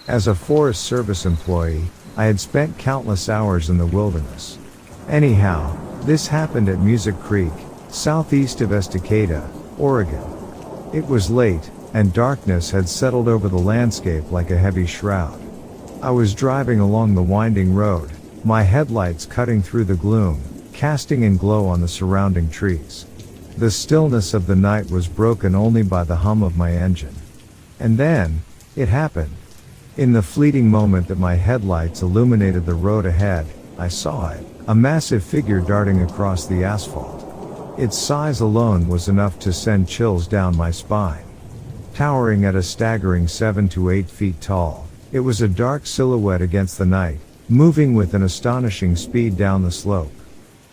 As a Forest Service employee, I had spent countless hours in the wilderness. Anyhow, this happened at Music Creek, southeast of Estacada, Oregon. It was late, and darkness had settled over the landscape like a heavy shroud. I was driving along the winding road, my headlights cutting through the gloom, casting a glow on the surrounding trees. The stillness of the night was broken only by the hum of my engine. And then, it happened. In the fleeting moment that my headlights illuminated the road ahead, I saw it, a massive figure darting across the asphalt. Its size alone was enough to send chills down my spine. Towering at a staggering 7 to 8 feet tall, it was a dark silhouette against the night, moving with an astonishing speed down the slope.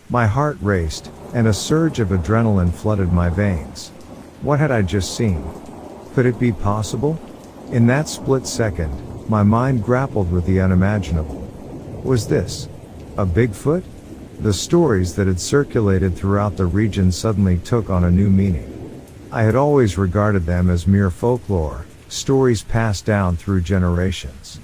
My heart raced, and a surge of adrenaline flooded my veins. What had I just seen? Could it be possible? In that split second, my mind grappled with the unimaginable. Was this a Bigfoot? The stories that had circulated throughout the region suddenly took on a new meaning. I had always regarded them as mere folklore, stories passed down through generations.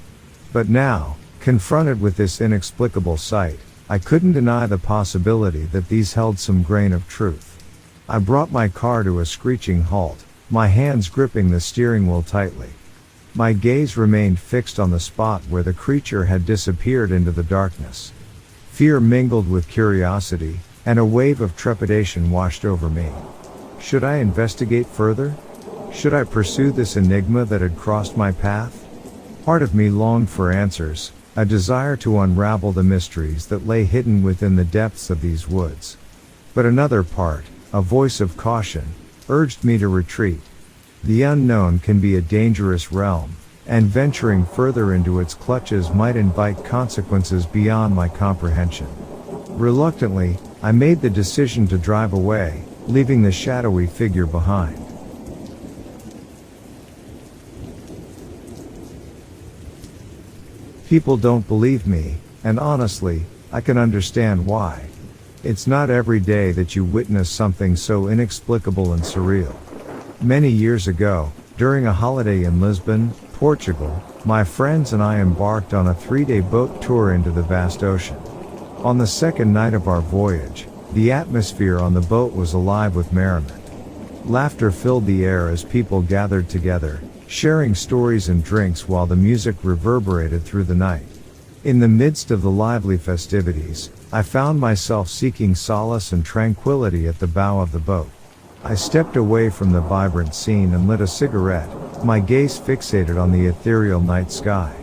But now, confronted with this inexplicable sight, I couldn't deny the possibility that these held some grain of truth. I brought my car to a screeching halt, my hands gripping the steering wheel tightly. My gaze remained fixed on the spot where the creature had disappeared into the darkness. Fear mingled with curiosity, and a wave of trepidation washed over me. Should I investigate further? Should I pursue this enigma that had crossed my path? Part of me longed for answers, a desire to unravel the mysteries that lay hidden within the depths of these woods. But another part, a voice of caution, urged me to retreat. The unknown can be a dangerous realm, and venturing further into its clutches might invite consequences beyond my comprehension. Reluctantly, I made the decision to drive away, leaving the shadowy figure behind. People don't believe me, and honestly, I can understand why. It's not every day that you witness something so inexplicable and surreal. Many years ago, during a holiday in Lisbon, Portugal, my friends and I embarked on a 3-day boat tour into the vast ocean. On the second night of our voyage, the atmosphere on the boat was alive with merriment. Laughter filled the air as people gathered together, sharing stories and drinks while the music reverberated through the night. In the midst of the lively festivities, I found myself seeking solace and tranquility at the bow of the boat. I stepped away from the vibrant scene and lit a cigarette, my gaze fixated on the ethereal night sky.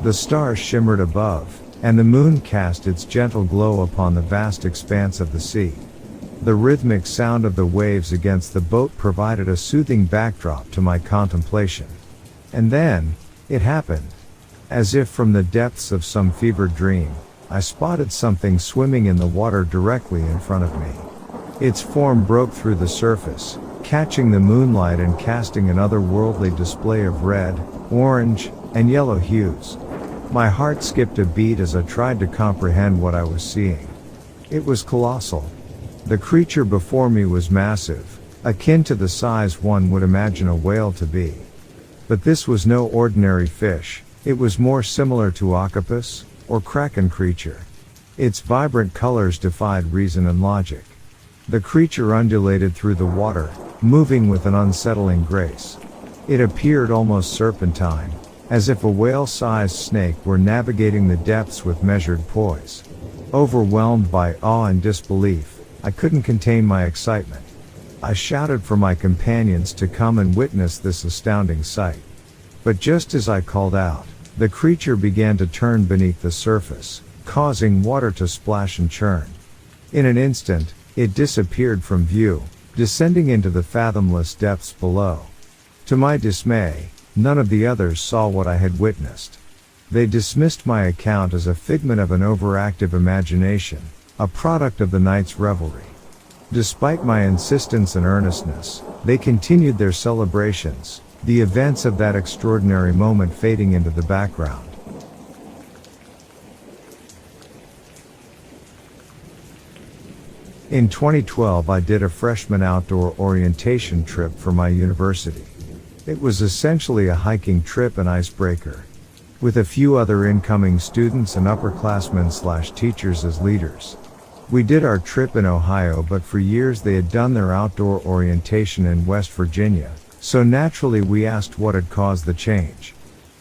The stars shimmered above, and the moon cast its gentle glow upon the vast expanse of the sea. The rhythmic sound of the waves against the boat provided a soothing backdrop to my contemplation. And then, it happened. As if from the depths of some fevered dream, I spotted something swimming in the water directly in front of me. Its form broke through the surface, catching the moonlight and casting an otherworldly display of red, orange, and yellow hues. My heart skipped a beat as I tried to comprehend what I was seeing. It was colossal. The creature before me was massive, akin to the size one would imagine a whale to be. But this was no ordinary fish, it was more similar to octopus, or kraken creature. Its vibrant colors defied reason and logic. The creature undulated through the water, moving with an unsettling grace. It appeared almost serpentine, as if a whale-sized snake were navigating the depths with measured poise. Overwhelmed by awe and disbelief, I couldn't contain my excitement. I shouted for my companions to come and witness this astounding sight. But just as I called out, the creature began to turn beneath the surface, causing water to splash and churn. In an instant, it disappeared from view, descending into the fathomless depths below. To my dismay, none of the others saw what I had witnessed. They dismissed my account as a figment of an overactive imagination, a product of the night's revelry. Despite my insistence and earnestness, they continued their celebrations, the events of that extraordinary moment fading into the background. In 2012, I did a freshman outdoor orientation trip for my university. It was essentially a hiking trip and icebreaker. with a few other incoming students and upperclassmen/teachers as leaders. We did our trip in Ohio, but for years they had done their outdoor orientation in West Virginia, so naturally we asked what had caused the change.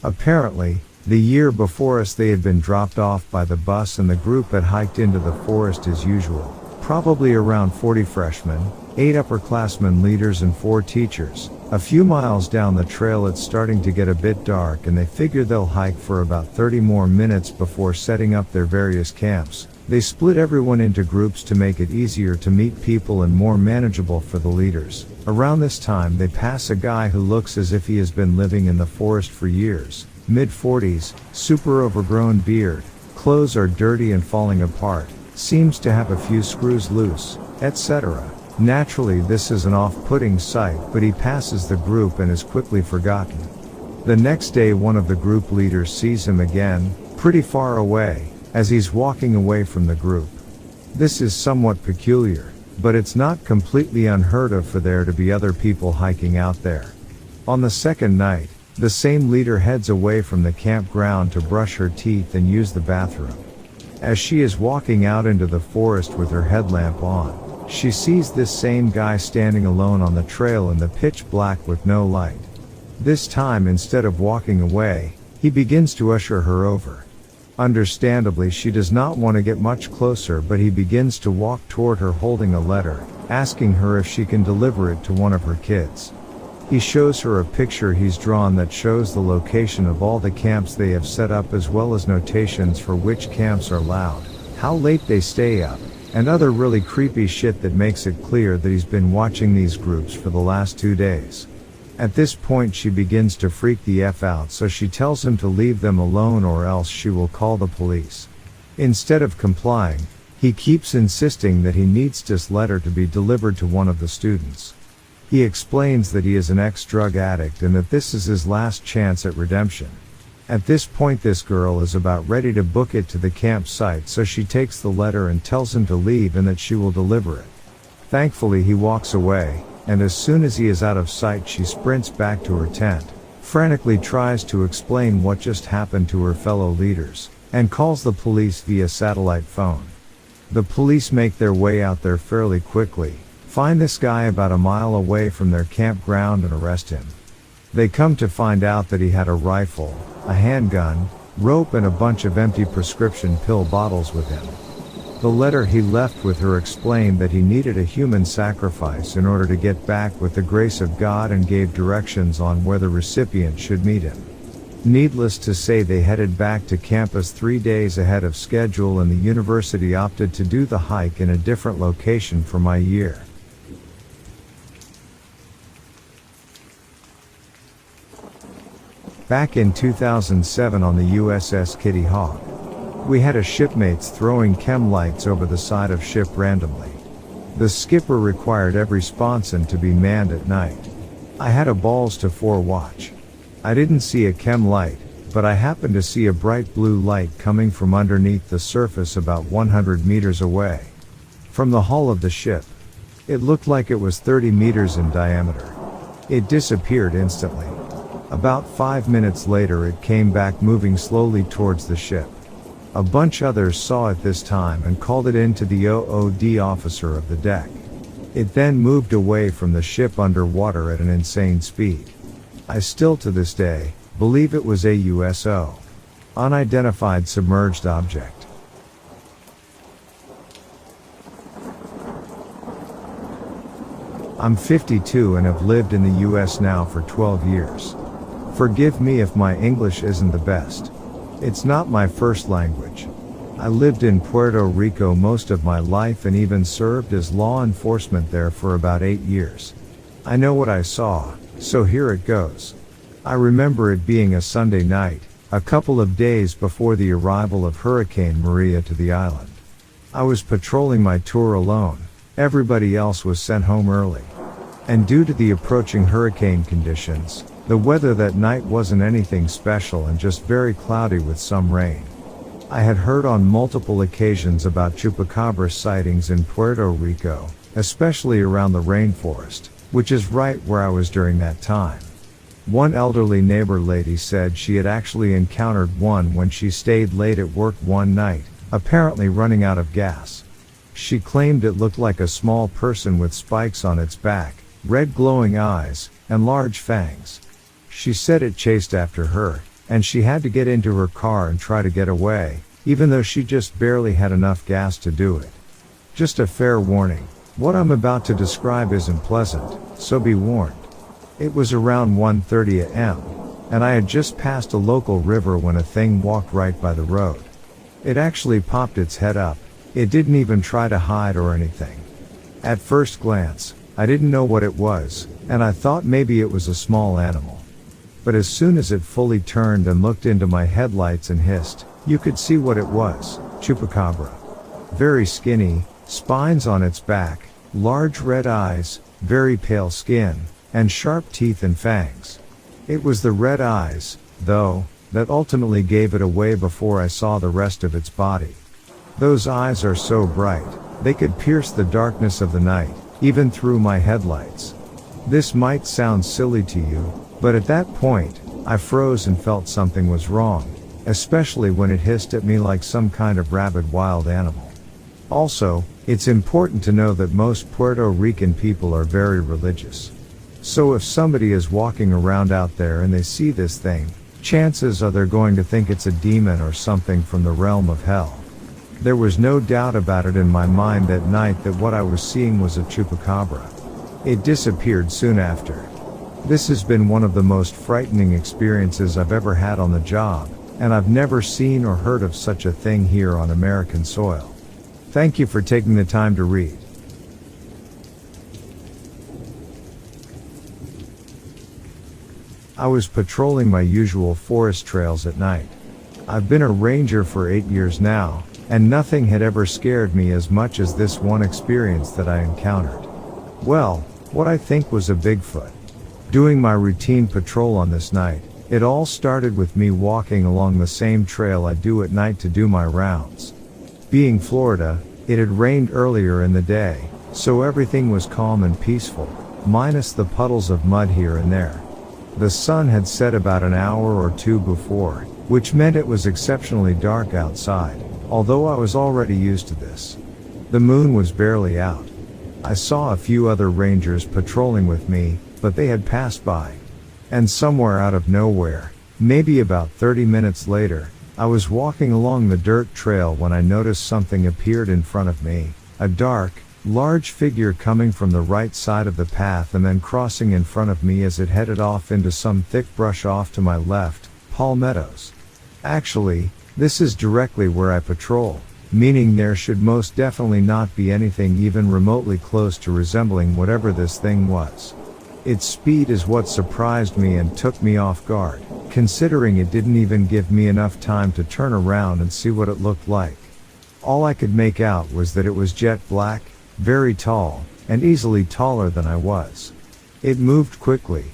Apparently, the year before us they had been dropped off by the bus and the group had hiked into the forest as usual, probably around 40 freshmen, 8 upperclassmen leaders and 4 teachers. A few miles down the trail it's starting to get a bit dark and they figure they'll hike for about 30 more minutes before setting up their various camps. They split everyone into groups to make it easier to meet people and more manageable for the leaders. Around this time they pass a guy who looks as if he has been living in the forest for years. Mid-40s, super overgrown beard, clothes are dirty and falling apart, seems to have a few screws loose, etc. Naturally this is an off-putting sight, but he passes the group and is quickly forgotten. The next day one of the group leaders sees him again, pretty far away, as he's walking away from the group. This is somewhat peculiar, but it's not completely unheard of for there to be other people hiking out there. On the second night, the same leader heads away from the campground to brush her teeth and use the bathroom. As she is walking out into the forest with her headlamp on, she sees this same guy standing alone on the trail in the pitch black with no light. This time, instead of walking away, he begins to usher her over. Understandably, she does not want to get much closer, but he begins to walk toward her holding a letter, asking her if she can deliver it to one of her kids. He shows her a picture he's drawn that shows the location of all the camps they have set up, as well as notations for which camps are allowed, how late they stay up, and other really creepy shit that makes it clear that he's been watching these groups for the last 2 days. At this point she begins to freak the F out, so she tells him to leave them alone or else she will call the police. Instead of complying, he keeps insisting that he needs this letter to be delivered to one of the students. He explains that he is an ex-drug addict and that this is his last chance at redemption. At this point this girl is about ready to book it to the campsite, so she takes the letter and tells him to leave and that she will deliver it. Thankfully he walks away, and as soon as he is out of sight she sprints back to her tent, frantically tries to explain what just happened to her fellow leaders, and calls the police via satellite phone. The police make their way out there fairly quickly, find this guy about a mile away from their campground and arrest him. They come to find out that he had a rifle, a handgun, rope and a bunch of empty prescription pill bottles with him. The letter he left with her explained that he needed a human sacrifice in order to get back with the grace of God, and gave directions on where the recipient should meet him. Needless to say, they headed back to campus 3 days ahead of schedule, and the university opted to do the hike in a different location for my year. Back in 2007 on the USS Kitty Hawk, we had a shipmates throwing chem lights over the side of ship randomly. The skipper required every sponson to be manned at night. I had a balls to 4 watch. I didn't see a chem light, but I happened to see a bright blue light coming from underneath the surface about 100 meters away from the hull of the ship. It looked like it was 30 meters in diameter. It disappeared instantly. About 5 minutes later it came back, moving slowly towards the ship. A bunch others saw it this time and called it in to the OOD officer of the deck. It then moved away from the ship underwater at an insane speed. I still to this day believe it was a USO, unidentified submerged object. I'm 52 and have lived in the US now for 12 years. Forgive me if my English isn't the best. It's not my first language. I lived in Puerto Rico most of my life and even served as law enforcement there for about 8 years. I know what I saw, so here it goes. I remember it being a Sunday night, a couple of days before the arrival of Hurricane Maria to the island. I was patrolling my tour alone, everybody else was sent home early. And due to the approaching hurricane conditions, the weather that night wasn't anything special and just very cloudy with some rain. I had heard on multiple occasions about chupacabra sightings in Puerto Rico, especially around the rainforest, which is right where I was during that time. One elderly neighbor lady said she had actually encountered one when she stayed late at work one night, apparently running out of gas. She claimed it looked like a small person with spikes on its back, red glowing eyes, and large fangs. She said it chased after her, and she had to get into her car and try to get away, even though she just barely had enough gas to do it. Just a fair warning, what I'm about to describe isn't pleasant, so be warned. It was around 1:30 a.m., and I had just passed a local river when a thing walked right by the road. It actually popped its head up. It didn't even try to hide or anything. At first glance, I didn't know what it was, and I thought maybe it was a small animal. But as soon as it fully turned and looked into my headlights and hissed, you could see what it was: chupacabra. Very skinny, spines on its back, large red eyes, very pale skin, and sharp teeth and fangs. It was the red eyes, though, that ultimately gave it away before I saw the rest of its body. Those eyes are so bright, they could pierce the darkness of the night, even through my headlights. This might sound silly to you, but at that point, I froze and felt something was wrong, especially when it hissed at me like some kind of rabid wild animal. Also, it's important to know that most Puerto Rican people are very religious. So if somebody is walking around out there and they see this thing, chances are they're going to think it's a demon or something from the realm of hell. There was no doubt about it in my mind that night that what I was seeing was a chupacabra. It disappeared soon after. This has been one of the most frightening experiences I've ever had on the job, and I've never seen or heard of such a thing here on American soil. Thank you for taking the time to read. I was patrolling my usual forest trails at night. I've been a ranger for 8 years now, and nothing had ever scared me as much as this one experience that I encountered. Well, what I think was a Bigfoot. Doing my routine patrol on this night, it all started with me walking along the same trail I do at night to do my rounds. Being Florida, it had rained earlier in the day, so everything was calm and peaceful, minus the puddles of mud here and there. The sun had set about an hour or two before, which meant it was exceptionally dark outside, although I was already used to this. The moon was barely out. I saw a few other rangers patrolling with me, but they had passed by. And somewhere out of nowhere, maybe about 30 minutes later, I was walking along the dirt trail when I noticed something appeared in front of me, a dark, large figure coming from the right side of the path and then crossing in front of me as it headed off into some thick brush off to my left, palmettos. Actually, this is directly where I patrol, meaning there should most definitely not be anything even remotely close to resembling whatever this thing was. Its speed is what surprised me and took me off guard, considering it didn't even give me enough time to turn around and see what it looked like. All I could make out was that it was jet black, very tall, and easily taller than I was. It moved quickly.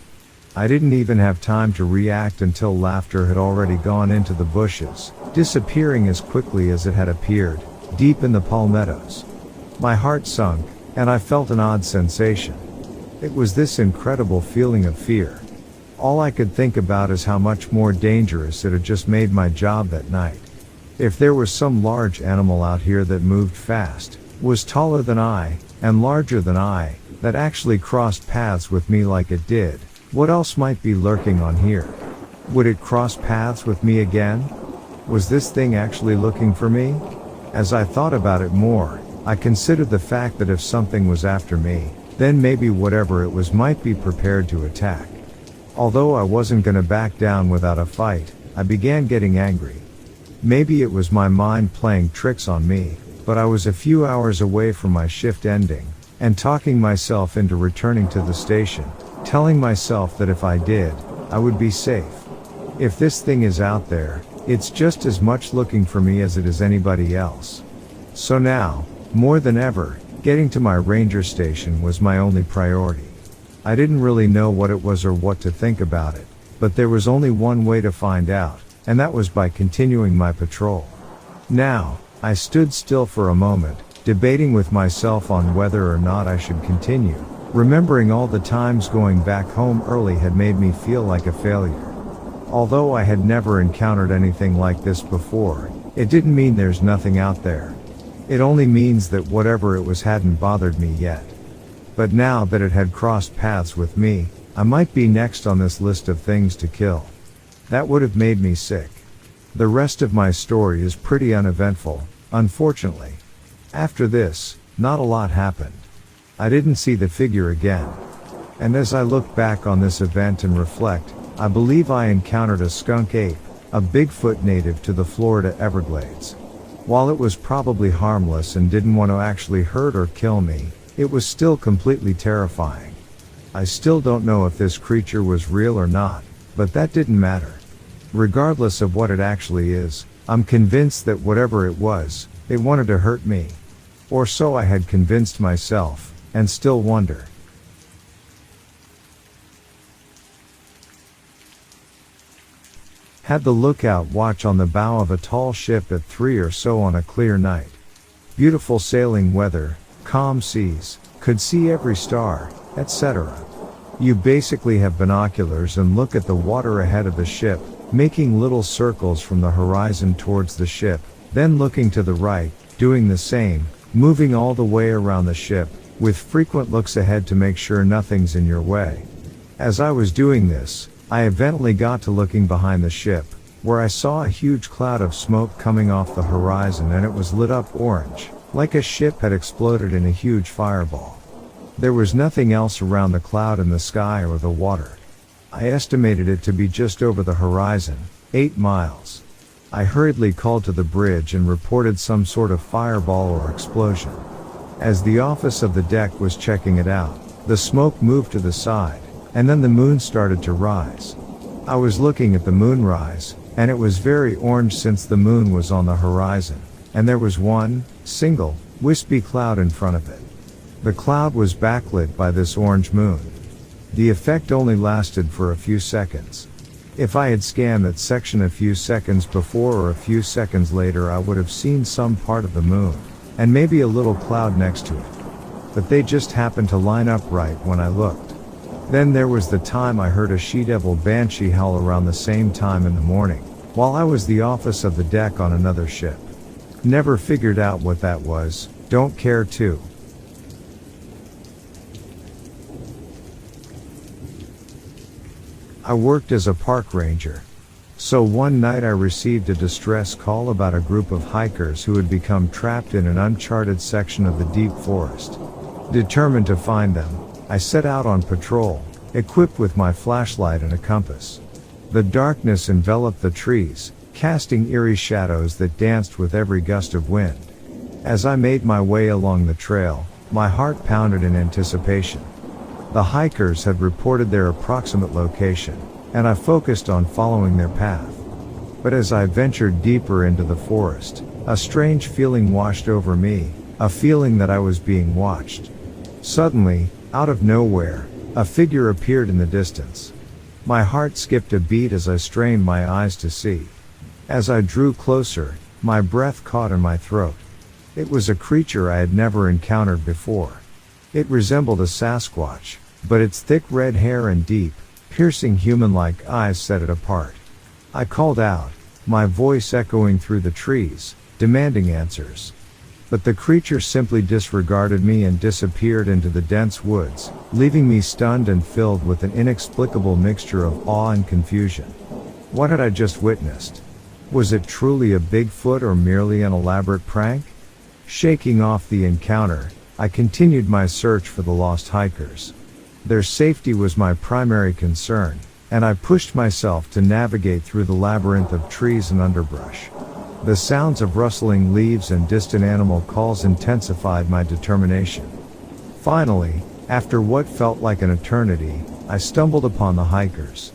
I didn't even have time to react until laughter had already gone into the bushes, disappearing as quickly as it had appeared, deep in the palmettos. My heart sunk, and I felt an odd sensation. It was this incredible feeling of fear. All I could think about is how much more dangerous it had just made my job that night. If there was some large animal out here that moved fast, was taller than I, and larger than I, that actually crossed paths with me like it did, what else might be lurking on here? Would it cross paths with me again? Was this thing actually looking for me? As I thought about it more, I considered the fact that if something was after me, then maybe whatever it was might be prepared to attack. Although I wasn't gonna back down without a fight, I began getting angry. Maybe it was my mind playing tricks on me, but I was a few hours away from my shift ending, and talking myself into returning to the station, telling myself that if I did, I would be safe. If this thing is out there, it's just as much looking for me as it is anybody else. So now, more than ever, getting to my ranger station was my only priority. I didn't really know what it was or what to think about it, but there was only one way to find out, and that was by continuing my patrol. Now, I stood still for a moment, debating with myself on whether or not I should continue, Remembering all the times going back home early had made me feel like a failure. Although I had never encountered anything like this before, it didn't mean there's nothing out there. It only means that whatever it was hadn't bothered me yet. But now that it had crossed paths with me, I might be next on this list of things to kill. That would have made me sick. The rest of my story is pretty uneventful, unfortunately. After this, not a lot happened. I didn't see the figure again. And as I look back on this event and reflect, I believe I encountered a skunk ape, a Bigfoot native to the Florida Everglades. While it was probably harmless and didn't want to actually hurt or kill me, it was still completely terrifying. I still don't know if this creature was real or not, but that didn't matter. Regardless of what it actually is, I'm convinced that whatever it was, it wanted to hurt me. Or so I had convinced myself, and still wonder. Had the lookout watch on the bow of a tall ship at 3 or so on a clear night. Beautiful sailing weather, calm seas, could see every star, etc. You basically have binoculars and look at the water ahead of the ship, making little circles from the horizon towards the ship, then looking to the right, doing the same, moving all the way around the ship, with frequent looks ahead to make sure nothing's in your way. As I was doing this, I eventually got to looking behind the ship, where I saw a huge cloud of smoke coming off the horizon, and it was lit up orange, like a ship had exploded in a huge fireball. There was nothing else around the cloud in the sky or the water. I estimated it to be just over the horizon, 8 miles. I hurriedly called to the bridge and reported some sort of fireball or explosion. As the office of the deck was checking it out, the smoke moved to the side, and then the moon started to rise. I was looking at the moon rise, and it was very orange since the moon was on the horizon, and there was one, single, wispy cloud in front of it. The cloud was backlit by this orange moon. The effect only lasted for a few seconds. If I had scanned that section a few seconds before or a few seconds later, I would have seen some part of the moon, and maybe a little cloud next to it. But they just happened to line up right when I looked. Then there was the time I heard a she-devil banshee howl around the same time in the morning, while I was the office of the deck on another ship. Never figured out what that was, don't care to. I worked as a park ranger. So one night I received a distress call about a group of hikers who had become trapped in an uncharted section of the deep forest. Determined to find them, I set out on patrol, equipped with my flashlight and a compass. The darkness enveloped the trees, casting eerie shadows that danced with every gust of wind. As I made my way along the trail, my heart pounded in anticipation. The hikers had reported their approximate location, and I focused on following their path. But as I ventured deeper into the forest, a strange feeling washed over me, a feeling that I was being watched. Suddenly, out of nowhere, a figure appeared in the distance. My heart skipped a beat as I strained my eyes to see. As I drew closer, my breath caught in my throat. It was a creature I had never encountered before. It resembled a Sasquatch, but its thick red hair and deep, piercing human-like eyes set it apart. I called out, my voice echoing through the trees, demanding answers. But the creature simply disregarded me and disappeared into the dense woods, leaving me stunned and filled with an inexplicable mixture of awe and confusion. What had I just witnessed? Was it truly a Bigfoot or merely an elaborate prank? Shaking off the encounter, I continued my search for the lost hikers. Their safety was my primary concern, and I pushed myself to navigate through the labyrinth of trees and underbrush. The sounds of rustling leaves and distant animal calls intensified my determination. Finally, after what felt like an eternity, I stumbled upon the hikers.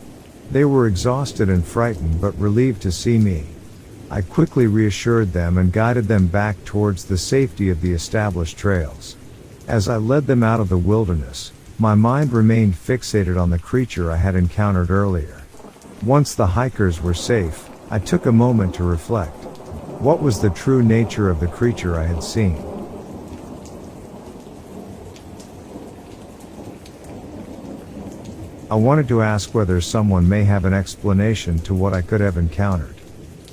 They were exhausted and frightened but relieved to see me. I quickly reassured them and guided them back towards the safety of the established trails. As I led them out of the wilderness, my mind remained fixated on the creature I had encountered earlier. Once the hikers were safe, I took a moment to reflect. What was the true nature of the creature I had seen? I wanted to ask whether someone may have an explanation to what I could have encountered.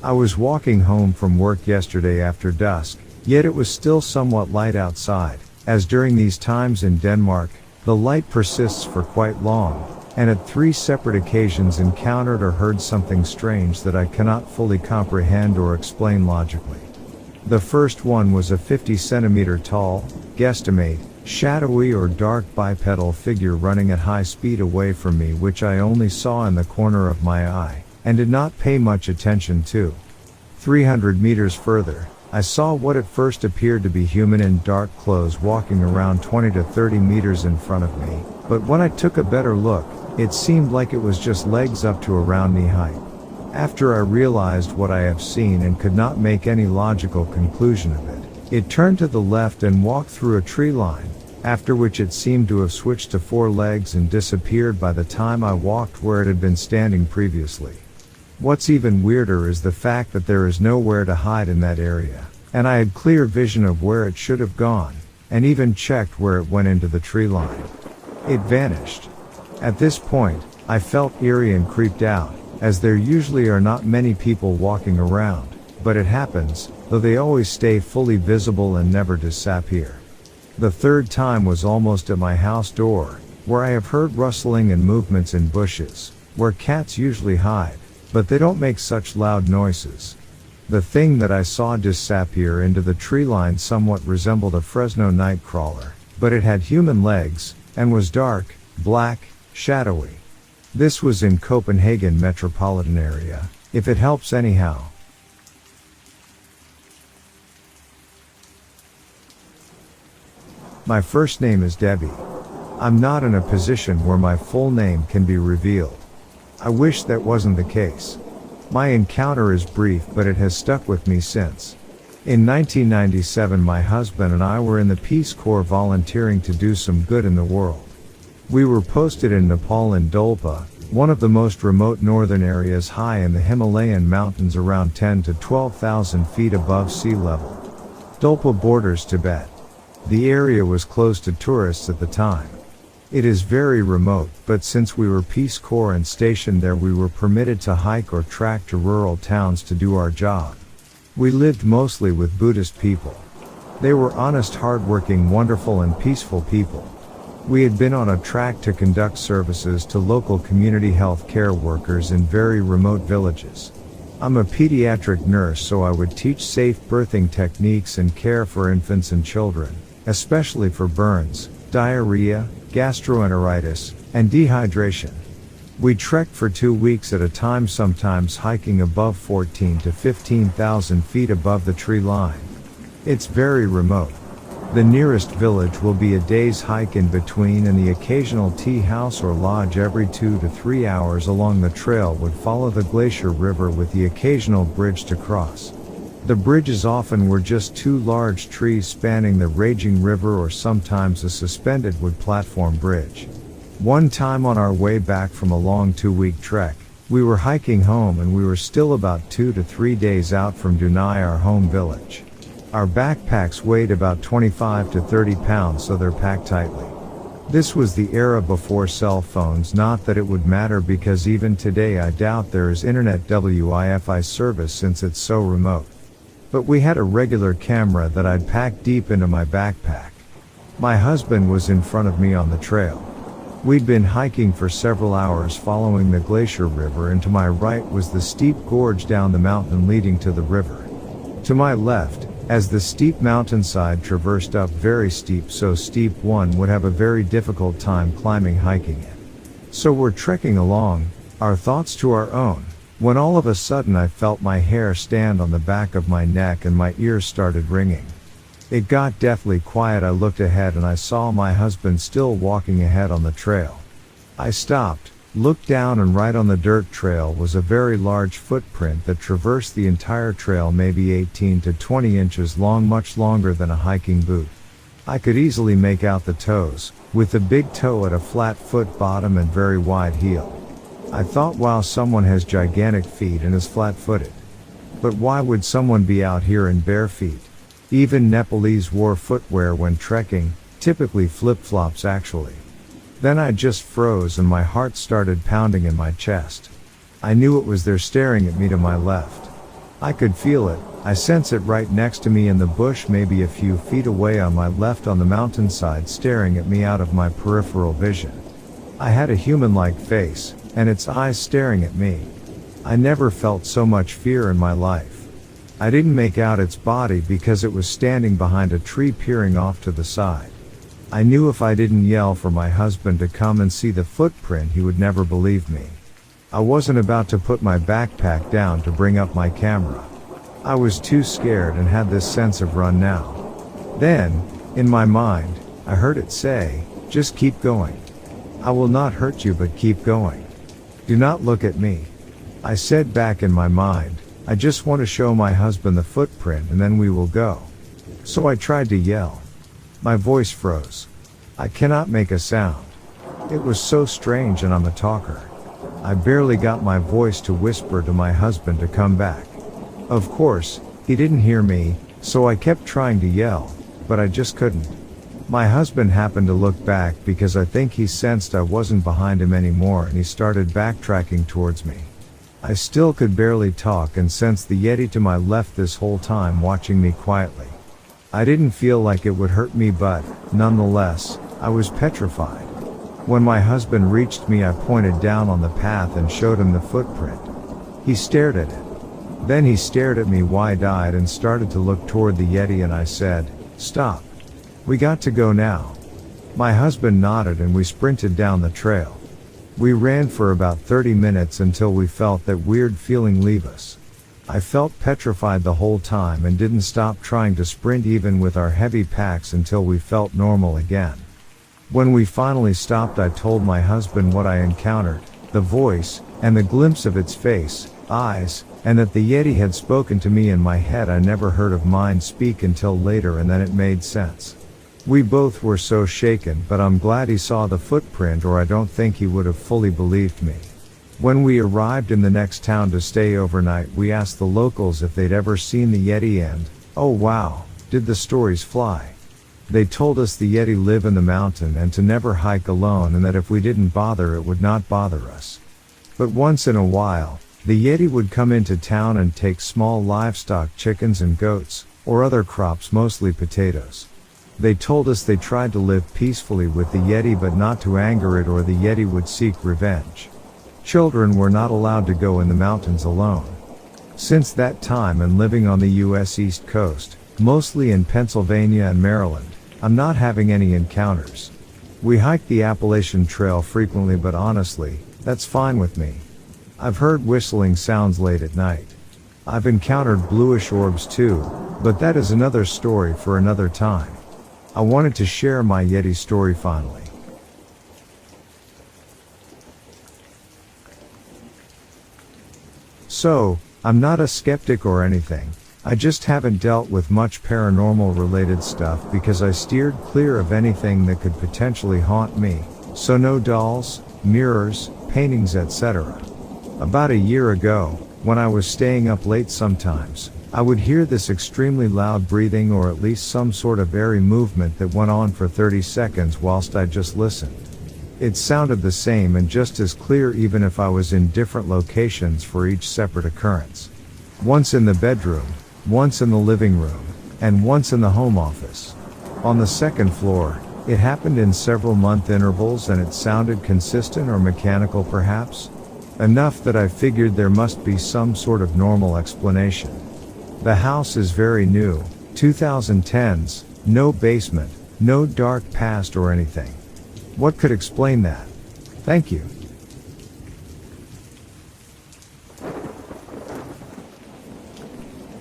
I was walking home from work yesterday after dusk, yet it was still somewhat light outside, as during these times in Denmark, the light persists for quite long, and at 3 separate occasions encountered or heard something strange that I cannot fully comprehend or explain logically. The first one was a 50 centimeter tall, guesstimate, shadowy or dark bipedal figure running at high speed away from me, which I only saw in the corner of my eye, and did not pay much attention to. 300 meters further, I saw what at first appeared to be human in dark clothes walking around 20 to 30 meters in front of me, but when I took a better look, it seemed like it was just legs up to around knee height. After I realized what I have seen and could not make any logical conclusion of it, it turned to the left and walked through a tree line, after which it seemed to have switched to 4 legs and disappeared by the time I walked where it had been standing previously. What's even weirder is the fact that there is nowhere to hide in that area, and I had clear vision of where it should have gone, and even checked where it went into the tree line. It vanished. At this point, I felt eerie and creeped out, as there usually are not many people walking around, but it happens, though they always stay fully visible and never disappear. The third time was almost at my house door, where I have heard rustling and movements in bushes, where cats usually hide, but they don't make such loud noises. The thing that I saw disappear into the tree line somewhat resembled a Fresno nightcrawler, but it had human legs, and was dark, black, shadowy. This was in Copenhagen metropolitan area, if it helps anyhow. My first name is Debbie. I'm not in a position where my full name can be revealed. I wish that wasn't the case. My encounter is brief, but it has stuck with me since. In 1997, my husband and I were in the Peace Corps volunteering to do some good in the world. We were posted in Nepal in Dolpa, one of the most remote northern areas high in the Himalayan mountains around 10 to 12,000 feet above sea level. Dolpa borders Tibet. The area was closed to tourists at the time. It is very remote, but since we were Peace Corps and stationed there, we were permitted to hike or trek to rural towns to do our job. We lived mostly with Buddhist people. They were honest, hardworking, wonderful and peaceful people. We had been on a track to conduct services to local community health care workers in very remote villages. I'm a pediatric nurse, so I would teach safe birthing techniques and care for infants and children, especially for burns, diarrhea, gastroenteritis, and dehydration. We trekked for 2 weeks at a time, sometimes hiking above 14 to 15,000 feet above the tree line. It's very remote. The nearest village will be a day's hike in between, and the occasional tea house or lodge every 2 to 3 hours along the trail would follow the glacier river with the occasional bridge to cross. The bridges often were just 2 large trees spanning the raging river, or sometimes a suspended wood platform bridge. One time on our way back from a long 2-week trek, we were hiking home and we were still about 2 to 3 days out from Dunai, our home village. Our backpacks weighed about 25 to 30 pounds, so they're packed tightly. This was the era before cell phones, not that it would matter, because even today I doubt there is internet Wi-Fi service since it's so remote. But we had a regular camera that I'd packed deep into my backpack. My husband was in front of me on the trail. We'd been hiking for several hours following the glacier river, and to my right was the steep gorge down the mountain leading to the river. To my left, as the steep mountainside traversed up, very steep, so steep one would have a very difficult time hiking it. So we're trekking along, our thoughts to our own, when all of a sudden I felt my hair stand on the back of my neck and my ears started ringing. It got deathly quiet. I looked ahead and I saw my husband still walking ahead on the trail. I stopped, looked down, and right on the dirt trail was a very large footprint that traversed the entire trail, maybe 18 to 20 inches long, much longer than a hiking boot. I could easily make out the toes, with the big toe at a flat foot bottom and very wide heel. I thought, wow, someone has gigantic feet and is flat-footed. But why would someone be out here in bare feet? Even Nepalese wore footwear when trekking, typically flip-flops actually. Then I just froze and my heart started pounding in my chest. I knew it was there staring at me to my left. I could feel it, I sense it right next to me in the bush maybe a few feet away on my left on the mountainside staring at me out of my peripheral vision. I had a human-like face, and its eyes staring at me. I never felt so much fear in my life. I didn't make out its body because it was standing behind a tree peering off to the side. I knew if I didn't yell for my husband to come and see the footprint he would never believe me. I wasn't about to put my backpack down to bring up my camera. I was too scared and had this sense of run now. Then, in my mind, I heard it say, just keep going. I will not hurt you but keep going. Do not look at me. I said back in my mind, I just want to show my husband the footprint and then we will go. So I tried to yell. My voice froze. I cannot make a sound. It was so strange and I'm a talker. I barely got my voice to whisper to my husband to come back. Of course, he didn't hear me, so I kept trying to yell, but I just couldn't. My husband happened to look back because I think he sensed I wasn't behind him anymore and he started backtracking towards me. I still could barely talk and sensed the Yeti to my left this whole time watching me quietly. I didn't feel like it would hurt me but, nonetheless, I was petrified. When my husband reached me I pointed down on the path and showed him the footprint. He stared at it. Then he stared at me wide-eyed and started to look toward the Yeti and I said, "Stop. We got to go now." My husband nodded and we sprinted down the trail. We ran for about 30 minutes until we felt that weird feeling leave us. I felt petrified the whole time and didn't stop trying to sprint even with our heavy packs until we felt normal again. When we finally stopped I told my husband what I encountered, the voice, and the glimpse of its face, eyes, and that the Yeti had spoken to me in my head. I never heard of mine speak until later and then it made sense. We both were so shaken but I'm glad he saw the footprint or I don't think he would have fully believed me. When we arrived in the next town to stay overnight we asked the locals if they'd ever seen the Yeti and, oh wow, did the stories fly. They told us the Yeti live in the mountain and to never hike alone and that if we didn't bother it would not bother us. But once in a while, the Yeti would come into town and take small livestock, chickens and goats, or other crops, mostly potatoes. They told us they tried to live peacefully with the Yeti but not to anger it or the Yeti would seek revenge. Children were not allowed to go in the mountains alone. Since that time and living on the U.S. East Coast, mostly in Pennsylvania and Maryland, I'm not having any encounters. We hike the Appalachian Trail frequently but honestly, that's fine with me. I've heard whistling sounds late at night. I've encountered bluish orbs too, but that is another story for another time. I wanted to share my Yeti story finally. So, I'm not a skeptic or anything. I just haven't dealt with much paranormal related stuff because I steered clear of anything that could potentially haunt me, so no dolls, mirrors, paintings, etc. About a year ago, when I was staying up late sometimes, I would hear this extremely loud breathing or at least some sort of airy movement that went on for 30 seconds whilst I just listened. It sounded the same and just as clear even if I was in different locations for each separate occurrence. Once in the bedroom, once in the living room, and once in the home office. On the second floor, it happened in several month intervals and it sounded consistent or mechanical perhaps. Enough that I figured there must be some sort of normal explanation. The house is very new, 2010s, no basement, no dark past or anything. What could explain that? Thank you.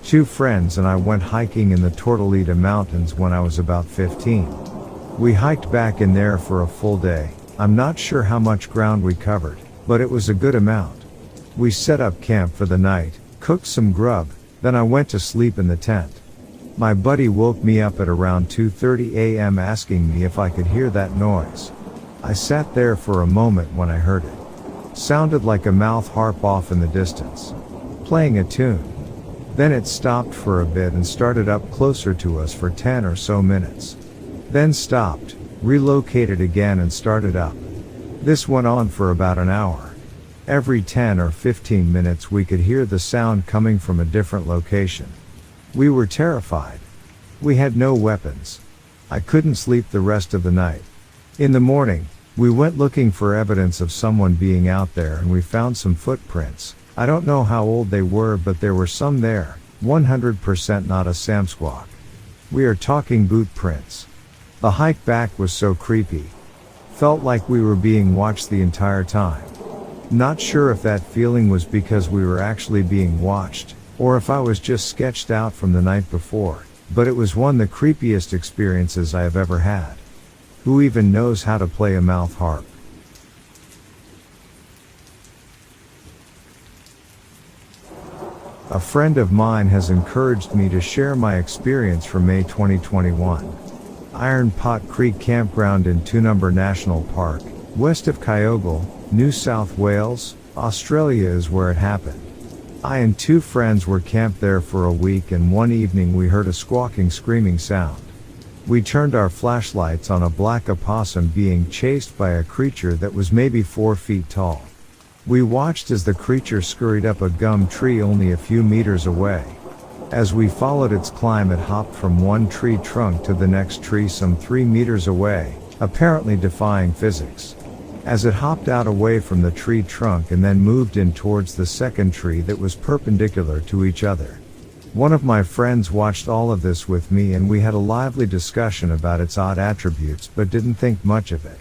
Two friends and I went hiking in the Tortolita Mountains when I was about 15. We hiked back in there for a full day. I'm not sure how much ground we covered, but it was a good amount. We set up camp for the night, cooked some grub, then I went to sleep in the tent. My buddy woke me up at around 2:30 a.m. asking me if I could hear that noise. I sat there for a moment when I heard it. Sounded like a mouth harp off in the distance, playing a tune. Then it stopped for a bit and started up closer to us for 10 or so minutes. Then stopped, relocated again and started up. This went on for about an hour. Every 10 or 15 minutes we could hear the sound coming from a different location. We were terrified. We had no weapons. I couldn't sleep the rest of the night. In the morning, we went looking for evidence of someone being out there and we found some footprints. I don't know how old they were, but there were some there. 100% not a Samsquak. We are talking boot prints. The hike back was so creepy. Felt like we were being watched the entire time. Not sure if that feeling was because we were actually being watched, or if I was just sketched out from the night before, but it was one of the creepiest experiences I have ever had. Who even knows how to play a mouth harp? A friend of mine has encouraged me to share my experience from May 2021. Iron Pot Creek Campground in Toonumber National Park, west of Kyogle, New South Wales, Australia is where it happened. I and two friends were camped there for a week, and one evening we heard a squawking, screaming sound. We turned our flashlights on a black opossum being chased by a creature that was maybe 4 feet tall. We watched as the creature scurried up a gum tree only a few meters away. As we followed its climb, it hopped from one tree trunk to the next tree some 3 meters away, apparently defying physics. As it hopped out away from the tree trunk and then moved in towards the second tree that was perpendicular to each other. One of my friends watched all of this with me and we had a lively discussion about its odd attributes but didn't think much of it.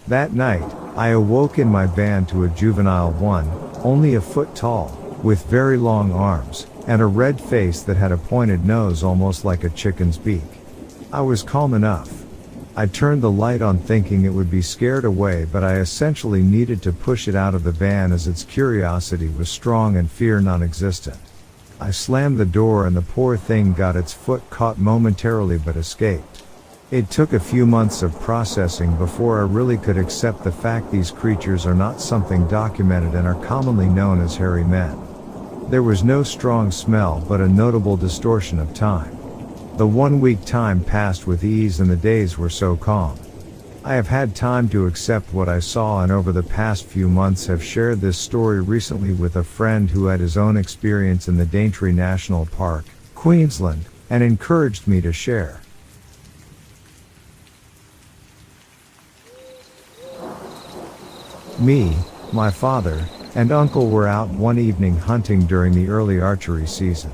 That night, I awoke in my van to a juvenile one, only a foot tall, with very long arms, and a red face that had a pointed nose almost like a chicken's beak. I was calm enough. I turned the light on thinking it would be scared away, but I essentially needed to push it out of the van as its curiosity was strong and fear non-existent. I slammed the door and the poor thing got its foot caught momentarily but escaped. It took a few months of processing before I really could accept the fact these creatures are not something documented and are commonly known as hairy men. There was no strong smell but a notable distortion of time. The 1 week time passed with ease and the days were so calm. I have had time to accept what I saw, and over the past few months have shared this story recently with a friend who had his own experience in the Daintree National Park, Queensland, and encouraged me to share. Me, my father, and uncle were out one evening hunting during the early archery season.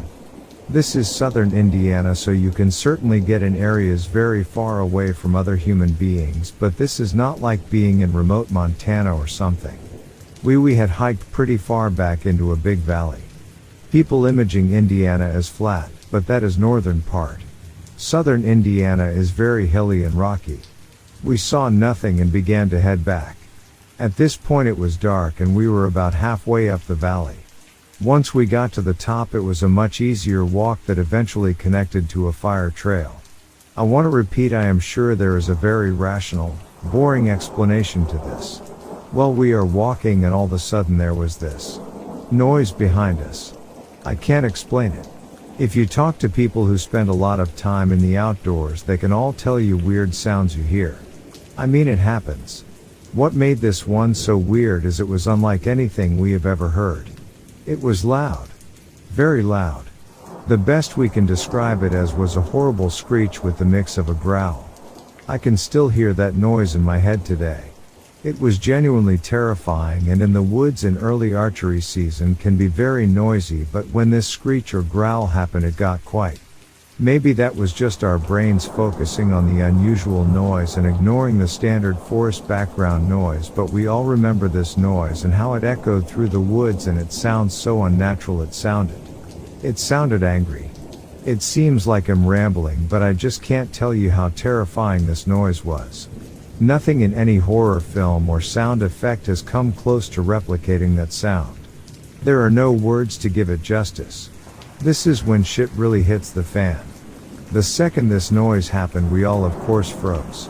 This is southern Indiana, so you can certainly get in areas very far away from other human beings, but this is not like being in remote Montana or something. We had hiked pretty far back into a big valley. People imaging Indiana as flat, but that is northern part. Southern Indiana is very hilly and rocky. We saw nothing and began to head back. At this point it was dark and we were about halfway up the valley. Once we got to the top, it was a much easier walk that eventually connected to a fire trail. I want to repeat, I am sure there is a very rational, boring explanation to this. Well, we are walking and all of a sudden there was this noise behind us. I can't explain it. If you talk to people who spend a lot of time in the outdoors, they can all tell you weird sounds you hear. I mean, it happens. What made this one so weird is it was unlike anything we have ever heard. It was loud. Very loud. The best we can describe it as was a horrible screech with the mix of a growl. I can still hear that noise in my head today. It was genuinely terrifying, and in the woods in early archery season can be very noisy, but when this screech or growl happened it got quite. Maybe that was just our brains focusing on the unusual noise and ignoring the standard forest background noise, but we all remember this noise and how it echoed through the woods, and it sounds so unnatural. It sounded angry. It seems like I'm rambling, but I just can't tell you how terrifying this noise was. Nothing in any horror film or sound effect has come close to replicating that sound. There are no words to give it justice. This is when shit really hits the fan. The second this noise happened, we all of course froze.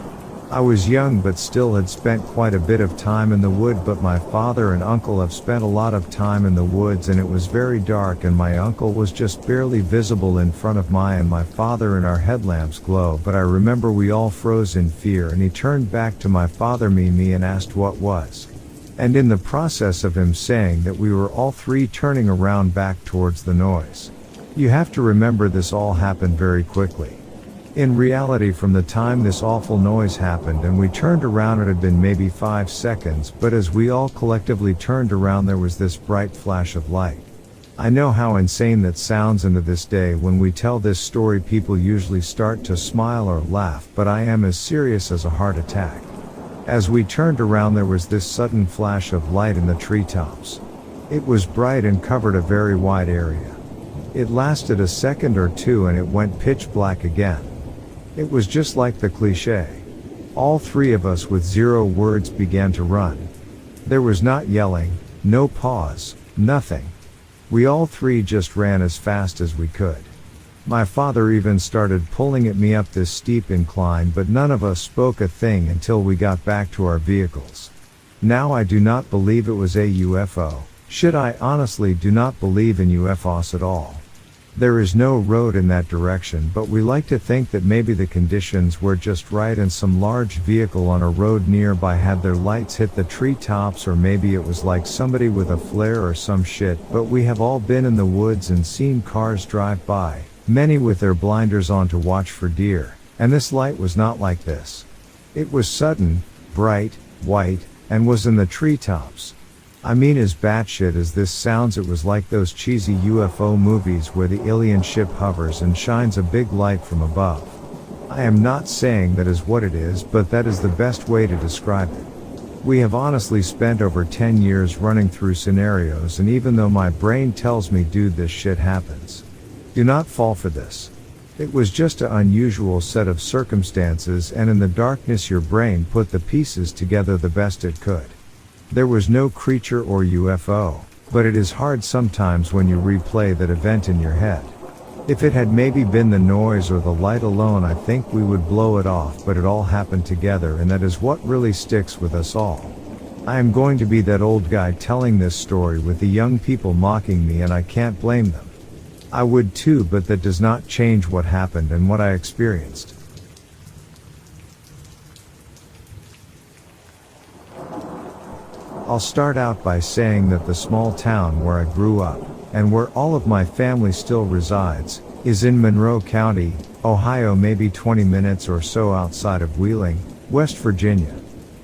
I was young but still had spent quite a bit of time in the wood, but my father and uncle have spent a lot of time in the woods, and it was very dark and my uncle was just barely visible in front of my father, and our headlamps glow, but I remember we all froze in fear, and he turned back to my father me and asked what was. And in the process of him saying that, we were all three turning around back towards the noise. You have to remember this all happened very quickly. In reality, from the time this awful noise happened and we turned around, it had been maybe 5 seconds, but as we all collectively turned around, there was this bright flash of light. I know how insane that sounds, and to this day when we tell this story people usually start to smile or laugh, but I am as serious as a heart attack. As we turned around, there was this sudden flash of light in the treetops. It was bright and covered a very wide area. It lasted a second or two and it went pitch black again. It was just like the cliché. All three of us with 0 words began to run. There was not yelling, no pause, nothing. We all three just ran as fast as we could. My father even started pulling at me up this steep incline, but none of us spoke a thing until we got back to our vehicles. Now I do not believe it was a UFO. Shit, I honestly do not believe in UFOs at all. There is no road in that direction, but we like to think that maybe the conditions were just right and some large vehicle on a road nearby had their lights hit the treetops, or maybe it was like somebody with a flare or some shit, but we have all been in the woods and seen cars drive by, many with their blinders on to watch for deer, and this light was not like this. It was sudden, bright, white, and was in the treetops. I mean, as batshit as this sounds, it was like those cheesy UFO movies where the alien ship hovers and shines a big light from above. I am not saying that is what it is, but that is the best way to describe it. We have honestly spent over 10 years running through scenarios, and even though my brain tells me, dude, this shit happens, do not fall for this. It was just an unusual set of circumstances, and in the darkness your brain put the pieces together the best it could. There was no creature or UFO, but it is hard sometimes when you replay that event in your head. If it had maybe been the noise or the light alone, I think we would blow it off, but it all happened together, and that is what really sticks with us all. I am going to be that old guy telling this story with the young people mocking me, and I can't blame them. I would too, but that does not change what happened and what I experienced. I'll start out by saying that the small town where I grew up, and where all of my family still resides, is in Monroe County, Ohio, maybe 20 minutes or so outside of Wheeling, West Virginia.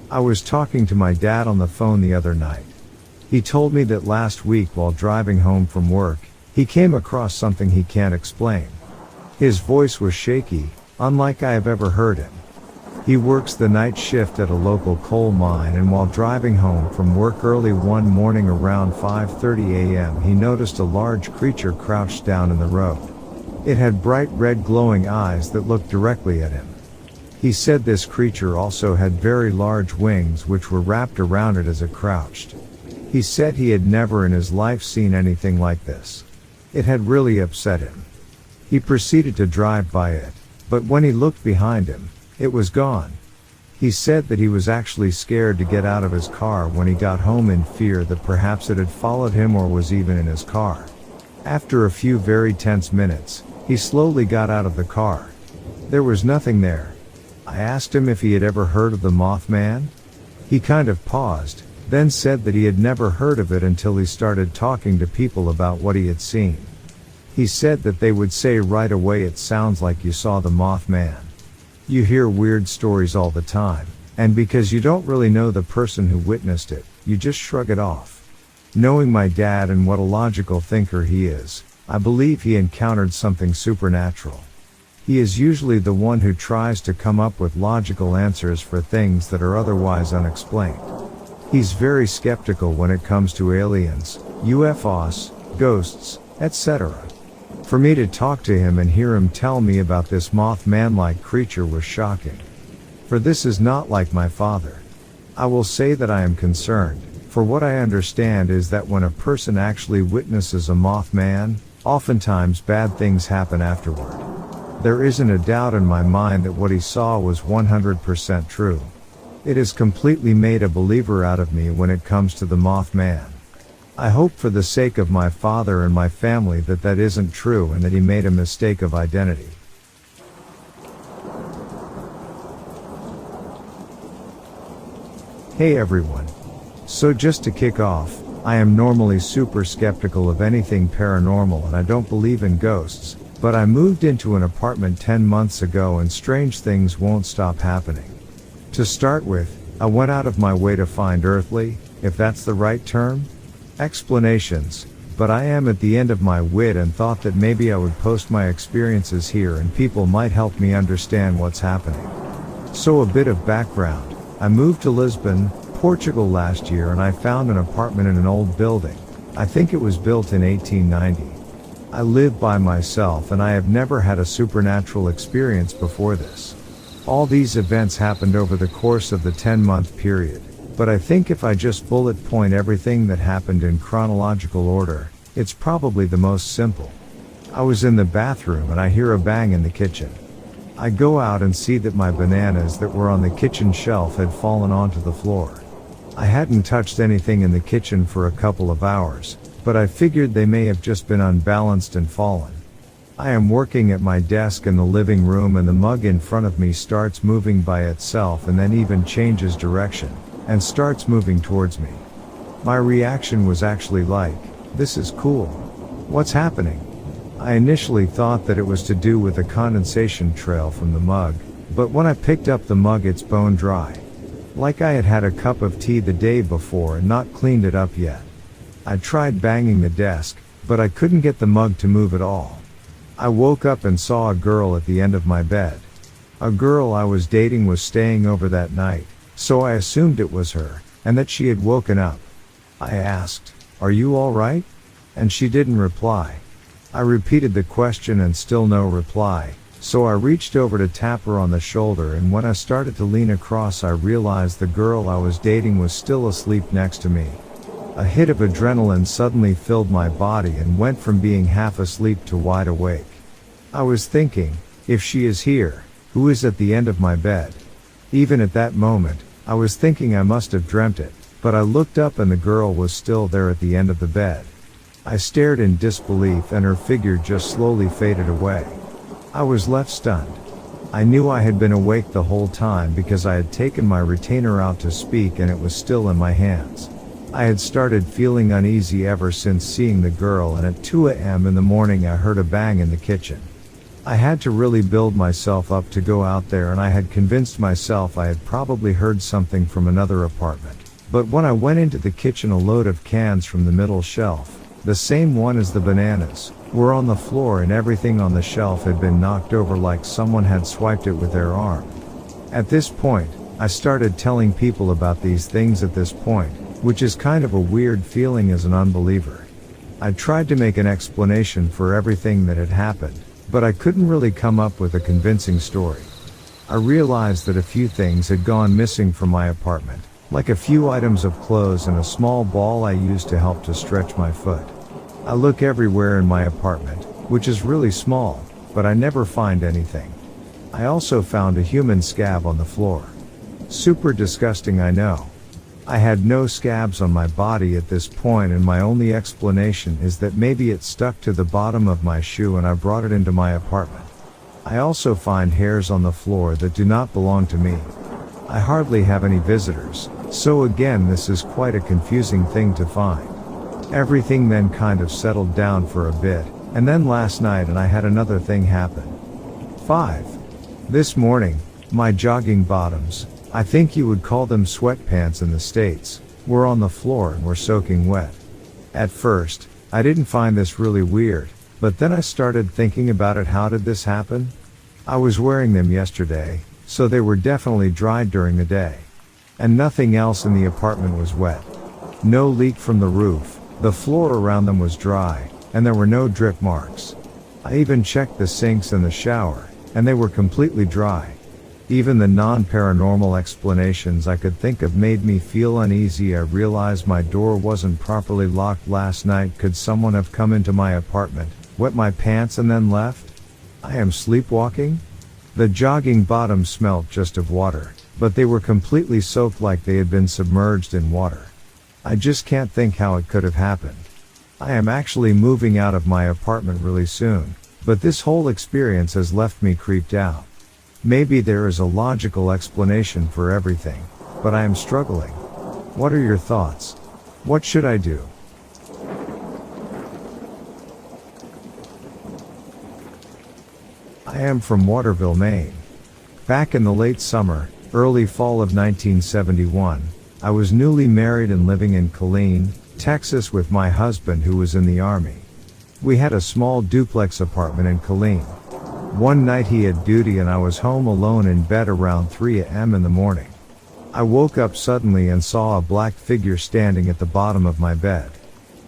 I was talking to my dad on the phone the other night. He told me that last week while driving home from work, he came across something he can't explain. His voice was shaky, unlike I have ever heard him. He works the night shift at a local coal mine, and while driving home from work early one morning around 5:30 a.m., he noticed a large creature crouched down in the road. It had bright red glowing eyes that looked directly at him. He said this creature also had very large wings which were wrapped around it as it crouched. He said he had never in his life seen anything like this. It had really upset him. He proceeded to drive by it, but when he looked behind him, it was gone. He said that he was actually scared to get out of his car when he got home, in fear that perhaps it had followed him or was even in his car. After a few very tense minutes, he slowly got out of the car. There was nothing there. I asked him if he had ever heard of the Mothman. He kind of paused, then said that he had never heard of it until he started talking to people about what he had seen. He said that they would say right away, it sounds like you saw the Mothman. You hear weird stories all the time, and because you don't really know the person who witnessed it, you just shrug it off. Knowing my dad and what a logical thinker he is, I believe he encountered something supernatural. He is usually the one who tries to come up with logical answers for things that are otherwise unexplained. He's very skeptical when it comes to aliens, UFOs, ghosts, etc. For me to talk to him and hear him tell me about this Mothman-like creature was shocking. For this is not like my father. I will say that I am concerned, for what I understand is that when a person actually witnesses a Mothman, oftentimes bad things happen afterward. There isn't a doubt in my mind that what he saw was 100% true. It has completely made a believer out of me when it comes to the Mothman. I hope for the sake of my father and my family that that isn't true and that he made a mistake of identity. Hey everyone. So just to kick off, I am normally super skeptical of anything paranormal and I don't believe in ghosts, but I moved into an apartment 10 months ago and strange things won't stop happening. To start with, I went out of my way to find earthly, if that's the right term, explanations, but I am at the end of my wit and thought that maybe I would post my experiences here and people might help me understand what's happening. So a bit of background. I moved to Lisbon, Portugal last year and I found an apartment in an old building. I think it was built in 1890. I live by myself and I have never had a supernatural experience before this. All these events happened over the course of the 10-month period, but I think if I just bullet point everything that happened in chronological order, it's probably the most simple. I was in the bathroom and I hear a bang in the kitchen. I go out and see that my bananas that were on the kitchen shelf had fallen onto the floor. I hadn't touched anything in the kitchen for a couple of hours, but I figured they may have just been unbalanced and fallen. I am working at my desk in the living room and the mug in front of me starts moving by itself and then even changes direction, and starts moving towards me. My reaction was actually like, this is cool. What's happening? I initially thought that it was to do with a condensation trail from the mug, but when I picked up the mug it's bone dry. Like I had had a cup of tea the day before and not cleaned it up yet. I tried banging the desk, but I couldn't get the mug to move at all. I woke up and saw a girl at the end of my bed. A girl I was dating was staying over that night, so I assumed it was her, and that she had woken up. I asked, "Are you all right?" And she didn't reply. I repeated the question and still no reply, so I reached over to tap her on the shoulder and when I started to lean across I realized the girl I was dating was still asleep next to me. A hit of adrenaline suddenly filled my body and went from being half asleep to wide awake. I was thinking, if she is here, who is at the end of my bed? Even at that moment, I was thinking I must have dreamt it, but I looked up and the girl was still there at the end of the bed. I stared in disbelief and her figure just slowly faded away. I was left stunned. I knew I had been awake the whole time because I had taken my retainer out to speak and it was still in my hands. I had started feeling uneasy ever since seeing the girl and at 2 a.m. in the morning I heard a bang in the kitchen. I had to really build myself up to go out there and I had convinced myself I had probably heard something from another apartment. But when I went into the kitchen a load of cans from the middle shelf, the same one as the bananas, were on the floor and everything on the shelf had been knocked over like someone had swiped it with their arm. At this point, I started telling people about these things at this point, which is kind of a weird feeling as an unbeliever. I tried to make an explanation for everything that had happened, but I couldn't really come up with a convincing story. I realized that a few things had gone missing from my apartment, like a few items of clothes and a small ball I used to help to stretch my foot. I look everywhere in my apartment, which is really small, but I never find anything. I also found a human scab on the floor. Super disgusting, I know. I had no scabs on my body at this point and my only explanation is that maybe it stuck to the bottom of my shoe and I brought it into my apartment. I also find hairs on the floor that do not belong to me. I hardly have any visitors, so again this is quite a confusing thing to find. Everything then kind of settled down for a bit, and then last night and I had another thing happen. 5. This morning, my jogging bottoms, I think you would call them sweatpants in the States, were on the floor and were soaking wet. At first, I didn't find this really weird, but then I started thinking about it. How did this happen? I was wearing them yesterday, so they were definitely dried during the day. And nothing else in the apartment was wet. No leak from the roof, the floor around them was dry, and there were no drip marks. I even checked the sinks and the shower, and they were completely dry. Even the non-paranormal explanations I could think of made me feel uneasy. I realized my door wasn't properly locked last night. Could someone have come into my apartment, wet my pants and then left? I am sleepwalking? The jogging bottoms smelt just of water, but they were completely soaked like they had been submerged in water. I just can't think how it could have happened. I am actually moving out of my apartment really soon, but this whole experience has left me creeped out. Maybe there is a logical explanation for everything, but I am struggling. What are your thoughts? What should I do? I am from Waterville, Maine. Back in the late summer, early fall of 1971, I was newly married and living in Killeen, Texas with my husband who was in the Army. We had a small duplex apartment in Killeen. One night he had duty and I was home alone in bed around 3 a.m. in the morning. I woke up suddenly and saw a black figure standing at the bottom of my bed.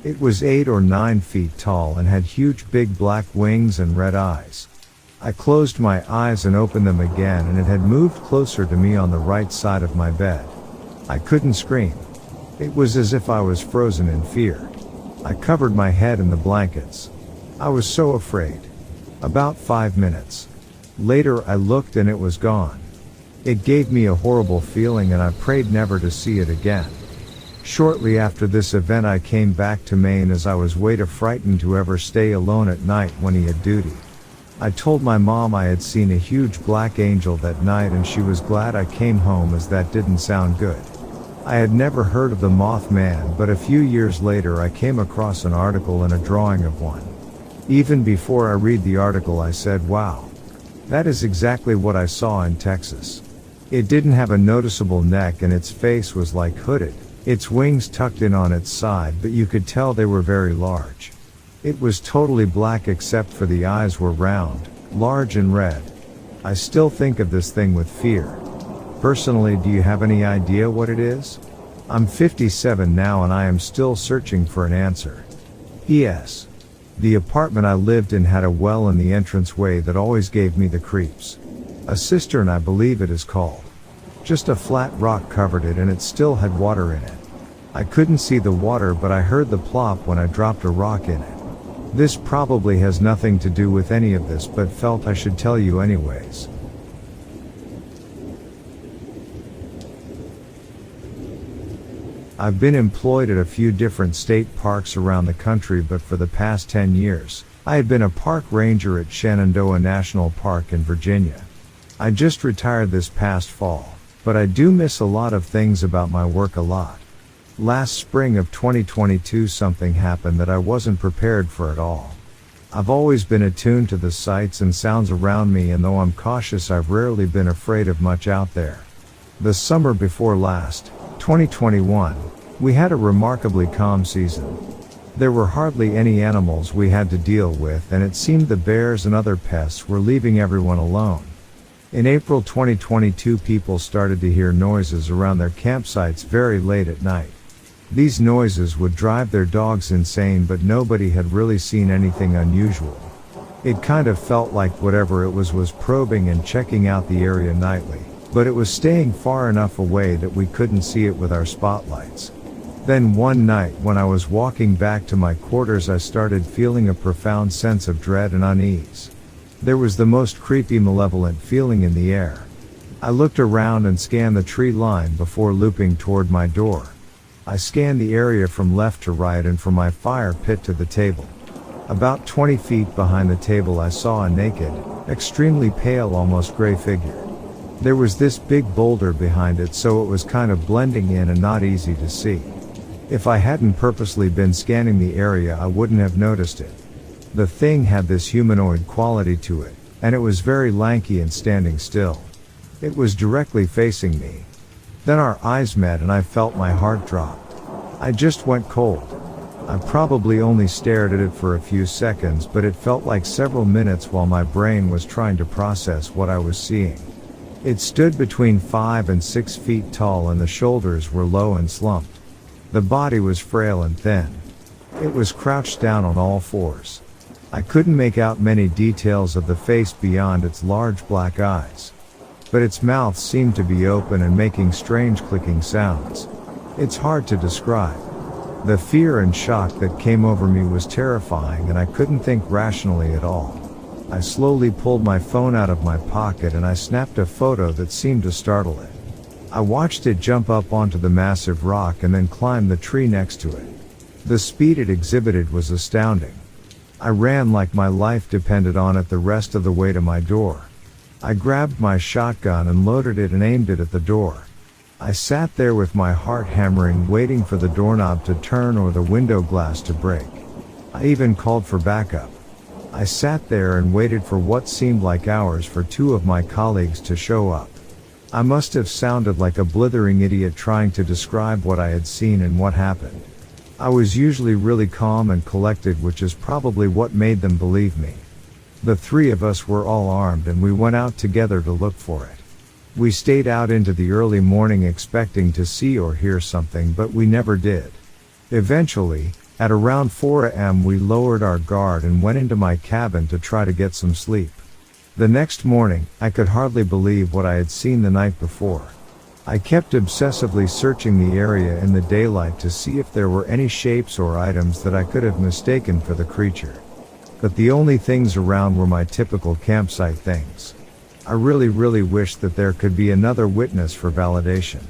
It was 8 or 9 feet tall and had huge big black wings and red eyes. I closed my eyes and opened them again and it had moved closer to me on the right side of my bed. I couldn't scream. It was as if I was frozen in fear. I covered my head in the blankets. I was so afraid. About 5 minutes later I looked and it was gone. It gave me a horrible feeling and I prayed never to see it again. Shortly after this event I came back to Maine as I was way too frightened to ever stay alone at night when he had duty. I told my mom I had seen a huge black angel that night and she was glad I came home as that didn't sound good. I had never heard of the Mothman, but a few years later I came across an article and a drawing of one. Even before I read the article I said, wow. That is exactly what I saw in Texas. It didn't have a noticeable neck and its face was like hooded, its wings tucked in on its side, but you could tell they were very large. It was totally black except for the eyes were round, large and red. I still think of this thing with fear. Personally, do you have any idea what it is? I'm 57 now and I am still searching for an answer. P.S. The apartment I lived in had a well in the entranceway that always gave me the creeps. A cistern I believe it is called. Just a flat rock covered it and it still had water in it. I couldn't see the water but I heard the plop when I dropped a rock in it. This probably has nothing to do with any of this but felt I should tell you anyways. I've been employed at a few different state parks around the country, but for the past 10 years, I had been a park ranger at Shenandoah National Park in Virginia. I just retired this past fall, but I do miss a lot of things about my work a lot. Last spring of 2022 something happened that I wasn't prepared for at all. I've always been attuned to the sights and sounds around me, and though I'm cautious I've rarely been afraid of much out there. The summer before last, 2021, we had a remarkably calm season. There were hardly any animals we had to deal with and it seemed the bears and other pests were leaving everyone alone. In April 2022 people started to hear noises around their campsites very late at night. These noises would drive their dogs insane, but nobody had really seen anything unusual. It kind of felt like whatever it was probing and checking out the area nightly, but it was staying far enough away that we couldn't see it with our spotlights. Then one night when I was walking back to my quarters I started feeling a profound sense of dread and unease. There was the most creepy malevolent feeling in the air. I looked around and scanned the tree line before looping toward my door. I scanned the area from left to right and from my fire pit to the table. About 20 feet behind the table I saw a naked, extremely pale, almost gray figure. There was this big boulder behind it, so it was kind of blending in and not easy to see. If I hadn't purposely been scanning the area I wouldn't have noticed it. The thing had this humanoid quality to it, and it was very lanky and standing still. It was directly facing me. Then our eyes met and I felt my heart drop. I just went cold. I probably only stared at it for a few seconds, but it felt like several minutes while my brain was trying to process what I was seeing. It stood between 5 and 6 feet tall and the shoulders were low and slumped. The body was frail and thin. It was crouched down on all fours. I couldn't make out many details of the face beyond its large black eyes. But its mouth seemed to be open and making strange clicking sounds. It's hard to describe. The fear and shock that came over me was terrifying and I couldn't think rationally at all. I slowly pulled my phone out of my pocket and I snapped a photo that seemed to startle it. I watched it jump up onto the massive rock and then climb the tree next to it. The speed it exhibited was astounding. I ran like my life depended on it the rest of the way to my door. I grabbed my shotgun and loaded it and aimed it at the door. I sat there with my heart hammering, waiting for the doorknob to turn or the window glass to break. I even called for backup. I sat there and waited for what seemed like hours for two of my colleagues to show up. I must have sounded like a blithering idiot trying to describe what I had seen and what happened. I was usually really calm and collected, which is probably what made them believe me. The three of us were all armed and we went out together to look for it. We stayed out into the early morning expecting to see or hear something, but we never did. Eventually, at around 4 a.m. we lowered our guard and went into my cabin to try to get some sleep. The next morning, I could hardly believe what I had seen the night before. I kept obsessively searching the area in the daylight to see if there were any shapes or items that I could have mistaken for the creature. But the only things around were my typical campsite things. I really wished that there could be another witness for validation.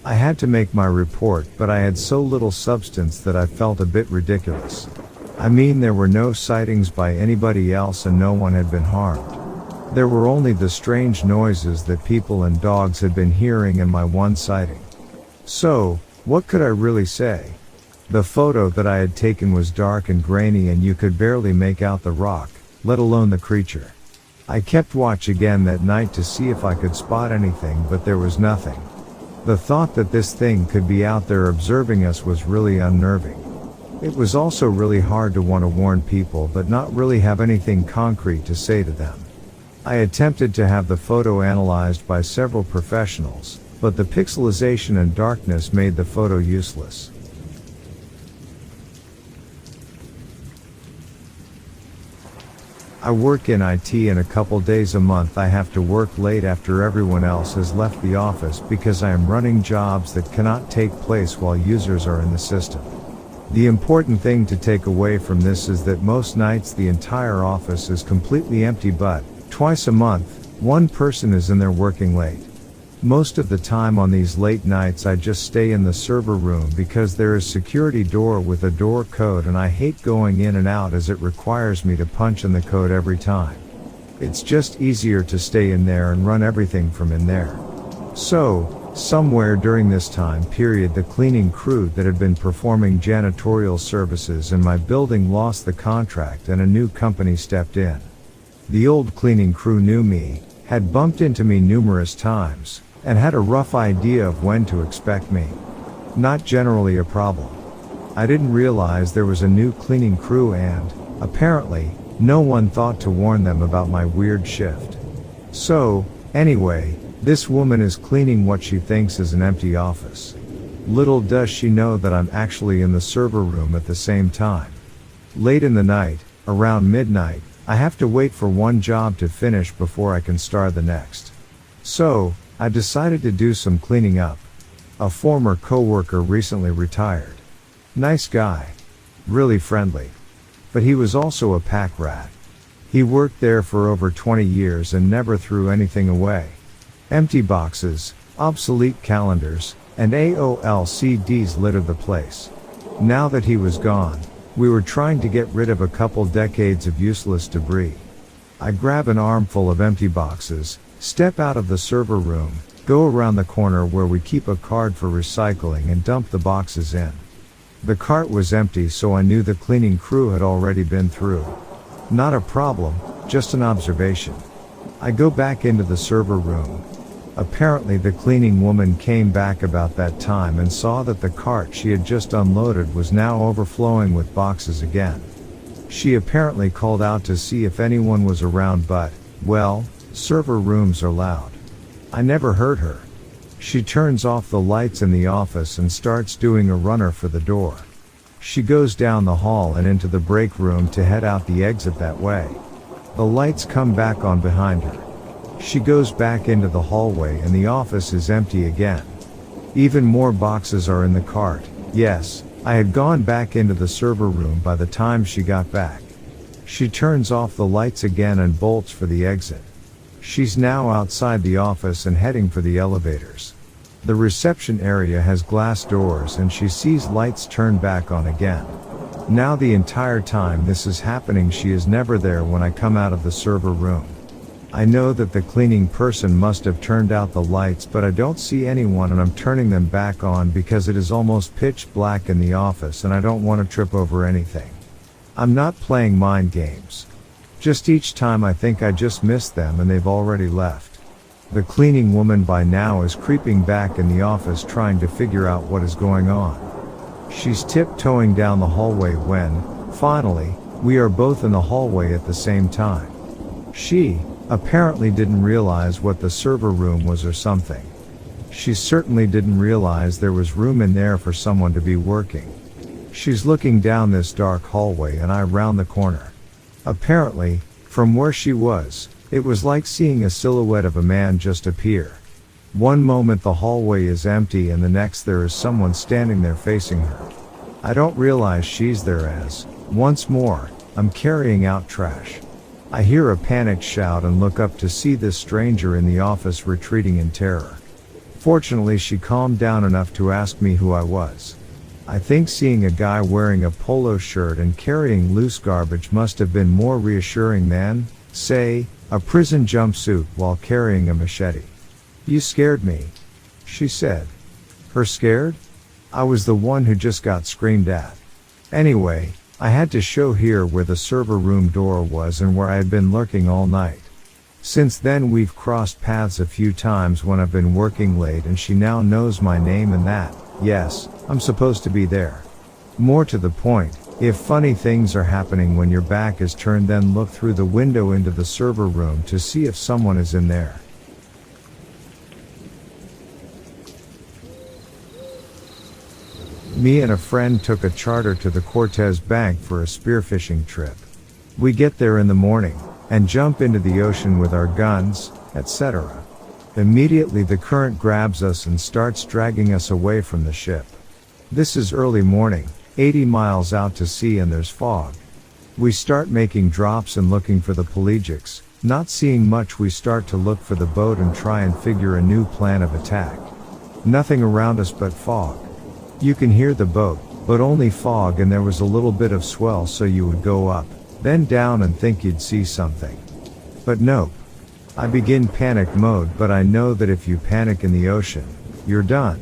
I had to make my report, but I had so little substance that I felt a bit ridiculous. I mean, there were no sightings by anybody else and no one had been harmed. There were only the strange noises that people and dogs had been hearing and my one sighting. So, what could I really say? The photo that I had taken was dark and grainy and you could barely make out the rock, let alone the creature. I kept watch again that night to see if I could spot anything, but there was nothing. The thought that this thing could be out there observing us was really unnerving. It was also really hard to want to warn people but not really have anything concrete to say to them. I attempted to have the photo analyzed by several professionals, but the pixelization and darkness made the photo useless. I work in IT and a couple days a month I have to work late after everyone else has left the office because I am running jobs that cannot take place while users are in the system. The important thing to take away from this is that most nights the entire office is completely empty, but twice a month, one person is in there working late. Most of the time on these late nights I just stay in the server room because there is security door with a door code and I hate going in and out as it requires me to punch in the code every time. It's just easier to stay in there and run everything from in there. So, somewhere during this time period the cleaning crew that had been performing janitorial services in my building lost the contract and a new company stepped in. The old cleaning crew knew me, had bumped into me numerous times, and had a rough idea of when to expect me. Not generally a problem. I didn't realize there was a new cleaning crew and, apparently, no one thought to warn them about my weird shift. So, anyway, this woman is cleaning what she thinks is an empty office. Little does she know that I'm actually in the server room at the same time. Late in the night, around midnight, I have to wait for one job to finish before I can start the next. So, I decided to do some cleaning up. A former coworker recently retired. Nice guy. Really friendly. But he was also a pack rat. He worked there for over 20 years and never threw anything away. Empty boxes, obsolete calendars, and AOL CDs littered the place. Now that he was gone, we were trying to get rid of a couple decades of useless debris. I grab an armful of empty boxes, step out of the server room, go around the corner where we keep a card for recycling and dump the boxes in. The cart was empty, so I knew the cleaning crew had already been through. Not a problem, just an observation. I go back into the server room. Apparently the cleaning woman came back about that time and saw that the cart she had just unloaded was now overflowing with boxes again. She apparently called out to see if anyone was around, but, well, server rooms are loud. I never heard her. She turns off the lights in the office and starts doing a runner for the door. She goes down the hall and into the break room to head out the exit that way. The lights come back on behind her. She goes back into the hallway and the office is empty again. Even more boxes are in the cart. Yes, I had gone back into the server room by the time she got back. She turns off the lights again and bolts for the exit. She's now outside the office and heading for the elevators. The reception area has glass doors and she sees lights turn back on again. Now the entire time this is happening she is never there when I come out of the server room. I know that the cleaning person must have turned out the lights, but I don't see anyone and I'm turning them back on because it is almost pitch black in the office and I don't want to trip over anything. I'm not playing mind games. Just each time I think I just missed them and they've already left. The cleaning woman by now is creeping back in the office trying to figure out what is going on. She's tiptoeing down the hallway when, finally, we are both in the hallway at the same time. She apparently didn't realize what the server room was or something. She certainly didn't realize there was room in there for someone to be working. She's looking down this dark hallway and I round the corner. Apparently, from where she was, it was like seeing a silhouette of a man just appear. One moment the hallway is empty and the next there is someone standing there facing her. I don't realize she's there as, once more, I'm carrying out trash. I hear a panicked shout and look up to see this stranger in the office retreating in terror. Fortunately she calmed down enough to ask me who I was. I think seeing a guy wearing a polo shirt and carrying loose garbage must have been more reassuring than, say, a prison jumpsuit while carrying a machete. "You scared me," she said. Her scared? I was the one who just got screamed at. Anyway, I had to show here where the server room door was and where I had been lurking all night. Since then we've crossed paths a few times when I've been working late and she now knows my name and that, yes, I'm supposed to be there. More to the point, if funny things are happening when your back is turned, then look through the window into the server room to see if someone is in there. Me and a friend took a charter to the Cortez Bank for a spearfishing trip. We get there in the morning, and jump into the ocean with our guns, etc. Immediately the current grabs us and starts dragging us away from the ship. This is early morning, 80 miles out to sea and there's fog. We start making drops and looking for the pelagics. Not seeing much we start to look for the boat and try and figure a new plan of attack. Nothing around us but fog. You can hear the boat, but only fog, and there was a little bit of swell so you would go up, then down and think you'd see something. But nope. I begin panic mode, but I know that if you panic in the ocean, you're done.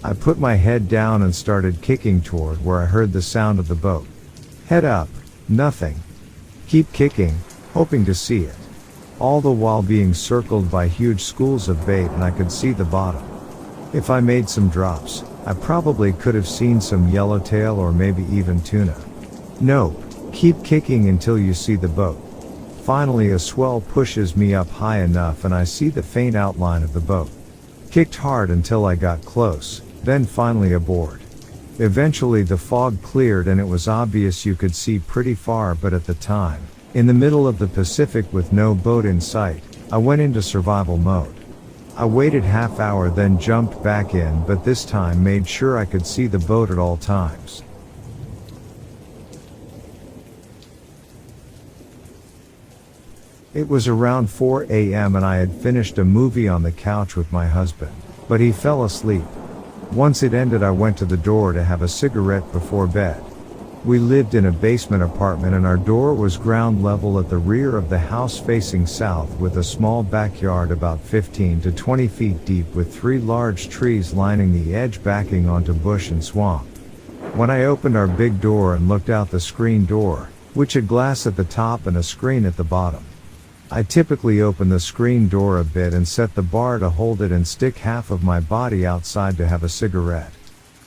I put my head down and started kicking toward where I heard the sound of the boat. Head up, nothing. Keep kicking, hoping to see it. All the while being circled by huge schools of bait and I could see the bottom. If I made some drops, I probably could have seen some yellowtail or maybe even tuna. Nope, keep kicking until you see the boat. Finally a swell pushes me up high enough and I see the faint outline of the boat. Kicked hard until I got close, then finally aboard. Eventually the fog cleared and it was obvious you could see pretty far, but at the time, in the middle of the Pacific with no boat in sight, I went into survival mode. I waited half hour then jumped back in, but this time made sure I could see the boat at all times. It was around 4 a.m. and I had finished a movie on the couch with my husband, but he fell asleep. Once it ended I went to the door to have a cigarette before bed. We lived in a basement apartment and our door was ground level at the rear of the house facing south with a small backyard about 15 to 20 feet deep with 3 large trees lining the edge backing onto bush and swamp. When I opened our big door and looked out the screen door, which had glass at the top and a screen at the bottom. I typically open the screen door a bit and set the bar to hold it and stick half of my body outside to have a cigarette.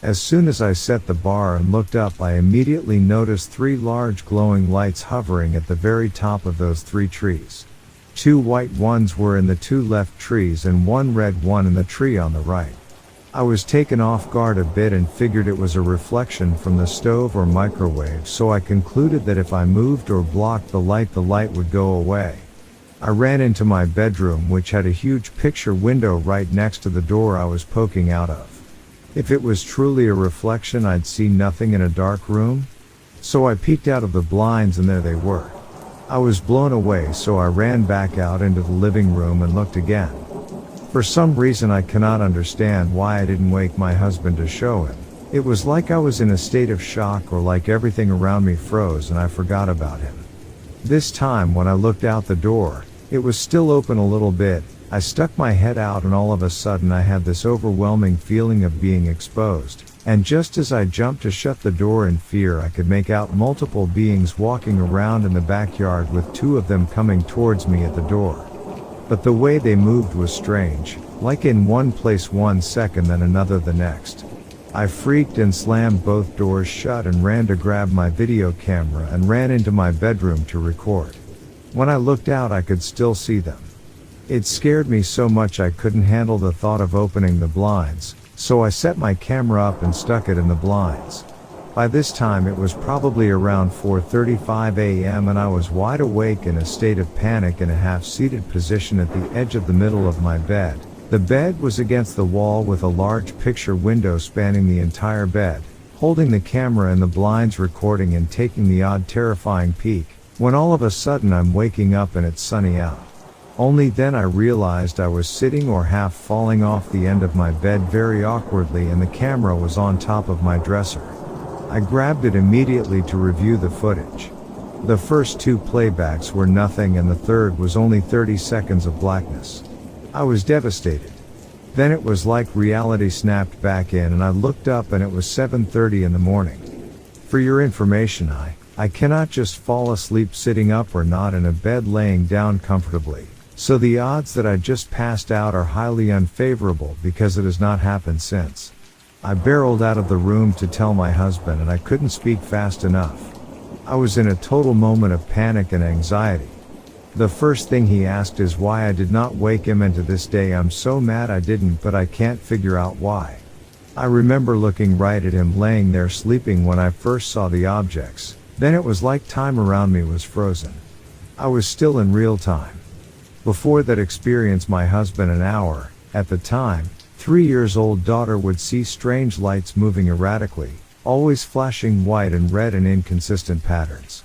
As soon as I set the bar and looked up I immediately noticed 3 large glowing lights hovering at the very top of those 3 trees. 2 white ones were in the 2 left trees and 1 red one in the tree on the right. I was taken off guard a bit and figured it was a reflection from the stove or microwave, so I concluded that if I moved or blocked the light would go away. I ran into my bedroom, which had a huge picture window right next to the door I was poking out of. If it was truly a reflection I'd see nothing in a dark room. So I peeked out of the blinds and there they were. I was blown away, so I ran back out into the living room and looked again. For some reason I cannot understand why I didn't wake my husband to show him. It was like I was in a state of shock, or like everything around me froze and I forgot about him. This time when I looked out the door, it was still open a little bit. I stuck my head out and all of a sudden I had this overwhelming feeling of being exposed. And just as I jumped to shut the door in fear, I could make out multiple beings walking around in the backyard, with two of them coming towards me at the door. But the way they moved was strange, like in one place 1 second then another the next. I freaked and slammed both doors shut and ran to grab my video camera and ran into my bedroom to record. When I looked out I could still see them. It scared me so much I couldn't handle the thought of opening the blinds, so I set my camera up and stuck it in the blinds. By this time it was probably around 4:35 a.m. and I was wide awake in a state of panic in a half-seated position at the edge of the middle of my bed. The bed was against the wall with a large picture window spanning the entire bed, holding the camera and the blinds, recording and taking the odd terrifying peek, when all of a sudden I'm waking up and it's sunny out. Only then I realized I was sitting or half falling off the end of my bed very awkwardly, and the camera was on top of my dresser. I grabbed it immediately to review the footage. The first 2 playbacks were nothing and the third was only 30 seconds of blackness. I was devastated. Then it was like reality snapped back in and I looked up and it was 7:30 in the morning. For your information, I cannot just fall asleep sitting up or not in a bed laying down comfortably. So the odds that I just passed out are highly unfavorable because it has not happened since. I barreled out of the room to tell my husband and I couldn't speak fast enough. I was in a total moment of panic and anxiety. The first thing he asked is why I did not wake him, and to this day I'm so mad I didn't, but I can't figure out why. I remember looking right at him laying there sleeping when I first saw the objects. Then it was like time around me was frozen. I was still in real time. Before that experience, my husband and our, at the time, 3-year-old daughter would see strange lights moving erratically, always flashing white and red in inconsistent patterns.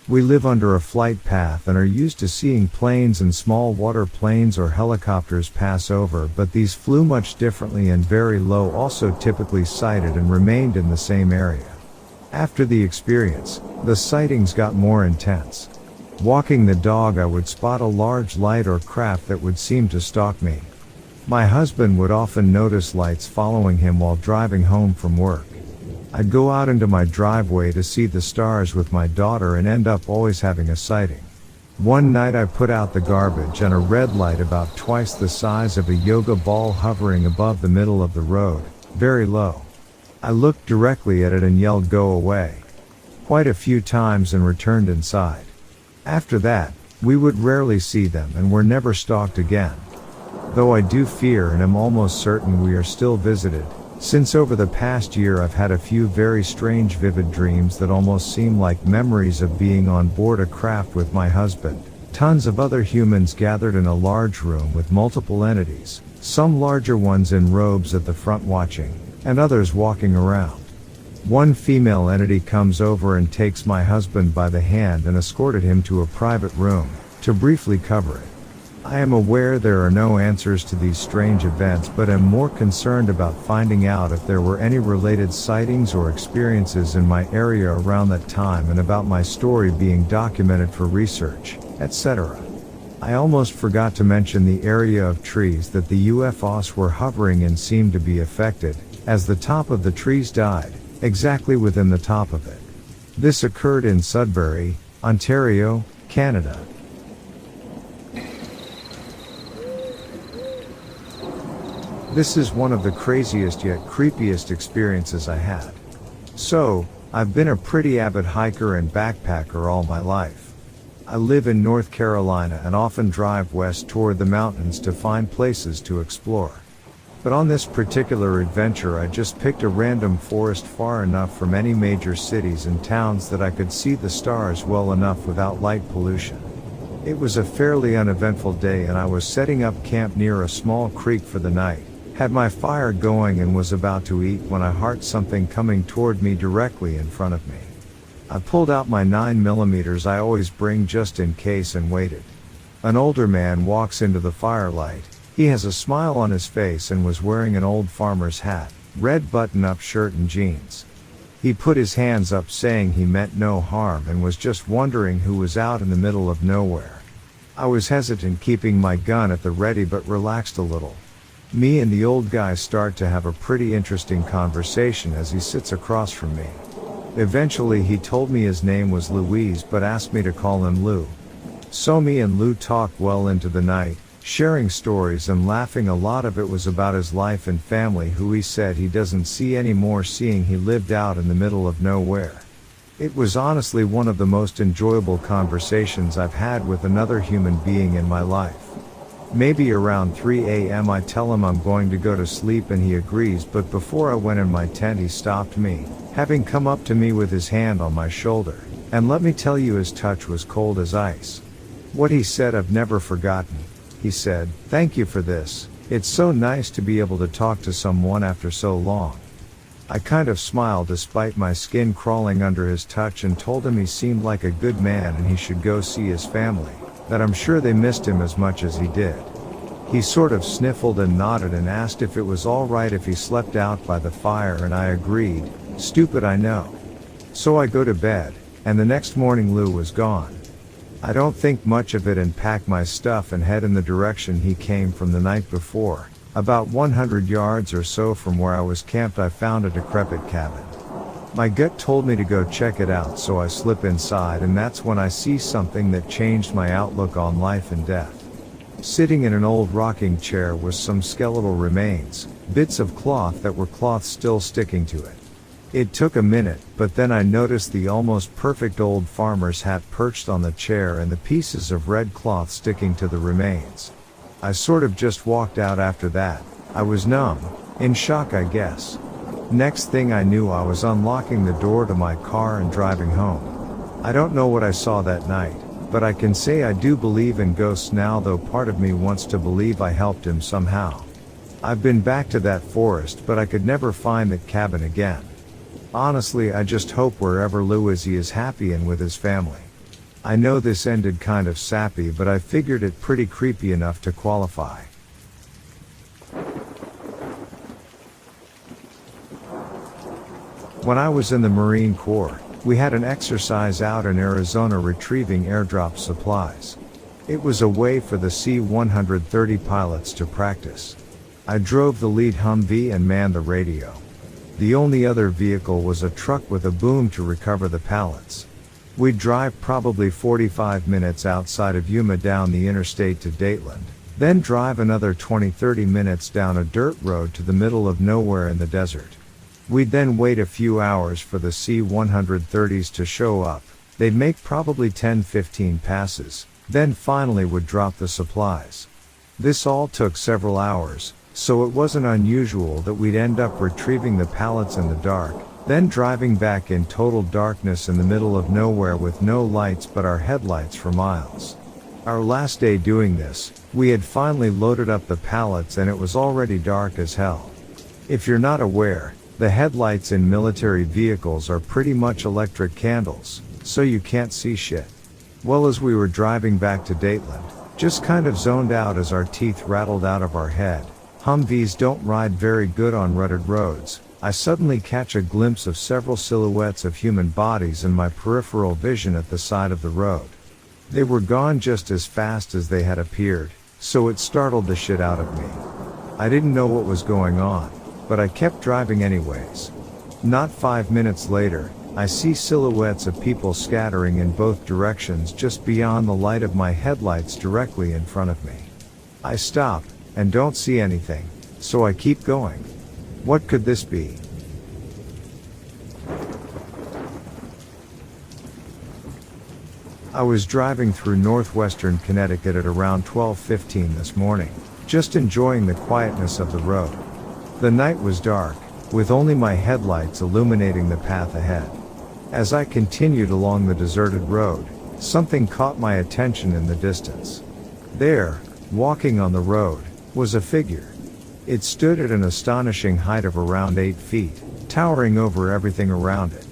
We live under a flight path and are used to seeing planes and small water planes or helicopters pass over, but these flew much differently and very low, also typically sighted, and remained in the same area. After the experience, the sightings got more intense. Walking the dog, I would spot a large light or craft that would seem to stalk me. My husband would often notice lights following him while driving home from work. I'd go out into my driveway to see the stars with my daughter and end up always having a sighting. One night I put out the garbage and a red light about twice the size of a yoga ball hovering above the middle of the road, very low. I looked directly at it and yelled, "Go away," quite a few times and returned inside. After that, we would rarely see them and were never stalked again. Though I do fear and am almost certain we are still visited, since over the past year I've had a few very strange vivid dreams that almost seem like memories of being on board a craft with my husband, tons of other humans gathered in a large room with multiple entities, some larger ones in robes at the front watching, and others walking around. One female entity comes over and takes my husband by the hand and escorted him to a private room, to briefly cover it. I am aware there are no answers to these strange events, but am more concerned about finding out if there were any related sightings or experiences in my area around that time, and about my story being documented for research, etc. I almost forgot to mention the area of trees that the UFOs were hovering in seemed to be affected, as the top of the trees died, exactly within the top of it. This occurred in Sudbury, Ontario, Canada. This is one of the craziest yet creepiest experiences I had. So, I've been a pretty avid hiker and backpacker all my life. I live in North Carolina and often drive west toward the mountains to find places to explore. But on this particular adventure I just picked a random forest far enough from any major cities and towns that I could see the stars well enough without light pollution. It was a fairly uneventful day and I was setting up camp near a small creek for the night, had my fire going and was about to eat when I heard something coming toward me directly in front of me. I pulled out my 9mm I always bring just in case and waited. An older man walks into the firelight. He has a smile on his face and was wearing an old farmer's hat, red button-up shirt and jeans. He put his hands up saying he meant no harm and was just wondering who was out in the middle of nowhere. I was hesitant, keeping my gun at the ready, but relaxed a little. Me and the old guy start to have a pretty interesting conversation as he sits across from me. Eventually he told me his name was Louise but asked me to call him Lou. So me and Lou talked well into the night, sharing stories and laughing. A lot of it was about his life and family, who he said he doesn't see anymore, seeing he lived out in the middle of nowhere. It was honestly one of the most enjoyable conversations I've had with another human being in my life. Maybe around 3 a.m. I tell him I'm going to go to sleep and he agrees, but before I went in my tent he stopped me, having come up to me with his hand on my shoulder, and let me tell you, his touch was cold as ice. What he said I've never forgotten. He said, "Thank you for this. It's so nice to be able to talk to someone after so long." I kind of smiled despite my skin crawling under his touch and told him he seemed like a good man and he should go see his family, that I'm sure they missed him as much as he did. He sort of sniffled and nodded and asked if it was all right if he slept out by the fire, and I agreed. Stupid, I know. So I go to bed, and the next morning Lou was gone. I don't think much of it and pack my stuff and head in the direction he came from the night before. About 100 yards or so from where I was camped I found a decrepit cabin. My gut told me to go check it out, so I slip inside, and that's when I see something that changed my outlook on life and death. Sitting in an old rocking chair was some skeletal remains, bits of cloth that were cloth still sticking to it. It took a minute, but then I noticed the almost perfect old farmer's hat perched on the chair and the pieces of red cloth sticking to the remains. I sort of just walked out after that. I was numb, in shock I guess. Next thing I knew I was unlocking the door to my car and driving home. I don't know what I saw that night, but I can say I do believe in ghosts now, though part of me wants to believe I helped him somehow. I've been back to that forest, but I could never find that cabin again. Honestly, I just hope wherever Lou is, he is happy and with his family. I know this ended kind of sappy, but I figured it pretty creepy enough to qualify. When I was in the Marine Corps, we had an exercise out in Arizona retrieving airdrop supplies. It was a way for the C-130 pilots to practice. I drove the lead Humvee and manned the radio. The only other vehicle was a truck with a boom to recover the pallets. We'd drive probably 45 minutes outside of Yuma down the interstate to Dateland, then drive another 20-30 minutes down a dirt road to the middle of nowhere in the desert. We'd then wait a few hours for the C-130s to show up. They'd make probably 10-15 passes, then finally would drop the supplies. This all took several hours, so it wasn't unusual that we'd end up retrieving the pallets in the dark, then driving back in total darkness in the middle of nowhere with no lights but our headlights for miles. Our last day doing this, we had finally loaded up the pallets and it was already dark as hell. If you're not aware, the headlights in military vehicles are pretty much electric candles, so you can't see shit. Well, as we were driving back to Dateland, just kind of zoned out as our teeth rattled out of our head. Humvees don't ride very good on rutted roads. I suddenly catch a glimpse of several silhouettes of human bodies in my peripheral vision at the side of the road. They were gone just as fast as they had appeared, so it startled the shit out of me. I didn't know what was going on, but I kept driving anyways. Not 5 minutes later, I see silhouettes of people scattering in both directions just beyond the light of my headlights directly in front of me. I stop, and don't see anything, so I keep going. What could this be? I was driving through northwestern Connecticut at around 12:15 this morning, just enjoying the quietness of the road. The night was dark, with only my headlights illuminating the path ahead. As I continued along the deserted road, something caught my attention in the distance. There, walking on the road, was a figure. It stood at an astonishing height of around 8 feet, towering over everything around it.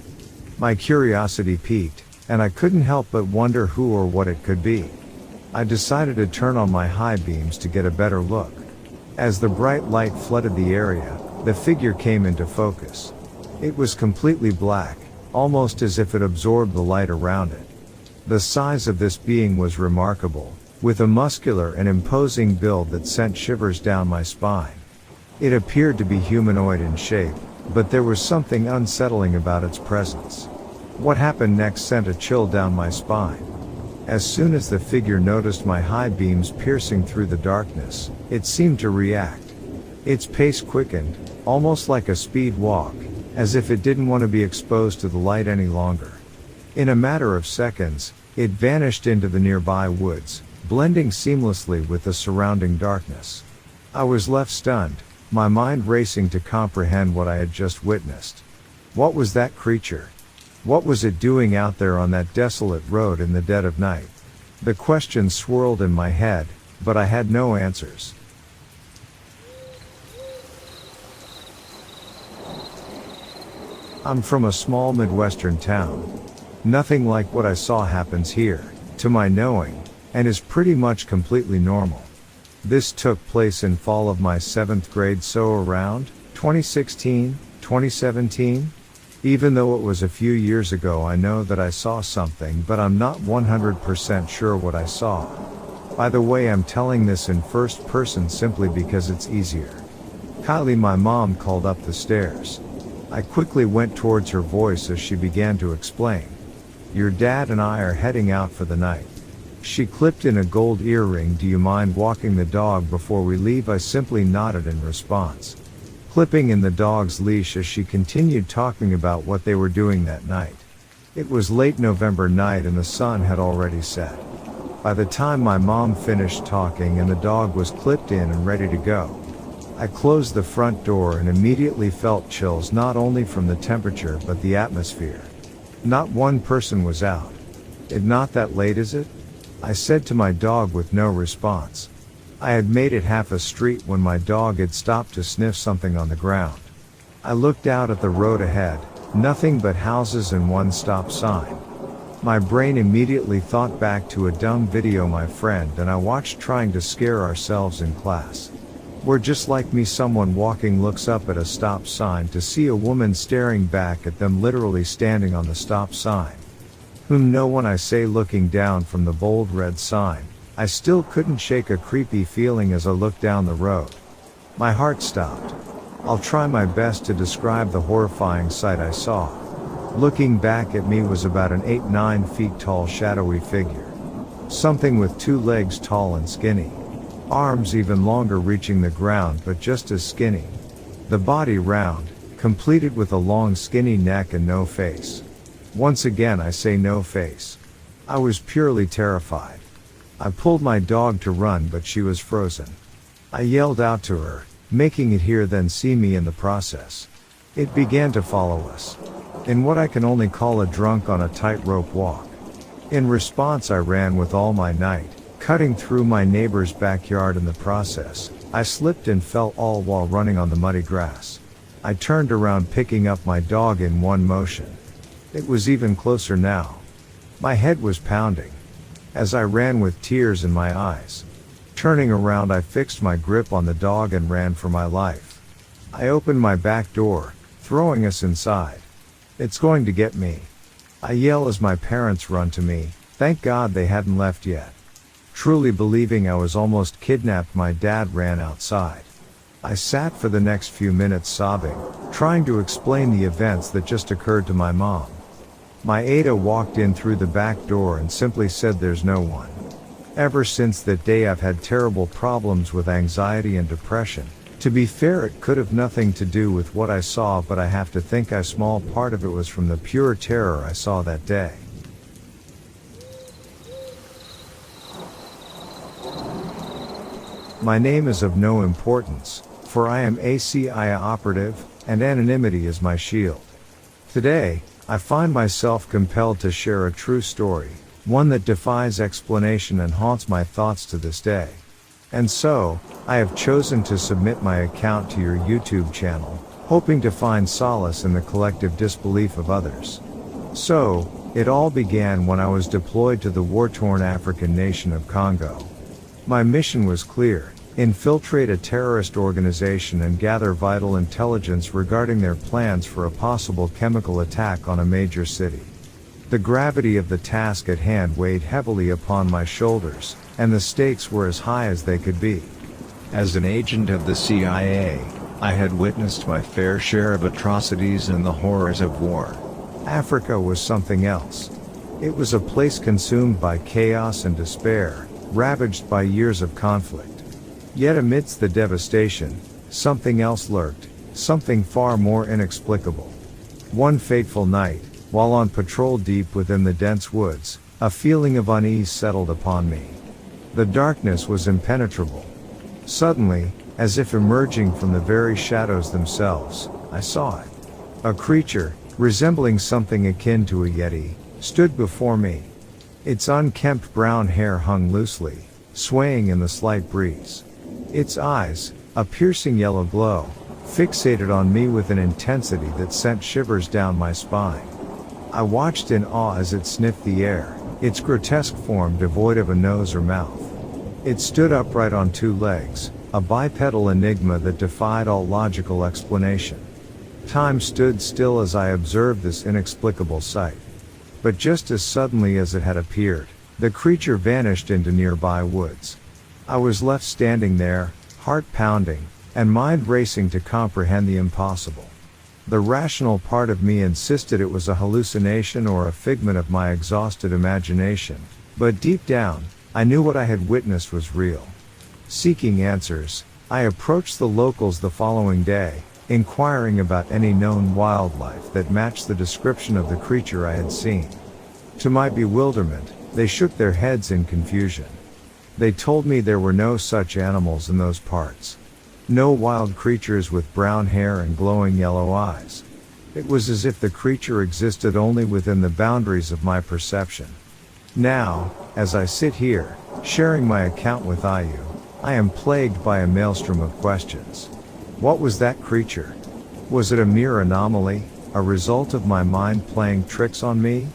My curiosity piqued, and I couldn't help but wonder who or what it could be. I decided to turn on my high beams to get a better look. As the bright light flooded the area, the figure came into focus. It was completely black, almost as if it absorbed the light around it. The size of this being was remarkable, with a muscular and imposing build that sent shivers down my spine. It appeared to be humanoid in shape, but there was something unsettling about its presence. What happened next sent a chill down my spine. As soon as the figure noticed my high beams piercing through the darkness, it seemed to react. Its pace quickened, almost like a speed walk, as if it didn't want to be exposed to the light any longer. In a matter of seconds, it vanished into the nearby woods, blending seamlessly with the surrounding darkness. I was left stunned, my mind racing to comprehend what I had just witnessed. What was that creature? What was it doing out there on that desolate road in the dead of night? The questions swirled in my head, but I had no answers. I'm from a small Midwestern town. Nothing like what I saw happens here, to my knowing, and is pretty much completely normal. This took place in fall of my 7th grade, so around 2016, 2017. Even though it was a few years ago, I know that I saw something, but I'm not 100% sure what I saw. By the way, I'm telling this in first person simply because it's easier. Kylie, my mom, called up the stairs. I quickly went towards her voice as she began to explain. Your dad and I are heading out for the night. She clipped in a gold earring. Do you mind walking the dog before we leave? I simply nodded in response, clipping in the dog's leash as she continued talking about what they were doing that night. It was late November night and the sun had already set. By the time my mom finished talking and the dog was clipped in and ready to go, I closed the front door and immediately felt chills, not only from the temperature but the atmosphere. Not one person was out. It not that late, is it? I said to my dog with no response. I had made it half a street when my dog had stopped to sniff something on the ground. I looked out at the road ahead, nothing but houses and one stop sign. My brain immediately thought back to a dumb video my friend and I watched trying to scare ourselves in class. Where, just like me, someone walking looks up at a stop sign to see a woman staring back at them, literally standing on the stop sign. No, when I say looking down from the bold red sign, I still couldn't shake a creepy feeling as I looked down the road. My heart stopped. I'll try my best to describe the horrifying sight I saw. Looking back at me was about an 8-9 feet tall shadowy figure. Something with 2 legs, tall and skinny. Arms even longer, reaching the ground, but just as skinny. The body round, completed with a long skinny neck and no face. Once again I say no face. I was purely terrified. I pulled my dog to run, but she was frozen. I yelled out to her, making it hear then see me in the process. It began to follow us, in what I can only call a drunk on a tightrope walk. In response I ran with all my might, cutting through my neighbor's backyard. In the process, I slipped and fell, all while running on the muddy grass. I turned around, picking up my dog in one motion. It was even closer now. My head was pounding as I ran with tears in my eyes. Turning around, I fixed my grip on the dog and ran for my life. I opened my back door, throwing us inside. It's going to get me, I yell as my parents run to me. Thank God they hadn't left yet. Truly believing I was almost kidnapped, my dad ran outside. I sat for the next few minutes sobbing, trying to explain the events that just occurred to my mom. My Ada walked in through the back door and simply said, "There's no one." Ever since that day I've had terrible problems with anxiety and depression. To be fair, it could have nothing to do with what I saw, but I have to think a small part of it was from the pure terror I saw that day. My name is of no importance, for I am a CIA operative, and anonymity is my shield. Today, I find myself compelled to share a true story, one that defies explanation and haunts my thoughts to this day. And so, I have chosen to submit my account to your YouTube channel, hoping to find solace in the collective disbelief of others. So, it all began when I was deployed to the war-torn African nation of Congo. My mission was clear: infiltrate a terrorist organization and gather vital intelligence regarding their plans for a possible chemical attack on a major city. The gravity of the task at hand weighed heavily upon my shoulders, and the stakes were as high as they could be. As an agent of the CIA, I had witnessed my fair share of atrocities and the horrors of war. Africa was something else. It was a place consumed by chaos and despair, ravaged by years of conflict. Yet amidst the devastation, something else lurked, something far more inexplicable. One fateful night, while on patrol deep within the dense woods, a feeling of unease settled upon me. The darkness was impenetrable. Suddenly, as if emerging from the very shadows themselves, I saw it. A creature, resembling something akin to a yeti, stood before me. Its unkempt brown hair hung loosely, swaying in the slight breeze. Its eyes, a piercing yellow glow, fixated on me with an intensity that sent shivers down my spine. I watched in awe as it sniffed the air, its grotesque form devoid of a nose or mouth. It stood upright on two legs, a bipedal enigma that defied all logical explanation. Time stood still as I observed this inexplicable sight. But just as suddenly as it had appeared, the creature vanished into nearby woods. I was left standing there, heart pounding, and mind racing to comprehend the impossible. The rational part of me insisted it was a hallucination or a figment of my exhausted imagination, but deep down, I knew what I had witnessed was real. Seeking answers, I approached the locals the following day, inquiring about any known wildlife that matched the description of the creature I had seen. To my bewilderment, they shook their heads in confusion. They told me there were no such animals in those parts. No wild creatures with brown hair and glowing yellow eyes. It was as if the creature existed only within the boundaries of my perception. Now, as I sit here, sharing my account with you, I am plagued by a maelstrom of questions. What was that creature? Was it a mere anomaly, a result of my mind playing tricks on me?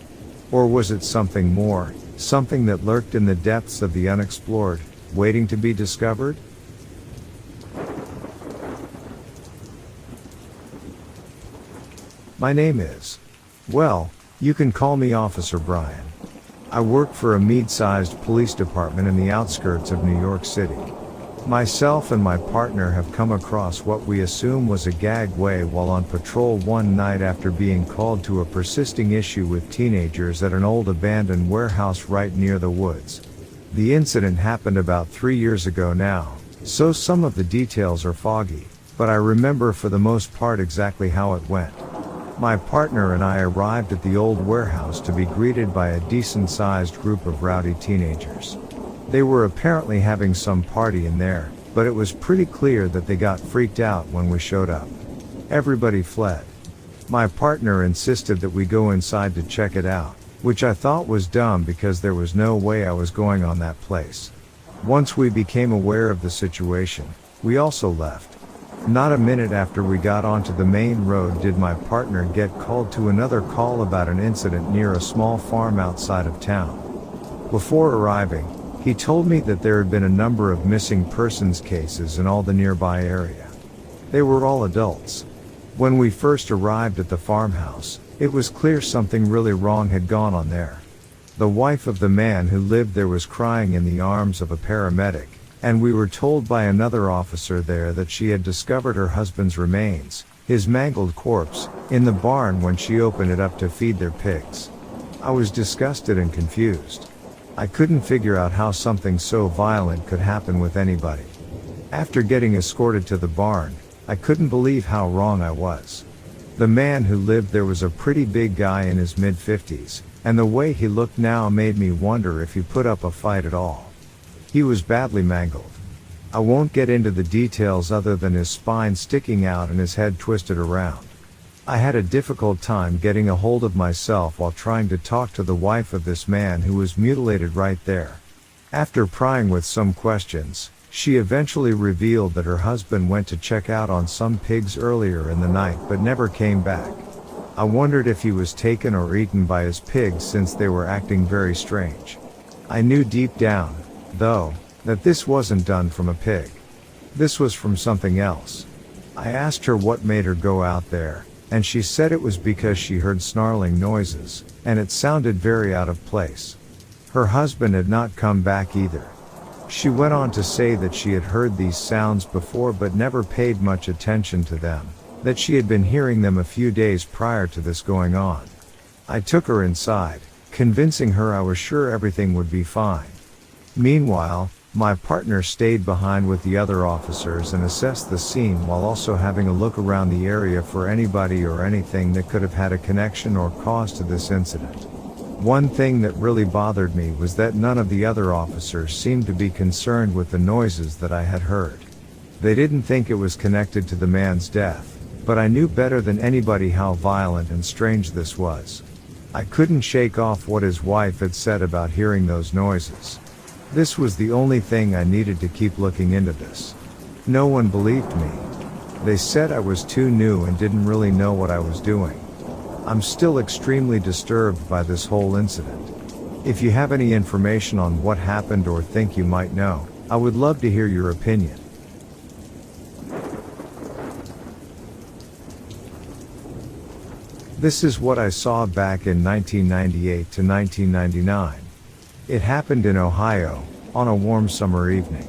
Or was it something more, something that lurked in the depths of the unexplored, waiting to be discovered? My name is, well, you can call me Officer Brian. I work for a mid-sized police department in the outskirts of New York City. Myself and my partner have come across what we assume was a gagway while on patrol one night after being called to a persisting issue with teenagers at an old abandoned warehouse right near the woods. The incident happened about 3 years ago now, so some of the details are foggy, but I remember for the most part exactly how it went. My partner and I arrived at the old warehouse to be greeted by a decent-sized group of rowdy teenagers. They were apparently having some party in there, but it was pretty clear that they got freaked out when we showed up. Everybody fled. My partner insisted that we go inside to check it out, which I thought was dumb because there was no way I was going on that place. Once we became aware of the situation, we also left. Not a minute after we got onto the main road did my partner get called to another call about an incident near a small farm outside of town. Before arriving, he told me that there had been a number of missing persons cases in all the nearby area. They were all adults. When we first arrived at the farmhouse, it was clear something really wrong had gone on there. The wife of the man who lived there was crying in the arms of a paramedic, and we were told by another officer there that she had discovered her husband's remains, his mangled corpse, in the barn when she opened it up to feed their pigs. I was disgusted and confused. I couldn't figure out how something so violent could happen with anybody. After getting escorted to the barn, I couldn't believe how wrong I was. The man who lived there was a pretty big guy in his mid-50s, and the way he looked now made me wonder if he put up a fight at all. He was badly mangled. I won't get into the details other than his spine sticking out and his head twisted around. I had a difficult time getting a hold of myself while trying to talk to the wife of this man who was mutilated right there. After prying with some questions, she eventually revealed that her husband went to check out on some pigs earlier in the night but never came back. I wondered if he was taken or eaten by his pigs since they were acting very strange. I knew deep down, though, that this wasn't done from a pig. This was from something else. I asked her what made her go out there, and she said it was because she heard snarling noises, and it sounded very out of place. Her husband had not come back either. She went on to say that she had heard these sounds before but never paid much attention to them, that she had been hearing them a few days prior to this going on. I took her inside, convincing her I was sure everything would be fine. Meanwhile, my partner stayed behind with the other officers and assessed the scene while also having a look around the area for anybody or anything that could have had a connection or cause to this incident. One thing that really bothered me was that none of the other officers seemed to be concerned with the noises that I had heard. They didn't think it was connected to the man's death, but I knew better than anybody how violent and strange this was. I couldn't shake off what his wife had said about hearing those noises. This was the only thing I needed to keep looking into this. No one believed me. They said I was too new and didn't really know what I was doing. I'm still extremely disturbed by this whole incident. If you have any information on what happened or think you might know, I would love to hear your opinion. This is what I saw back in 1998 to 1999. It happened in Ohio, on a warm summer evening.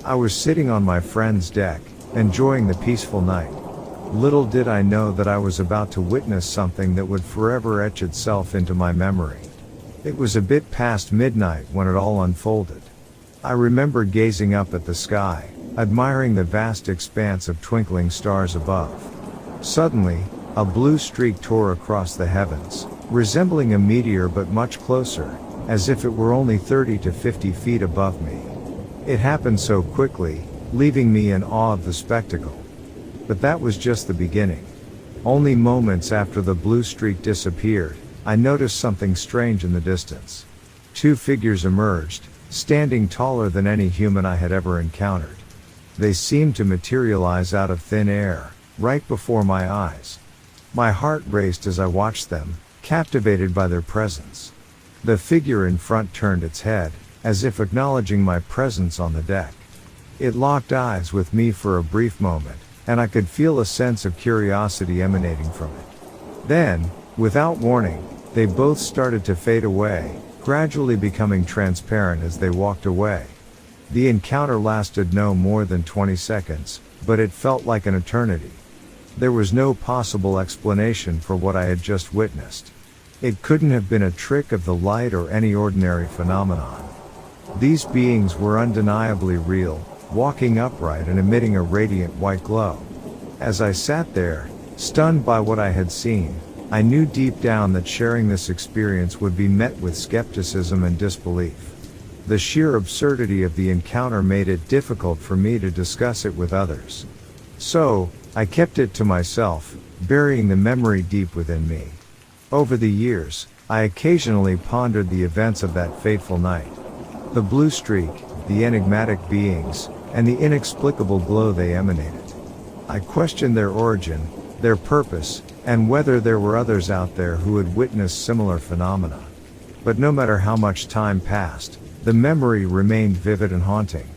I was sitting on my friend's deck, enjoying the peaceful night. Little did I know that I was about to witness something that would forever etch itself into my memory. It was a bit past midnight when it all unfolded. I remember gazing up at the sky, admiring the vast expanse of twinkling stars above. Suddenly, a blue streak tore across the heavens, resembling a meteor but much closer, as if it were only 30 to 50 feet above me. It happened so quickly, leaving me in awe of the spectacle. But that was just the beginning. Only moments after the blue streak disappeared, I noticed something strange in the distance. Two figures emerged, standing taller than any human I had ever encountered. They seemed to materialize out of thin air, right before my eyes. My heart raced as I watched them, captivated by their presence. The figure in front turned its head, as if acknowledging my presence on the deck. It locked eyes with me for a brief moment, and I could feel a sense of curiosity emanating from it. Then, without warning, they both started to fade away, gradually becoming transparent as they walked away. The encounter lasted no more than 20 seconds, but it felt like an eternity. There was no possible explanation for what I had just witnessed. It couldn't have been a trick of the light or any ordinary phenomenon. These beings were undeniably real, walking upright and emitting a radiant white glow. As I sat there, stunned by what I had seen, I knew deep down that sharing this experience would be met with skepticism and disbelief. The sheer absurdity of the encounter made it difficult for me to discuss it with others. So, I kept it to myself, burying the memory deep within me. Over the years, I occasionally pondered the events of that fateful night. The blue streak, the enigmatic beings, and the inexplicable glow they emanated. I questioned their origin, their purpose, and whether there were others out there who had witnessed similar phenomena. But no matter how much time passed, the memory remained vivid and haunting.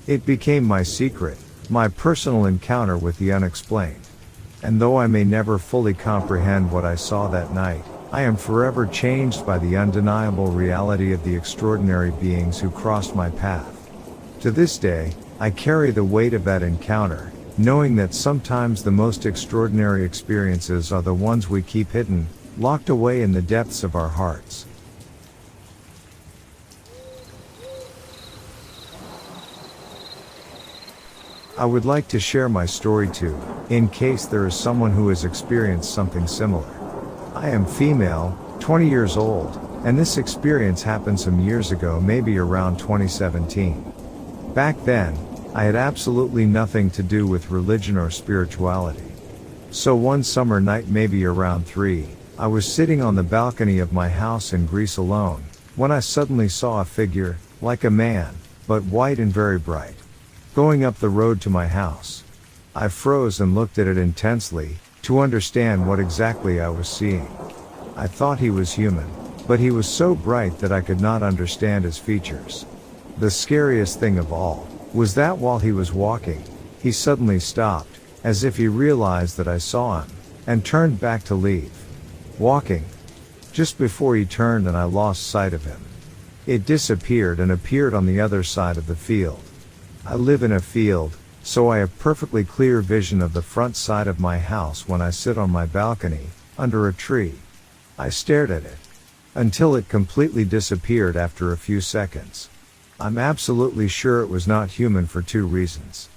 It became my secret, my personal encounter with the unexplained. And though I may never fully comprehend what I saw that night, I am forever changed by the undeniable reality of the extraordinary beings who crossed my path. To this day, I carry the weight of that encounter, knowing that sometimes the most extraordinary experiences are the ones we keep hidden, locked away in the depths of our hearts. I would like to share my story too, in case there is someone who has experienced something similar. I am female, 20 years old, and this experience happened some years ago, maybe around 2017. Back then, I had absolutely nothing to do with religion or spirituality. So one summer night, maybe around 3, I was sitting on the balcony of my house in Greece alone, when I suddenly saw a figure, like a man, but white and very bright, going up the road to my house. I froze and looked at it intensely, to understand what exactly I was seeing. I thought he was human, but he was so bright that I could not understand his features. The scariest thing of all was that while he was walking, he suddenly stopped, as if he realized that I saw him, and turned back to leave. Walking. Just before he turned and I lost sight of him. It disappeared and appeared on the other side of the field. I live in a field, so I have perfectly clear vision of the front side of my house when I sit on my balcony, under a tree. I stared at it until it completely disappeared after a few seconds. I'm absolutely sure it was not human for two reasons.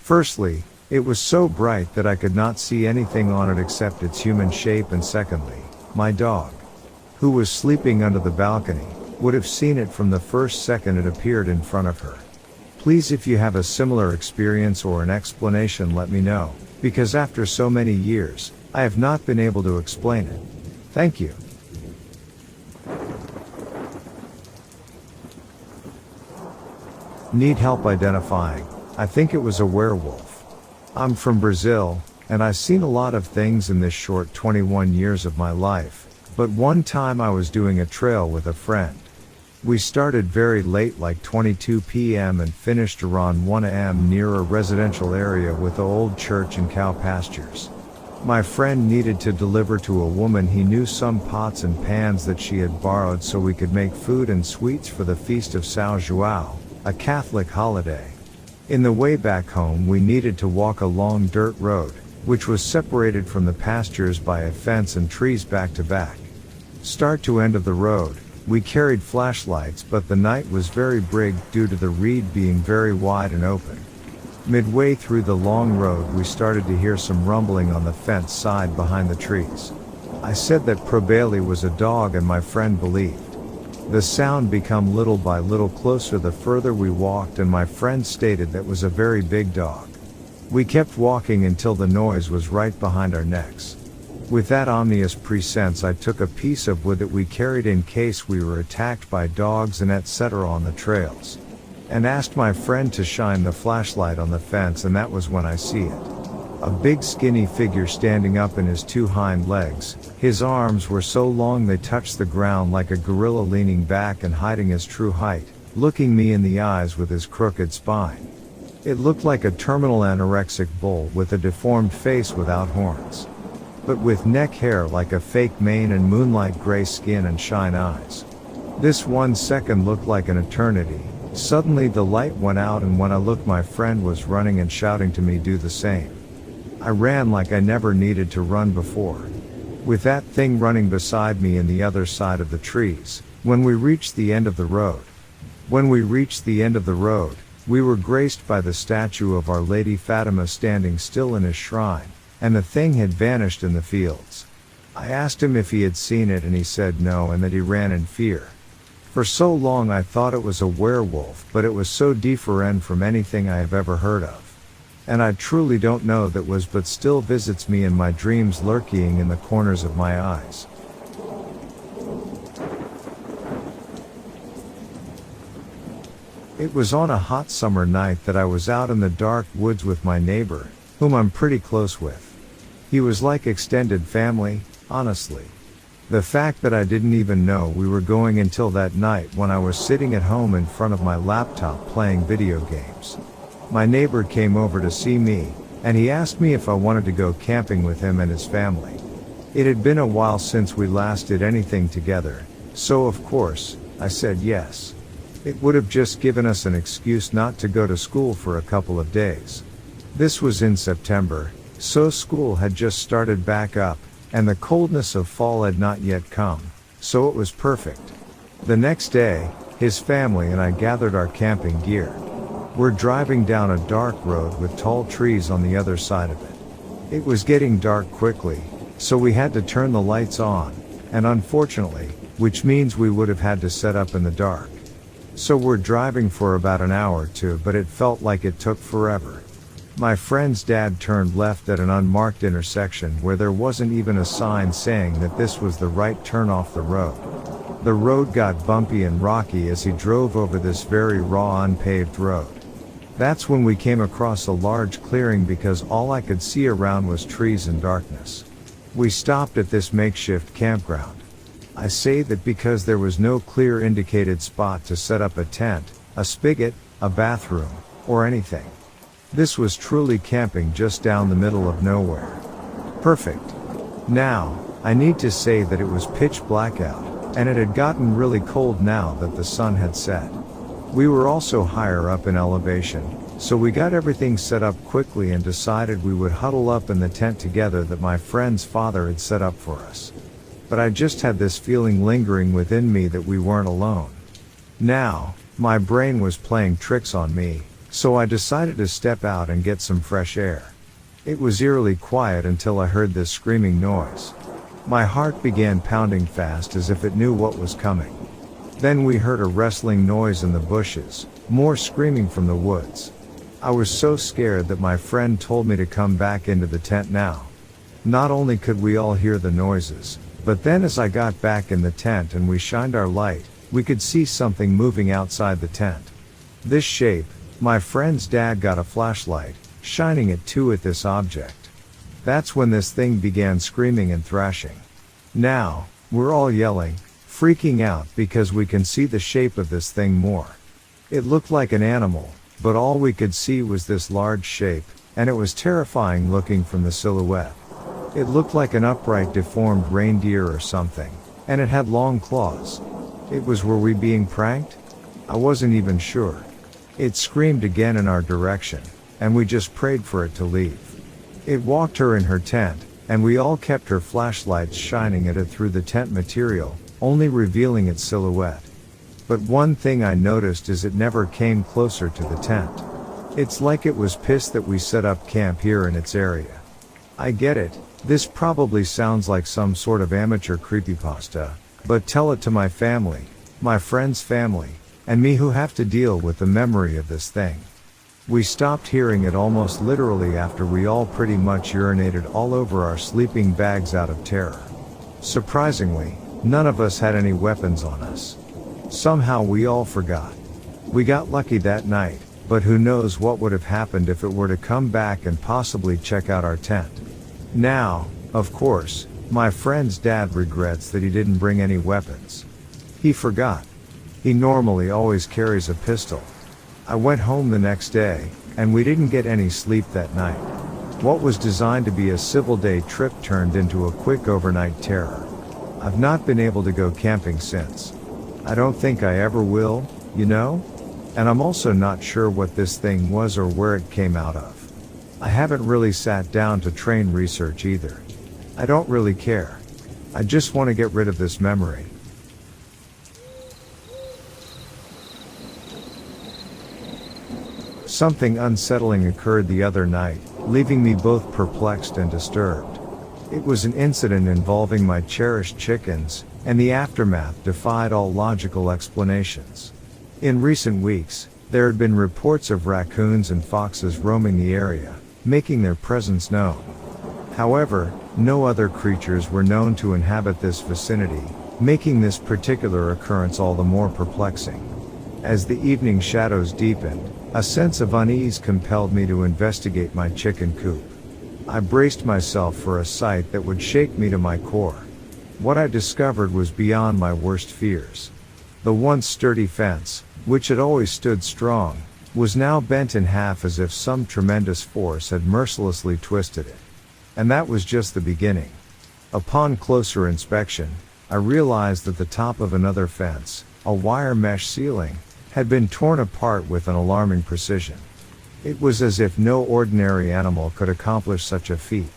Firstly, it was so bright that I could not see anything on it except its human shape, and secondly, my dog, who was sleeping under the balcony, would have seen it from the first second it appeared in front of her. Please, if you have a similar experience or an explanation, let me know, because after so many years, I have not been able to explain it. Thank you. Need help identifying. I think it was a werewolf. I'm from Brazil, and I've seen a lot of things in this short 21 years of my life, but one time I was doing a trail with a friend. We started very late, like 22 p.m. and finished around 1 a.m. near a residential area with an old church and cow pastures. My friend needed to deliver to a woman he knew some pots and pans that she had borrowed so we could make food and sweets for the Feast of São João, a Catholic holiday. In the way back home we needed to walk a long dirt road, which was separated from the pastures by a fence and trees back to back. Start to end of the road, we carried flashlights, but the night was very big due to the reed being very wide and open. Midway through the long road we started to hear some rumbling on the fence side behind the trees. I said that probably was a dog and my friend believed. The sound became little by little closer the further we walked, and my friend stated that was a very big dog. We kept walking until the noise was right behind our necks. With that ominous presence, I took a piece of wood that we carried in case we were attacked by dogs and etc. on the trails, and asked my friend to shine the flashlight on the fence, and that was when I see it. A big skinny figure standing up in his two hind legs. His arms were so long they touched the ground, like a gorilla, leaning back and hiding his true height, looking me in the eyes with his crooked spine. It looked like a terminal anorexic bull with a deformed face without horns, but with neck hair like a fake mane and moonlight gray skin and shine eyes. This 1 second looked like an eternity. Suddenly the light went out, and when I looked, my friend was running and shouting to me do the same. I ran like I never needed to run before, with that thing running beside me in the other side of the trees. When we reached the end of the road, we were graced by the statue of Our Lady Fatima standing still in his shrine, and the thing had vanished in the fields. I asked him if he had seen it, and he said no, and that he ran in fear. For so long I thought it was a werewolf, but it was so different from anything I have ever heard of. And I truly don't know that was, but still visits me in my dreams, lurking in the corners of my eyes. It was on a hot summer night that I was out in the dark woods with my neighbor, whom I'm pretty close with. He was like extended family, honestly. The fact that I didn't even know we were going until that night when I was sitting at home in front of my laptop playing video games. My neighbor came over to see me, and he asked me if I wanted to go camping with him and his family. It had been a while since we last did anything together, so of course, I said yes. It would have just given us an excuse not to go to school for a couple of days. This was in September, so school had just started back up, and the coldness of fall had not yet come, so it was perfect. The next day, his family and I gathered our camping gear. We're driving down a dark road with tall trees on the other side of it. It was getting dark quickly, so we had to turn the lights on, and unfortunately, which means we would have had to set up in the dark. So we're driving for about an hour or two, but it felt like it took forever. My friend's dad turned left at an unmarked intersection where there wasn't even a sign saying that this was the right turn off the road. The road got bumpy and rocky as he drove over this very raw unpaved road. That's when we came across a large clearing because all I could see around was trees and darkness. We stopped at this makeshift campground. I say that because there was no clear indicated spot to set up a tent, a spigot, a bathroom, or anything. This was truly camping just down the middle of nowhere. Perfect. Now, I need to say that it was pitch black out, and it had gotten really cold now that the sun had set. We were also higher up in elevation, so we got everything set up quickly and decided we would huddle up in the tent together that my friend's father had set up for us. But I just had this feeling lingering within me that we weren't alone. Now, my brain was playing tricks on me, so I decided to step out and get some fresh air. It was eerily quiet until I heard this screaming noise. My heart began pounding fast as if it knew what was coming. Then we heard a rustling noise in the bushes, more screaming from the woods. I was so scared that my friend told me to come back into the tent now. Not only could we all hear the noises, but then as I got back in the tent and we shined our light, we could see something moving outside the tent. This shape, my friend's dad got a flashlight, shining it too at this object. That's when this thing began screaming and thrashing. Now, we're all yelling, freaking out because we can see the shape of this thing more. It looked like an animal, but all we could see was this large shape, and it was terrifying looking from the silhouette. It looked like an upright deformed reindeer or something, and it had long claws. Were we being pranked? I wasn't even sure. It screamed again in our direction, and we just prayed for it to leave. It walked her in her tent, and we all kept her flashlights shining at it through the tent material, only revealing its silhouette. But one thing I noticed is it never came closer to the tent. It's like it was pissed that we set up camp here in its area. I get it, this probably sounds like some sort of amateur creepypasta, but tell it to my family, my friend's family, and me who have to deal with the memory of this thing. We stopped hearing it almost literally after we all pretty much urinated all over our sleeping bags out of terror. Surprisingly, none of us had any weapons on us. Somehow we all forgot. We got lucky that night, but who knows what would have happened if it were to come back and possibly check out our tent. Now, of course, my friend's dad regrets that he didn't bring any weapons. He forgot. He normally always carries a pistol. I went home the next day, and we didn't get any sleep that night. What was designed to be a civil day trip turned into a quick overnight terror. I've not been able to go camping since. I don't think I ever will, you know? And I'm also not sure what this thing was or where it came out of. I haven't really sat down to train research either. I don't really care. I just want to get rid of this memory. Something unsettling occurred the other night, leaving me both perplexed and disturbed. It was an incident involving my cherished chickens, and the aftermath defied all logical explanations. In recent weeks, there had been reports of raccoons and foxes roaming the area, making their presence known. However, no other creatures were known to inhabit this vicinity, making this particular occurrence all the more perplexing. As the evening shadows deepened, a sense of unease compelled me to investigate my chicken coop. I braced myself for a sight that would shake me to my core. What I discovered was beyond my worst fears. The once sturdy fence, which had always stood strong, was now bent in half as if some tremendous force had mercilessly twisted it. And that was just the beginning. Upon closer inspection, I realized that the top of another fence, a wire mesh ceiling, had been torn apart with an alarming precision. It was as if no ordinary animal could accomplish such a feat.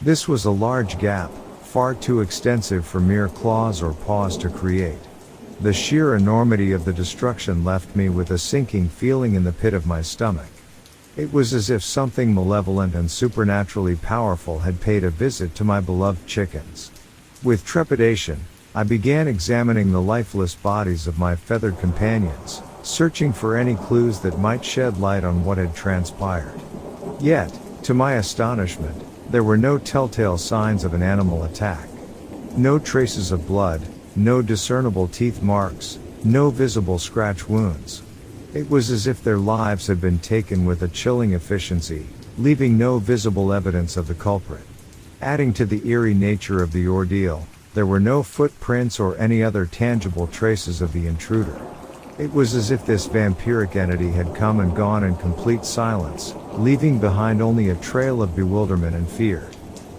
This was a large gap, far too extensive for mere claws or paws to create. The sheer enormity of the destruction left me with a sinking feeling in the pit of my stomach. It was as if something malevolent and supernaturally powerful had paid a visit to my beloved chickens. With trepidation, I began examining the lifeless bodies of my feathered companions, searching for any clues that might shed light on what had transpired. Yet, to my astonishment, there were no telltale signs of an animal attack. No traces of blood, no discernible teeth marks, no visible scratch wounds. It was as if their lives had been taken with a chilling efficiency, leaving no visible evidence of the culprit. Adding to the eerie nature of the ordeal, there were no footprints or any other tangible traces of the intruder. It was as if this vampiric entity had come and gone in complete silence, leaving behind only a trail of bewilderment and fear.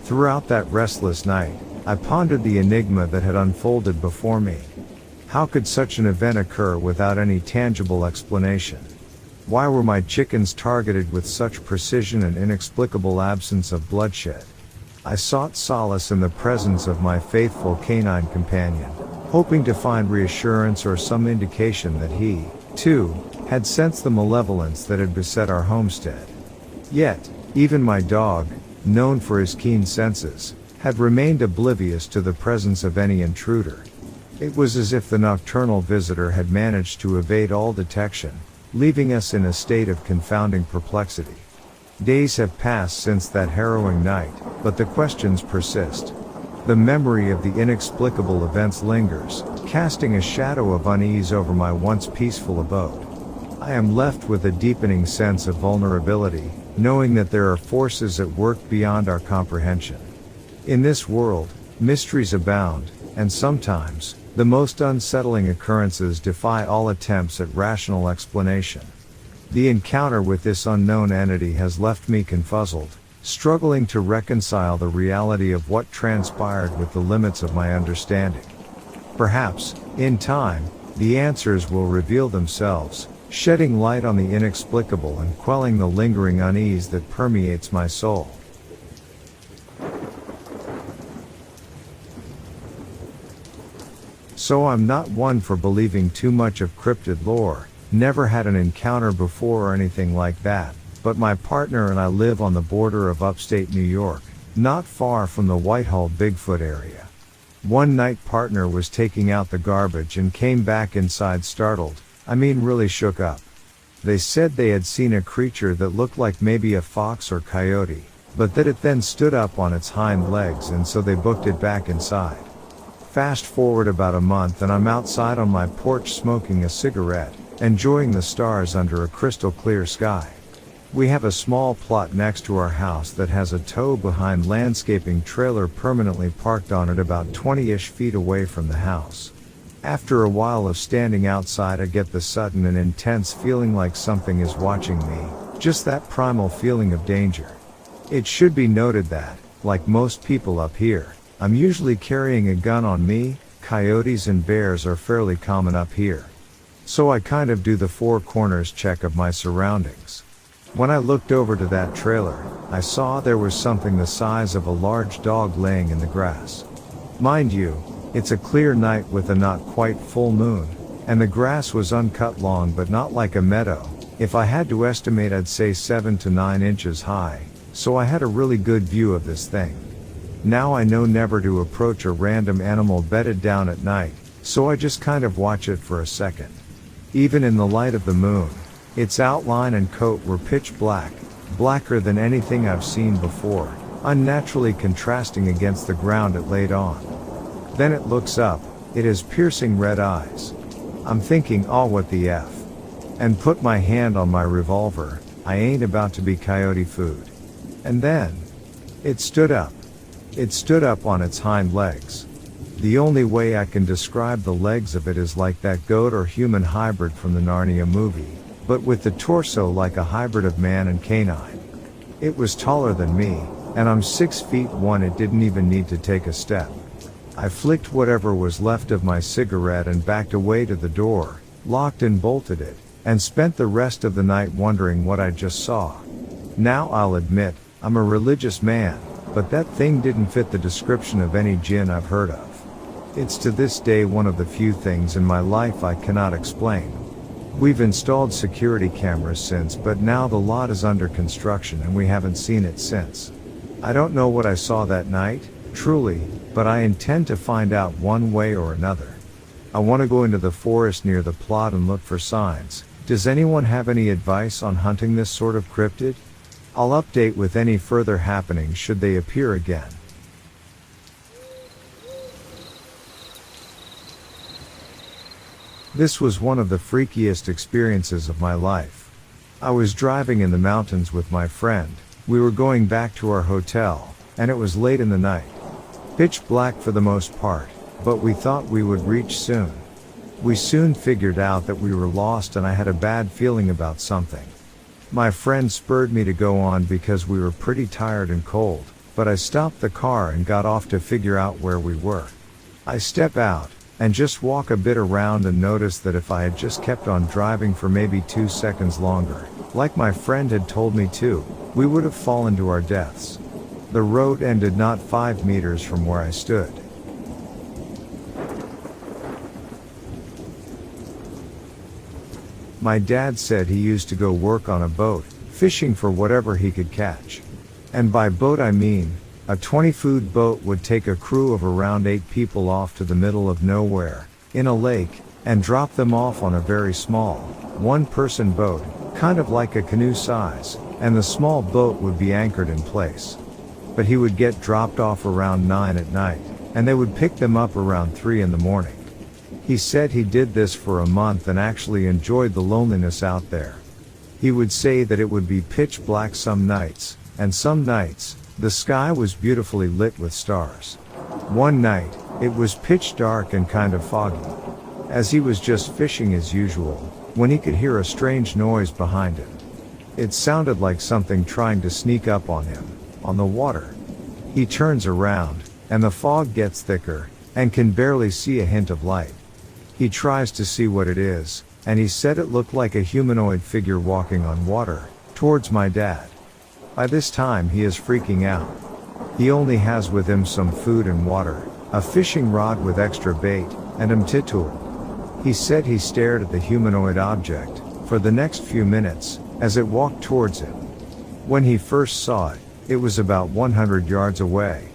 Throughout that restless night, I pondered the enigma that had unfolded before me. How could such an event occur without any tangible explanation? Why were my chickens targeted with such precision and inexplicable absence of bloodshed? I sought solace in the presence of my faithful canine companion, hoping to find reassurance or some indication that he, too, had sensed the malevolence that had beset our homestead. Yet, even my dog, known for his keen senses, had remained oblivious to the presence of any intruder. It was as if the nocturnal visitor had managed to evade all detection, leaving us in a state of confounding perplexity. Days have passed since that harrowing night, but the questions persist. The memory of the inexplicable events lingers, casting a shadow of unease over my once peaceful abode. I am left with a deepening sense of vulnerability, knowing that there are forces at work beyond our comprehension. In this world, mysteries abound, and sometimes, the most unsettling occurrences defy all attempts at rational explanation. The encounter with this unknown entity has left me confuzzled, struggling to reconcile the reality of what transpired with the limits of my understanding. Perhaps, in time, the answers will reveal themselves, shedding light on the inexplicable and quelling the lingering unease that permeates my soul. So I'm not one for believing too much of cryptid lore, never had an encounter before or anything like that, but my partner and I live on the border of upstate New York, not far from the Whitehall Bigfoot area. One night partner was taking out the garbage and came back inside startled, really shook up. They said they had seen a creature that looked like maybe a fox or coyote, but that it then stood up on its hind legs and so they booked it back inside. Fast forward about a month and I'm outside on my porch smoking a cigarette, enjoying the stars under a crystal clear sky. We have a small plot next to our house that has a tow-behind landscaping trailer permanently parked on it about 20-ish feet away from the house. After a while of standing outside I get the sudden and intense feeling like something is watching me, just that primal feeling of danger. It should be noted that, like most people up here, I'm usually carrying a gun on me. Coyotes and bears are fairly common up here. So I kind of do the four corners check of my surroundings. When I looked over to that trailer, I saw there was something the size of a large dog laying in the grass. Mind you, it's a clear night with a not quite full moon, and the grass was uncut long but not like a meadow. If I had to estimate I'd say 7 to 9 inches high, so I had a really good view of this thing. Now I know never to approach a random animal bedded down at night, so I just kind of watch it for a second. Even in the light of the moon, its outline and coat were pitch black, blacker than anything I've seen before, unnaturally contrasting against the ground it laid on. Then it looks up, it has piercing red eyes. I'm thinking, oh what the F. And put my hand on my revolver, I ain't about to be coyote food. And then, it stood up. It stood up on its hind legs. The only way I can describe the legs of it is like that goat or human hybrid from the Narnia movie, but with the torso like a hybrid of man and canine. It was taller than me, and I'm 6'1". It didn't even need to take a step. I flicked whatever was left of my cigarette and backed away to the door, locked and bolted it, and spent the rest of the night wondering what I just saw. Now I'll admit, I'm a religious man, but that thing didn't fit the description of any jinn I've heard of. It's to this day one of the few things in my life I cannot explain. We've installed security cameras since, but now the lot is under construction and we haven't seen it since. I don't know what I saw that night, truly, but I intend to find out one way or another. I want to go into the forest near the plot and look for signs. Does anyone have any advice on hunting this sort of cryptid? I'll update with any further happenings should they appear again. This was one of the freakiest experiences of my life. I was driving in the mountains with my friend. We were going back to our hotel, and it was late in the night. Pitch black for the most part, but we thought we would reach soon. We soon figured out that we were lost and I had a bad feeling about something. My friend spurred me to go on because we were pretty tired and cold, but I stopped the car and got off to figure out where we were. I step out, and just walk a bit around and notice that if I had just kept on driving for maybe 2 seconds longer, like my friend had told me to, we would have fallen to our deaths. The road ended not 5 meters from where I stood. My dad said he used to go work on a boat, fishing for whatever he could catch. And by boat I mean, a 20-foot boat would take a crew of around 8 people off to the middle of nowhere, in a lake, and drop them off on a very small, one-person boat, kind of like a canoe size, and the small boat would be anchored in place. But he would get dropped off around 9 at night, and they would pick them up around 3 in the morning. He said he did this for a month and actually enjoyed the loneliness out there. He would say that it would be pitch black some nights, and some nights, the sky was beautifully lit with stars. One night, it was pitch dark and kind of foggy. As he was just fishing as usual, when he could hear a strange noise behind him. It sounded like something trying to sneak up on him, on the water. He turns around, and the fog gets thicker, and can barely see a hint of light. He tries to see what it is, and he said it looked like a humanoid figure walking on water, towards my dad. By this time he is freaking out. He only has with him some food and water, a fishing rod with extra bait, and a mti tool. He said he stared at the humanoid object, for the next few minutes, as it walked towards him. When he first saw it, it was about 100 yards away.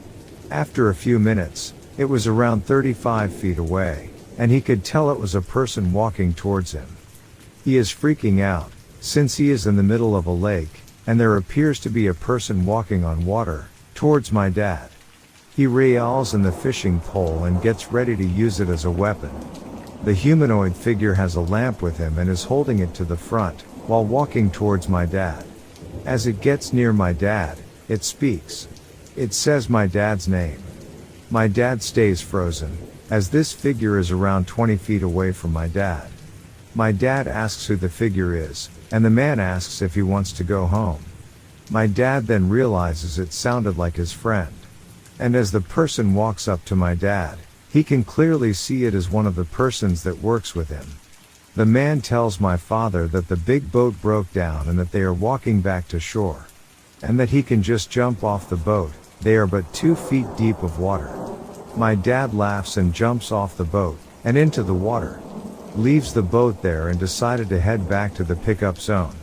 After a few minutes, it was around 35 feet away, and he could tell it was a person walking towards him. He is freaking out, since he is in the middle of a lake, and there appears to be a person walking on water, towards my dad. He reels in the fishing pole and gets ready to use it as a weapon. The humanoid figure has a lamp with him and is holding it to the front, while walking towards my dad. As it gets near my dad, it speaks. It says my dad's name. My dad stays frozen, as this figure is around 20 feet away from my dad. My dad asks who the figure is, and the man asks if he wants to go home. My dad then realizes it sounded like his friend. And as the person walks up to my dad, he can clearly see it as one of the persons that works with him. The man tells my father that the big boat broke down and that they are walking back to shore. And that he can just jump off the boat, they are but 2 feet deep of water. My dad laughs and jumps off the boat, and into the water. Leaves the boat there and decided to head back to the pickup zone.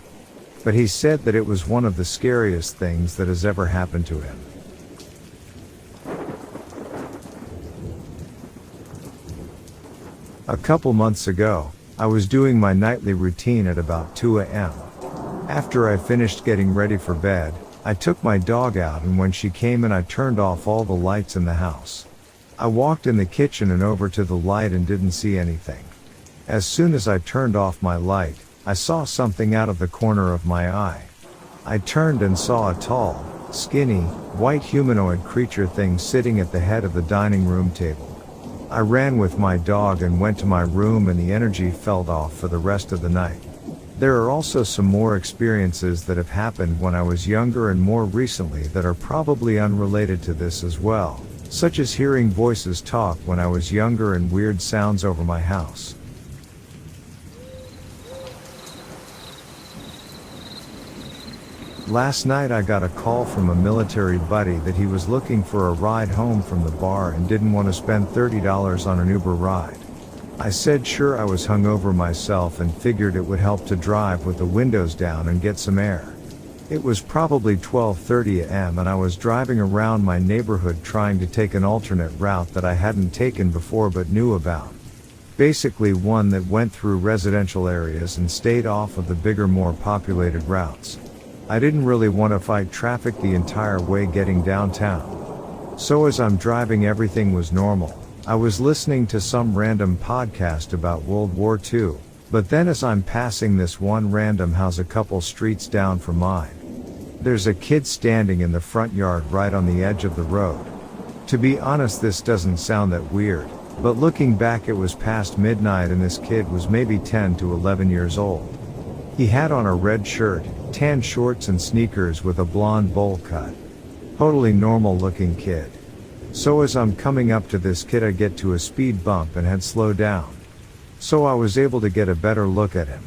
But he said that it was one of the scariest things that has ever happened to him. A couple months ago, I was doing my nightly routine at about 2 a.m. After I finished getting ready for bed, I took my dog out, and when she came in I turned off all the lights in the house. I walked in the kitchen and over to the light and didn't see anything. As soon as I turned off my light, I saw something out of the corner of my eye. I turned and saw a tall, skinny, white humanoid creature thing sitting at the head of the dining room table. I ran with my dog and went to my room, and the energy fell off for the rest of the night. There are also some more experiences that have happened when I was younger and more recently that are probably unrelated to this as well, such as hearing voices talk when I was younger and weird sounds over my house. Last night I got a call from a military buddy that he was looking for a ride home from the bar and didn't want to spend $30 on an Uber ride. I said sure. I was hungover myself and figured it would help to drive with the windows down and get some air. It was probably 12:30 a.m. and I was driving around my neighborhood trying to take an alternate route that I hadn't taken before but knew about. Basically one that went through residential areas and stayed off of the bigger, more populated routes. I didn't really want to fight traffic the entire way getting downtown. So as I'm driving, everything was normal, I was listening to some random podcast about World War II, but then as I'm passing this one random house a couple streets down from mine, there's a kid standing in the front yard right on the edge of the road. To be honest, this doesn't sound that weird, but looking back, it was past midnight and this kid was maybe 10 to 11 years old. He had on a red shirt, tan shorts and sneakers with a blonde bowl cut. Totally normal looking kid. So as I'm coming up to this kid, I get to a speed bump and had slowed down. So I was able to get a better look at him.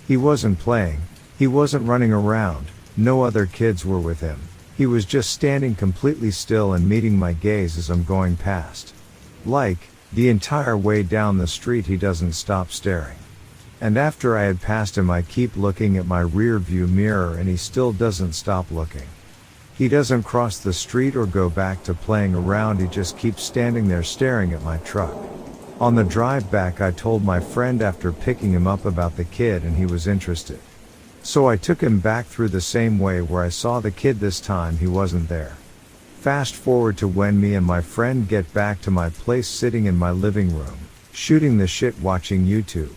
He wasn't playing, he wasn't running around, no other kids were with him. He was just standing completely still and meeting my gaze as I'm going past. Like, the entire way down the street he doesn't stop staring. And after I had passed him, I keep looking at my rear view mirror and he still doesn't stop looking. He doesn't cross the street or go back to playing around, he just keeps standing there staring at my truck. On the drive back, I told my friend after picking him up about the kid and he was interested. So I took him back through the same way where I saw the kid. This time he wasn't there. Fast forward to when me and my friend get back to my place, sitting in my living room, shooting the shit watching YouTube.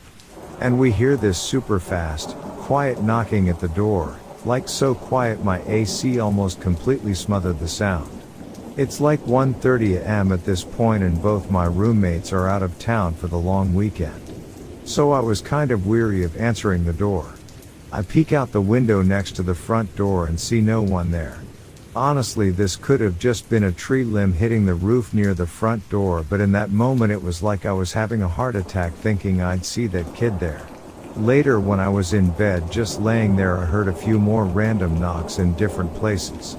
And we hear this super fast, quiet knocking at the door, like so quiet my AC almost completely smothered the sound. It's like 1:30 a.m. at this point and both my roommates are out of town for the long weekend. So I was kind of weary of answering the door. I peek out the window next to the front door and see no one there. Honestly, this could have just been a tree limb hitting the roof near the front door, but in that moment it was like I was having a heart attack thinking I'd see that kid there. Later, when I was in bed just laying there, I heard a few more random knocks in different places.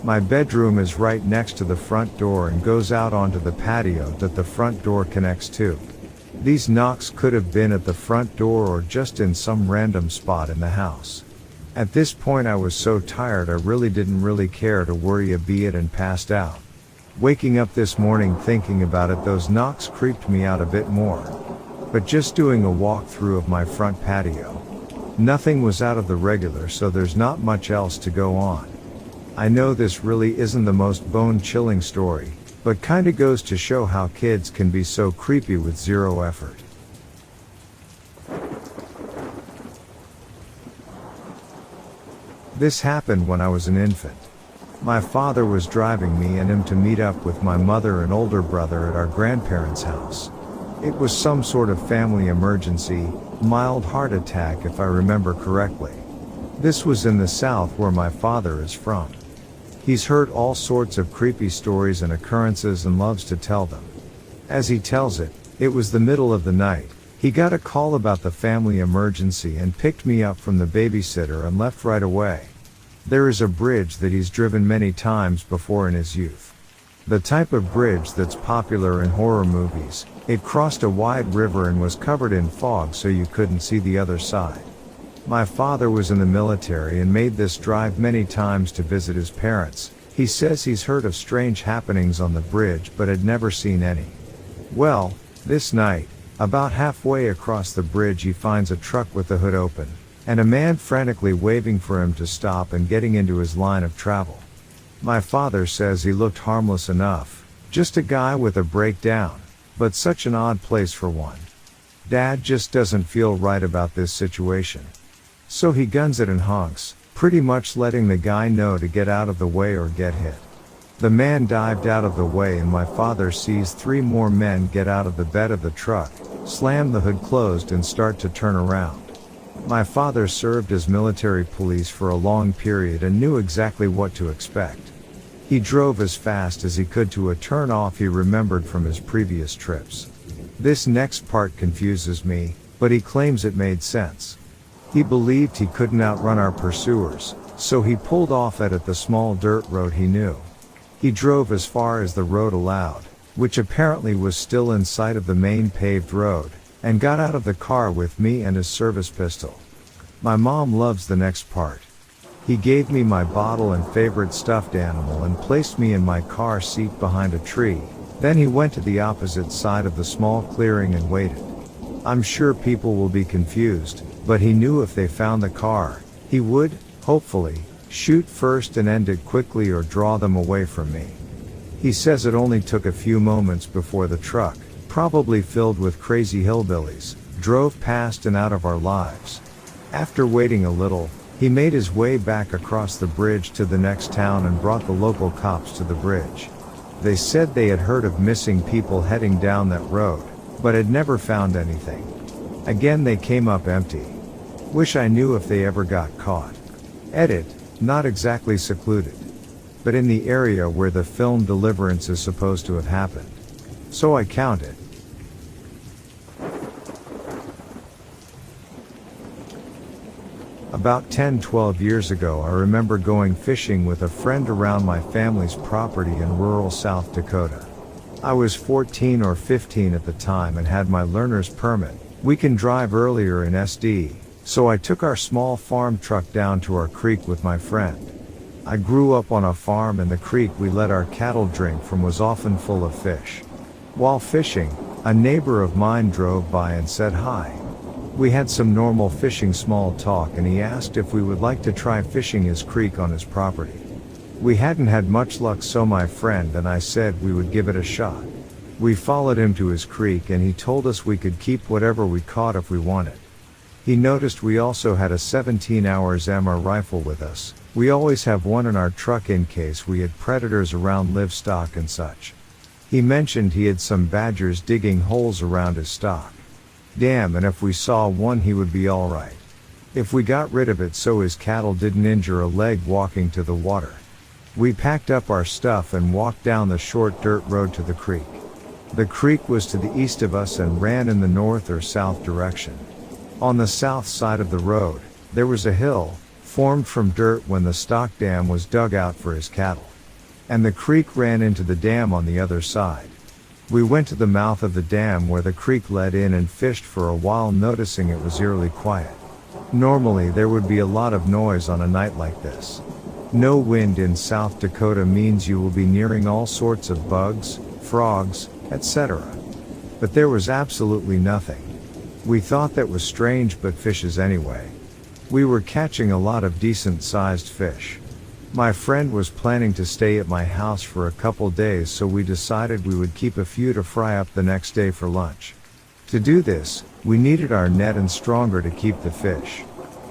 My bedroom is right next to the front door and goes out onto the patio that the front door connects to. These knocks could have been at the front door or just in some random spot in the house. At this point I was so tired I really didn't care to worry a bit and passed out. Waking up this morning thinking about it, those knocks creeped me out a bit more. But just doing a walkthrough of my front patio, nothing was out of the regular, so there's not much else to go on. I know this really isn't the most bone-chilling story, but kinda goes to show how kids can be so creepy with zero effort. This happened when I was an infant. My father was driving me and him to meet up with my mother and older brother at our grandparents' house. It was some sort of family emergency, mild heart attack if I remember correctly. This was in the South where my father is from. He's heard all sorts of creepy stories and occurrences and loves to tell them. As he tells it, it was the middle of the night. He got a call about the family emergency and picked me up from the babysitter and left right away. There is a bridge that he's driven many times before in his youth. The type of bridge that's popular in horror movies. It crossed a wide river and was covered in fog so you couldn't see the other side. My father was in the military and made this drive many times to visit his parents. He says he's heard of strange happenings on the bridge but had never seen any. Well, this night, about halfway across the bridge, he finds a truck with the hood open, and a man frantically waving for him to stop and getting into his line of travel. My father says he looked harmless enough, just a guy with a breakdown, but such an odd place for one. Dad just doesn't feel right about this situation. So he guns it and honks, pretty much letting the guy know to get out of the way or get hit. The man dived out of the way and my father sees 3 more men get out of the bed of the truck, slam the hood closed and start to turn around. My father served as military police for a long period and knew exactly what to expect. He drove as fast as he could to a turnoff he remembered from his previous trips. This next part confuses me, but he claims it made sense. He believed he couldn't outrun our pursuers, so he pulled off at the small dirt road he knew. He drove as far as the road allowed, which apparently was still in sight of the main paved road, and got out of the car with me and his service pistol. My mom loves the next part. He gave me my bottle and favorite stuffed animal and placed me in my car seat behind a tree. Then he went to the opposite side of the small clearing and waited. I'm sure people will be confused, but he knew if they found the car, he would, hopefully, shoot first and end it quickly or draw them away from me. He says it only took a few moments before the truck, probably filled with crazy hillbillies, drove past and out of our lives. After waiting a little, he made his way back across the bridge to the next town and brought the local cops to the bridge. They said they had heard of missing people heading down that road, but had never found anything. Again, they came up empty. Wish I knew if they ever got caught. Edit, not exactly secluded, but in the area where the film Deliverance is supposed to have happened. So I counted. About 10-12 years ago, I remember going fishing with a friend around my family's property in rural South Dakota. I was 14 or 15 at the time and had my learner's permit. We can drive earlier in SD, so I took our small farm truck down to our creek with my friend. I grew up on a farm, and the creek we let our cattle drink from was often full of fish. While fishing, a neighbor of mine drove by and said hi. We had some normal fishing small talk, and he asked if we would like to try fishing his creek on his property. We hadn't had much luck, so my friend and I said we would give it a shot. We followed him to his creek, and he told us we could keep whatever we caught if we wanted. He noticed we also had a 17 hours AMR rifle with us. We always have one in our truck in case we had predators around livestock and such. He mentioned he had some badgers digging holes around his stock. Damn, and if we saw one he would be alright. If we got rid of it so his cattle didn't injure a leg walking to the water. We packed up our stuff and walked down the short dirt road to the creek. The creek was to the east of us and ran in the north or south direction. On the south side of the road, there was a hill, formed from dirt when the stock dam was dug out for his cattle. And the creek ran into the dam on the other side. We went to the mouth of the dam where the creek led in and fished for a while, noticing it was eerily quiet. Normally there would be a lot of noise on a night like this. No wind in South Dakota means you will be nearing all sorts of bugs, frogs, etc. But there was absolutely nothing. We thought that was strange, but fishes anyway. We were catching a lot of decent sized fish. My friend was planning to stay at my house for a couple days, so we decided we would keep a few to fry up the next day for lunch. To do this, we needed our net and stronger to keep the fish.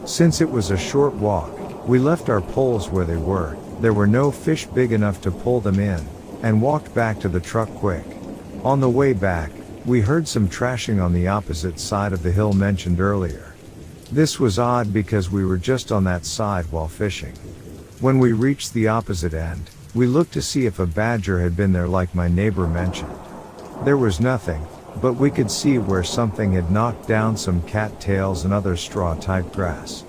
Since it was a short walk, we left our poles where they were. There were no fish big enough to pull them in, and walked back to the truck quick. On the way back, we heard some trashing on the opposite side of the hill mentioned earlier. This was odd because we were just on that side while fishing. When we reached the opposite end, we looked to see if a badger had been there like my neighbor mentioned. There was nothing, but we could see where something had knocked down some cattails and other straw-type grass.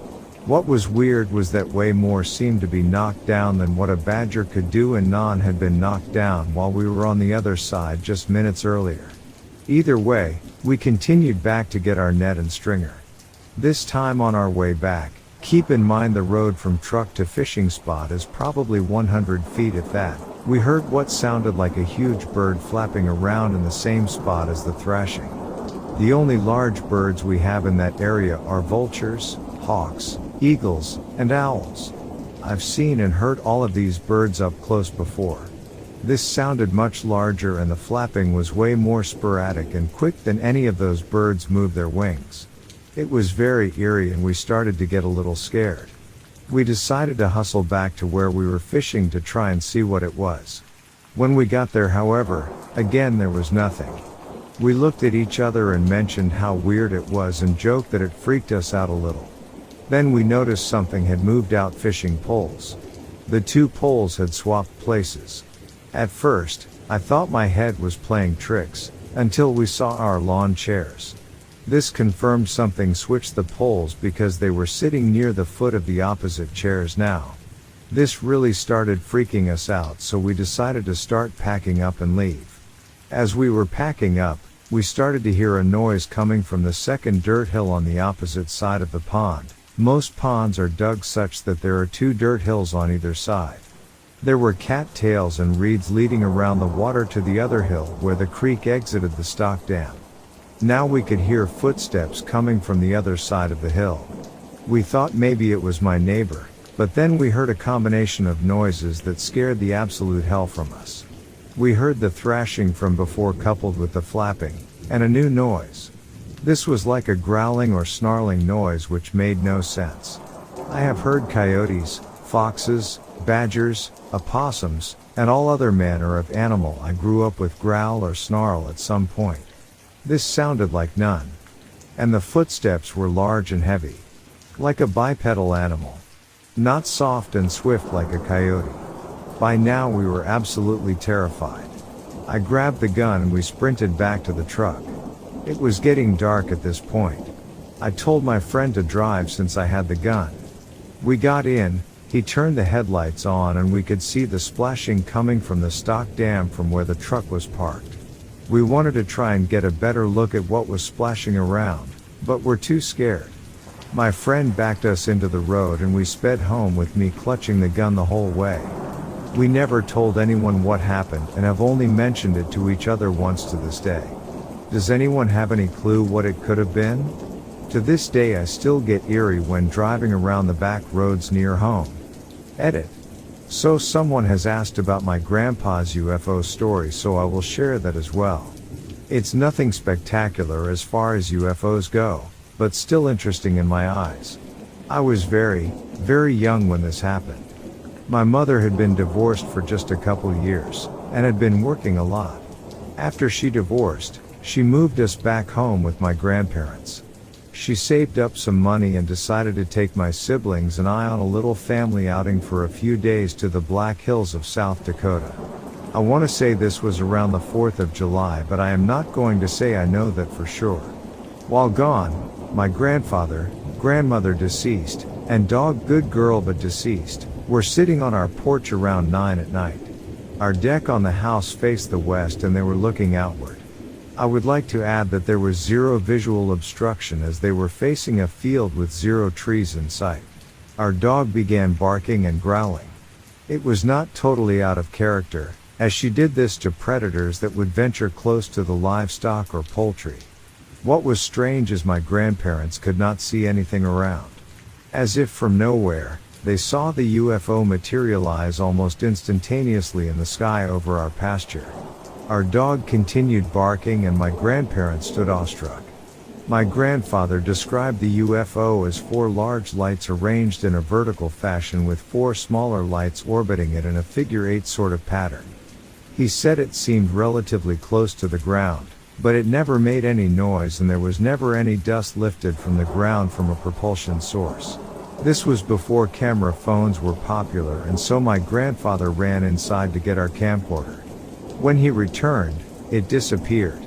What was weird was that way more seemed to be knocked down than what a badger could do, and none had been knocked down while we were on the other side just minutes earlier. Either way, we continued back to get our net and stringer. This time on our way back, keep in mind the road from truck to fishing spot is probably 100 feet if that. We heard what sounded like a huge bird flapping around in the same spot as the thrashing. The only large birds we have in that area are vultures, hawks, eagles, and owls. I've seen and heard all of these birds up close before. This sounded much larger, and the flapping was way more sporadic and quick than any of those birds move their wings. It was very eerie, and we started to get a little scared. We decided to hustle back to where we were fishing to try and see what it was. When we got there, however, again there was nothing. We looked at each other and mentioned how weird it was and joked that it freaked us out a little. Then we noticed something had moved out fishing poles. The two poles had swapped places. At first, I thought my head was playing tricks, until we saw our lawn chairs. This confirmed something switched the poles because they were sitting near the foot of the opposite chairs now. This really started freaking us out, so we decided to start packing up and leave. As we were packing up, we started to hear a noise coming from the second dirt hill on the opposite side of the pond. Most ponds are dug such that there are two dirt hills on either side. There were cattails and reeds leading around the water to the other hill where the creek exited the stock dam. Now we could hear footsteps coming from the other side of the hill. We thought maybe it was my neighbor, but then we heard a combination of noises that scared the absolute hell from us. We heard the thrashing from before coupled with the flapping, and a new noise. This was like a growling or snarling noise which made no sense. I have heard coyotes, foxes, badgers, opossums, and all other manner of animal I grew up with growl or snarl at some point. This sounded like none. And the footsteps were large and heavy. Like a bipedal animal. Not soft and swift like a coyote. By now we were absolutely terrified. I grabbed the gun and we sprinted back to the truck. It was getting dark at this point. I told my friend to drive since I had the gun. We got in, he turned the headlights on and we could see the splashing coming from the stock dam from where the truck was parked. We wanted to try and get a better look at what was splashing around, but were too scared. My friend backed us into the road and we sped home with me clutching the gun the whole way. We never told anyone what happened and have only mentioned it to each other once to this day. Does anyone have any clue what it could have been? To this day I still get eerie when driving around the back roads near home. Edit. So someone has asked about my grandpa's UFO story, so I will share that as well. It's nothing spectacular as far as UFOs go, but still interesting in my eyes. I was very, very young when this happened. My mother had been divorced for just a couple years, and had been working a lot. After she divorced, she moved us back home with my grandparents. She saved up some money and decided to take my siblings and I on a little family outing for a few days to the Black Hills of South Dakota. I want to say this was around the 4th of July, but I am not going to say I know that for sure. While gone, my grandfather, grandmother deceased, and dog good girl but deceased, were sitting on our porch around 9 at night. Our deck on the house faced the west and they were looking outward. I would like to add that there was zero visual obstruction as they were facing a field with zero trees in sight. Our dog began barking and growling. It was not totally out of character, as she did this to predators that would venture close to the livestock or poultry. What was strange is my grandparents could not see anything around. As if from nowhere, they saw the UFO materialize almost instantaneously in the sky over our pasture. Our dog continued barking and my grandparents stood awestruck. My grandfather described the UFO as 4 large lights arranged in a vertical fashion with 4 smaller lights orbiting it in a figure-8 sort of pattern. He said it seemed relatively close to the ground, but it never made any noise and there was never any dust lifted from the ground from a propulsion source. This was before camera phones were popular, and so my grandfather ran inside to get our camcorder. When he returned, it disappeared.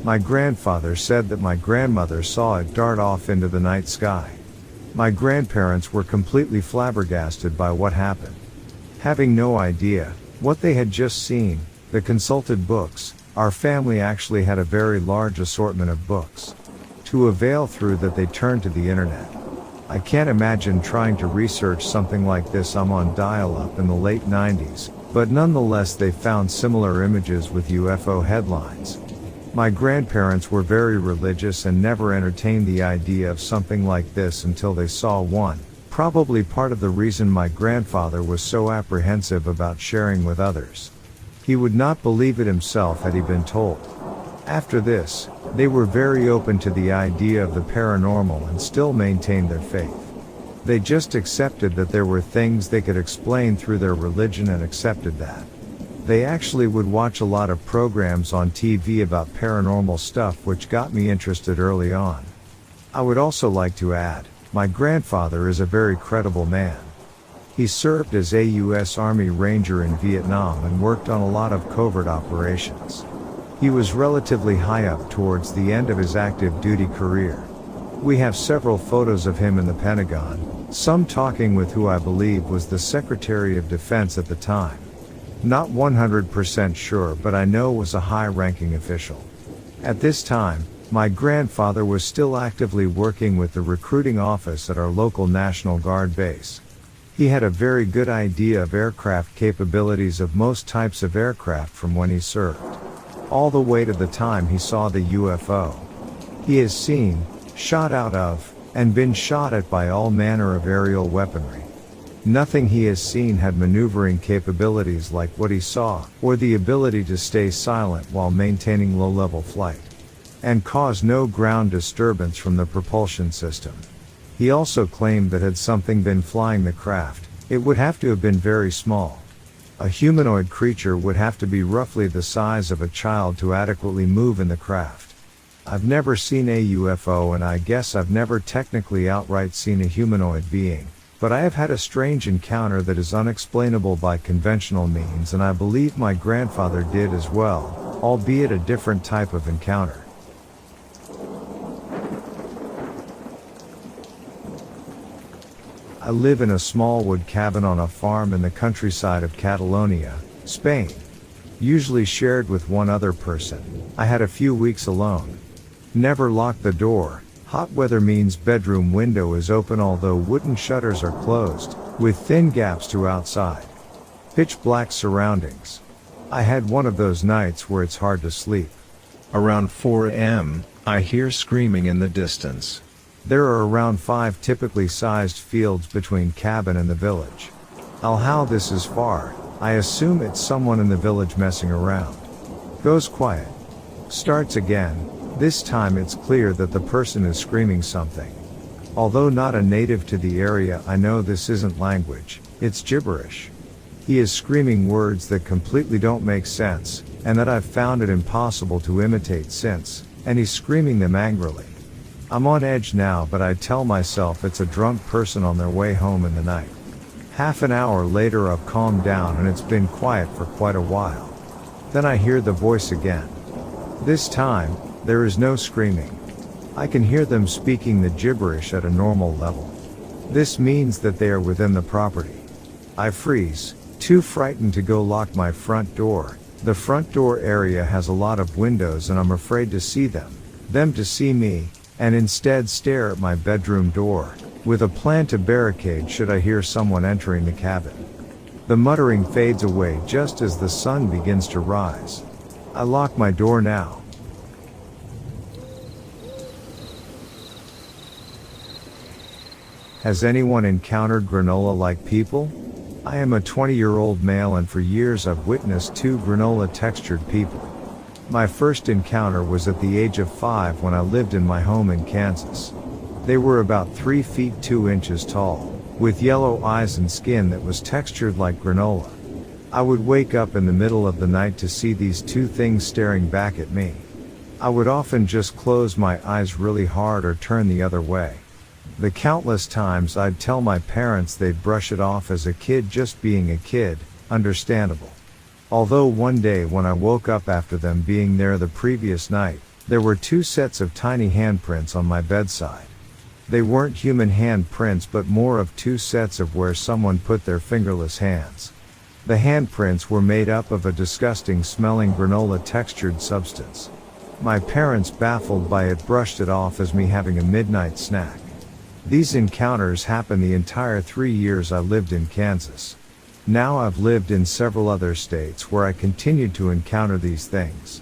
My grandfather said that my grandmother saw it dart off into the night sky. My grandparents were completely flabbergasted by what happened. Having no idea what they had just seen, they consulted books. Our family actually had a very large assortment of books. To avail through that they turned to the internet. I can't imagine trying to research something like this. I'm on dial-up in the late 90s, but nonetheless they found similar images with UFO headlines. My grandparents were very religious and never entertained the idea of something like this until they saw one, probably part of the reason my grandfather was so apprehensive about sharing with others. He would not believe it himself had he been told. After this, they were very open to the idea of the paranormal and still maintained their faith. They just accepted that there were things they could explain through their religion and accepted that. They actually would watch a lot of programs on TV about paranormal stuff, which got me interested early on. I would also like to add, my grandfather is a very credible man. He served as a U.S. Army Ranger in Vietnam and worked on a lot of covert operations. He was relatively high up towards the end of his active duty career. We have several photos of him in the Pentagon, some talking with who I believe was the Secretary of Defense at the time. Not 100% sure, but I know was a high-ranking official. At this time, my grandfather was still actively working with the recruiting office at our local National Guard base. He had a very good idea of aircraft capabilities of most types of aircraft from when he served, all the way to the time he saw the UFO. He has seen, shot out of, and been shot at by all manner of aerial weaponry. Nothing he has seen had maneuvering capabilities like what he saw, or the ability to stay silent while maintaining low-level flight, and cause no ground disturbance from the propulsion system. He also claimed that had something been flying the craft, it would have to have been very small. A humanoid creature would have to be roughly the size of a child to adequately move in the craft. I've never seen a UFO, and I guess I've never technically outright seen a humanoid being, but I have had a strange encounter that is unexplainable by conventional means, and I believe my grandfather did as well, albeit a different type of encounter. I live in a small wood cabin on a farm in the countryside of Catalonia, Spain. Usually shared with one other person. I had a few weeks alone. Never locked the door. Hot weather means bedroom window is open although wooden shutters are closed, with thin gaps to outside. Pitch black surroundings. I had one of those nights where it's hard to sleep. Around 4 a.m., I hear screaming in the distance. There are around 5 typically sized fields between cabin and the village. How this is far, I assume it's someone in the village messing around. Goes quiet. Starts again. This time it's clear that the person is screaming something. Although not a native to the area, I know this isn't language, it's gibberish. He is screaming words that completely don't make sense, and that I've found it impossible to imitate since, and he's screaming them angrily. I'm on edge now, but I tell myself it's a drunk person on their way home in the night. Half an hour later I've calmed down and it's been quiet for quite a while. Then I hear the voice again. This time, there is no screaming. I can hear them speaking the gibberish at a normal level. This means that they are within the property. I freeze, too frightened to go lock my front door. The front door area has a lot of windows and I'm afraid to see them to see me, and instead stare at my bedroom door, with a plan to barricade should I hear someone entering the cabin. The muttering fades away just as the sun begins to rise. I lock my door now. Has anyone encountered granola-like people? I am a 20-year-old male and for years I've witnessed 2 granola-textured people. My first encounter was at the age of 5 when I lived in my home in Kansas. They were about 3 feet 2 inches tall, with yellow eyes and skin that was textured like granola. I would wake up in the middle of the night to see these 2 things staring back at me. I would often just close my eyes really hard or turn the other way. The countless times I'd tell my parents they'd brush it off as a kid just being a kid, understandable. Although one day when I woke up after them being there the previous night, there were 2 sets of tiny handprints on my bedside. They weren't human handprints but more of 2 sets of where someone put their fingerless hands. The handprints were made up of a disgusting smelling granola textured substance. My parents, baffled by it, brushed it off as me having a midnight snack. These encounters happened the entire 3 years I lived in Kansas. Now I've lived in several other states where I continued to encounter these things.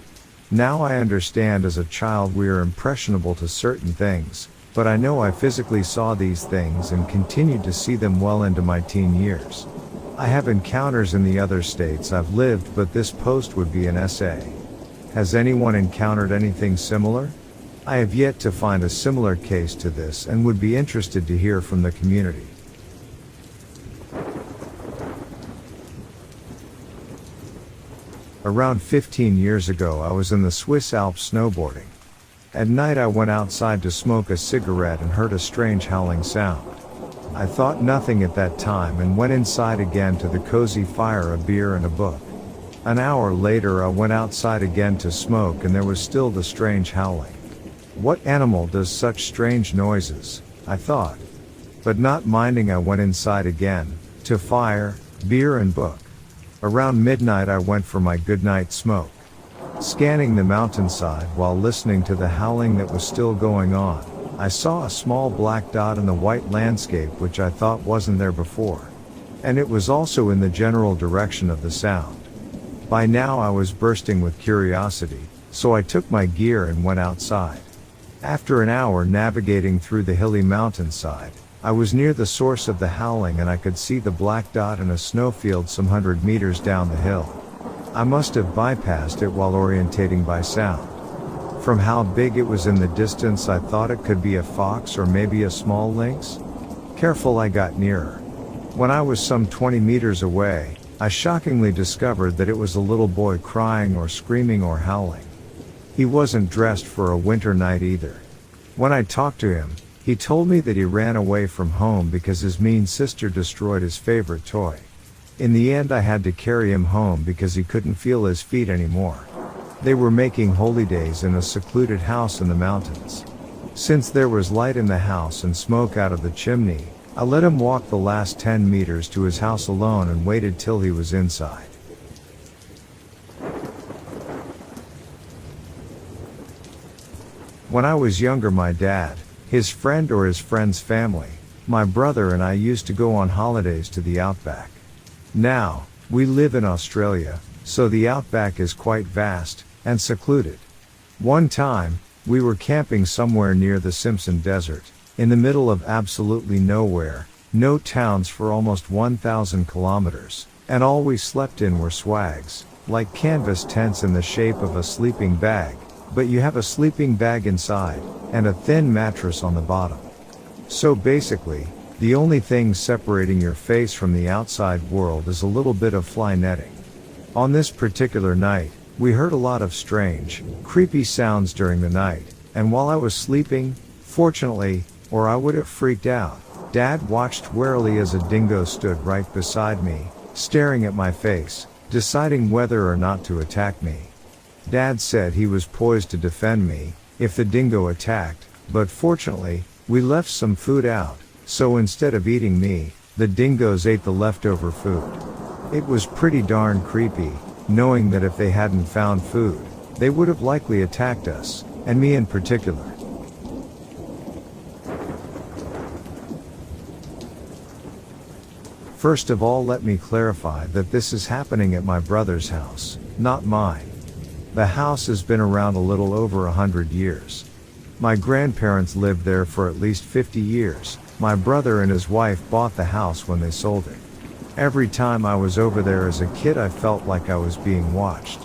Now I understand as a child we are impressionable to certain things, but I know I physically saw these things and continued to see them well into my teen years. I have encounters in the other states I've lived, but this post would be an essay. Has anyone encountered anything similar? I have yet to find a similar case to this and would be interested to hear from the community. Around 15 years ago I was in the Swiss Alps snowboarding. At night I went outside to smoke a cigarette and heard a strange howling sound. I thought nothing at that time and went inside again to the cozy fire, a beer and a book. An hour later I went outside again to smoke and there was still the strange howling. What animal does such strange noises? I thought. But not minding I went inside again, to fire, beer and book. Around midnight I went for my goodnight smoke. Scanning the mountainside while listening to the howling that was still going on, I saw a small black dot in the white landscape which I thought wasn't there before. And it was also in the general direction of the sound. By now I was bursting with curiosity, so I took my gear and went outside. After an hour navigating through the hilly mountainside, I was near the source of the howling and I could see the black dot in a snowfield some 100 meters down the hill. I must have bypassed it while orientating by sound. From how big it was in the distance, I thought it could be a fox or maybe a small lynx. Careful, I got nearer. When I was some 20 meters away, I shockingly discovered that it was a little boy crying or screaming or howling. He wasn't dressed for a winter night either. When I talked to him, he told me that he ran away from home because his mean sister destroyed his favorite toy. In the end, I had to carry him home because he couldn't feel his feet anymore. They were making holy days in a secluded house in the mountains. Since there was light in the house and smoke out of the chimney, I let him walk the last 10 meters to his house alone and waited till he was inside. When I was younger, my dad, his friend or his friend's family, my brother and I used to go on holidays to the outback. Now, we live in Australia, so the outback is quite vast and secluded. One time, we were camping somewhere near the Simpson Desert, in the middle of absolutely nowhere, no towns for almost 1,000 kilometers, and all we slept in were swags, like canvas tents in the shape of a sleeping bag, but you have a sleeping bag inside, and a thin mattress on the bottom. So basically, the only thing separating your face from the outside world is a little bit of fly netting. On this particular night, we heard a lot of strange, creepy sounds during the night, and while I was sleeping, fortunately, or I would have freaked out, Dad watched warily as a dingo stood right beside me, staring at my face, deciding whether or not to attack me. Dad said he was poised to defend me if the dingo attacked, but fortunately, we left some food out, so instead of eating me, the dingoes ate the leftover food. It was pretty darn creepy, knowing that if they hadn't found food, they would have likely attacked us, and me in particular. First of all, let me clarify that this is happening at my brother's house, not mine. The house has been around a little over 100 years. My grandparents lived there for at least 50 years. My brother and his wife bought the house when they sold it. Every time I was over there as a kid, I felt like I was being watched.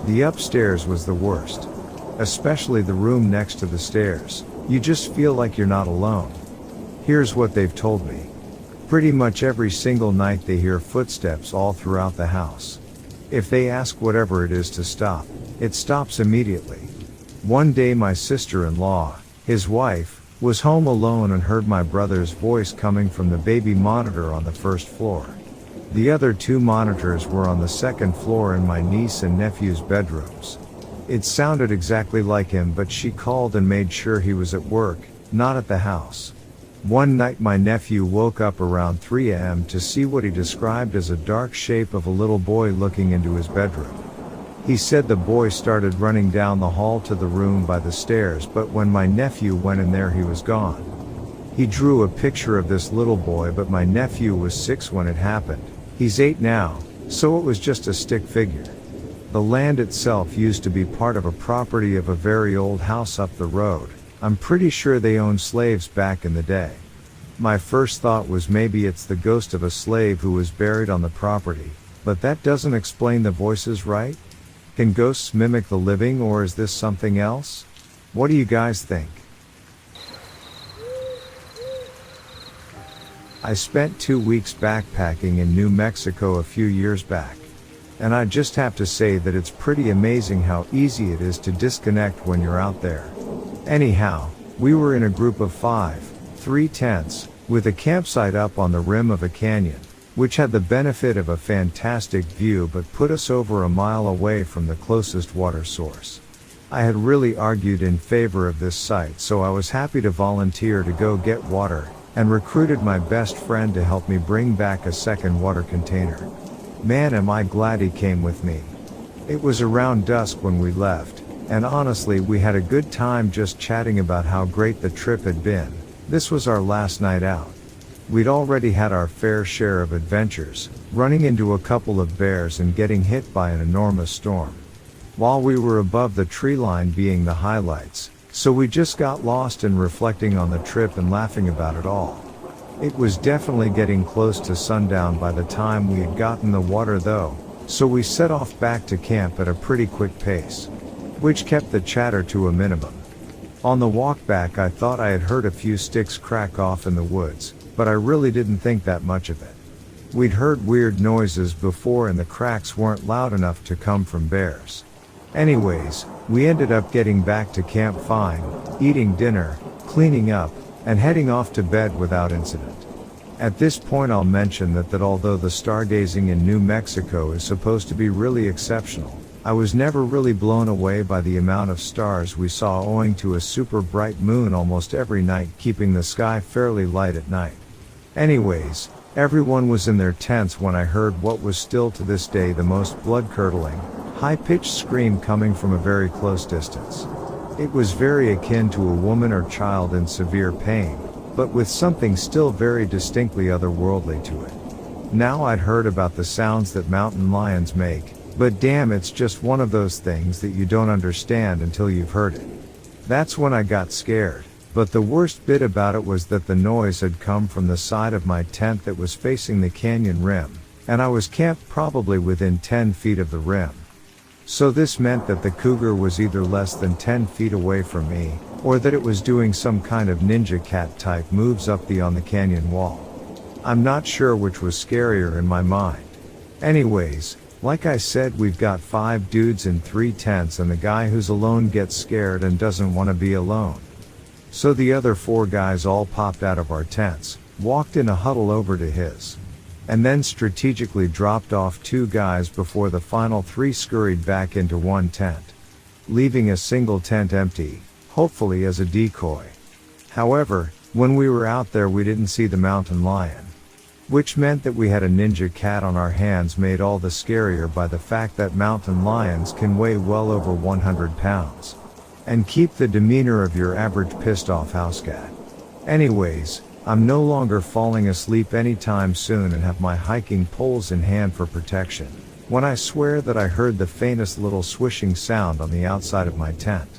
The upstairs was the worst. Especially the room next to the stairs. You just feel like you're not alone. Here's what they've told me. Pretty much every single night they hear footsteps all throughout the house. If they ask whatever it is to stop, it stops immediately. One day my sister-in-law, his wife, was home alone and heard my brother's voice coming from the baby monitor on the first floor. The other two monitors were on the second floor in my niece and nephew's bedrooms. It sounded exactly like him, but she called and made sure he was at work, not at the house. One night my nephew woke up around 3 a.m. to see what he described as a dark shape of a little boy looking into his bedroom. He said the boy started running down the hall to the room by the stairs, but when my nephew went in there, he was gone. He drew a picture of this little boy, but my nephew was 6 when it happened. He's 8 now, so it was just a stick figure. The land itself used to be part of a property of a very old house up the road. I'm pretty sure they owned slaves back in the day. My first thought was maybe it's the ghost of a slave who was buried on the property, but that doesn't explain the voices, right? Can ghosts mimic the living, or is this something else? What do you guys think? I spent 2 weeks backpacking in New Mexico a few years back. And I just have to say that it's pretty amazing how easy it is to disconnect when you're out there. Anyhow, we were in a group of 5, 3 tents, with a campsite up on the rim of a canyon, which had the benefit of a fantastic view but put us over a mile away from the closest water source. I had really argued in favor of this site, so I was happy to volunteer to go get water, and recruited my best friend to help me bring back a second water container. Man, am I glad he came with me. It was around dusk when we left, and honestly we had a good time just chatting about how great the trip had been. This was our last night out. We'd already had our fair share of adventures, running into a couple of bears and getting hit by an enormous storm. While we were above the tree line being the highlights, so we just got lost in reflecting on the trip and laughing about it all. It was definitely getting close to sundown by the time we had gotten the water though, so we set off back to camp at a pretty quick pace, which kept the chatter to a minimum. On the walk back I thought I had heard a few sticks crack off in the woods, but I really didn't think that much of it. We'd heard weird noises before and the cracks weren't loud enough to come from bears. Anyways, we ended up getting back to camp fine, eating dinner, cleaning up, and heading off to bed without incident. At this point I'll mention that although the stargazing in New Mexico is supposed to be really exceptional, I was never really blown away by the amount of stars we saw owing to a super bright moon almost every night keeping the sky fairly light at night. Anyways, everyone was in their tents when I heard what was still to this day the most blood-curdling, high-pitched scream coming from a very close distance. It was very akin to a woman or child in severe pain, but with something still very distinctly otherworldly to it. Now I'd heard about the sounds that mountain lions make, but damn, it's just one of those things that you don't understand until you've heard it. That's when I got scared, but the worst bit about it was that the noise had come from the side of my tent that was facing the canyon rim, and I was camped probably within 10 feet of the rim. So this meant that the cougar was either less than 10 feet away from me, or that it was doing some kind of ninja cat type moves up on the canyon wall. I'm not sure which was scarier in my mind. Anyways, like I said, we've got 5 dudes in 3 tents and the guy who's alone gets scared and doesn't want to be alone. So the other 4 guys all popped out of our tents, walked in a huddle over to his, and then strategically dropped off 2 guys before the final 3 scurried back into one tent, leaving a single tent empty, hopefully as a decoy. However, when we were out there we didn't see the mountain lion, which meant that we had a ninja cat on our hands, made all the scarier by the fact that mountain lions can weigh well over 100 pounds, and keep the demeanor of your average pissed off house cat. Anyways, I'm no longer falling asleep anytime soon and have my hiking poles in hand for protection, when I swear that I heard the faintest little swishing sound on the outside of my tent.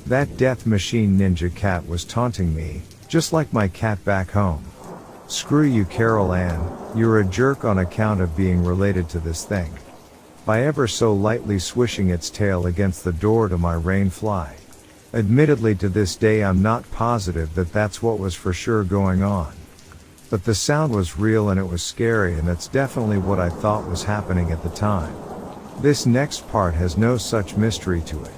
That death machine ninja cat was taunting me, just like my cat back home. Screw you, Carol Ann, you're a jerk on account of being related to this thing, by ever so lightly swishing its tail against the door to my rain fly. Admittedly, to this day I'm not positive that that's what was for sure going on. But the sound was real and it was scary, and that's definitely what I thought was happening at the time. This next part has no such mystery to it.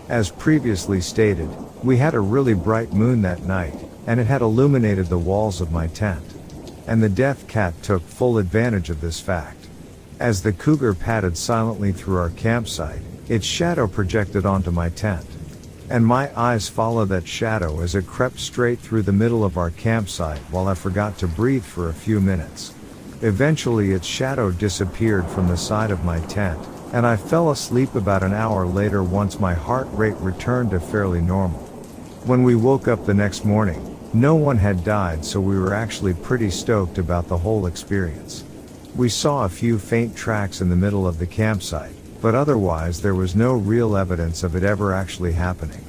As previously stated, we had a really bright moon that night, and it had illuminated the walls of my tent. And the death cat took full advantage of this fact. As the cougar padded silently through our campsite, its shadow projected onto my tent, and my eyes followed that shadow as it crept straight through the middle of our campsite while I forgot to breathe for a few minutes. Eventually its shadow disappeared from the side of my tent, and I fell asleep about an hour later once my heart rate returned to fairly normal. When we woke up the next morning, no one had died, so we were actually pretty stoked about the whole experience. We saw a few faint tracks in the middle of the campsite, but otherwise there was no real evidence of it ever actually happening.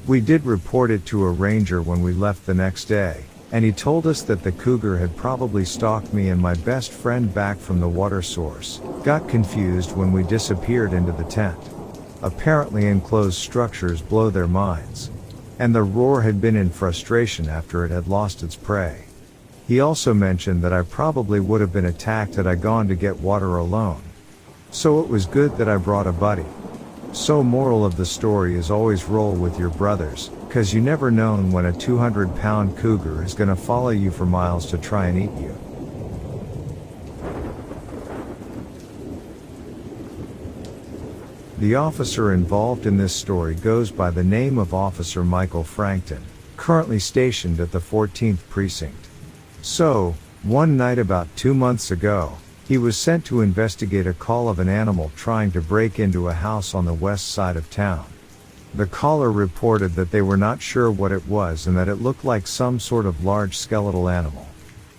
We did report it to a ranger when we left the next day, and he told us that the cougar had probably stalked me and my best friend back from the water source, got confused when we disappeared into the tent. Apparently enclosed structures blow their minds, and the roar had been in frustration after it had lost its prey. He also mentioned that I probably would have been attacked had I gone to get water alone. So it was good that I brought a buddy. So moral of the story is always roll with your brothers, cause you never know when a 200-pound cougar is gonna follow you for miles to try and eat you. The officer involved in this story goes by the name of Officer Michael Frankton, currently stationed at the 14th Precinct. So, one night about 2 months ago, he was sent to investigate a call of an animal trying to break into a house on the west side of town. The caller reported that they were not sure what it was and that it looked like some sort of large skeletal animal.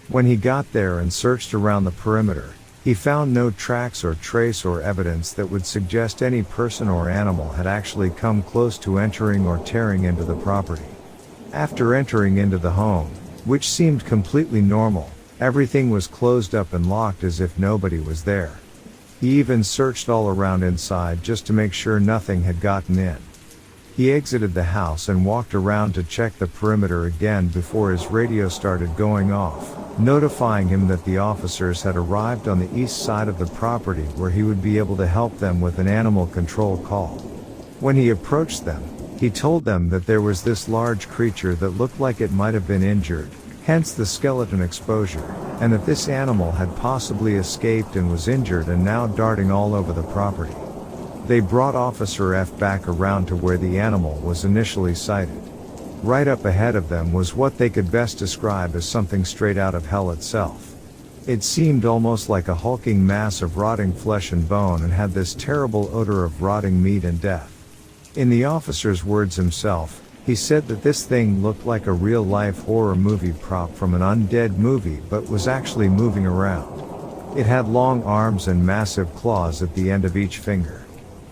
When he got there and searched around the perimeter, he found no tracks or trace or evidence that would suggest any person or animal had actually come close to entering or tearing into the property. After entering into the home, which seemed completely normal. Everything was closed up and locked as if nobody was there. He even searched all around inside just to make sure nothing had gotten in. He exited the house and walked around to check the perimeter again before his radio started going off, notifying him that the officers had arrived on the east side of the property where he would be able to help them with an animal control call. When he approached them, he told them that there was this large creature that looked like it might have been injured, hence the skeleton exposure, and that this animal had possibly escaped and was injured and now darting all over the property. They brought Officer F back around to where the animal was initially sighted. Right up ahead of them was what they could best describe as something straight out of hell itself. It seemed almost like a hulking mass of rotting flesh and bone and had this terrible odor of rotting meat and death. In the officer's words himself, he said that this thing looked like a real-life horror movie prop from an undead movie but was actually moving around. It had long arms and massive claws at the end of each finger.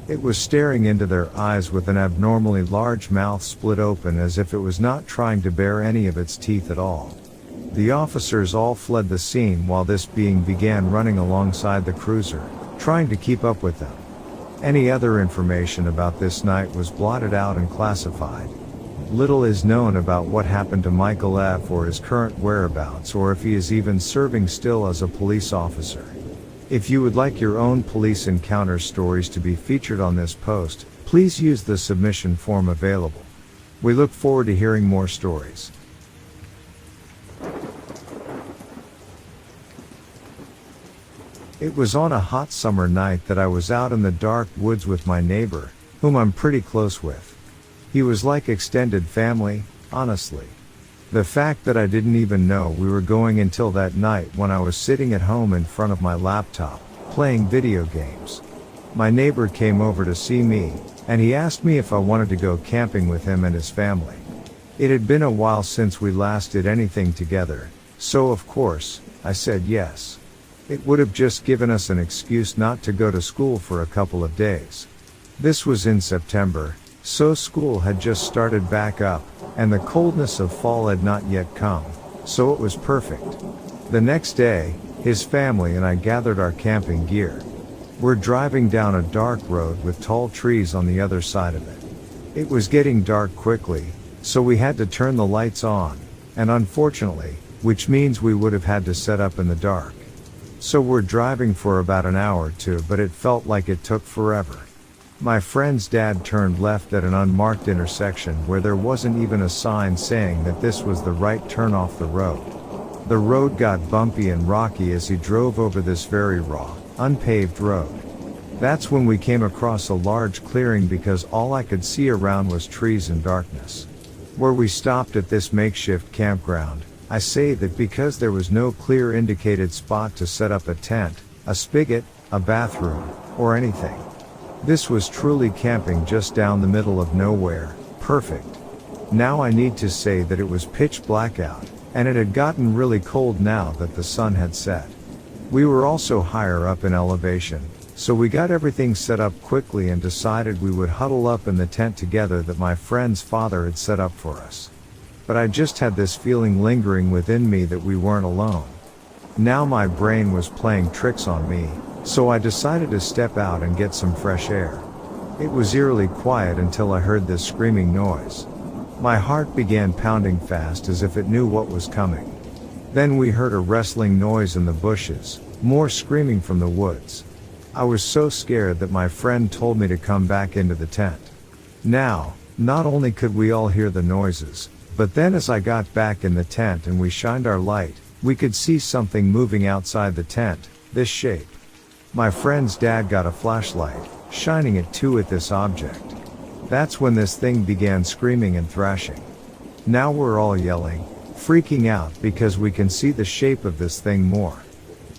It was staring into their eyes with an abnormally large mouth split open as if it was not trying to bare any of its teeth at all. The officers all fled the scene while this being began running alongside the cruiser, trying to keep up with them. Any other information about this night was blotted out and classified. Little is known about what happened to Michael F. or his current whereabouts or if he is even serving still as a police officer. If you would like your own police encounter stories to be featured on this post, please use the submission form available. We look forward to hearing more stories. It was on a hot summer night that I was out in the dark woods with my neighbor, whom I'm pretty close with. He was like extended family, honestly. The fact that I didn't even know we were going until that night when I was sitting at home in front of my laptop, playing video games. My neighbor came over to see me, and he asked me if I wanted to go camping with him and his family. It had been a while since we last did anything together, so of course, I said yes. It would have just given us an excuse not to go to school for a couple of days. This was in September, so school had just started back up, and the coldness of fall had not yet come, so it was perfect. The next day, his family and I gathered our camping gear. We're driving down a dark road with tall trees on the other side of it. It was getting dark quickly, so we had to turn the lights on, and unfortunately, which means we would have had to set up in the dark. So we're driving for about an hour or two, but it felt like it took forever. My friend's dad turned left at an unmarked intersection where there wasn't even a sign saying that this was the right turn off the road. The road got bumpy and rocky as he drove over this very raw, unpaved road. That's when we came across a large clearing because all I could see around was trees and darkness. Where we stopped at this makeshift campground, I say that because there was no clear indicated spot to set up a tent, a spigot, a bathroom, or anything. This was truly camping just down the middle of nowhere, perfect. Now I need to say that it was pitch black out, and it had gotten really cold now that the sun had set. We were also higher up in elevation, so we got everything set up quickly and decided we would huddle up in the tent together that my friend's father had set up for us. But I just had this feeling lingering within me that we weren't alone. Now my brain was playing tricks on me, so I decided to step out and get some fresh air. It was eerily quiet until I heard this screaming noise. My heart began pounding fast as if it knew what was coming. Then we heard a rustling noise in the bushes, more screaming from the woods. I was so scared that my friend told me to come back into the tent. Now, not only could we all hear the noises, but then as I got back in the tent and we shined our light, we could see something moving outside the tent, this shape. My friend's dad got a flashlight, shining it too at this object. That's when this thing began screaming and thrashing. Now we're all yelling, freaking out because we can see the shape of this thing more.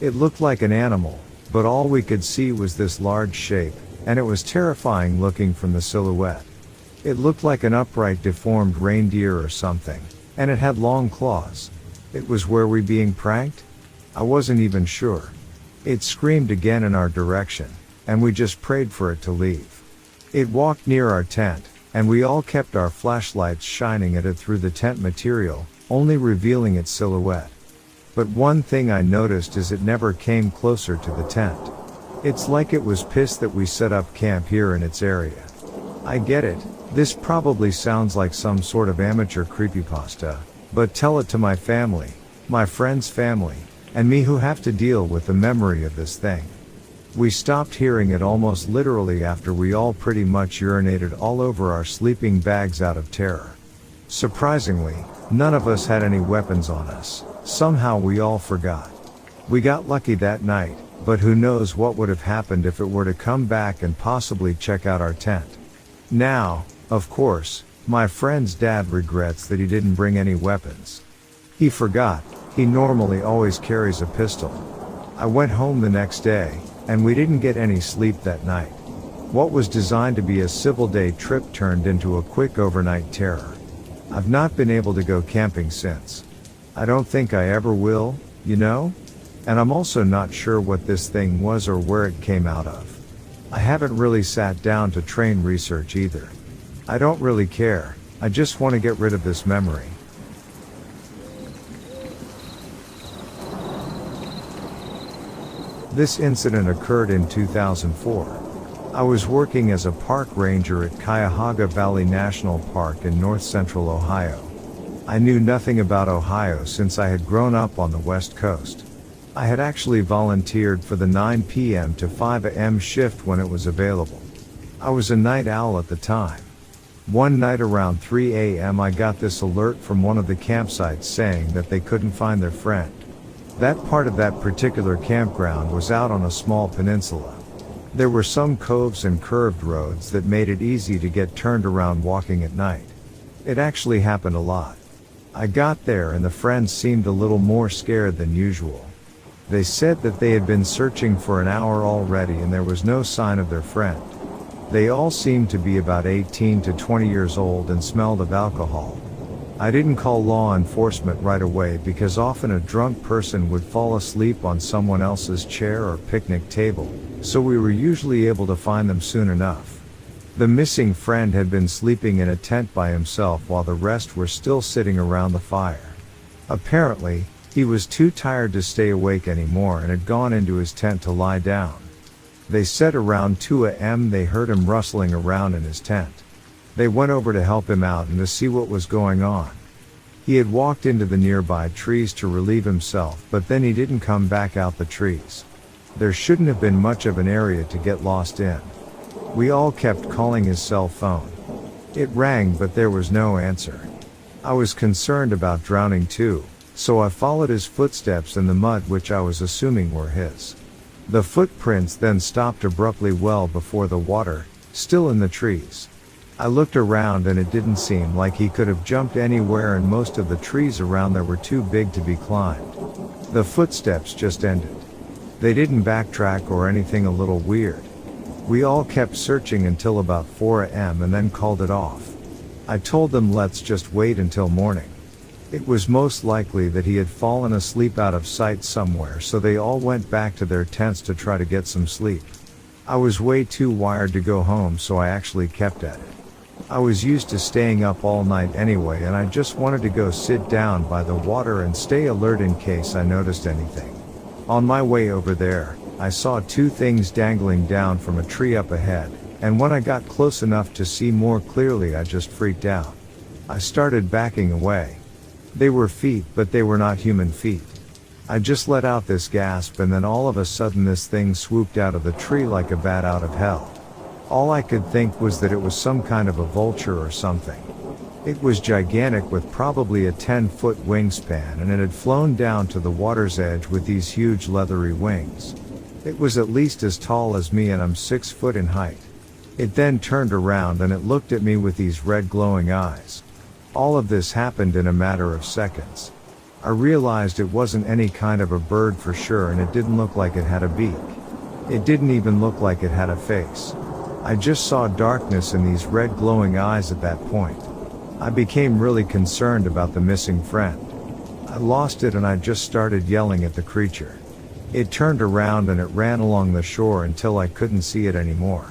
It looked like an animal, but all we could see was this large shape, and it was terrifying looking from the silhouette. It looked like an upright deformed reindeer or something, and it had long claws. Were we being pranked? I wasn't even sure. It screamed again in our direction, and we just prayed for it to leave. It walked near our tent, and we all kept our flashlights shining at it through the tent material, only revealing its silhouette. But one thing I noticed is it never came closer to the tent. It's like it was pissed that we set up camp here in its area. I get it, this probably sounds like some sort of amateur creepypasta, but tell it to my family, my friend's family, and me who have to deal with the memory of this thing. We stopped hearing it almost literally after we all pretty much urinated all over our sleeping bags out of terror. Surprisingly, none of us had any weapons on us. Somehow we all forgot. We got lucky that night, but who knows what would have happened if it were to come back and possibly check out our tent. Now, of course, my friend's dad regrets that he didn't bring any weapons. He forgot, he normally always carries a pistol. I went home the next day, and we didn't get any sleep that night. What was designed to be a civil day trip turned into a quick overnight terror. I've not been able to go camping since. I don't think I ever will, you know? And I'm also not sure what this thing was or where it came out of. I haven't really sat down to train research either. I don't really care, I just want to get rid of this memory. This incident occurred in 2004. I was working as a park ranger at Cuyahoga Valley National Park in north-central Ohio. I knew nothing about Ohio since I had grown up on the West Coast. I had actually volunteered for the 9 p.m. to 5 a.m. shift when it was available. I was a night owl at the time. One night around 3 a.m. I got this alert from one of the campsites saying that they couldn't find their friend. That part of that particular campground was out on a small peninsula. There were some coves and curved roads that made it easy to get turned around walking at night. It actually happened a lot. I got there and the friends seemed a little more scared than usual. They said that they had been searching for an hour already and there was no sign of their friend. They all seemed to be about 18 to 20 years old and smelled of alcohol. I didn't call law enforcement right away because often a drunk person would fall asleep on someone else's chair or picnic table, so we were usually able to find them soon enough. The missing friend had been sleeping in a tent by himself while the rest were still sitting around the fire. Apparently, he was too tired to stay awake anymore and had gone into his tent to lie down. They said around 2 a.m. they heard him rustling around in his tent. They went over to help him out and to see what was going on. He had walked into the nearby trees to relieve himself, but then he didn't come back out the trees. There shouldn't have been much of an area to get lost in. We all kept calling his cell phone. It rang but there was no answer. I was concerned about drowning too, so I followed his footsteps in the mud which I was assuming were his. The footprints then stopped abruptly well before the water, still in the trees. I looked around and it didn't seem like he could have jumped anywhere and most of the trees around there were too big to be climbed. The footsteps just ended. They didn't backtrack or anything a little weird. We all kept searching until about 4 a.m. and then called it off. I told them let's just wait until morning. It was most likely that he had fallen asleep out of sight somewhere, so they all went back to their tents to try to get some sleep. I was way too wired to go home, so I actually kept at it. I was used to staying up all night anyway and I just wanted to go sit down by the water and stay alert in case I noticed anything. On my way over there, I saw two things dangling down from a tree up ahead, and when I got close enough to see more clearly I just freaked out. I started backing away. They were feet, but they were not human feet. I just let out this gasp and then all of a sudden this thing swooped out of the tree like a bat out of hell. All I could think was that it was some kind of a vulture or something. It was gigantic with probably a 10-foot wingspan and it had flown down to the water's edge with these huge leathery wings. It was at least as tall as me and I'm 6 foot in height. It then turned around and it looked at me with these red glowing eyes. All of this happened in a matter of seconds. I realized it wasn't any kind of a bird for sure and it didn't look like it had a beak. It didn't even look like it had a face. I just saw darkness in these red glowing eyes at that point. I became really concerned about the missing friend. I lost it and I just started yelling at the creature. It turned around and it ran along the shore until I couldn't see it anymore.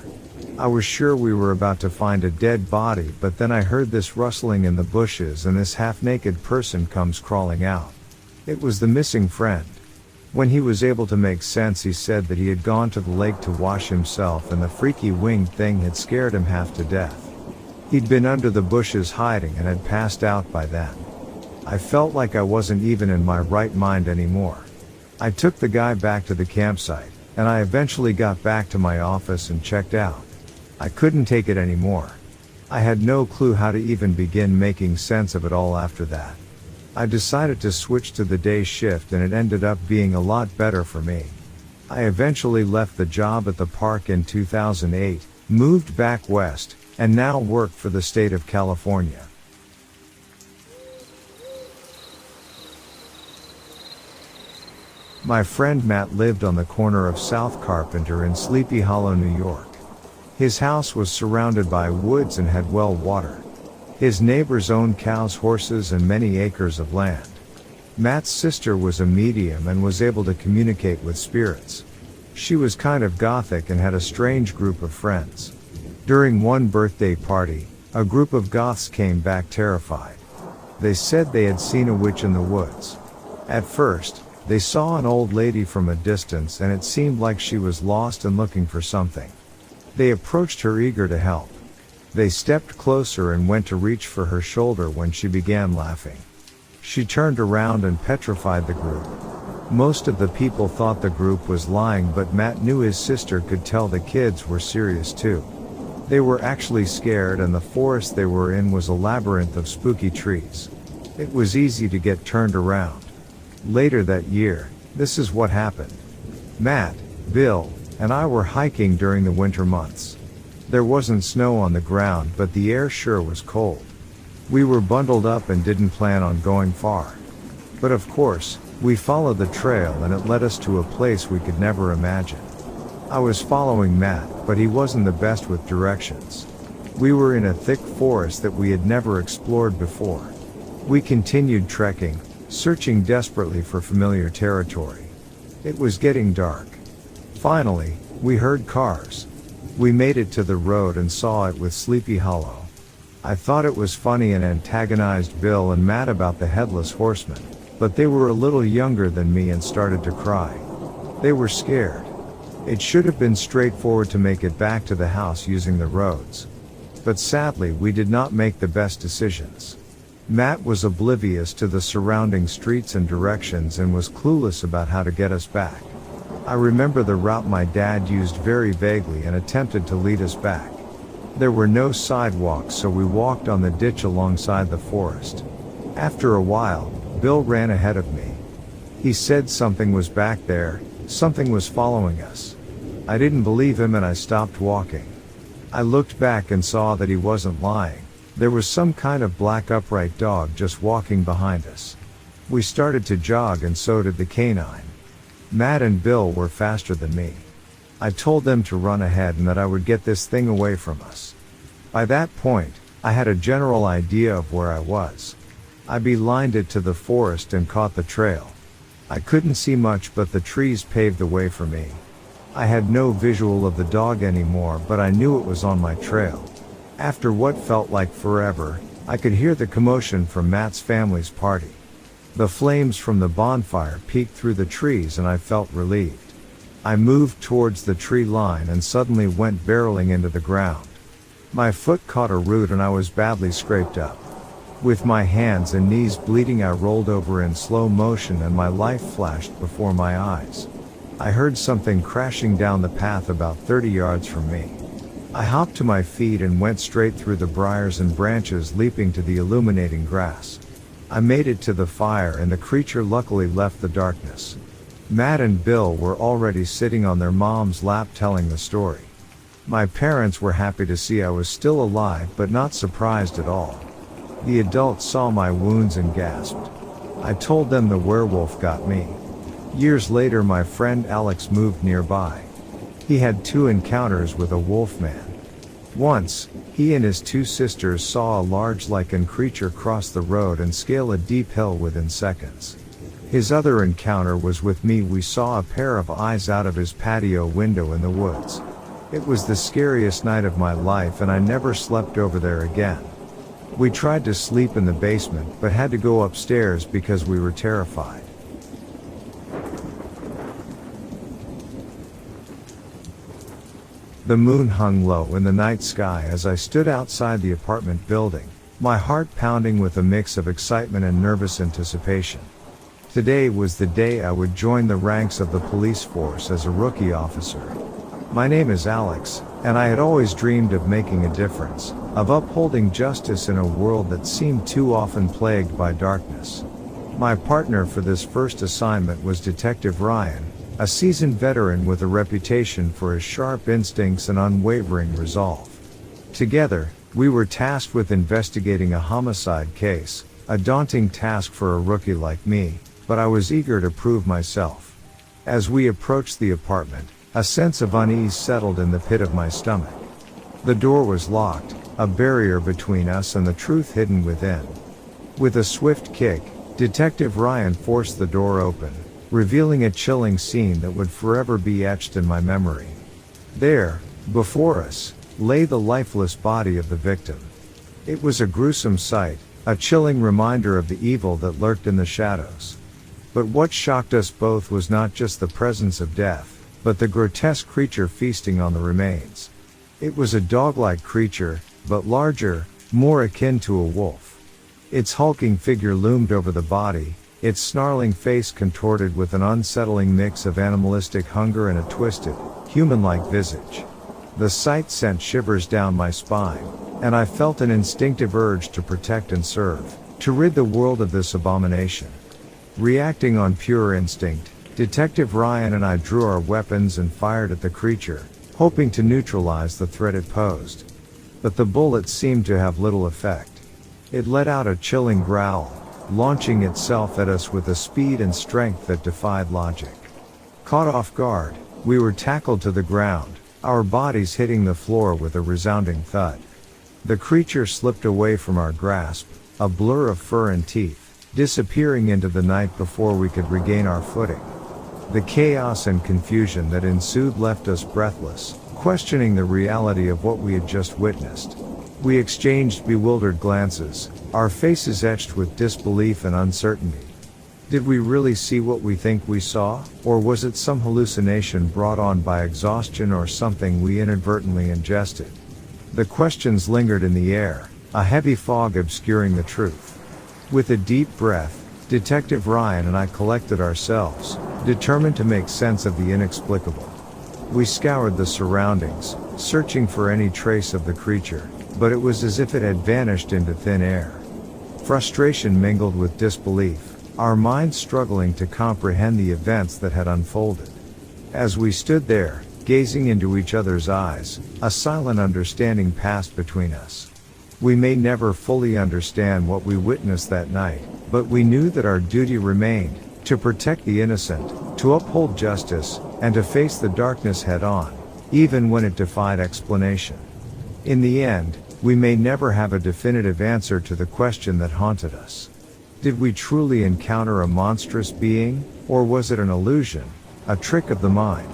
I was sure we were about to find a dead body, but then I heard this rustling in the bushes and this half-naked person comes crawling out. It was the missing friend. When he was able to make sense, he said that he had gone to the lake to wash himself and the freaky winged thing had scared him half to death. He'd been under the bushes hiding and had passed out by then. I felt like I wasn't even in my right mind anymore. I took the guy back to the campsite, and I eventually got back to my office and checked out. I couldn't take it anymore. I had no clue how to even begin making sense of it all after that. I decided to switch to the day shift and it ended up being a lot better for me. I eventually left the job at the park in 2008, moved back west, and now work for the state of California. My friend Matt lived on the corner of South Carpenter in Sleepy Hollow, New York. His house was surrounded by woods and had well water. His neighbors owned cows, horses, and many acres of land. Matt's sister was a medium and was able to communicate with spirits. She was kind of gothic and had a strange group of friends. During one birthday party, a group of goths came back terrified. They said they had seen a witch in the woods. At first, they saw an old lady from a distance and it seemed like she was lost and looking for something. They approached her eager to help. They stepped closer and went to reach for her shoulder when she began laughing. She turned around and petrified the group. Most of the people thought the group was lying, but Matt knew his sister could tell the kids were serious too. They were actually scared, and the forest they were in was a labyrinth of spooky trees. It was easy to get turned around. Later that year, this is what happened. Matt, Bill, and I were hiking during the winter months. There wasn't snow on the ground, but the air sure was cold. We were bundled up and didn't plan on going far. But of course, we followed the trail and it led us to a place we could never imagine. I was following Matt, but he wasn't the best with directions. We were in a thick forest that we had never explored before. We continued trekking, searching desperately for familiar territory. It was getting dark. Finally, we heard cars. We made it to the road and saw it with Sleepy Hollow. I thought it was funny and antagonized Bill and Matt about the headless horseman, but they were a little younger than me and started to cry. They were scared. It should have been straightforward to make it back to the house using the roads. But sadly, we did not make the best decisions. Matt was oblivious to the surrounding streets and directions and was clueless about how to get us back. I remember the route my dad used very vaguely and attempted to lead us back. There were no sidewalks, so we walked on the ditch alongside the forest. After a while, Bill ran ahead of me. He said something was back there, something was following us. I didn't believe him and I stopped walking. I looked back and saw that he wasn't lying. There was some kind of black upright dog just walking behind us. We started to jog and so did the canine. Matt and Bill were faster than me. I told them to run ahead and that I would get this thing away from us. By that point, I had a general idea of where I was. I beelined it to the forest and caught the trail. I couldn't see much, but the trees paved the way for me. I had no visual of the dog anymore, but I knew it was on my trail. After what felt like forever, I could hear the commotion from Matt's family's party. The flames from the bonfire peeked through the trees and I felt relieved. I moved towards the tree line and suddenly went barreling into the ground. My foot caught a root and I was badly scraped up. With my hands and knees bleeding, I rolled over in slow motion and my life flashed before my eyes. I heard something crashing down the path about 30 yards from me. I hopped to my feet and went straight through the briars and branches, leaping to the illuminating grass. I made it to the fire and the creature luckily left the darkness. Matt and Bill were already sitting on their mom's lap telling the story. My parents were happy to see I was still alive, but not surprised at all. The adults saw my wounds and gasped. I told them the werewolf got me. Years later, my friend Alex moved nearby. He had 2 encounters with a wolfman. Once, he and his 2 sisters saw a large lichen creature cross the road and scale a deep hill within seconds. His other encounter was with me. We saw a pair of eyes out of his patio window in the woods. It was the scariest night of my life and I never slept over there again. We tried to sleep in the basement but had to go upstairs because we were terrified. The moon hung low in the night sky as I stood outside the apartment building, my heart pounding with a mix of excitement and nervous anticipation. Today was the day I would join the ranks of the police force as a rookie officer. My name is Alex, and I had always dreamed of making a difference, of upholding justice in a world that seemed too often plagued by darkness. My partner for this first assignment was Detective Ryan, a seasoned veteran with a reputation for his sharp instincts and unwavering resolve. Together, we were tasked with investigating a homicide case, a daunting task for a rookie like me, but I was eager to prove myself. As we approached the apartment, a sense of unease settled in the pit of my stomach. The door was locked, a barrier between us and the truth hidden within. With a swift kick, Detective Ryan forced the door open, revealing a chilling scene that would forever be etched in my memory. There, before us, lay the lifeless body of the victim. It was a gruesome sight, a chilling reminder of the evil that lurked in the shadows. But what shocked us both was not just the presence of death, but the grotesque creature feasting on the remains. It was a dog-like creature, but larger, more akin to a wolf. Its hulking figure loomed over the body, its snarling face contorted with an unsettling mix of animalistic hunger and a twisted, human-like visage. The sight sent shivers down my spine, and I felt an instinctive urge to protect and serve, to rid the world of this abomination. Reacting on pure instinct, Detective Ryan and I drew our weapons and fired at the creature, hoping to neutralize the threat it posed. But the bullet seemed to have little effect. It let out a chilling growl, launching itself at us with a speed and strength that defied logic. Caught off guard, we were tackled to the ground, our bodies hitting the floor with a resounding thud. The creature slipped away from our grasp, a blur of fur and teeth, disappearing into the night before we could regain our footing. The chaos and confusion that ensued left us breathless, questioning the reality of what we had just witnessed. We exchanged bewildered glances, our faces etched with disbelief and uncertainty. Did we really see what we think we saw, or was it some hallucination brought on by exhaustion or something we inadvertently ingested? The questions lingered in the air, a heavy fog obscuring the truth. With a deep breath, Detective Ryan and I collected ourselves, determined to make sense of the inexplicable. We scoured the surroundings, searching for any trace of the creature, but it was as if it had vanished into thin air. Frustration mingled with disbelief, our minds struggling to comprehend the events that had unfolded. As we stood there, gazing into each other's eyes, a silent understanding passed between us. We may never fully understand what we witnessed that night, but we knew that our duty remained, to protect the innocent, to uphold justice, and to face the darkness head-on, even when it defied explanation. In the end, we may never have a definitive answer to the question that haunted us. Did we truly encounter a monstrous being, or was it an illusion, a trick of the mind?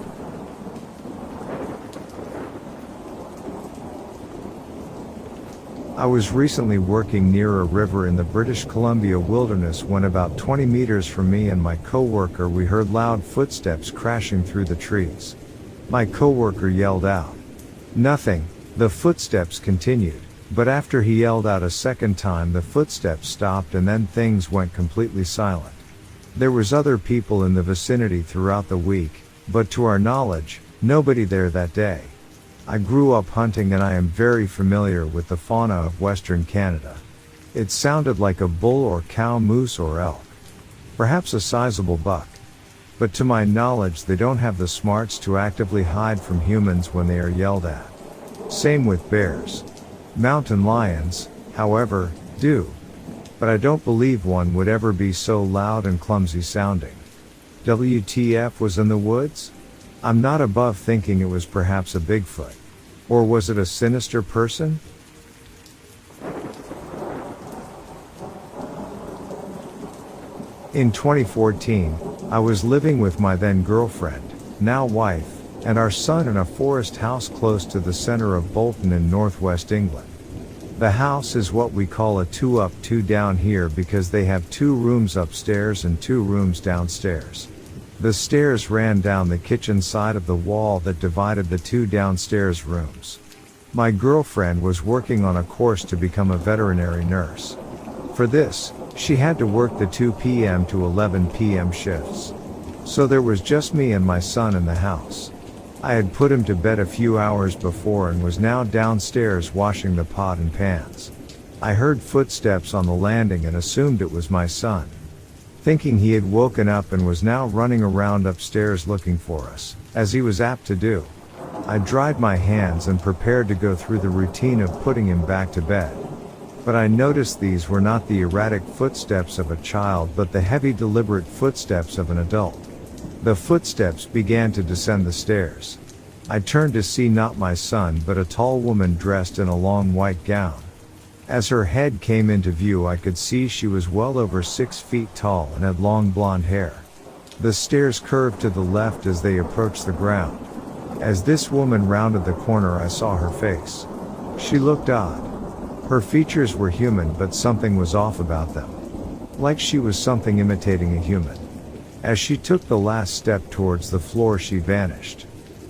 I was recently working near a river in the British Columbia wilderness when about 20 meters from me and my coworker we heard loud footsteps crashing through the trees. My coworker yelled out. Nothing. The footsteps continued, but after he yelled out a second time the footsteps stopped and then things went completely silent. There was other people in the vicinity throughout the week, but to our knowledge, nobody there that day. I grew up hunting and I am very familiar with the fauna of Western Canada. It sounded like a bull or cow, moose or elk. Perhaps a sizable buck. But to my knowledge they don't have the smarts to actively hide from humans when they are yelled at. Same with bears. Mountain lions, however, do. But I don't believe one would ever be so loud and clumsy sounding. WTF was in the woods? I'm not above thinking it was perhaps a Bigfoot. Or was it a sinister person? In 2014, I was living with my then girlfriend, now wife, and our son in a forest house close to the center of Bolton in northwest England. The house is what we call a 2 up 2 down here because they have 2 rooms upstairs and 2 rooms downstairs. The stairs ran down the kitchen side of the wall that divided the 2 downstairs rooms. My girlfriend was working on a course to become a veterinary nurse. For this, she had to work the 2 p.m. to 11 p.m. shifts. So there was just me and my son in the house. I had put him to bed a few hours before and was now downstairs washing the pot and pans. I heard footsteps on the landing and assumed it was my son. Thinking he had woken up and was now running around upstairs looking for us, as he was apt to do. I dried my hands and prepared to go through the routine of putting him back to bed. But I noticed these were not the erratic footsteps of a child but the heavy deliberate footsteps of an adult. The footsteps began to descend the stairs. I turned to see not my son but a tall woman dressed in a long white gown. As her head came into view I could see she was well over 6 feet tall and had long blonde hair. The stairs curved to the left as they approached the ground. As this woman rounded the corner I saw her face. She looked odd. Her features were human but something was off about them. Like she was something imitating a human. As she took the last step towards the floor she vanished.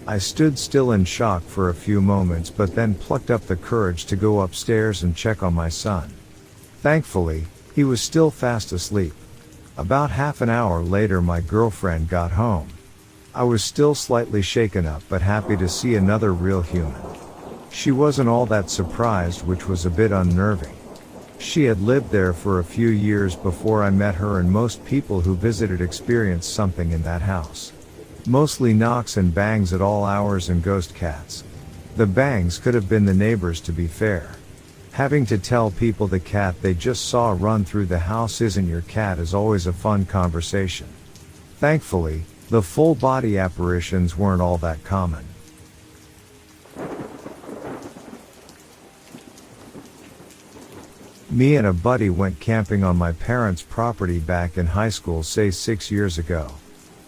I stood still in shock for a few moments but then plucked up the courage to go upstairs and check on my son. Thankfully, he was still fast asleep. About half an hour later my girlfriend got home. I was still slightly shaken up but happy to see another real human. She wasn't all that surprised, which was a bit unnerving. She had lived there for a few years before I met her and most people who visited experienced something in that house. Mostly knocks and bangs at all hours and ghost cats. The bangs could have been the neighbors to be fair. Having to tell people the cat they just saw run through the house isn't your cat is always a fun conversation. Thankfully, the full body apparitions weren't all that common. Me and a buddy went camping on my parents' property back in high school, say 6 years ago.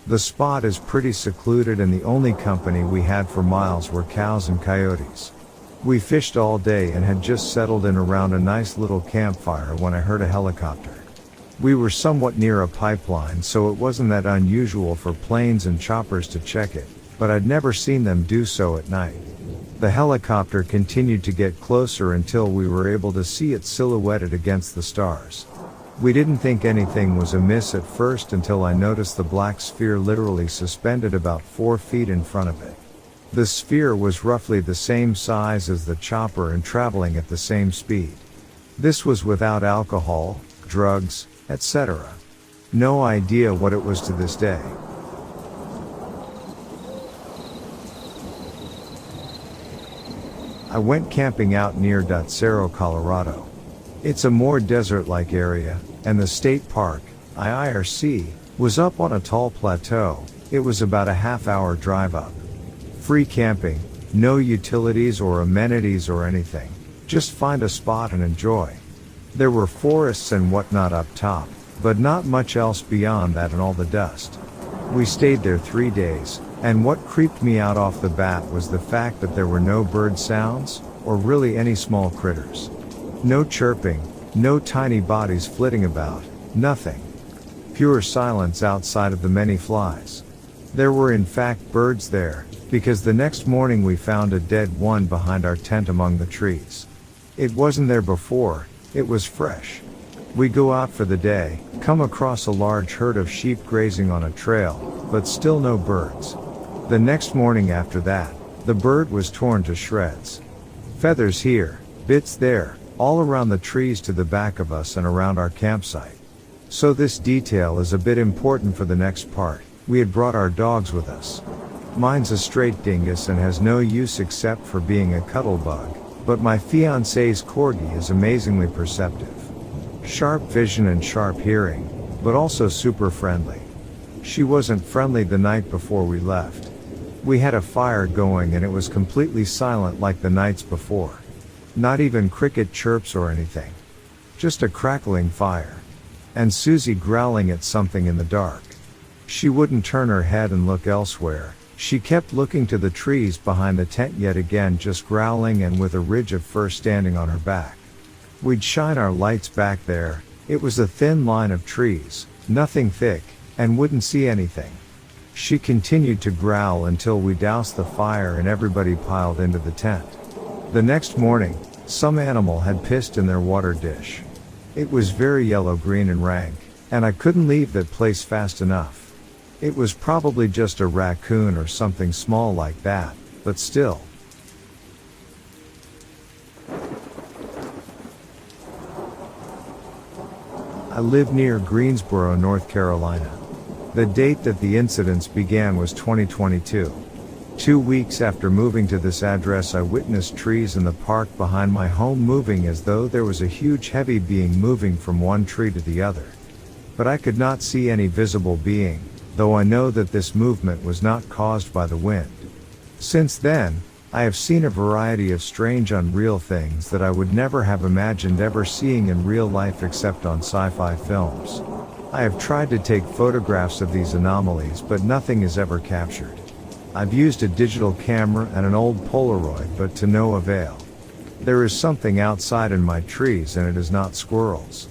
The spot is pretty secluded and the only company we had for miles were cows and coyotes. We fished all day and had just settled in around a nice little campfire when I heard a helicopter. We were somewhat near a pipeline so it wasn't that unusual for planes and choppers to check it, but I'd never seen them do so at night. The helicopter continued to get closer until we were able to see it silhouetted against the stars. We didn't think anything was amiss at first until I noticed the black sphere literally suspended about 4 feet in front of it. The sphere was roughly the same size as the chopper and traveling at the same speed. This was without alcohol, drugs, etc. No idea what it was to this day. I went camping out near Cerro, Colorado. It's a more desert-like area, and the state park, IIRC, was up on a tall plateau. It was about a half-hour drive up. Free camping, no utilities or amenities or anything. Just find a spot and enjoy. There were forests and whatnot up top, but not much else beyond that and all the dust. We stayed there 3 days, and what creeped me out off the bat was the fact that there were no bird sounds, or really any small critters. No chirping, no tiny bodies flitting about, nothing. Pure silence outside of the many flies. There were in fact birds there, because the next morning we found a dead one behind our tent among the trees. It wasn't there before, it was fresh. We go out for the day, come across a large herd of sheep grazing on a trail, but still no birds. The next morning after that, the bird was torn to shreds. Feathers here, bits there, all around the trees to the back of us and around our campsite. So this detail is a bit important for the next part. We had brought our dogs with us. Mine's a straight dingus and has no use except for being a cuddle bug, but my fiancé's corgi is amazingly perceptive. Sharp vision and sharp hearing, but also super friendly. She wasn't friendly the night before we left. We had a fire going and it was completely silent like the nights before. Not even cricket chirps or anything. Just a crackling fire. And Susie growling at something in the dark. She wouldn't turn her head and look elsewhere, She kept looking to the trees behind the tent yet again, just growling and with a ridge of fur standing on her back. We'd shine our lights back there. It was a thin line of trees, nothing thick, and wouldn't see anything. She continued to growl until we doused the fire and everybody piled into the tent. The next morning, some animal had pissed in their water dish. It was very yellow-green and rank, and I couldn't leave that place fast enough. It was probably just a raccoon or something small like that, but still. I live near Greensboro, North Carolina. The date that the incidents began was 2022. 2 weeks after moving to this address, I witnessed trees in the park behind my home moving as though there was a huge heavy being moving from one tree to the other. But I could not see any visible being, though I know that this movement was not caused by the wind. Since then, I have seen a variety of strange, unreal things that I would never have imagined ever seeing in real life except on sci-fi films. I have tried to take photographs of these anomalies, but nothing is ever captured. I've used a digital camera and an old Polaroid, but to no avail. There is something outside in my trees, and it is not squirrels.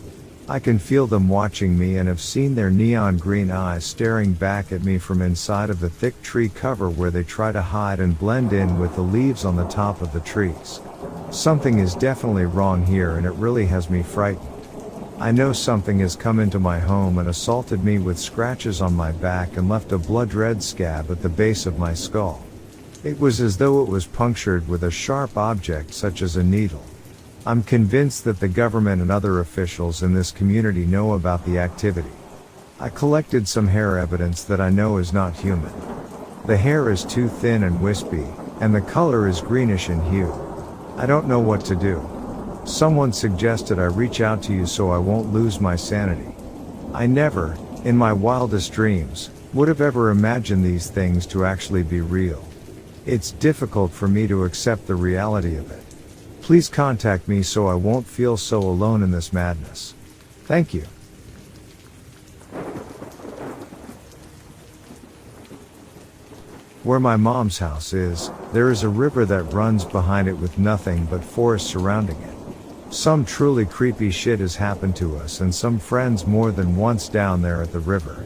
I can feel them watching me and have seen their neon green eyes staring back at me from inside of the thick tree cover where they try to hide and blend in with the leaves on the top of the trees. Something is definitely wrong here, and it really has me frightened. I know something has come into my home and assaulted me with scratches on my back and left a blood-red scab at the base of my skull. It was as though it was punctured with a sharp object such as a needle. I'm convinced that the government and other officials in this community know about the activity. I collected some hair evidence that I know is not human. The hair is too thin and wispy, and the color is greenish in hue. I don't know what to do. Someone suggested I reach out to you so I won't lose my sanity. I never, in my wildest dreams, would have ever imagined these things to actually be real. It's difficult for me to accept the reality of it. Please contact me so I won't feel so alone in this madness. Thank you. Where my mom's house is, there is a river that runs behind it with nothing but forest surrounding it. Some truly creepy shit has happened to us and some friends more than once down there at the river.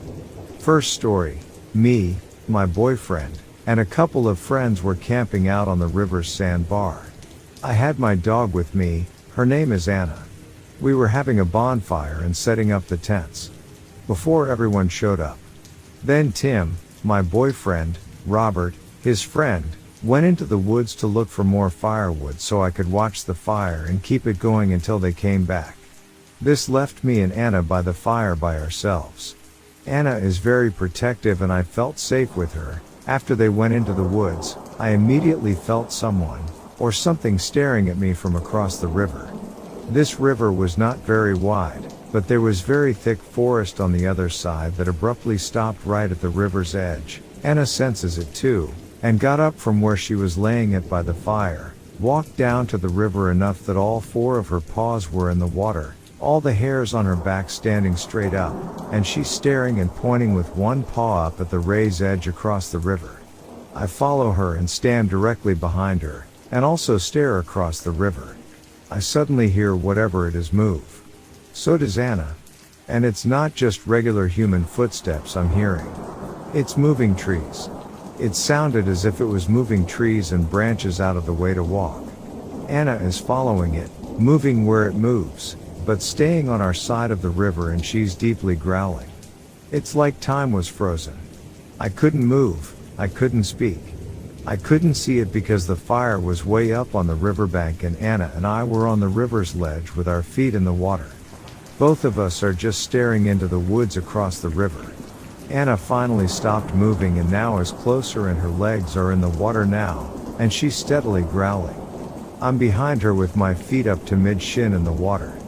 First story, me, my boyfriend, and a couple of friends were camping out on the river's sandbar. I had my dog with me, her name is Anna. We were having a bonfire and setting up the tents before everyone showed up. Then Tim, my boyfriend, Robert, his friend, went into the woods to look for more firewood so I could watch the fire and keep it going until they came back. This left me and Anna by the fire by ourselves. Anna is very protective and I felt safe with her. After they went into the woods, I immediately felt someone, or something staring at me from across the river. This river was not very wide, but there was very thick forest on the other side that abruptly stopped right at the river's edge. Anna senses it too, and got up from where she was laying it by the fire, walked down to the river enough that all four of her paws were in the water, all the hairs on her back standing straight up, and she's staring and pointing with one paw up at the raised edge across the river. I follow her and stand directly behind her, and also stare across the river. I suddenly hear whatever it is move. So does Anna. And it's not just regular human footsteps I'm hearing. It's moving trees. It sounded as if it was moving trees and branches out of the way to walk. Anna is following it, moving where it moves, but staying on our side of the river, and she's deeply growling. It's like time was frozen. I couldn't move, I couldn't speak. I couldn't see it because the fire was way up on the riverbank and Anna and I were on the river's ledge with our feet in the water. Both of us are just staring into the woods across the river. Anna finally stopped moving and now is closer and her legs are in the water now, and she's steadily growling. I'm behind her with my feet up to mid-shin in the water.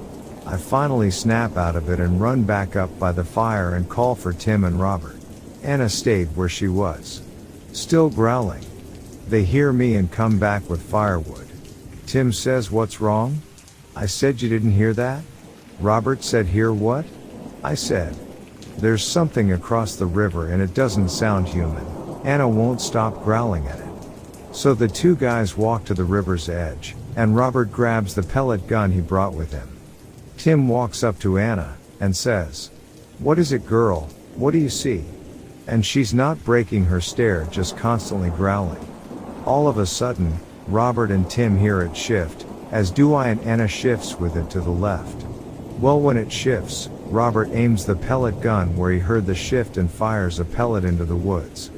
I finally snap out of it and run back up by the fire and call for Tim and Robert. Anna stayed where she was, still growling. They hear me and come back with firewood. Tim says, "What's wrong?" I said, "You didn't hear that?" Robert said, "Hear what?" I said, "There's something across the river and it doesn't sound human." Anna won't stop growling at it. So the two guys walk to the river's edge, and Robert grabs the pellet gun he brought with him. Tim walks up to Anna, and says, "What is it, girl? What do you see?" And she's not breaking her stare, just constantly growling. All of a sudden, Robert and Tim hear it shift, as do I, and Anna shifts with it to the left. Well, when it shifts, Robert aims the pellet gun where he heard the shift and fires a pellet into the woods.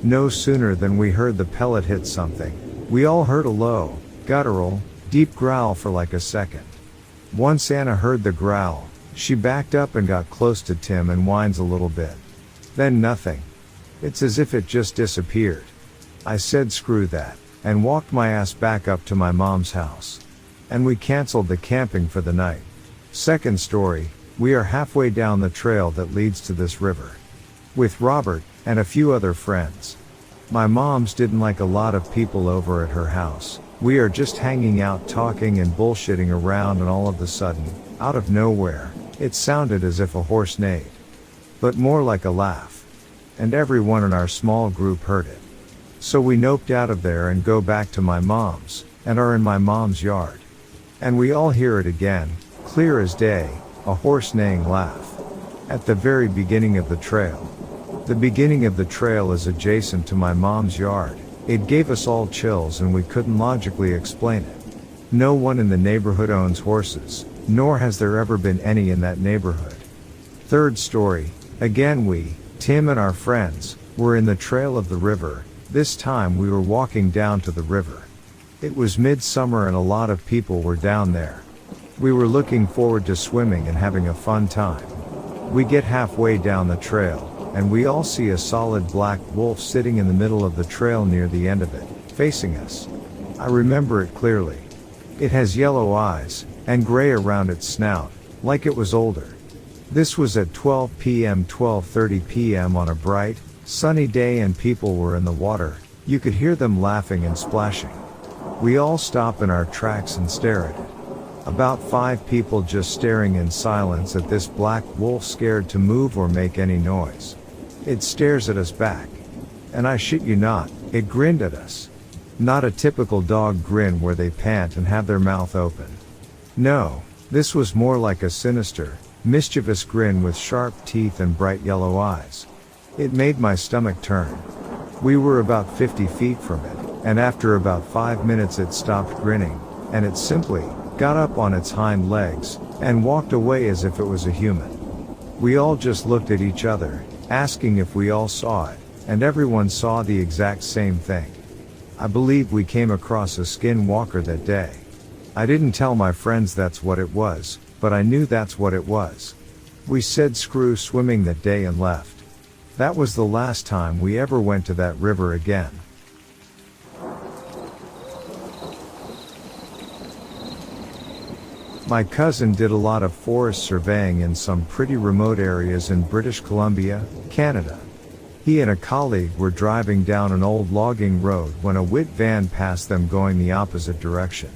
No sooner than we heard the pellet hit something, we all heard a low, guttural, deep growl for like a second. Once Anna heard the growl, she backed up and got close to Tim and whines a little bit. Then nothing. It's as if it just disappeared. I said screw that, and walked my ass back up to my mom's house. And we canceled the camping for the night. Second story, we are halfway down the trail that leads to this river. With Robert, and a few other friends. My mom's didn't like a lot of people over at her house. We are just hanging out talking and bullshitting around, and all of a sudden, out of nowhere, it sounded as if a horse neighed. But more like a laugh. And everyone in our small group heard it. So we noped out of there and go back to my mom's, and are in my mom's yard. And we all hear it again, clear as day, a horse neighing laugh. At the very beginning of the trail. The beginning of the trail is adjacent to my mom's yard. It gave us all chills and we couldn't logically explain it. No one in the neighborhood owns horses, nor has there ever been any in that neighborhood. Third story, again we, Tim and our friends, were in the trail of the river. This time we were walking down to the river. It was midsummer and a lot of people were down there. We were looking forward to swimming and having a fun time. We get halfway down the trail, and we all see a solid black wolf sitting in the middle of the trail near the end of it, facing us. I remember it clearly. It has yellow eyes, and gray around its snout, like it was older. This was at 12 p.m. 12:30 p.m. on a bright, sunny day, and people were in the water. You could hear them laughing and splashing. We all stop in our tracks and stare at it. About 5 people just staring in silence at this black wolf, scared to move or make any noise. It stares at us back. And I shit you not, it grinned at us. Not a typical dog grin where they pant and have their mouth open. No, this was more like a sinister, mischievous grin with sharp teeth and bright yellow eyes. It made my stomach turn. We were about 50 feet from it, and after about 5 minutes it stopped grinning, and it simply got up on its hind legs, and walked away as if it was a human. We all just looked at each other, asking if we all saw it, and everyone saw the exact same thing. I believe we came across a skinwalker that day. I didn't tell my friends that's what it was, but I knew that's what it was. We said screw swimming that day and left. That was the last time we ever went to that river again. My cousin did a lot of forest surveying in some pretty remote areas in British Columbia, Canada. He and a colleague were driving down an old logging road when a white van passed them going the opposite direction.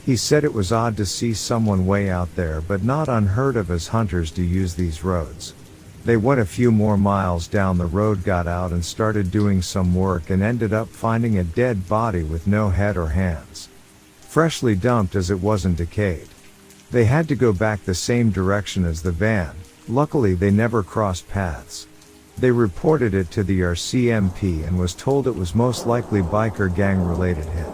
He said it was odd to see someone way out there, but not unheard of as hunters do use these roads. They went a few more miles down the road, got out and started doing some work, and ended up finding a dead body with no head or hands. Freshly dumped as it wasn't decayed. They had to go back the same direction as the van. Luckily they never crossed paths. They reported it to the RCMP and was told it was most likely biker gang related hit.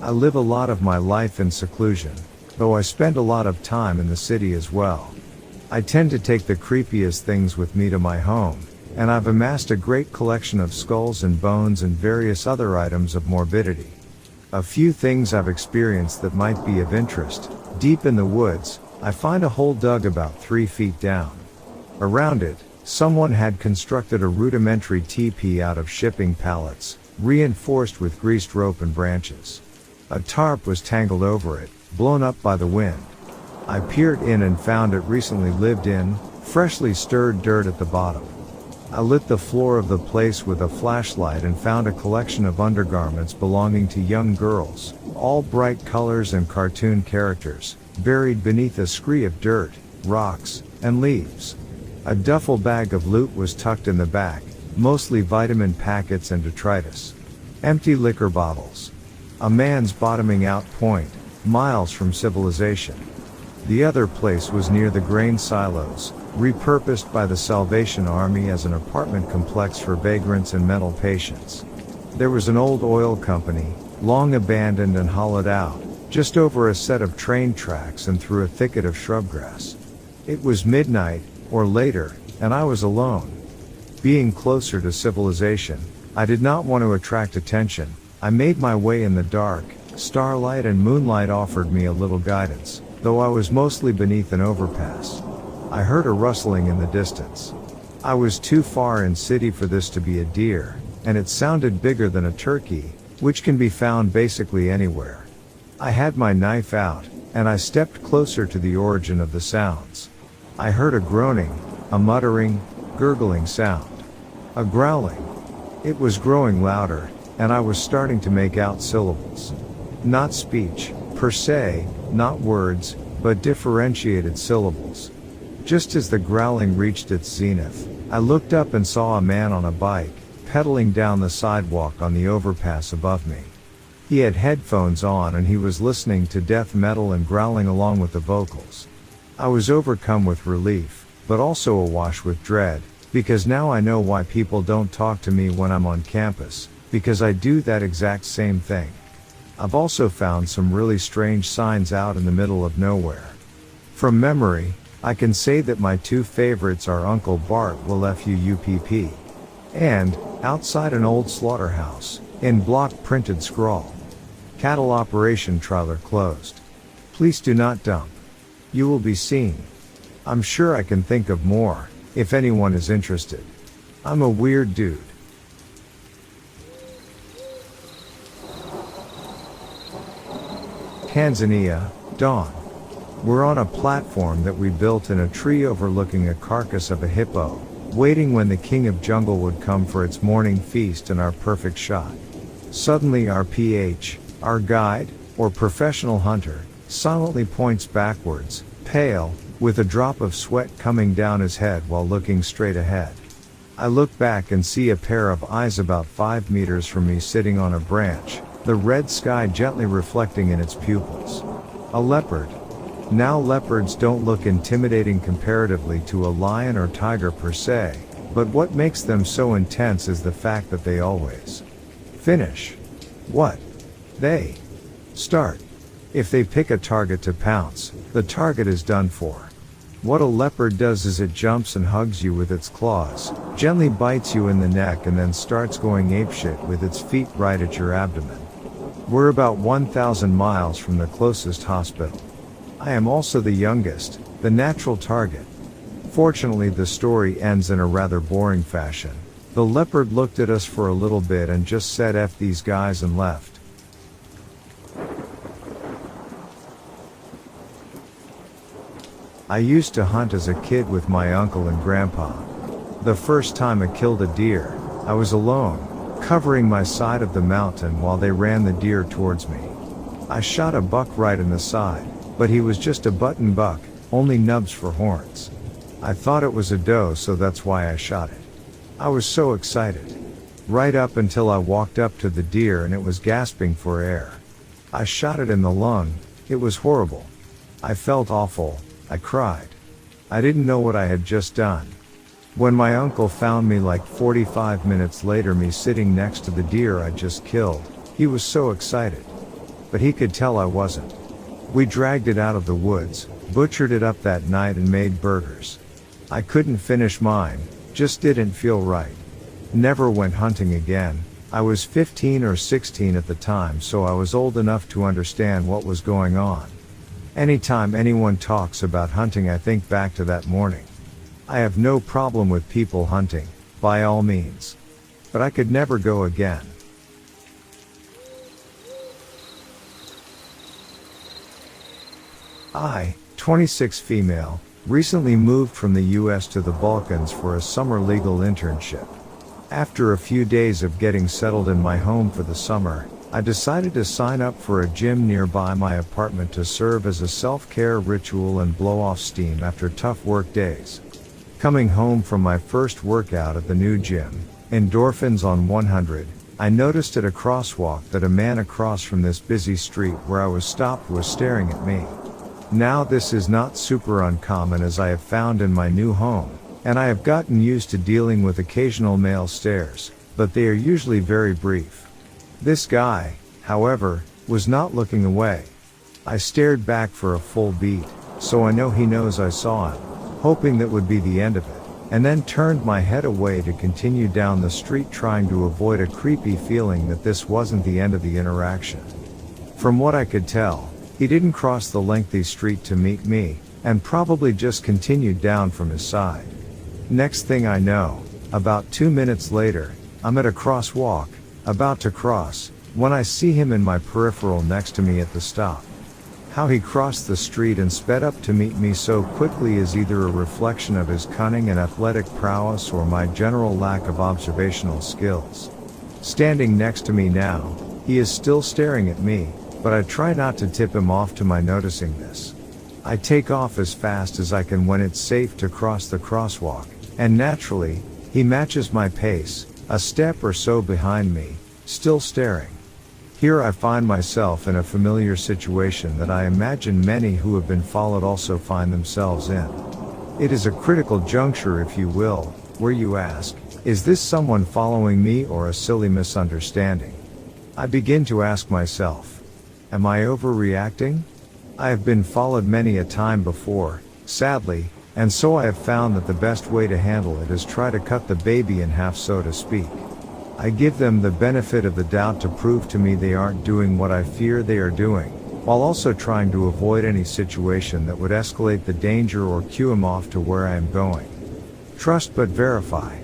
I live a lot of my life in seclusion, though I spend a lot of time in the city as well. I tend to take the creepiest things with me to my home, and I've amassed a great collection of skulls and bones and various other items of morbidity. A few things I've experienced that might be of interest. Deep in the woods, I find a hole dug about 3 feet down. Around it, someone had constructed a rudimentary teepee out of shipping pallets, reinforced with greased rope and branches. A tarp was tangled over it, blown up by the wind. I peered in and found it recently lived in, freshly stirred dirt at the bottom. I lit the floor of the place with a flashlight and found a collection of undergarments belonging to young girls, all bright colors and cartoon characters, buried beneath a scree of dirt, rocks, and leaves. A duffel bag of loot was tucked in the back, mostly vitamin packets and detritus. Empty liquor bottles. A man's bottoming out point, miles from civilization. The other place was near the grain silos, repurposed by the Salvation Army as an apartment complex for vagrants and mental patients. There was an old oil company, long abandoned and hollowed out, just over a set of train tracks and through a thicket of shrubgrass. It was midnight, or later, and I was alone. Being closer to civilization, I did not want to attract attention. I made my way in the dark. Starlight and moonlight offered me a little guidance, though I was mostly beneath an overpass. I heard a rustling in the distance. I was too far in city for this to be a deer, and it sounded bigger than a turkey, which can be found basically anywhere. I had my knife out, and I stepped closer to the origin of the sounds. I heard a groaning, a muttering, gurgling sound. A growling. It was growing louder, and I was starting to make out syllables. Not speech, per se, not words, but differentiated syllables. Just as the growling reached its zenith, I looked up and saw a man on a bike, pedaling down the sidewalk on the overpass above me. He had headphones on and he was listening to death metal and growling along with the vocals. I was overcome with relief, but also awash with dread, because now I know why people don't talk to me when I'm on campus, because I do that exact same thing. I've also found some really strange signs out in the middle of nowhere. From memory, I can say that my two favorites are Uncle Bart will FUUPP and outside an old slaughterhouse, in block printed scrawl. Cattle operation trailer closed. Please do not dump. You will be seen. I'm sure I can think of more, if anyone is interested. I'm a weird dude. Tanzania, dawn. We're on a platform that we built in a tree overlooking a carcass of a hippo, waiting when the king of jungle would come for its morning feast and our perfect shot. Suddenly our PH, our guide, or professional hunter, silently points backwards, pale, with a drop of sweat coming down his head while looking straight ahead. I look back and see a pair of eyes about 5 meters from me sitting on a branch, the red sky gently reflecting in its pupils. A leopard. Now leopards don't look intimidating comparatively to a lion or tiger per se, but what makes them so intense is the fact that they always finish what they start. If they pick a target to pounce, the target is done for. What a leopard does is it jumps and hugs you with its claws, gently bites you in the neck and then starts going apeshit with its feet right at your abdomen. We're about 1,000 miles from the closest hospital. I am also the youngest, the natural target. Fortunately, the story ends in a rather boring fashion. The leopard looked at us for a little bit and just said "F these guys" and left. I used to hunt as a kid with my uncle and grandpa. The first time I killed a deer, I was alone, covering my side of the mountain while they ran the deer towards me. I shot a buck right in the side, but he was just a button buck, only nubs for horns. I thought it was a doe, so that's why I shot it. I was so excited. Right up until I walked up to the deer and it was gasping for air. I shot it in the lung. It was horrible. I felt awful. I cried. I didn't know what I had just done. When my uncle found me like 45 minutes later, me sitting next to the deer I just killed, he was so excited. But he could tell I wasn't. We dragged it out of the woods, butchered it up that night and made burgers. I couldn't finish mine, just didn't feel right. Never went hunting again. I was 15 or 16 at the time, so I was old enough to understand what was going on. Anytime anyone talks about hunting, I think back to that morning. I have no problem with people hunting, by all means. But I could never go again. I, 26 female, recently moved from the US to the Balkans for a summer legal internship. After a few days of getting settled in my home for the summer, I decided to sign up for a gym nearby my apartment to serve as a self-care ritual and blow off steam after tough work days. Coming home from my first workout at the new gym, endorphins on 100, I noticed at a crosswalk that a man across from this busy street where I was stopped was staring at me. Now this is not super uncommon, as I have found in my new home, and I have gotten used to dealing with occasional male stares, but they are usually very brief. This guy, however, was not looking away. I stared back for a full beat, so I know he knows I saw him, hoping that would be the end of it, and then turned my head away to continue down the street, trying to avoid a creepy feeling that this wasn't the end of the interaction. From what I could tell, he didn't cross the lengthy street to meet me, and probably just continued down from his side. Next thing I know, about 2 minutes later, I'm at a crosswalk, about to cross, when I see him in my peripheral next to me at the stop. How he crossed the street and sped up to meet me so quickly is either a reflection of his cunning and athletic prowess or my general lack of observational skills. Standing next to me now, he is still staring at me, but I try not to tip him off to my noticing this. I take off as fast as I can when it's safe to cross the crosswalk, and naturally, he matches my pace, a step or so behind me, still staring. Here I find myself in a familiar situation that I imagine many who have been followed also find themselves in. It is a critical juncture, if you will, where you ask, is this someone following me or a silly misunderstanding? I begin to ask myself, am I overreacting? I have been followed many a time before, sadly, and so I have found that the best way to handle it is try to cut the baby in half, so to speak. I give them the benefit of the doubt to prove to me they aren't doing what I fear they are doing, while also trying to avoid any situation that would escalate the danger or cue him off to where I am going. Trust but verify.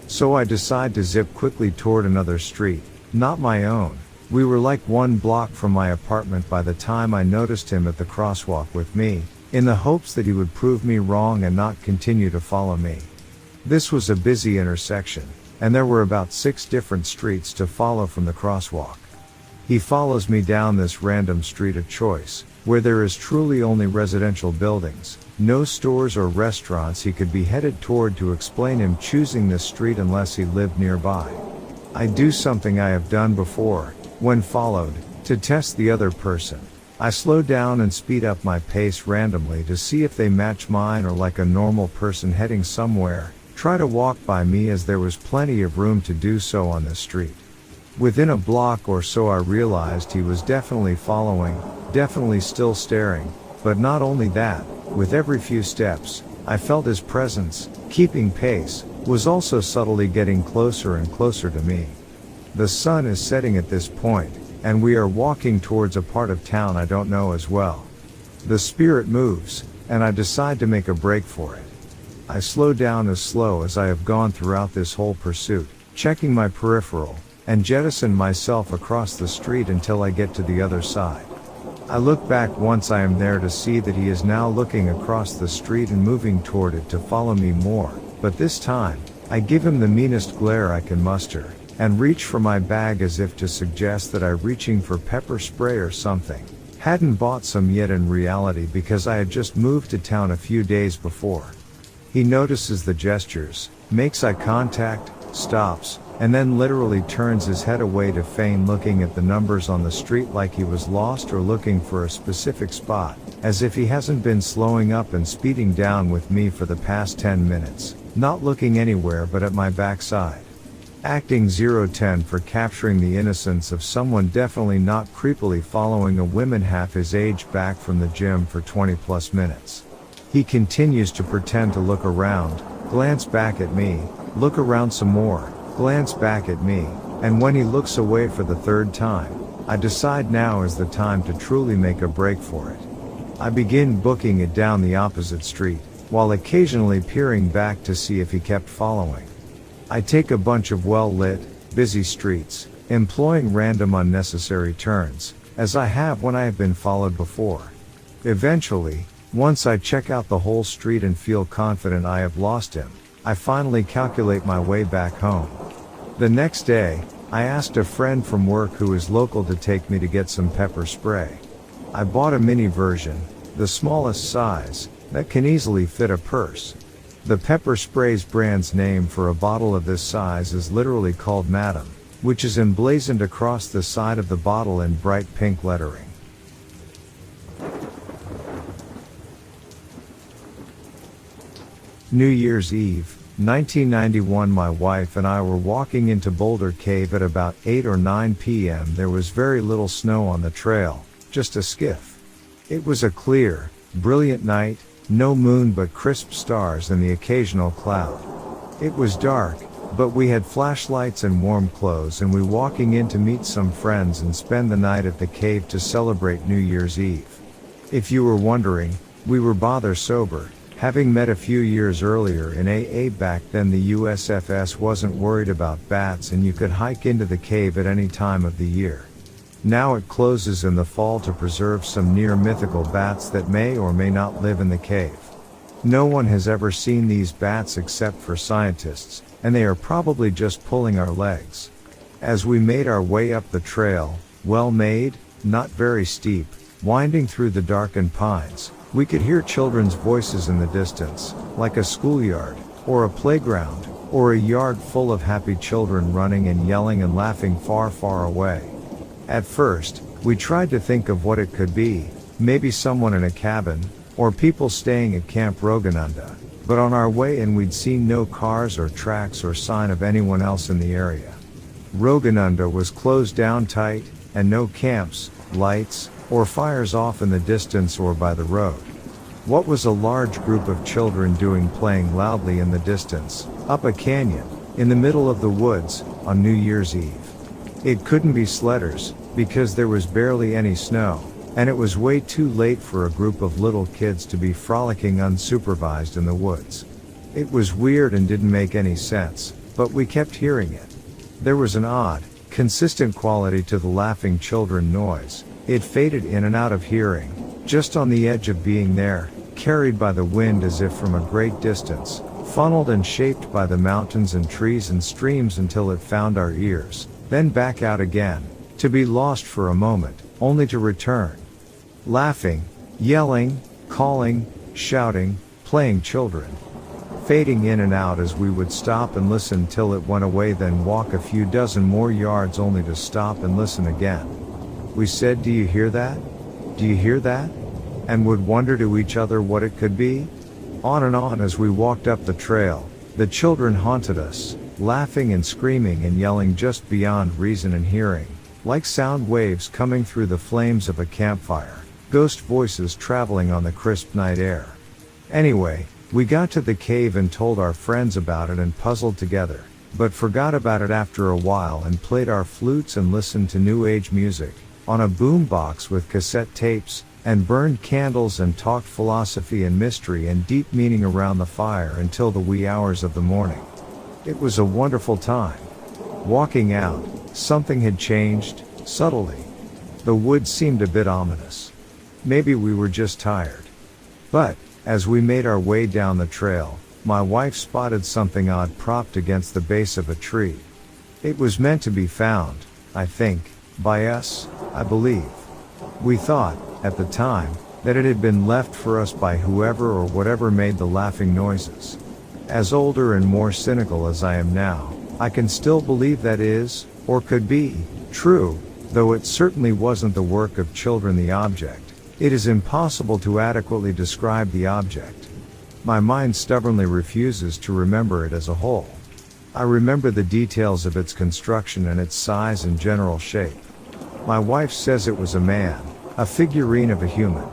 So I decide to zip quickly toward another street, not my own. We were like 1 block from my apartment by the time I noticed him at the crosswalk with me, in the hopes that he would prove me wrong and not continue to follow me. This was a busy intersection, and there were about 6 different streets to follow from the crosswalk. He follows me down this random street of choice, where there is truly only residential buildings, no stores or restaurants he could be headed toward, to explain him choosing this street unless he lived nearby. I do something I have done before, when followed, to test the other person. I slow down and speed up my pace randomly to see if they match mine, or like a normal person heading somewhere, try to walk by me, as there was plenty of room to do so on this street. Within a block or so I realized he was definitely following, definitely still staring, but not only that, with every few steps, I felt his presence, keeping pace, was also subtly getting closer and closer to me. The sun is setting at this point, and we are walking towards a part of town I don't know as well. The spirit moves, and I decide to make a break for it. I slow down as slow as I have gone throughout this whole pursuit, checking my peripheral, and jettison myself across the street until I get to the other side. I look back once I am there to see that he is now looking across the street and moving toward it to follow me more, but this time, I give him the meanest glare I can muster, and reach for my bag as if to suggest that I'm reaching for pepper spray or something. Hadn't bought some yet in reality because I had just moved to town a few days before. He notices the gestures, makes eye contact, stops, and then literally turns his head away to feign looking at the numbers on the street like he was lost or looking for a specific spot, as if he hasn't been slowing up and speeding down with me for the past 10 minutes, not looking anywhere but at my backside. Acting 010 for capturing the innocence of someone definitely not creepily following a woman half his age back from the gym for 20 plus minutes. He continues to pretend to look around, glance back at me, look around some more, glance back at me, and when he looks away for the 3rd time, I decide now is the time to truly make a break for it. I begin booking it down the opposite street, while occasionally peering back to see if he kept following. I take a bunch of well-lit, busy streets, employing random unnecessary turns, as I have when I have been followed before. Eventually, once I check out the whole street and feel confident I have lost him, I finally calculate my way back home. The next day, I asked a friend from work who is local to take me to get some pepper spray. I bought a mini version, the smallest size, that can easily fit a purse. The pepper spray's brand's name for a bottle of this size is literally called Madam, which is emblazoned across the side of the bottle in bright pink lettering. New Year's Eve, 1991. My wife and I were walking into Boulder Cave at about 8 or 9 p.m. There was very little snow on the trail, just a skiff. It was a clear, brilliant night, no moon but crisp stars and the occasional cloud. It was dark, but we had flashlights and warm clothes, and we walking in to meet some friends and spend the night at the cave to celebrate New Year's Eve. If you were wondering, we were bother sober, having met a few years earlier in AA. Back then the USFS wasn't worried about bats and you could hike into the cave at any time of the year. Now it closes in the fall to preserve some near mythical bats that may or may not live in the cave. No one has ever seen these bats except for scientists, and they are probably just pulling our legs. As we made our way up the trail, well made, not very steep, winding through the darkened pines, we could hear children's voices in the distance, like a schoolyard, or a playground, or a yard full of happy children running and yelling and laughing far, far away. At first, we tried to think of what it could be, maybe someone in a cabin, or people staying at Camp Roganunda, but on our way in we'd seen no cars or tracks or sign of anyone else in the area. Roganunda was closed down tight, and no camps, lights, or fires off in the distance or by the road. What was a large group of children doing playing loudly in the distance, up a canyon, in the middle of the woods, on New Year's Eve? It couldn't be sledders, because there was barely any snow, and it was way too late for a group of little kids to be frolicking unsupervised in the woods. It was weird and didn't make any sense, but we kept hearing it. There was an odd, consistent quality to the laughing children noise. It faded in and out of hearing, just on the edge of being there, carried by the wind as if from a great distance, funneled and shaped by the mountains and trees and streams until it found our ears, then back out again, to be lost for a moment, only to return. Laughing, yelling, calling, shouting, playing children. Fading in and out as we would stop and listen till it went away, then walk a few dozen more yards only to stop and listen again. We said, "Do you hear that? Do you hear that?" and would wonder to each other what it could be. On and on as we walked up the trail, the children haunted us, laughing and screaming and yelling just beyond reason and hearing, like sound waves coming through the flames of a campfire, ghost voices traveling on the crisp night air. Anyway, we got to the cave and told our friends about it and puzzled together, but forgot about it after a while and played our flutes and listened to new age music on a boom box with cassette tapes, and burned candles and talked philosophy and mystery and deep meaning around the fire until the wee hours of the morning. It was a wonderful time. Walking out, something had changed, subtly. The woods seemed a bit ominous. Maybe we were just tired. But, as we made our way down the trail, my wife spotted something odd propped against the base of a tree. It was meant to be found, I think, by us, I believe. We thought, at the time, that it had been left for us by whoever or whatever made the laughing noises. As older and more cynical as I am now, I can still believe that is, or could be, true, though it certainly wasn't the work of children. The object. It is impossible to adequately describe the object. My mind stubbornly refuses to remember it as a whole. I remember the details of its construction and its size and general shape. My wife says it was a man, a figurine of a human.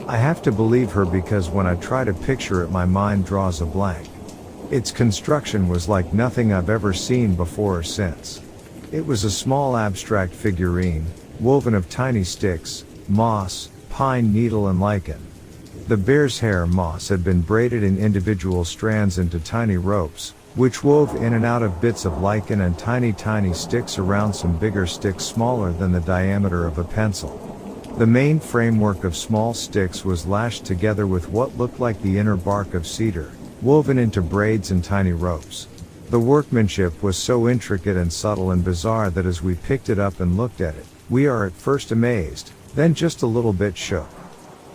I have to believe her because when I try to picture it my mind draws a blank. Its construction was like nothing I've ever seen before or since. It was a small abstract figurine, woven of tiny sticks, moss, pine needle and lichen. The bear's hair moss had been braided in individual strands into tiny ropes, which wove in and out of bits of lichen and tiny sticks around some bigger sticks smaller than the diameter of a pencil. The main framework of small sticks was lashed together with what looked like the inner bark of cedar, woven into braids and tiny ropes. The workmanship was so intricate and subtle and bizarre that as we picked it up and looked at it, we are at first amazed, then just a little bit shook.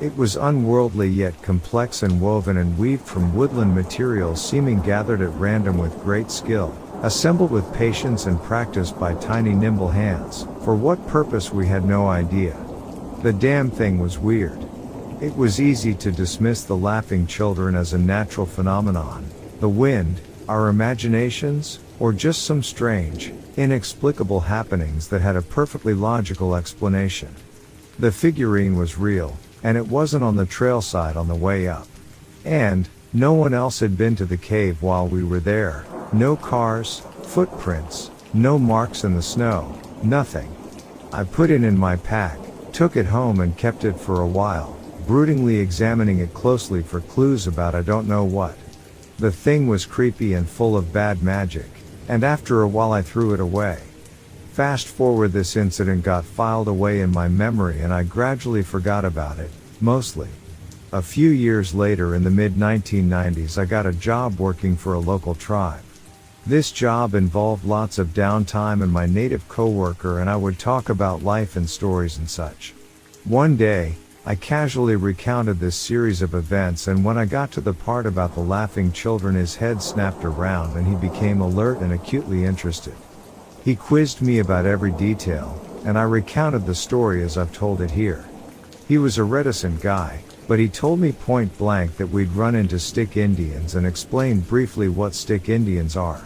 It was unworldly yet complex and woven and weaved from woodland materials seeming gathered at random with great skill, assembled with patience and practice by tiny nimble hands. For what purpose we had no idea. The damn thing was weird. It was easy to dismiss the laughing children as a natural phenomenon, the wind, our imaginations, or just some strange, inexplicable happenings that had a perfectly logical explanation. The figurine was real, and it wasn't on the trail side on the way up. And no one else had been to the cave while we were there. No cars, footprints, no marks in the snow, nothing. I put it in my pack, took it home and kept it for a while, broodingly examining it closely for clues about I don't know what. The thing was creepy and full of bad magic, and after a while I threw it away. Fast forward, this incident got filed away in my memory and I gradually forgot about it, mostly. A few years later in the mid-1990s I got a job working for a local tribe. This job involved lots of downtime and my native coworker and I would talk about life and stories and such. One day, I casually recounted this series of events, and when I got to the part about the laughing children his head snapped around and he became alert and acutely interested. He quizzed me about every detail, and I recounted the story as I've told it here. He was a reticent guy, but he told me point blank that we'd run into stick Indians and explained briefly what stick Indians are.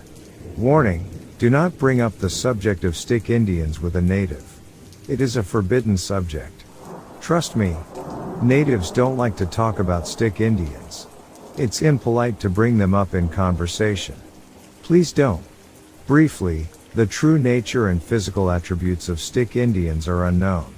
Warning, do not bring up the subject of stick Indians with a native. It is a forbidden subject. Trust me, natives don't like to talk about stick Indians. It's impolite to bring them up in conversation. Please don't. Briefly, the true nature and physical attributes of stick Indians are unknown.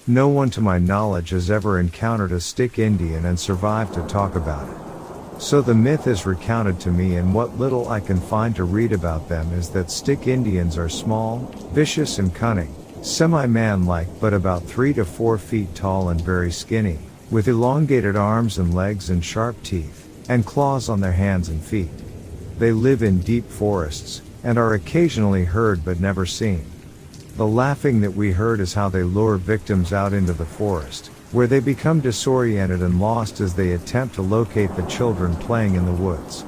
No one to my knowledge has ever encountered a stick Indian and survived to talk about it. So the myth is recounted to me, and what little I can find to read about them is that stick Indians are small, vicious and cunning, semi-man-like but about 3 to 4 feet tall and very skinny, with elongated arms and legs and sharp teeth, and claws on their hands and feet. They live in deep forests, and are occasionally heard but never seen. The laughing that we heard is how they lure victims out into the forest, where they become disoriented and lost as they attempt to locate the children playing in the woods.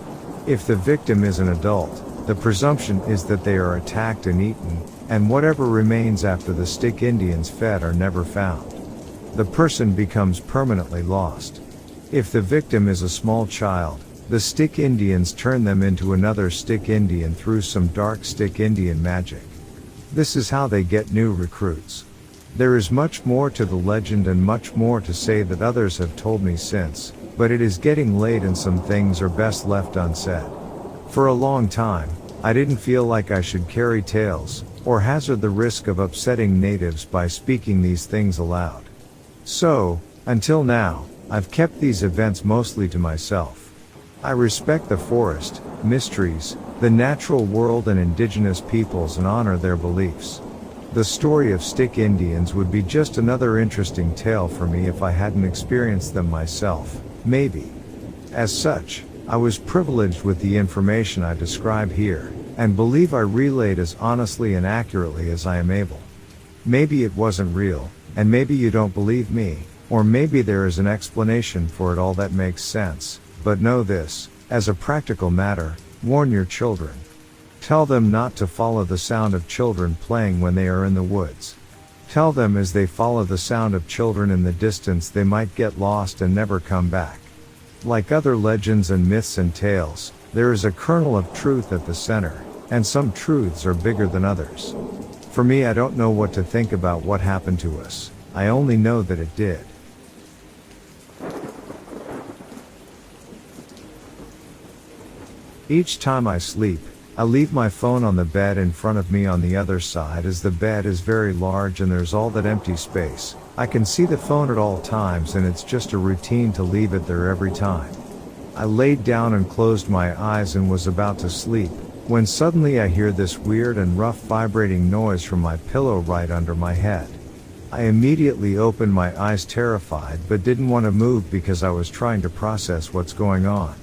If the victim is an adult, the presumption is that they are attacked and eaten, and whatever remains after the stick Indians fed are never found. The person becomes permanently lost. If the victim is a small child, the stick Indians turn them into another stick Indian through some dark stick Indian magic. This is how they get new recruits. There is much more to the legend and much more to say that others have told me since, but it is getting late and some things are best left unsaid. For a long time, I didn't feel like I should carry tales, or hazard the risk of upsetting natives by speaking these things aloud. So, until now, I've kept these events mostly to myself. I respect the forest, mysteries, the natural world and indigenous peoples and honor their beliefs. The story of stick Indians would be just another interesting tale for me if I hadn't experienced them myself, maybe. As such, I was privileged with the information I describe here, and believe I relayed as honestly and accurately as I am able. Maybe it wasn't real, and maybe you don't believe me, or maybe there is an explanation for it all that makes sense, but know this, as a practical matter, warn your children. Tell them not to follow the sound of children playing when they are in the woods. Tell them as they follow the sound of children in the distance they might get lost and never come back. Like other legends and myths and tales, there is a kernel of truth at the center, and some truths are bigger than others. For me, I don't know what to think about what happened to us. I only know that it did. Each time I sleep, I leave my phone on the bed in front of me on the other side, as the bed is very large and there's all that empty space. I can see the phone at all times and it's just a routine to leave it there every time. I laid down and closed my eyes and was about to sleep, when suddenly I hear this weird and rough vibrating noise from my pillow right under my head. I immediately opened my eyes terrified but didn't want to move because I was trying to process what's going on.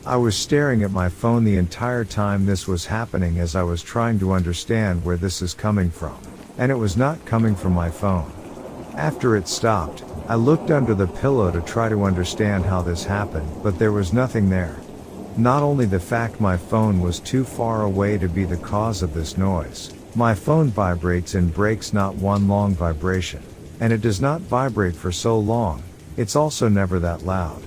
I was staring at my phone the entire time this was happening as I was trying to understand where this is coming from. And it was not coming from my phone. After it stopped, I looked under the pillow to try to understand how this happened, but there was nothing there. Not only the fact my phone was too far away to be the cause of this noise. My phone vibrates and breaks not one long vibration. And it does not vibrate for so long, it's also never that loud.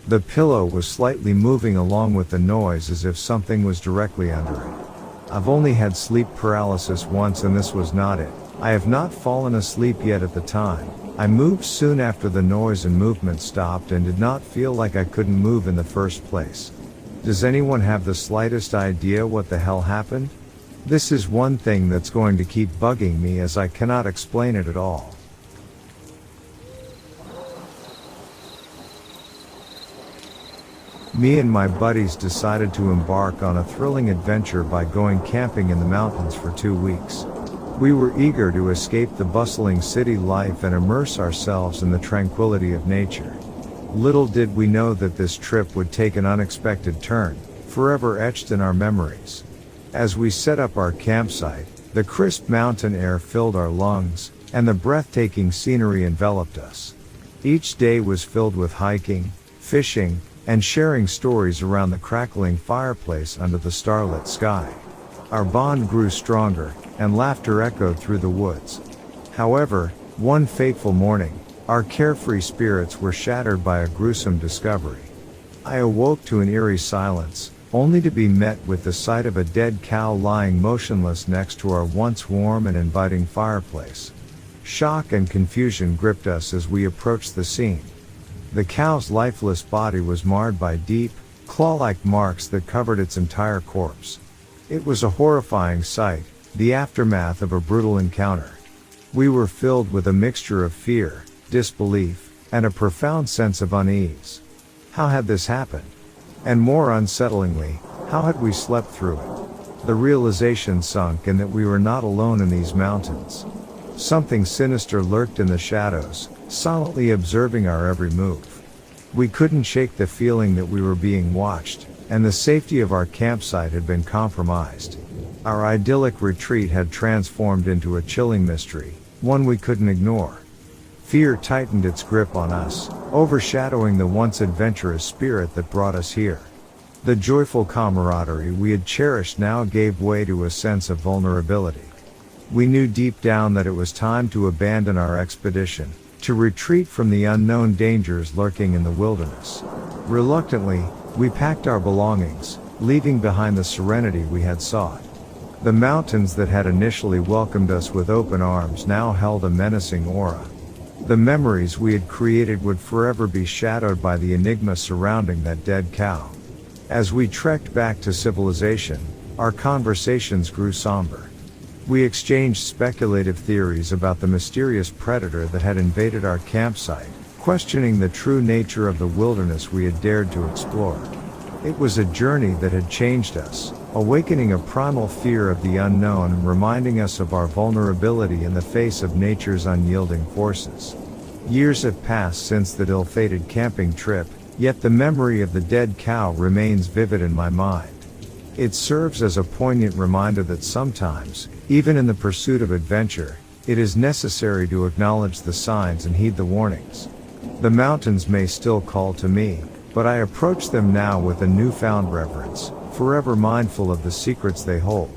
The pillow was slightly moving along with the noise as if something was directly under it. I've only had sleep paralysis once and this was not it. I have not fallen asleep yet at the time. I moved soon after the noise and movement stopped and did not feel like I couldn't move in the first place. Does anyone have the slightest idea what the hell happened? This is one thing that's going to keep bugging me as I cannot explain it at all. Me and my buddies decided to embark on a thrilling adventure by going camping in the mountains for 2 weeks. We were eager to escape the bustling city life and immerse ourselves in the tranquility of nature. Little did we know that this trip would take an unexpected turn, forever etched in our memories. As we set up our campsite, the crisp mountain air filled our lungs, and the breathtaking scenery enveloped us. Each day was filled with hiking, fishing, and sharing stories around the crackling fireplace under the starlit sky. Our bond grew stronger, and laughter echoed through the woods. However, one fateful morning, our carefree spirits were shattered by a gruesome discovery. I awoke to an eerie silence, only to be met with the sight of a dead cow lying motionless next to our once warm and inviting fireplace. Shock and confusion gripped us as we approached the scene. The cow's lifeless body was marred by deep, claw-like marks that covered its entire corpse. It was a horrifying sight, the aftermath of a brutal encounter. We were filled with a mixture of fear, disbelief, and a profound sense of unease. How had this happened? And more unsettlingly, how had we slept through it? The realization sunk in that we were not alone in these mountains. Something sinister lurked in the shadows, silently observing our every move. We couldn't shake the feeling that we were being watched, and the safety of our campsite had been compromised. Our idyllic retreat had transformed into a chilling mystery, one we couldn't ignore. Fear tightened its grip on us, overshadowing the once adventurous spirit that brought us here. The joyful camaraderie we had cherished now gave way to a sense of vulnerability. We knew deep down that it was time to abandon our expedition, to retreat from the unknown dangers lurking in the wilderness. Reluctantly, we packed our belongings, leaving behind the serenity we had sought. The mountains that had initially welcomed us with open arms now held a menacing aura. The memories we had created would forever be shadowed by the enigma surrounding that dead cow. As we trekked back to civilization, our conversations grew somber. We exchanged speculative theories about the mysterious predator that had invaded our campsite, questioning the true nature of the wilderness we had dared to explore. It was a journey that had changed us, awakening a primal fear of the unknown and reminding us of our vulnerability in the face of nature's unyielding forces. Years have passed since that ill-fated camping trip, yet the memory of the dead cow remains vivid in my mind. It serves as a poignant reminder that sometimes, even in the pursuit of adventure, it is necessary to acknowledge the signs and heed the warnings. The mountains may still call to me, but I approach them now with a newfound reverence, forever mindful of the secrets they hold.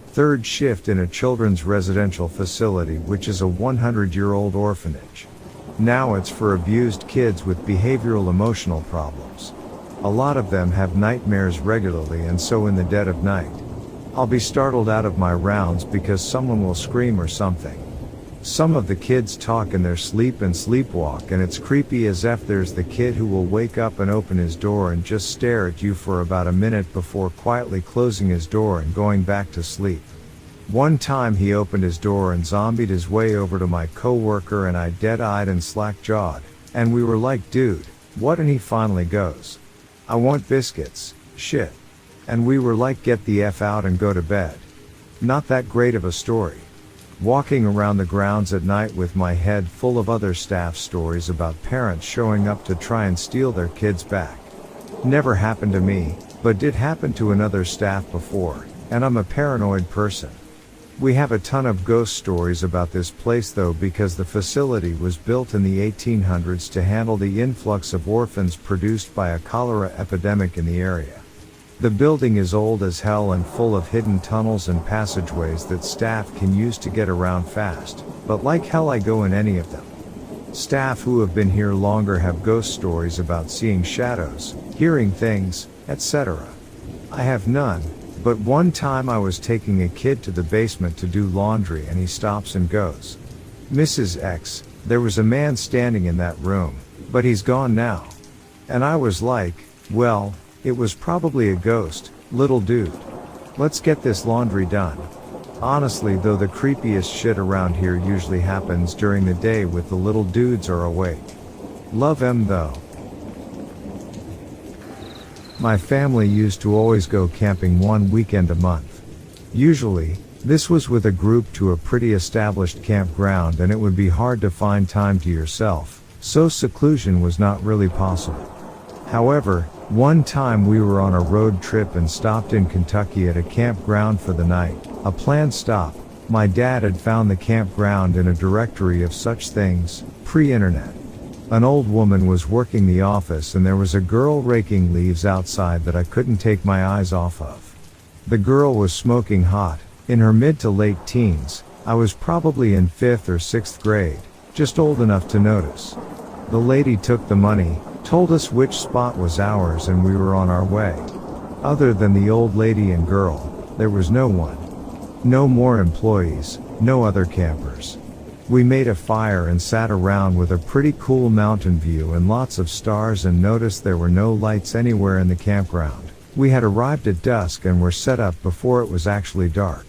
Third shift in a children's residential facility, which is a 100-year-old orphanage. Now it's for abused kids with behavioral emotional problems. A lot of them have nightmares regularly, and so in the dead of night, I'll be startled out of my rounds because someone will scream or something. Some of the kids talk in their sleep and sleepwalk, and it's creepy as if there's the kid who will wake up and open his door and just stare at you for about a minute before quietly closing his door and going back to sleep. One time he opened his door and zombied his way over to my coworker, and I dead-eyed and slack-jawed, and we were like, "Dude, what?" And he finally goes, "I want biscuits, shit." And we were like, "Get the F out and go to bed." Not that great of a story. walking around the grounds at night with my head full of other staff stories about parents showing up to try and steal their kids back. Never happened to me, but did happen to another staff before, and I'm a paranoid person. We have a ton of ghost stories about this place though, because the facility was built in the 1800s to handle the influx of orphans produced by a cholera epidemic in the area. The building is old as hell and full of hidden tunnels and passageways that staff can use to get around fast, but like hell I go in any of them. Staff who have been here longer have ghost stories about seeing shadows, hearing things, etc. I have none, but one time I was taking a kid to the basement to do laundry and he stops and goes, "Mrs. X, there was a man standing in that room, but he's gone now." And I was like, well, it was probably a ghost, little dude. Let's get this laundry done. Honestly though, the creepiest shit around here usually happens during the day with the little dudes are awake. Love 'em though. My family used to always go camping one weekend a month. Usually, this was with a group to a pretty established campground, and it would be hard to find time to yourself, so seclusion was not really possible. However, one time we were on a road trip and stopped in Kentucky at a campground for the night, a planned stop. My dad had found the campground in a directory of such things, pre-internet. An old woman was working the office and there was a girl raking leaves outside that I couldn't take my eyes off of. The girl was smoking hot, in her mid to late teens. I was probably in 5th or 6th grade, just old enough to notice. The lady took the money, told us which spot was ours, and we were on our way. Other than the old lady and girl, there was no one. No more employees, no other campers. We made a fire and sat around with a pretty cool mountain view and lots of stars, and noticed there were no lights anywhere in the campground. We had arrived at dusk and were set up before it was actually dark.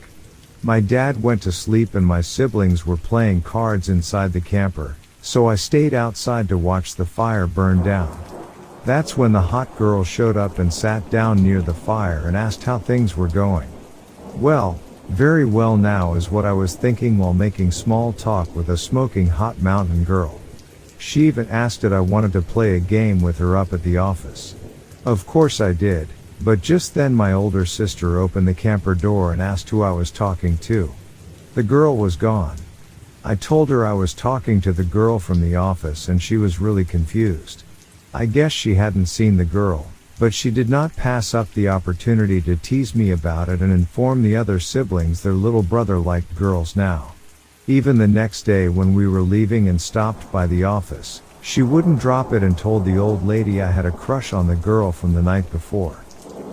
My dad went to sleep and my siblings were playing cards inside the camper, so I stayed outside to watch the fire burn down. That's when the hot girl showed up and sat down near the fire and asked how things were going. Well, very well now is what I was thinking while making small talk with a smoking hot mountain girl. She even asked if I wanted to play a game with her up at the office. Of course I did, but just then my older sister opened the camper door and asked who I was talking to. The girl was gone. I told her I was talking to the girl from the office and she was really confused. I guess she hadn't seen the girl, but she did not pass up the opportunity to tease me about it and inform the other siblings their little brother liked girls now. Even the next day when we were leaving and stopped by the office, she wouldn't drop it and told the old lady I had a crush on the girl from the night before.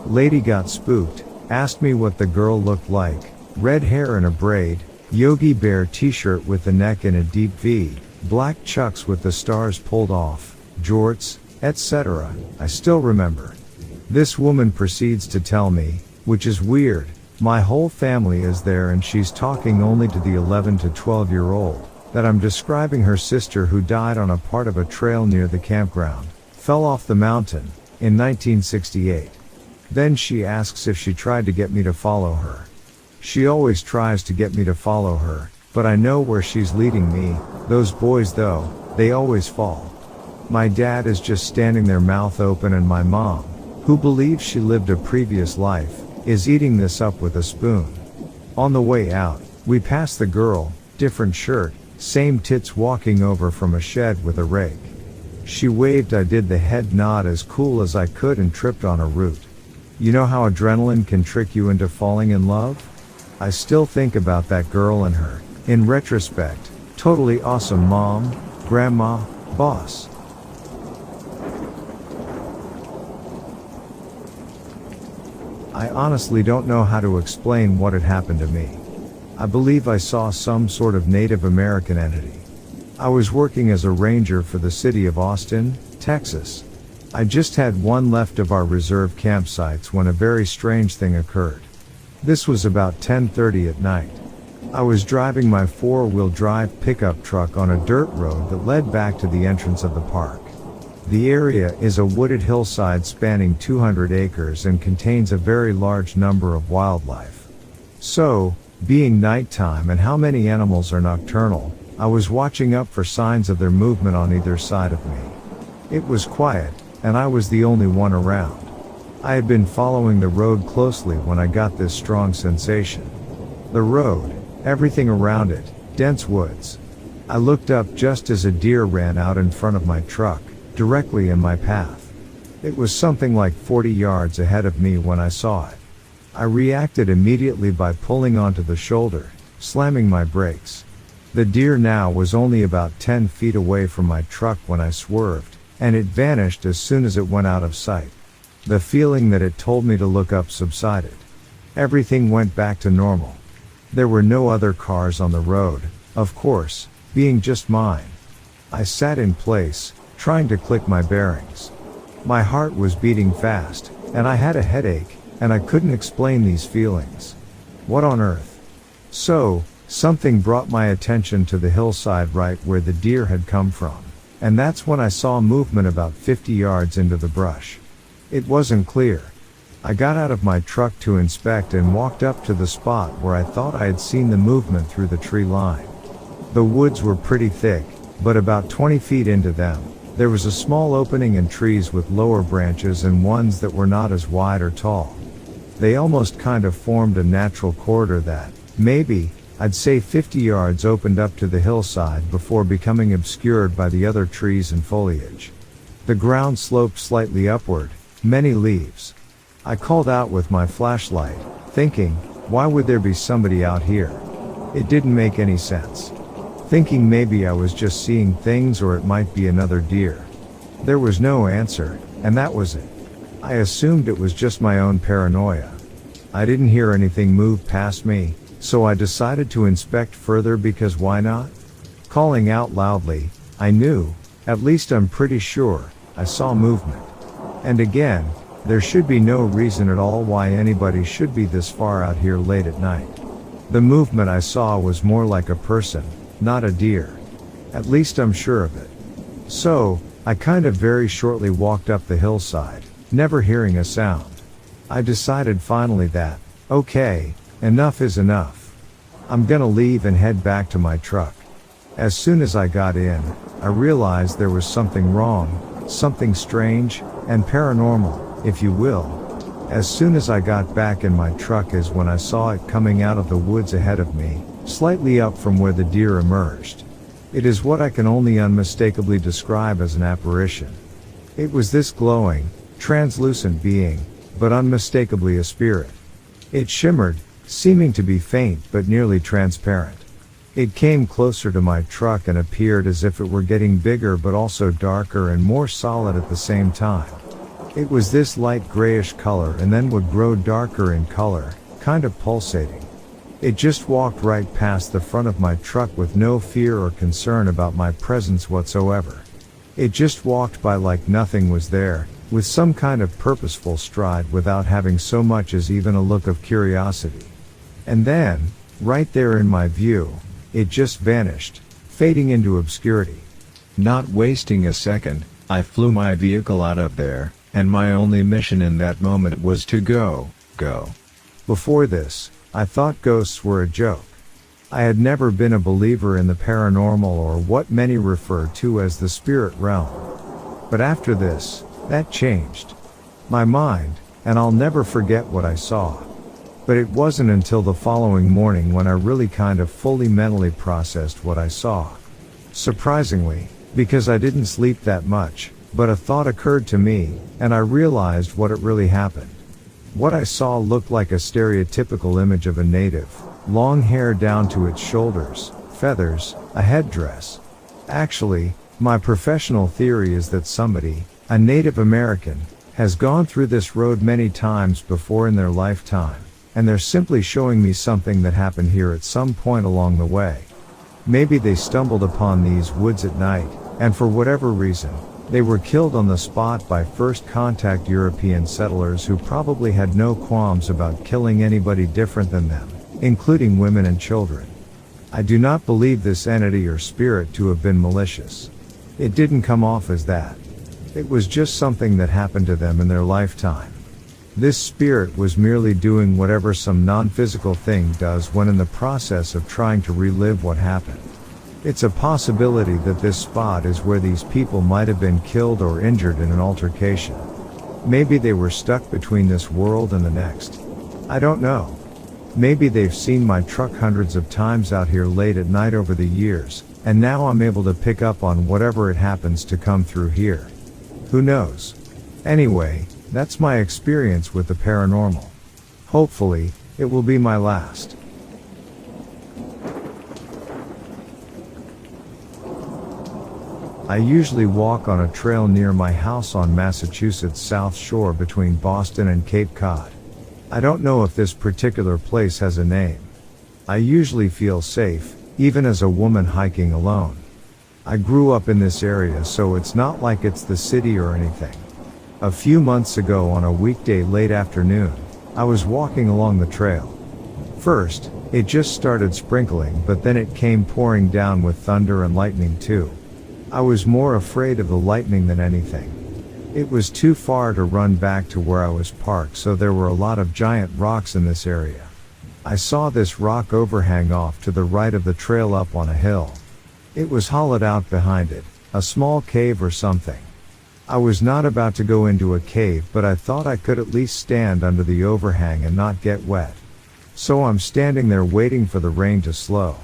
Lady got spooked, asked me what the girl looked like, red hair in a braid, Yogi Bear t-shirt with the neck in a deep V, black chucks with the stars pulled off, jorts, etc. I still remember. This woman proceeds to tell me, which is weird, my whole family is there and she's talking only to the 11 to 12-year-old, that I'm describing her sister who died on a part of a trail near the campground, fell off the mountain, in 1968. Then she asks if she tried to get me to follow her. She always tries to get me to follow her, but I know where she's leading me. Those boys though, they always fall. My dad is just standing there mouth open, and my mom, who believes she lived a previous life, is eating this up with a spoon. On the way out, we pass the girl, different shirt, same tits, walking over from a shed with a rake. She waved, I did the head nod as cool as I could and tripped on a root. You know how adrenaline can trick you into falling in love? I still think about that girl and her, in retrospect, totally awesome mom, grandma, boss. I honestly don't know how to explain what had happened to me. I believe I saw some sort of Native American entity. I was working as a ranger for the city of Austin, Texas. I just had one left of our reserve campsites when a very strange thing occurred. This was about 10:30 at night. I was driving my 4-wheel drive pickup truck on a dirt road that led back to the entrance of the park. The area is a wooded hillside spanning 200 acres and contains a very large number of wildlife. So, Being nighttime and how many animals are nocturnal, I was watching up for signs of their movement on either side of me. It was quiet, and I was the only one around. I had been following the road closely when I got this strong sensation. The road, everything around it, dense woods. I looked up just as a deer ran out in front of my truck, directly in my path. It was something like 40 yards ahead of me when I saw it. I reacted immediately by pulling onto the shoulder, slamming my brakes. The deer now was only about 10 feet away from my truck when I swerved, and it vanished as soon as it went out of sight. The feeling that it told me to look up subsided. Everything went back to normal. There were no other cars on the road, of course, being just mine. I sat in place, trying to click my bearings. My heart was beating fast, and I had a headache, and I couldn't explain these feelings. What on earth? So, something brought my attention to the hillside right where the deer had come from, and that's when I saw movement about 50 yards into the brush. It wasn't clear. I got out of my truck to inspect and walked up to the spot where I thought I had seen the movement through the tree line. The woods were pretty thick, but about 20 feet into them, there was a small opening in trees with lower branches and ones that were not as wide or tall. They almost kind of formed a natural corridor that, maybe, I'd say 50 yards opened up to the hillside before becoming obscured by the other trees and foliage. The ground sloped slightly upward, many leaves. I called out with my flashlight, thinking, why would there be somebody out here? It didn't make any sense. Thinking maybe I was just seeing things or it might be another deer. There was no answer, and that was it. I assumed it was just my own paranoia. I didn't hear anything move past me, so I decided to inspect further because why not? Calling out loudly, I knew, at least I'm pretty sure, I saw movement. And again, there should be no reason at all why anybody should be this far out here late at night. The movement I saw was more like a person, not a deer. At least I'm sure of it. So, I kind of very shortly walked up the hillside, never hearing a sound. I decided finally that, okay, enough is enough. I'm gonna leave and head back to my truck. As soon as I got in, I realized there was something wrong, something strange, and paranormal, if you will. As soon as I got back in my truck is when I saw it coming out of the woods ahead of me, slightly up from where the deer emerged. It is what I can only unmistakably describe as an apparition. It was this glowing, translucent being, but unmistakably a spirit. It shimmered, seeming to be faint but nearly transparent. It came closer to my truck and appeared as if it were getting bigger but also darker and more solid at the same time. It was this light grayish color and then would grow darker in color, kind of pulsating. It just walked right past the front of my truck with no fear or concern about my presence whatsoever. It just walked by like nothing was there, with some kind of purposeful stride without having so much as even a look of curiosity. And then, right there in my view, it just vanished, fading into obscurity. Not wasting a second, I flew my vehicle out of there, and my only mission in that moment was to go. Before this, I thought ghosts were a joke. I had never been a believer in the paranormal or what many refer to as the spirit realm. But after this, that changed my mind, and I'll never forget what I saw. But it wasn't until the following morning when I really kind of fully mentally processed what I saw. Surprisingly, because I didn't sleep that much, but a thought occurred to me, and I realized what had really happened. What I saw looked like a stereotypical image of a native, long hair down to its shoulders, feathers, a headdress. Actually, my professional theory is that somebody, a Native American, has gone through this road many times before in their lifetime, and they're simply showing me something that happened here at some point along the way. Maybe they stumbled upon these woods at night, and for whatever reason, they were killed on the spot by first contact European settlers who probably had no qualms about killing anybody different than them, including women and children. I do not believe this entity or spirit to have been malicious. It didn't come off as that. It was just something that happened to them in their lifetime. This spirit was merely doing whatever some non-physical thing does when in the process of trying to relive what happened. It's a possibility that this spot is where these people might have been killed or injured in an altercation. Maybe they were stuck between this world and the next. I don't know. Maybe they've seen my truck hundreds of times out here late at night over the years, and now I'm able to pick up on whatever it happens to come through here. Who knows? Anyway, that's my experience with the paranormal. Hopefully, it will be my last. I usually walk on a trail near my house on Massachusetts' South Shore between Boston and Cape Cod. I don't know if this particular place has a name. I usually feel safe, even as a woman hiking alone. I grew up in this area, so it's not like it's the city or anything. A few months ago on a weekday late afternoon, I was walking along the trail. First, it just started sprinkling, but then it came pouring down with thunder and lightning too. I was more afraid of the lightning than anything. It was too far to run back to where I was parked, so there were a lot of giant rocks in this area. I saw this rock overhang off to the right of the trail up on a hill. It was hollowed out behind it, a small cave or something. I was not about to go into a cave, but I thought I could at least stand under the overhang and not get wet. So I'm standing there waiting for the rain to slow.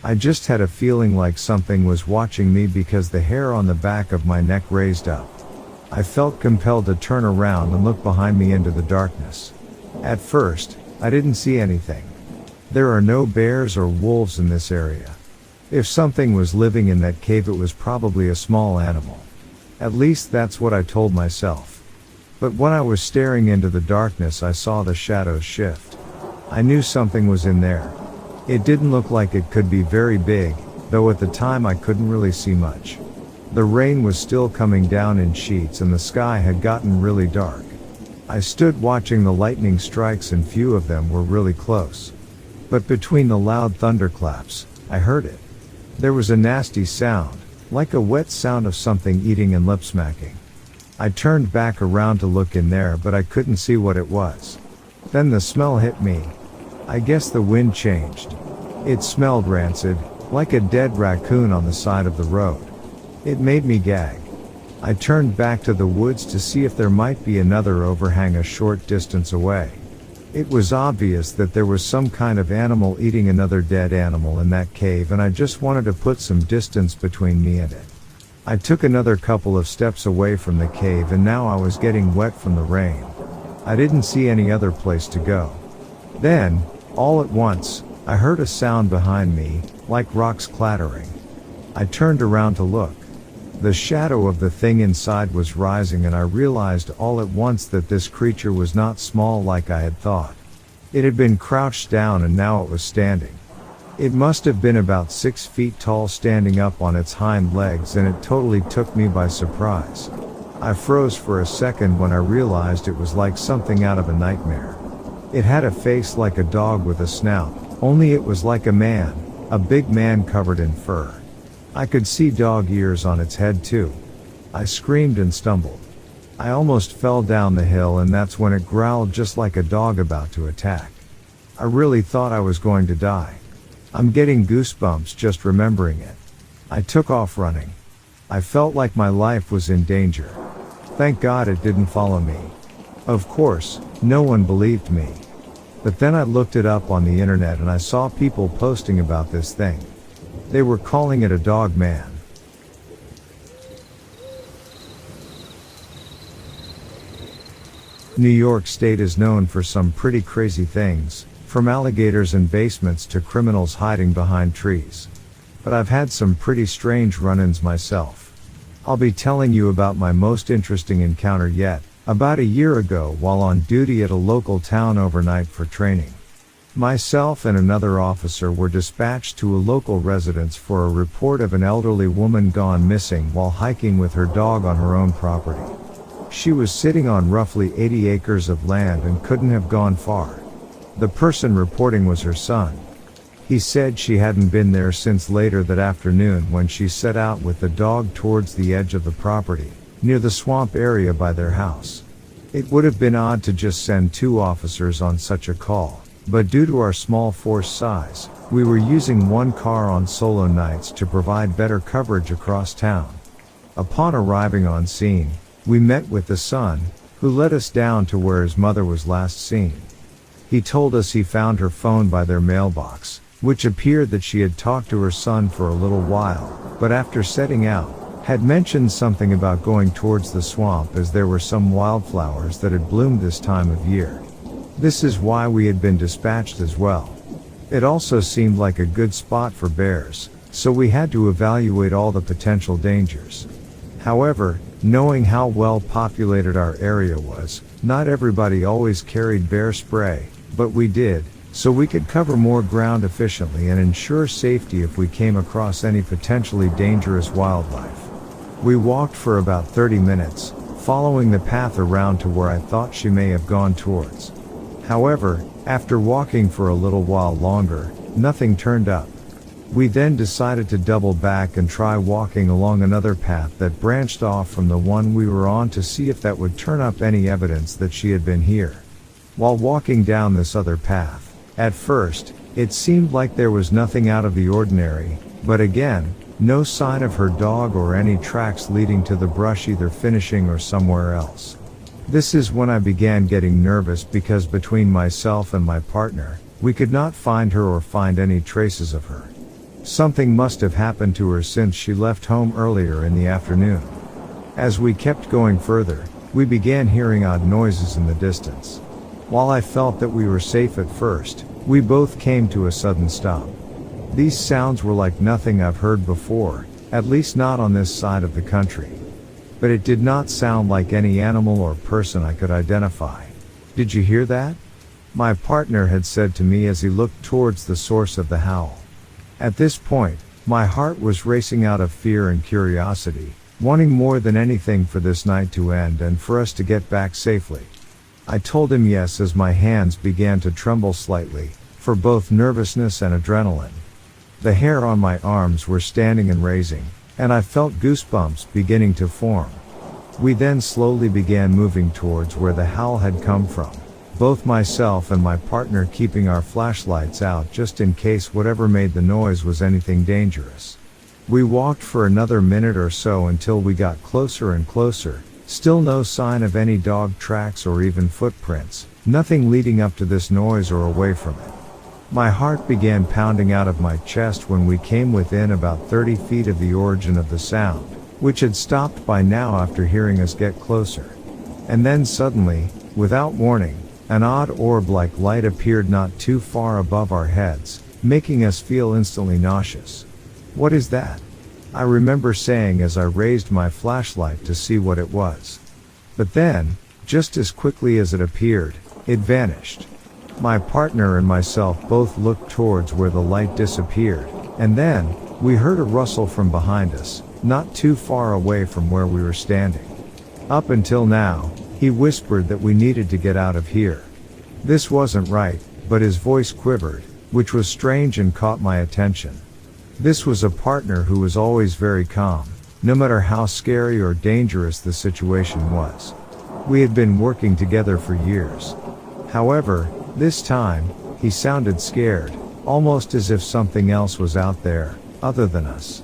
I just had a feeling like something was watching me because the hair on the back of my neck raised up. I felt compelled to turn around and look behind me into the darkness. At first, I didn't see anything. There are no bears or wolves in this area. If something was living in that cave, it was probably a small animal. At least that's what I told myself. But when I was staring into the darkness, I saw the shadows shift. I knew something was in there. It didn't look like it could be very big, though at the time I couldn't really see much. The rain was still coming down in sheets and the sky had gotten really dark. I stood watching the lightning strikes, and few of them were really close. But between the loud thunderclaps, I heard it. There was a nasty sound, like a wet sound of something eating and lip smacking. I turned back around to look in there, but I couldn't see what it was. Then the smell hit me. I guess the wind changed. It smelled rancid, like a dead raccoon on the side of the road. It made me gag. I turned back to the woods to see if there might be another overhang a short distance away. It was obvious that there was some kind of animal eating another dead animal in that cave, and I just wanted to put some distance between me and it. I took another couple of steps away from the cave, and now I was getting wet from the rain. I didn't see any other place to go. Then, all at once, I heard a sound behind me, like rocks clattering. I turned around to look. The shadow of the thing inside was rising, and I realized all at once that this creature was not small like I had thought. It had been crouched down and now it was standing. It must have been about 6 feet tall, standing up on its hind legs, and it totally took me by surprise. I froze for a second when I realized it was like something out of a nightmare. It had a face like a dog with a snout, only it was like a man, a big man covered in fur. I could see dog ears on its head too. I screamed and stumbled. I almost fell down the hill, and that's when it growled just like a dog about to attack. I really thought I was going to die. I'm getting goosebumps just remembering it. I took off running. I felt like my life was in danger. Thank God it didn't follow me. Of course, no one believed me. But then I looked it up on the internet and I saw people posting about this thing. They were calling it a dog man. New York State is known for some pretty crazy things, from alligators in basements to criminals hiding behind trees. But I've had some pretty strange run-ins myself. I'll be telling you about my most interesting encounter yet, about a year ago while on duty at a local town overnight for training. Myself and another officer were dispatched to a local residence for a report of an elderly woman gone missing while hiking with her dog on her own property. She was sitting on roughly 80 acres of land and couldn't have gone far. The person reporting was her son. He said she hadn't been there since later that afternoon, when she set out with the dog towards the edge of the property, near the swamp area by their house. It would have been odd to just send 2 officers on such a call, but due to our small force size, we were using 1 car on solo nights to provide better coverage across town. Upon arriving on scene, we met with the son, who led us down to where his mother was last seen. He told us he found her phone by their mailbox, which appeared that she had talked to her son for a little while, but after setting out, had mentioned something about going towards the swamp as there were some wildflowers that had bloomed this time of year. This is why we had been dispatched as well. It also seemed like a good spot for bears, so we had to evaluate all the potential dangers. However, knowing how well populated our area was, not everybody always carried bear spray, but we did, so we could cover more ground efficiently and ensure safety if we came across any potentially dangerous wildlife. We walked for about 30 minutes, following the path around to where I thought she may have gone towards. However, after walking for a little while longer, nothing turned up. We then decided to double back and try walking along another path that branched off from the one we were on to see if that would turn up any evidence that she had been here. While walking down this other path, at first, it seemed like there was nothing out of the ordinary, but again, no sign of her dog or any tracks leading to the brush either finishing or somewhere else. This is when I began getting nervous because between myself and my partner, we could not find her or find any traces of her. Something must have happened to her since she left home earlier in the afternoon. As we kept going further, we began hearing odd noises in the distance. While I felt that we were safe at first, we both came to a sudden stop. These sounds were like nothing I've heard before, at least not on this side of the country. But it did not sound like any animal or person I could identify. "Did you hear that?" my partner had said to me as he looked towards the source of the howl. At this point, my heart was racing out of fear and curiosity, wanting more than anything for this night to end and for us to get back safely. I told him yes as my hands began to tremble slightly, for both nervousness and adrenaline. The hair on my arms were standing and raising, and I felt goosebumps beginning to form. We then slowly began moving towards where the howl had come from, both myself and my partner keeping our flashlights out just in case whatever made the noise was anything dangerous. We walked for another minute or so until we got closer and closer, still no sign of any dog tracks or even footprints, nothing leading up to this noise or away from it. My heart began pounding out of my chest when we came within about 30 feet of the origin of the sound, which had stopped by now after hearing us get closer. And then suddenly, without warning, an odd orb-like light appeared not too far above our heads, making us feel instantly nauseous. "What is that?" I remember saying as I raised my flashlight to see what it was. But then, just as quickly as it appeared, it vanished. My partner and myself both looked towards where the light disappeared, and then, we heard a rustle from behind us, not too far away from where we were standing. Up until now, he whispered that we needed to get out of here. This wasn't right, but his voice quivered, which was strange and caught my attention. This was a partner who was always very calm, no matter how scary or dangerous the situation was. We had been working together for years. However, this time, he sounded scared, almost as if something else was out there, other than us.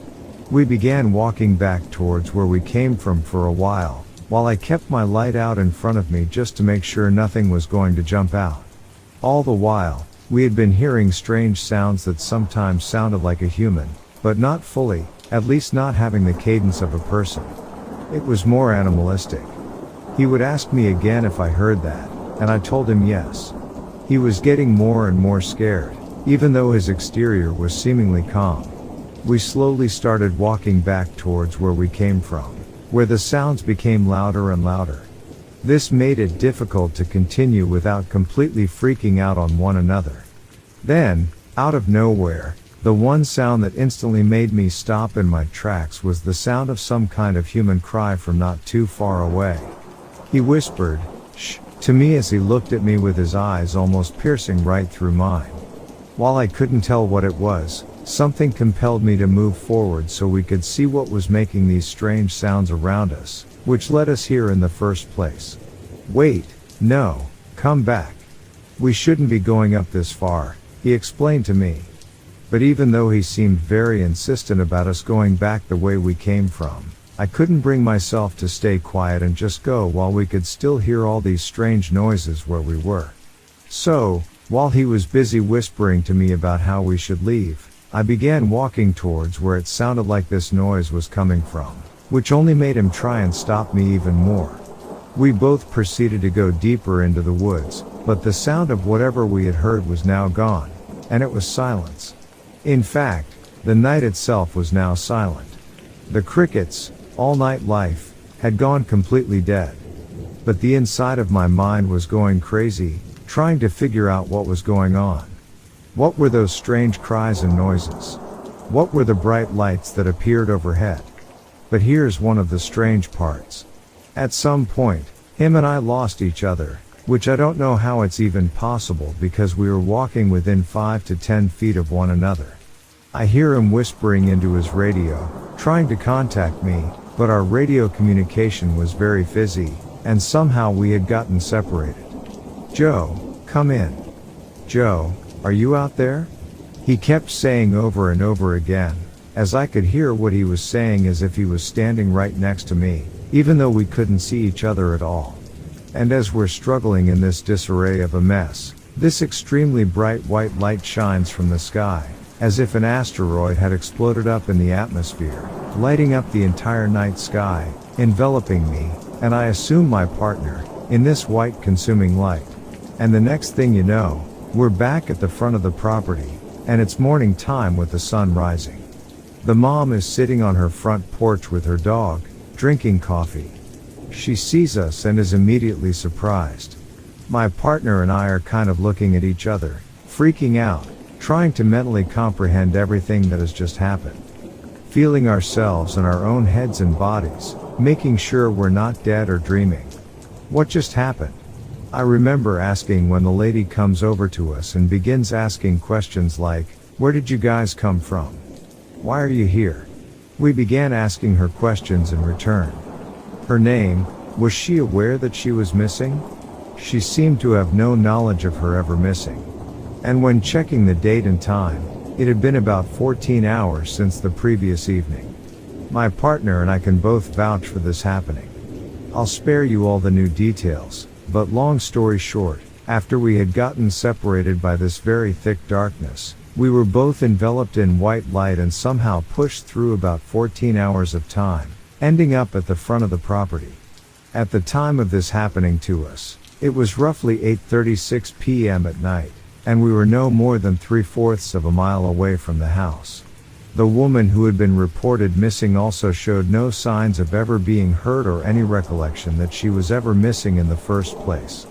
We began walking back towards where we came from for a while I kept my light out in front of me just to make sure nothing was going to jump out. All the while, we had been hearing strange sounds that sometimes sounded like a human, but not fully, at least not having the cadence of a person. It was more animalistic. He would ask me again if I heard that, and I told him yes. He was getting more and more scared, even though his exterior was seemingly calm. We slowly started walking back towards where we came from, where the sounds became louder and louder. This made it difficult to continue without completely freaking out on one another. Then, out of nowhere, the one sound that instantly made me stop in my tracks was the sound of some kind of human cry from not too far away. He whispered, "Shh," to me as he looked at me with his eyes almost piercing right through mine. While I couldn't tell what it was, something compelled me to move forward so we could see what was making these strange sounds around us, which led us here in the first place. "Wait, no, come back. We shouldn't be going up this far," he explained to me. But even though he seemed very insistent about us going back the way we came from, I couldn't bring myself to stay quiet and just go while we could still hear all these strange noises where we were. So, while he was busy whispering to me about how we should leave, I began walking towards where it sounded like this noise was coming from, which only made him try and stop me even more. We both proceeded to go deeper into the woods, but the sound of whatever we had heard was now gone, and it was silence. In fact, the night itself was now silent. The crickets, all night life, had gone completely dead. But the inside of my mind was going crazy, trying to figure out what was going on. What were those strange cries and noises? What were the bright lights that appeared overhead? But here's one of the strange parts. At some point, him and I lost each other, which I don't know how it's even possible because we were walking within 5 to 10 feet of one another. I hear him whispering into his radio, trying to contact me, but our radio communication was very fizzy, and somehow we had gotten separated. "Joe, come in. Joe, are you out there?" He kept saying over and over again, as I could hear what he was saying as if he was standing right next to me, even though we couldn't see each other at all. And as we're struggling in this disarray of a mess, this extremely bright white light shines from the sky, as if an asteroid had exploded up in the atmosphere, lighting up the entire night sky, enveloping me, and I assume my partner, in this white consuming light. And the next thing you know, we're back at the front of the property, and it's morning time with the sun rising. The mom is sitting on her front porch with her dog, drinking coffee. She sees us and is immediately surprised. My partner and I are kind of looking at each other, freaking out, trying to mentally comprehend everything that has just happened. Feeling ourselves in our own heads and bodies, making sure we're not dead or dreaming. What just happened? I remember asking when the lady comes over to us and begins asking questions like, "Where did you guys come from? Why are you here?" We began asking her questions in return. Her name, was she aware that she was missing? She seemed to have no knowledge of her ever missing. And when checking the date and time, it had been about 14 hours since the previous evening. My partner and I can both vouch for this happening. I'll spare you all the new details, but long story short, after we had gotten separated by this very thick darkness, we were both enveloped in white light and somehow pushed through about 14 hours of time, ending up at the front of the property. At the time of this happening to us, it was roughly 8:36 p.m. at night, and we were no more than 3/4 of a mile away from the house. The woman who had been reported missing also showed no signs of ever being hurt or any recollection that she was ever missing in the first place.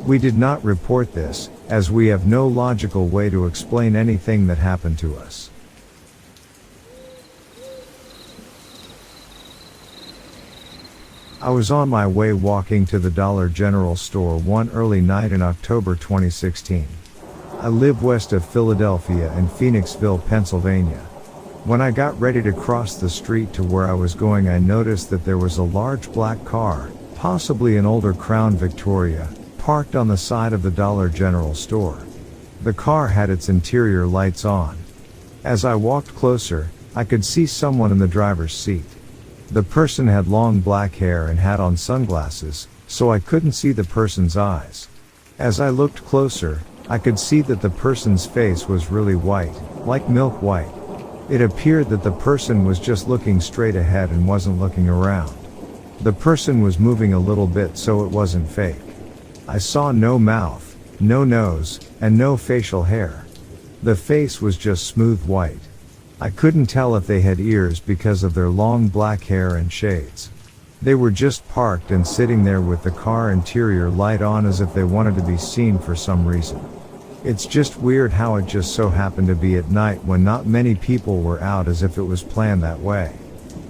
We did not report this, as we have no logical way to explain anything that happened to us. I was on my way walking to the Dollar General store one early night in October 2016. I live west of Philadelphia in Phoenixville, Pennsylvania. When I got ready to cross the street to where I was going, I noticed that there was a large black car, possibly an older Crown Victoria, parked on the side of the Dollar General store. The car had its interior lights on. As I walked closer, I could see someone in the driver's seat. The person had long black hair and had on sunglasses, so I couldn't see the person's eyes. As I looked closer, I could see that the person's face was really white, like milk white. It appeared that the person was just looking straight ahead and wasn't looking around. The person was moving a little bit, so it wasn't fake. I saw no mouth, no nose, and no facial hair. The face was just smooth white. I couldn't tell if they had ears because of their long black hair and shades. They were just parked and sitting there with the car interior light on as if they wanted to be seen for some reason. It's just weird how it just so happened to be at night when not many people were out, as if it was planned that way.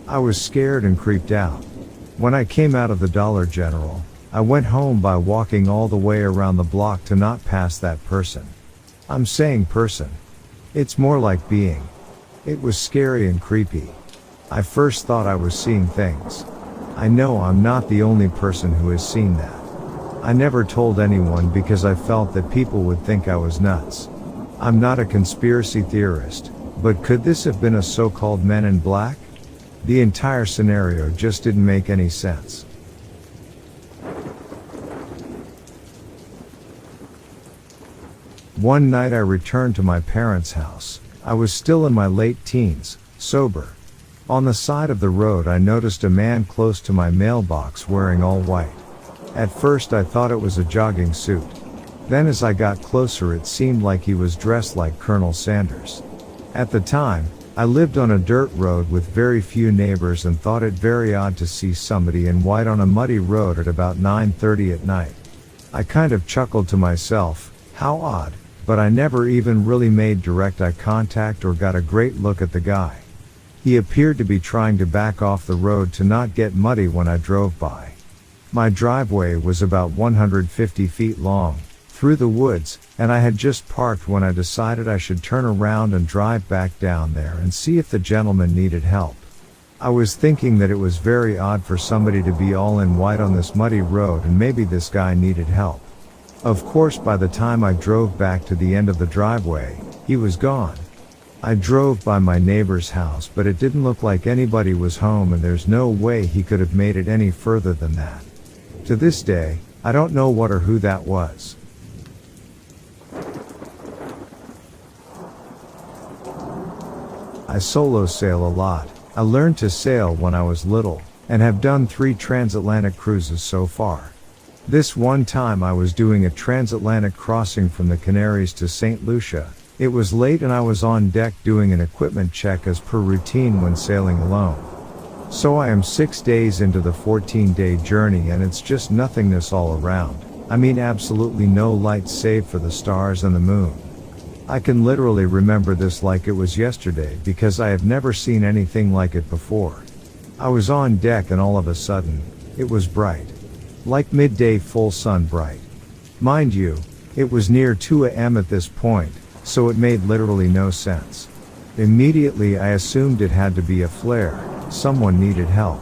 I was scared and creeped out. When I came out of the Dollar General, I went home by walking all the way around the block to not pass that person. I'm saying person. It's more like being. It was scary and creepy. I first thought I was seeing things. I know I'm not the only person who has seen that. I never told anyone because I felt that people would think I was nuts. I'm not a conspiracy theorist, but could this have been a so-called Men in Black? The entire scenario just didn't make any sense. One night I returned to my parents' house. I was still in my late teens, sober. On the side of the road I noticed a man close to my mailbox wearing all white. At first I thought it was a jogging suit. Then as I got closer it seemed like he was dressed like Colonel Sanders. At the time, I lived on a dirt road with very few neighbors and thought it very odd to see somebody in white on a muddy road at about 9:30 at night. I kind of chuckled to myself, how odd, but I never even really made direct eye contact or got a great look at the guy. He appeared to be trying to back off the road to not get muddy when I drove by. My driveway was about 150 feet long, through the woods, and I had just parked when I decided I should turn around and drive back down there and see if the gentleman needed help. I was thinking that it was very odd for somebody to be all in white on this muddy road and maybe this guy needed help. Of course by the time I drove back to the end of the driveway, he was gone. I drove by my neighbor's house but it didn't look like anybody was home and there's no way he could have made it any further than that. To this day, I don't know what or who that was. I solo sail a lot. I learned to sail when I was little, and have done 3 transatlantic cruises so far. This one time I was doing a transatlantic crossing from the Canaries to St. Lucia. It was late and I was on deck doing an equipment check as per routine when sailing alone. So I am 6 days into the 14-day journey and it's just nothingness all around. I mean absolutely no lights save for the stars and the moon. I can literally remember this like it was yesterday because I have never seen anything like it before. I was on deck and all of a sudden, it was bright. Like midday full sun bright. Mind you, it was near 2 a.m. at this point, so it made literally no sense. Immediately I assumed it had to be a flare, someone needed help.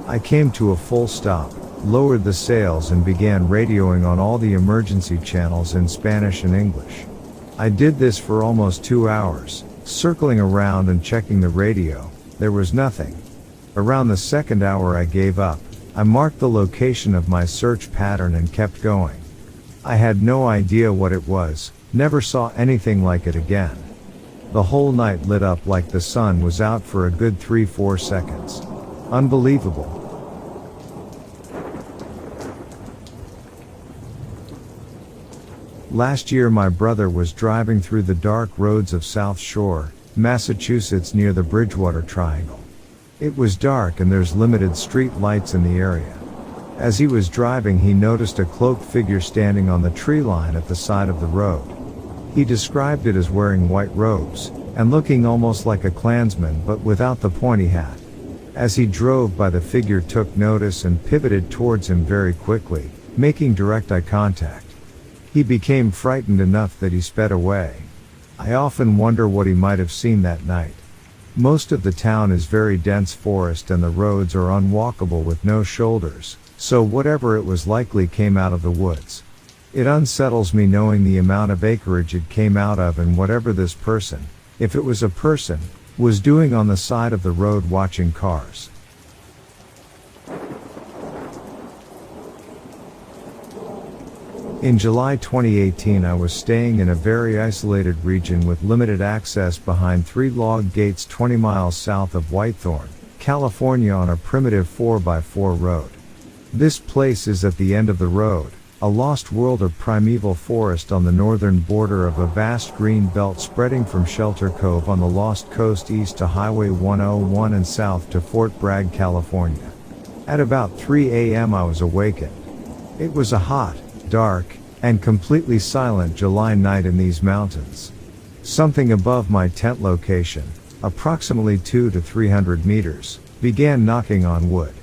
I came to a full stop, lowered the sails and began radioing on all the emergency channels in Spanish and English. I did this for almost 2 hours, circling around and checking the radio. There was nothing. Around the second hour I gave up. I marked the location of my search pattern and kept going. I had no idea what it was, never saw anything like it again. The whole night lit up like the sun was out for a good 3-4 seconds. Unbelievable. Last year my brother was driving through the dark roads of South Shore, Massachusetts near the Bridgewater Triangle. It was dark and there's limited street lights in the area. As he was driving he noticed a cloaked figure standing on the tree line at the side of the road. He described it as wearing white robes, and looking almost like a Klansman but without the pointy hat. As he drove by the figure took notice and pivoted towards him very quickly, making direct eye contact. He became frightened enough that he sped away. I often wonder what he might have seen that night. Most of the town is very dense forest and the roads are unwalkable with no shoulders, so whatever it was likely came out of the woods. It unsettles me knowing the amount of acreage it came out of and whatever this person, if it was a person, was doing on the side of the road watching cars. In July 2018 I was staying in a very isolated region with limited access behind 3 log gates 20 miles south of Whitethorn, California on a primitive 4x4 road. This place is at the end of the road, a lost world of primeval forest on the northern border of a vast green belt spreading from Shelter Cove on the Lost Coast east to Highway 101 and south to Fort Bragg, California. At about 3 a.m. I was awakened. It was a hot, dark, and completely silent July night in these mountains. Something above my tent location, approximately 200 to 300 meters, began knocking on wood.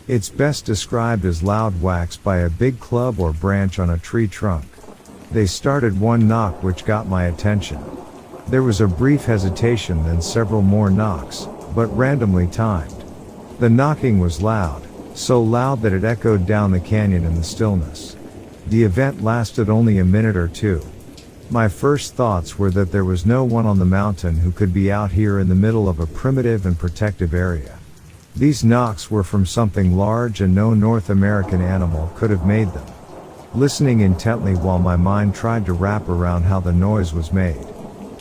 It's best described as loud whacks by a big club or branch on a tree trunk. They started one knock which got my attention. There was a brief hesitation then several more knocks, but randomly timed. The knocking was loud, so loud that it echoed down the canyon in the stillness. The event lasted only a minute or two. My first thoughts were that there was no one on the mountain who could be out here in the middle of a primitive and protective area. These knocks were from something large and no North American animal could have made them. Listening intently while my mind tried to wrap around how the noise was made,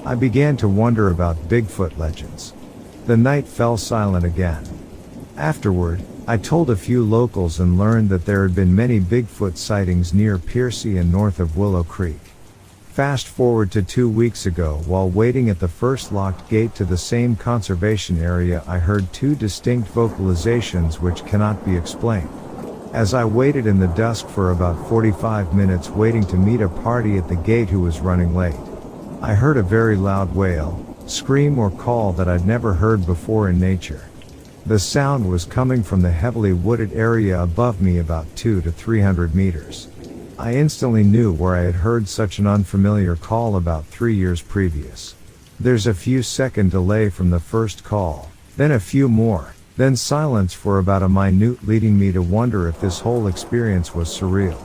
I began to wonder about Bigfoot legends. The night fell silent again. Afterward, I told a few locals and learned that there had been many Bigfoot sightings near Piercy and north of Willow Creek. Fast forward to 2 weeks ago, while waiting at the first locked gate to the same conservation area, I heard two distinct vocalizations which cannot be explained. As I waited in the dusk for about 45 minutes waiting to meet a party at the gate who was running late, I heard a very loud wail, scream or call that I'd never heard before in nature. The sound was coming from the heavily wooded area above me about 200 to 300 meters. I instantly knew where I had heard such an unfamiliar call about 3 years previous. There's a few second delay from the first call, then a few more, then silence for about a minute, leading me to wonder if this whole experience was surreal.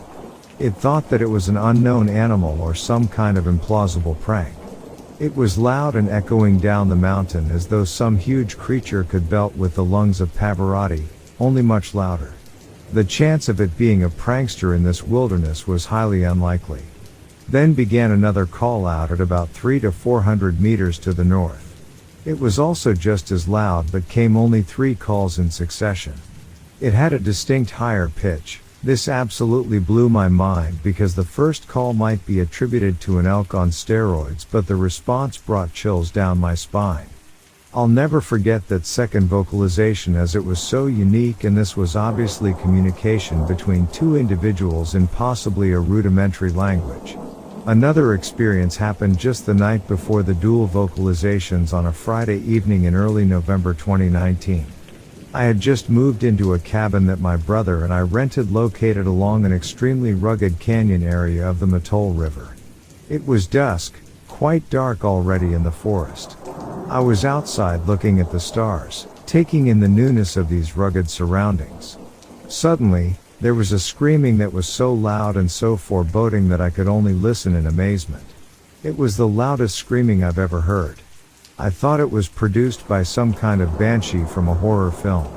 It thought that it was an unknown animal or some kind of implausible prank. It was loud and echoing down the mountain as though some huge creature could belt with the lungs of Pavarotti, only much louder. The chance of it being a prankster in this wilderness was highly unlikely. Then began another call out at about 300 to 400 meters to the north. It was also just as loud but came only 3 calls in succession. It had a distinct higher pitch. This absolutely blew my mind because the first call might be attributed to an elk on steroids, but the response brought chills down my spine. I'll never forget that second vocalization as it was so unique, and this was obviously communication between two individuals in possibly a rudimentary language. Another experience happened just the night before the dual vocalizations on a Friday evening in early November 2019. I had just moved into a cabin that my brother and I rented located along an extremely rugged canyon area of the Mattole River. It was dusk, quite dark already in the forest. I was outside looking at the stars, taking in the newness of these rugged surroundings. Suddenly, there was a screaming that was so loud and so foreboding that I could only listen in amazement. It was the loudest screaming I've ever heard. I thought it was produced by some kind of banshee from a horror film.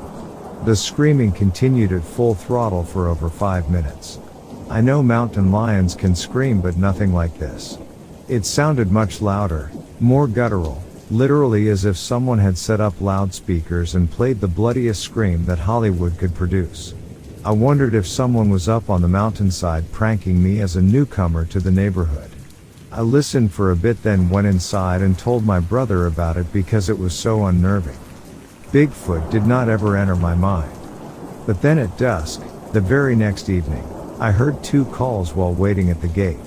The screaming continued at full throttle for over 5 minutes. I know mountain lions can scream, but nothing like this. It sounded much louder, more guttural, literally as if someone had set up loudspeakers and played the bloodiest scream that Hollywood could produce. I wondered if someone was up on the mountainside pranking me as a newcomer to the neighborhood. I listened for a bit, then went inside and told my brother about it because it was so unnerving. Bigfoot did not ever enter my mind. But then at dusk, the very next evening, I heard 2 calls while waiting at the gate.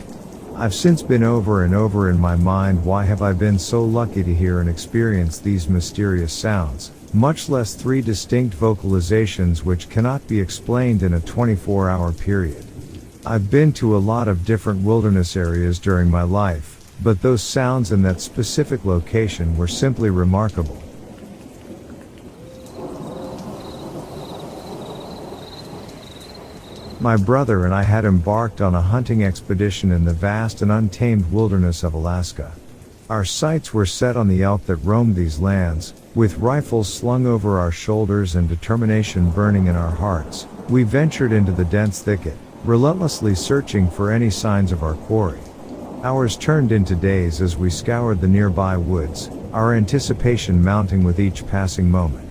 I've since been over and over in my mind, why have I been so lucky to hear and experience these mysterious sounds, much less 3 distinct vocalizations which cannot be explained in a 24-hour period. I've been to a lot of different wilderness areas during my life, but those sounds in that specific location were simply remarkable. My brother and I had embarked on a hunting expedition in the vast and untamed wilderness of Alaska. Our sights were set on the elk that roamed these lands. With rifles slung over our shoulders and determination burning in our hearts, we ventured into the dense thicket, relentlessly searching for any signs of our quarry. Hours turned into days as we scoured the nearby woods, our anticipation mounting with each passing moment.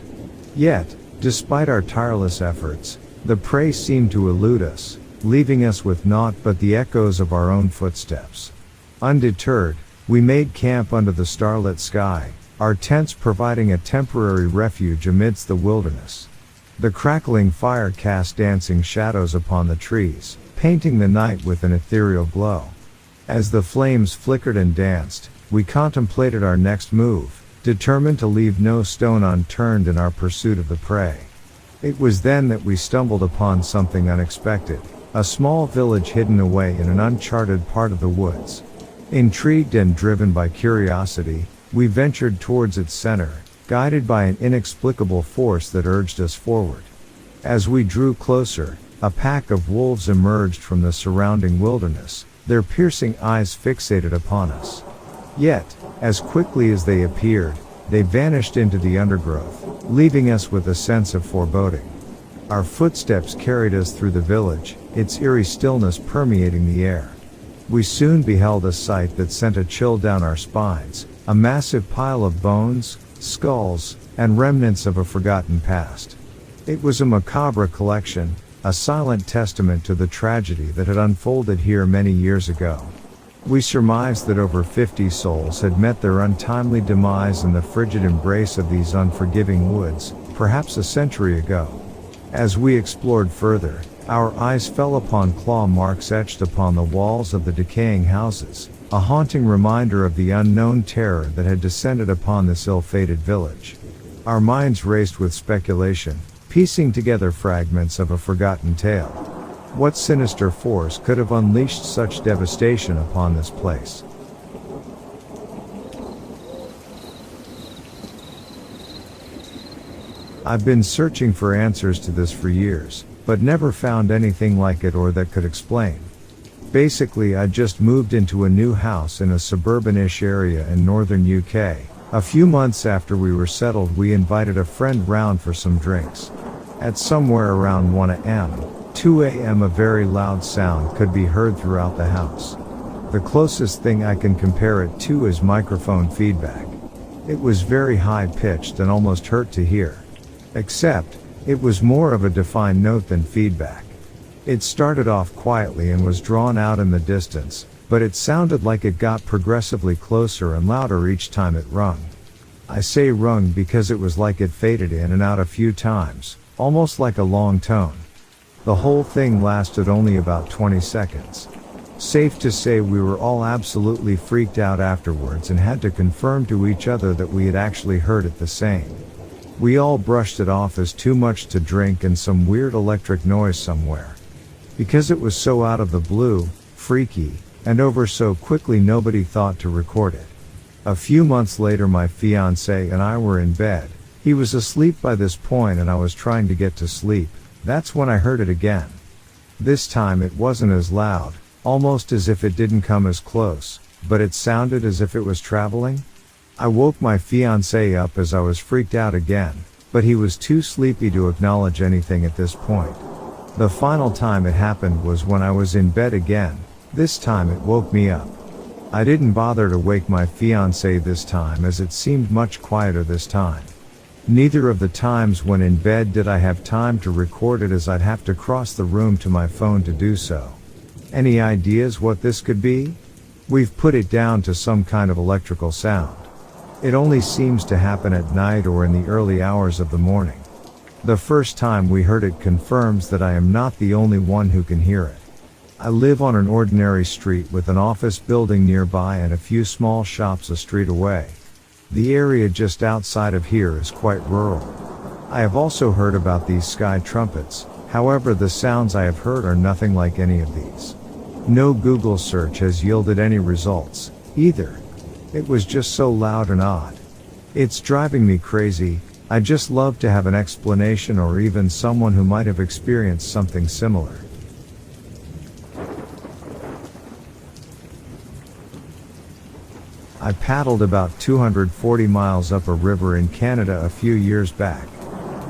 Yet, despite our tireless efforts, the prey seemed to elude us, leaving us with naught but the echoes of our own footsteps. Undeterred, we made camp under the starlit sky, our tents providing a temporary refuge amidst the wilderness. The crackling fire cast dancing shadows upon the trees, painting the night with an ethereal glow. As the flames flickered and danced, we contemplated our next move, determined to leave no stone unturned in our pursuit of the prey. It was then that we stumbled upon something unexpected, a small village hidden away in an uncharted part of the woods. Intrigued and driven by curiosity, we ventured towards its center, guided by an inexplicable force that urged us forward. As we drew closer, A pack of wolves emerged from the surrounding wilderness, their piercing eyes fixated upon us. Yet, as quickly as they appeared, they vanished into the undergrowth, leaving us with a sense of foreboding. Our footsteps carried us through the village, its eerie stillness permeating the air. We soon beheld a sight that sent a chill down our spines, a massive pile of bones, skulls, and remnants of a forgotten past. It was a macabre collection, a silent testament to the tragedy that had unfolded here many years ago. We surmised that over 50 souls had met their untimely demise in the frigid embrace of these unforgiving woods, perhaps a century ago. As we explored further, our eyes fell upon claw marks etched upon the walls of the decaying houses, a haunting reminder of the unknown terror that had descended upon this ill-fated village. Our minds raced with speculation, piecing together fragments of a forgotten tale. What sinister force could have unleashed such devastation upon this place? I've been searching for answers to this for years, but never found anything like it or that could explain. Basically, I just moved into a new house in a suburban-ish area in northern UK. A few months after we were settled, we invited a friend round for some drinks. At somewhere around 1 a.m., 2 a.m. a very loud sound could be heard throughout the house. The closest thing I can compare it to is microphone feedback. It was very high-pitched and almost hurt to hear. Except, it was more of a defined note than feedback. It started off quietly and was drawn out in the distance, but it sounded like it got progressively closer and louder each time it rung. I say rung because it was like it faded in and out a few times, almost like a long tone. The whole thing lasted only about 20 seconds. Safe to say we were all absolutely freaked out afterwards and had to confirm to each other that we had actually heard it the same. We all brushed it off as too much to drink and some weird electric noise somewhere. Because it was so out of the blue, freaky, and over so quickly, nobody thought to record it. A few months later, my fiancé and I were in bed. He was asleep by this point and I was trying to get to sleep. That's when I heard it again. This time it wasn't as loud, almost as if it didn't come as close, but it sounded as if it was traveling. I woke my fiancé up as I was freaked out again, but he was too sleepy to acknowledge anything at this point. The final time it happened was when I was in bed again. This time it woke me up. I didn't bother to wake my fiancé this time as it seemed much quieter this time. Neither of the times when in bed did I have time to record it, as I'd have to cross the room to my phone to do so. Any ideas what this could be? We've put it down to some kind of electrical sound. It only seems to happen at night or in the early hours of the morning. The first time we heard it confirms that I am not the only one who can hear it. I live on an ordinary street with an office building nearby and a few small shops a street away. The area just outside of here is quite rural. I have also heard about these sky trumpets, however the sounds I have heard are nothing like any of these. No Google search has yielded any results, either. It was just so loud and odd. It's driving me crazy. I'd just love to have an explanation or even someone who might have experienced something similar. I paddled about 240 miles up a river in Canada a few years back.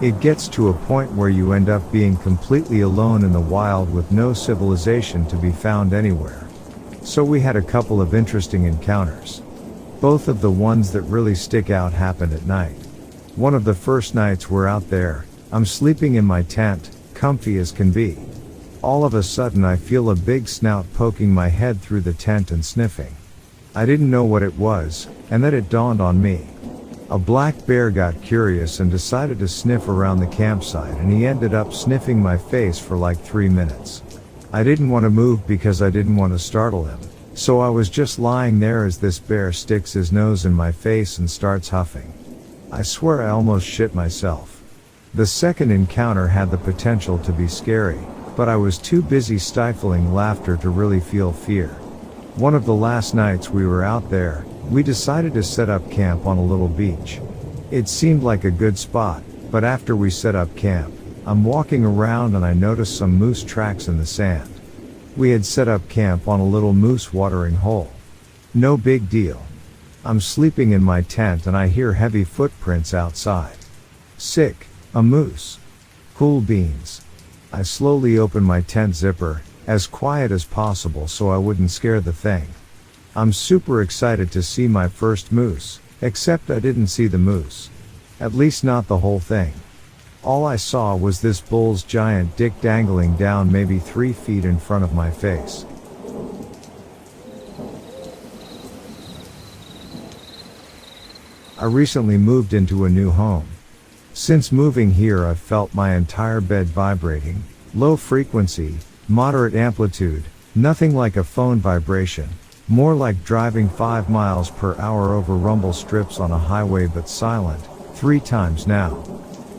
It gets to a point where you end up being completely alone in the wild with no civilization to be found anywhere. So we had a couple of interesting encounters. Both of the ones that really stick out happened at night. One of the first nights we're out there, I'm sleeping in my tent, comfy as can be. All of a sudden I feel a big snout poking my head through the tent and sniffing. I didn't know what it was, and then it dawned on me. A black bear got curious and decided to sniff around the campsite, and he ended up sniffing my face for like 3 minutes. I didn't want to move because I didn't want to startle him, so I was just lying there as this bear sticks his nose in my face and starts huffing. I swear I almost shit myself. The second encounter had the potential to be scary, but I was too busy stifling laughter to really feel fear. One of the last nights we were out there, we decided to set up camp on a little beach. It seemed like a good spot, but after we set up camp, I'm walking around and I notice some moose tracks in the sand. We had set up camp on a little moose watering hole. No big deal. I'm sleeping in my tent and I hear heavy footprints outside. Sick, a moose. Cool beans. I slowly open my tent zipper, as quiet as possible so I wouldn't scare the thing. I'm super excited to see my first moose, except I didn't see the moose. At least not the whole thing. All I saw was this bull's giant dick dangling down maybe 3 feet in front of my face. I recently moved into a new home. Since moving here I've felt my entire bed vibrating, low frequency, moderate amplitude, nothing like a phone vibration, more like driving 5 miles per hour over rumble strips on a highway but silent, 3 times now.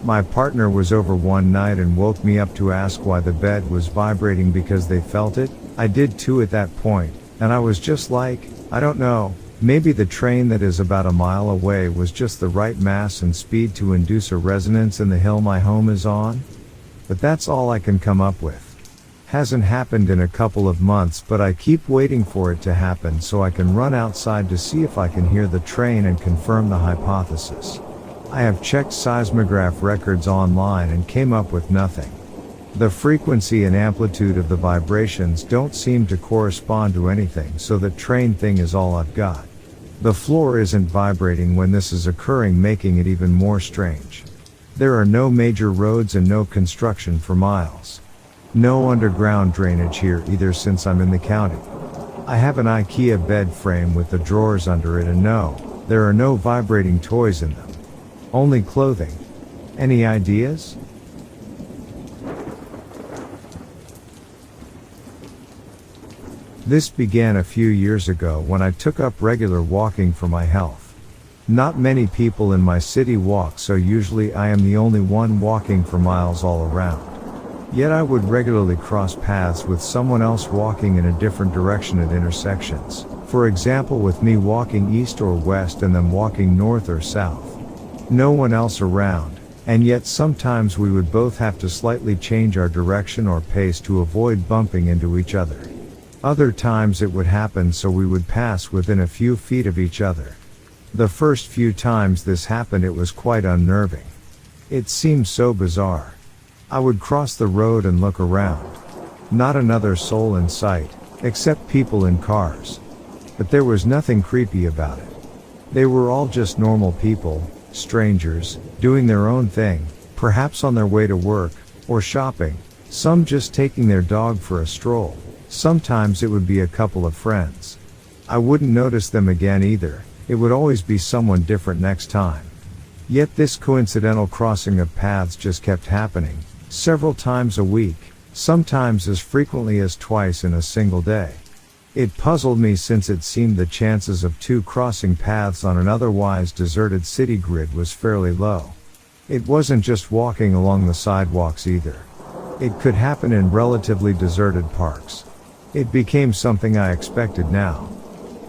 My partner was over one night and woke me up to ask why the bed was vibrating because they felt it. I did too at that point, and I was just like, I don't know, maybe the train that is about a mile away was just the right mass and speed to induce a resonance in the hill my home is on? But that's all I can come up with. Hasn't happened in a couple of months, but I keep waiting for it to happen so I can run outside to see if I can hear the train and confirm the hypothesis. I have checked seismograph records online and came up with nothing. The frequency and amplitude of the vibrations don't seem to correspond to anything, so that train thing is all I've got. The floor isn't vibrating when this is occurring, making it even more strange. There are no major roads and no construction for miles. No underground drainage here either since I'm in the county. I have an IKEA bed frame with the drawers under it, and no, there are no vibrating toys in them. Only clothing. Any ideas? This began a few years ago when I took up regular walking for my health. Not many people in my city walk, so usually I am the only one walking for miles all around. Yet I would regularly cross paths with someone else walking in a different direction at intersections. For example, with me walking east or west and them walking north or south. No one else around, and yet sometimes we would both have to slightly change our direction or pace to avoid bumping into each other. Other times it would happen so we would pass within a few feet of each other. The first few times this happened it was quite unnerving. It seemed so bizarre. I would cross the road and look around. Not another soul in sight, except people in cars. But there was nothing creepy about it. They were all just normal people, strangers, doing their own thing, perhaps on their way to work, or shopping, some just taking their dog for a stroll. Sometimes it would be a couple of friends. I wouldn't notice them again either, it would always be someone different next time. Yet this coincidental crossing of paths just kept happening, several times a week, sometimes as frequently as twice in a single day. It puzzled me since it seemed the chances of 2 crossing paths on an otherwise deserted city grid was fairly low. It wasn't just walking along the sidewalks either. It could happen in relatively deserted parks. It became something I expected now.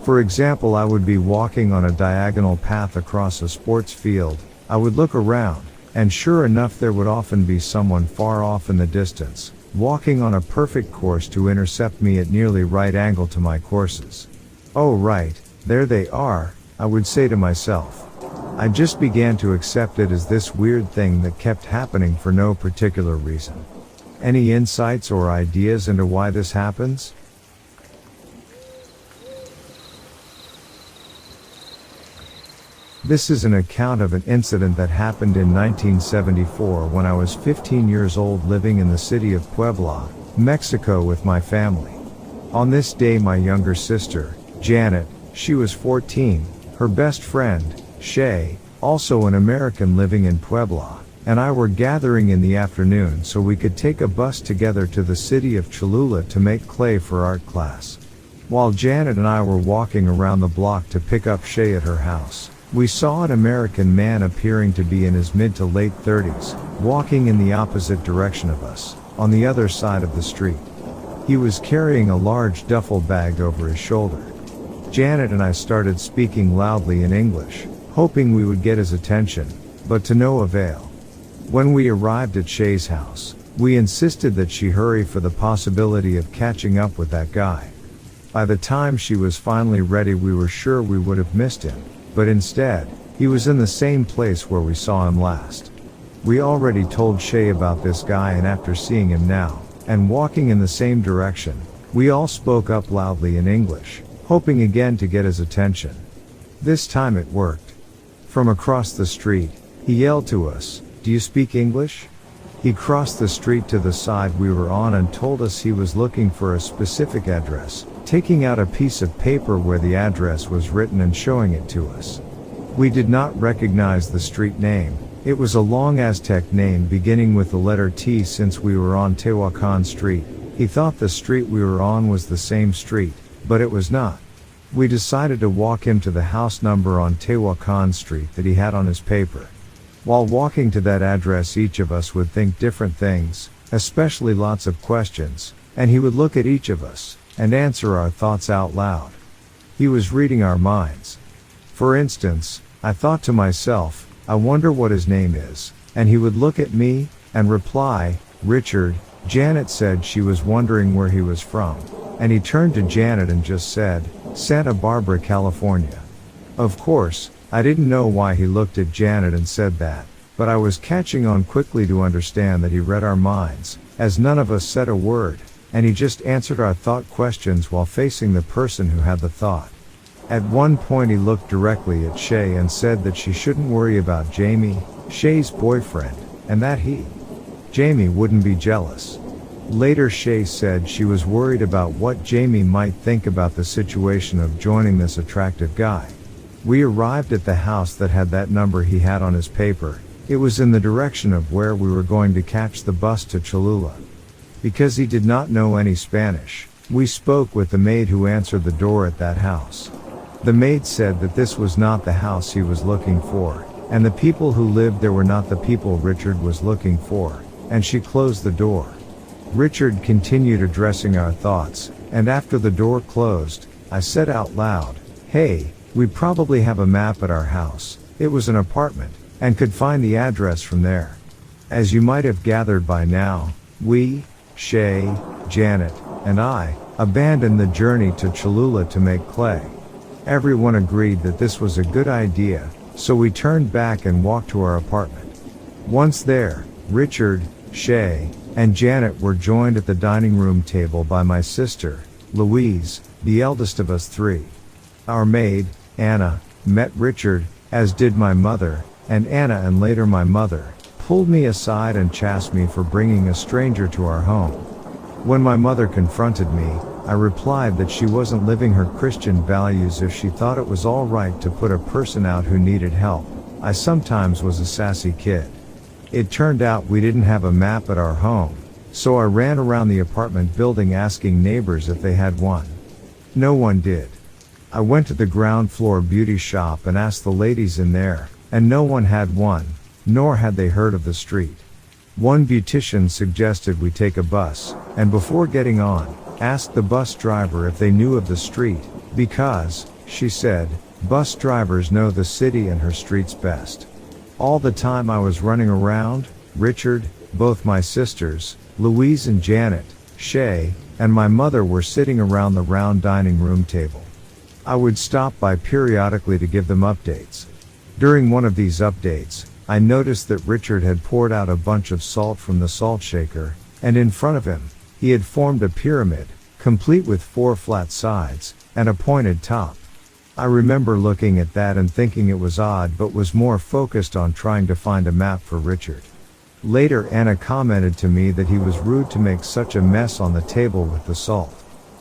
For example, I would be walking on a diagonal path across a sports field. I would look around, and sure enough there would often be someone far off in the distance, walking on a perfect course to intercept me at nearly right angle to my courses. Oh right, there they are, I would say to myself. I just began to accept it as this weird thing that kept happening for no particular reason. Any insights or ideas into why this happens? This is an account of an incident that happened in 1974 when I was 15 years old living in the city of Puebla, Mexico with my family. On this day my younger sister, Janet, she was 14, her best friend, Shay, also an American living in Puebla, and I were gathering in the afternoon so we could take a bus together to the city of Cholula to make clay for art class. While Janet and I were walking around the block to pick up Shay at her house, we saw an American man appearing to be in his mid to late 30s, walking in the opposite direction of us, on the other side of the street. He was carrying a large duffel bag over his shoulder. Janet and I started speaking loudly in English, hoping we would get his attention, but to no avail. When we arrived at Shay's house, we insisted that she hurry for the possibility of catching up with that guy. By the time she was finally ready, we were sure we would have missed him, but instead, he was in the same place where we saw him last. We already told Shay about this guy, and after seeing him now, and walking in the same direction, we all spoke up loudly in English, hoping again to get his attention. This time it worked. From across the street, he yelled to us, "Do you speak English?" He crossed the street to the side we were on and told us he was looking for a specific address, taking out a piece of paper where the address was written and showing it to us. We did not recognize the street name. It was a long Aztec name beginning with the letter T. Since we were on Tehuacan Street, he thought the street we were on was the same street, but it was not. We decided to walk him to the house number on Tehuacan Street that he had on his paper. While walking to that address, each of us would think different things, especially lots of questions, and he would look at each of us and answer our thoughts out loud. He was reading our minds. For instance, I thought to myself, I wonder what his name is, and he would look at me and reply, "Richard." Janet said she was wondering where he was from, and he turned to Janet and just said, "Santa Barbara, California." Of course, I didn't know why he looked at Janet and said that, but I was catching on quickly to understand that he read our minds, as none of us said a word, and he just answered our thought questions while facing the person who had the thought. At one point he looked directly at Shay and said that she shouldn't worry about Jamie, Shay's boyfriend, and that Jamie wouldn't be jealous. Later Shay said she was worried about what Jamie might think about the situation of joining this attractive guy. We arrived at the house that had that number he had on his paper. It was in the direction of where we were going to catch the bus to Cholula. Because he did not know any Spanish, we spoke with the maid who answered the door at that house. The maid said that this was not the house he was looking for, and the people who lived there were not the people Richard was looking for, and she closed the door. Richard continued addressing our thoughts, and after the door closed, I said out loud, "Hey, we probably have a map at our house." It was an apartment, and could find the address from there. As you might have gathered by now, we, Shay, Janet, and I, abandoned the journey to Cholula to make clay. Everyone agreed that this was a good idea, so we turned back and walked to our apartment. Once there, Richard, Shay, and Janet were joined at the dining room table by my sister, Louise, the eldest of us three. Our maid, Anna, met Richard, as did my mother, and Anna and later my mother, pulled me aside and chastised me for bringing a stranger to our home. When my mother confronted me, I replied that she wasn't living her Christian values if she thought it was all right to put a person out who needed help. I sometimes was a sassy kid. It turned out we didn't have a map at our home, so I ran around the apartment building asking neighbors if they had one. No one did. I went to the ground floor beauty shop and asked the ladies in there, and no one had one, nor had they heard of the street. One beautician suggested we take a bus, and before getting on, asked the bus driver if they knew of the street, because, she said, bus drivers know the city and her streets best. All the time I was running around, Richard, both my sisters, Louise and Janet, Shay, and my mother were sitting around the round dining room table. I would stop by periodically to give them updates. During one of these updates, I noticed that Richard had poured out a bunch of salt from the salt shaker, and in front of him, he had formed a pyramid, complete with 4 flat sides, and a pointed top. I remember looking at that and thinking it was odd, but was more focused on trying to find a map for Richard. Later Anna commented to me that he was rude to make such a mess on the table with the salt.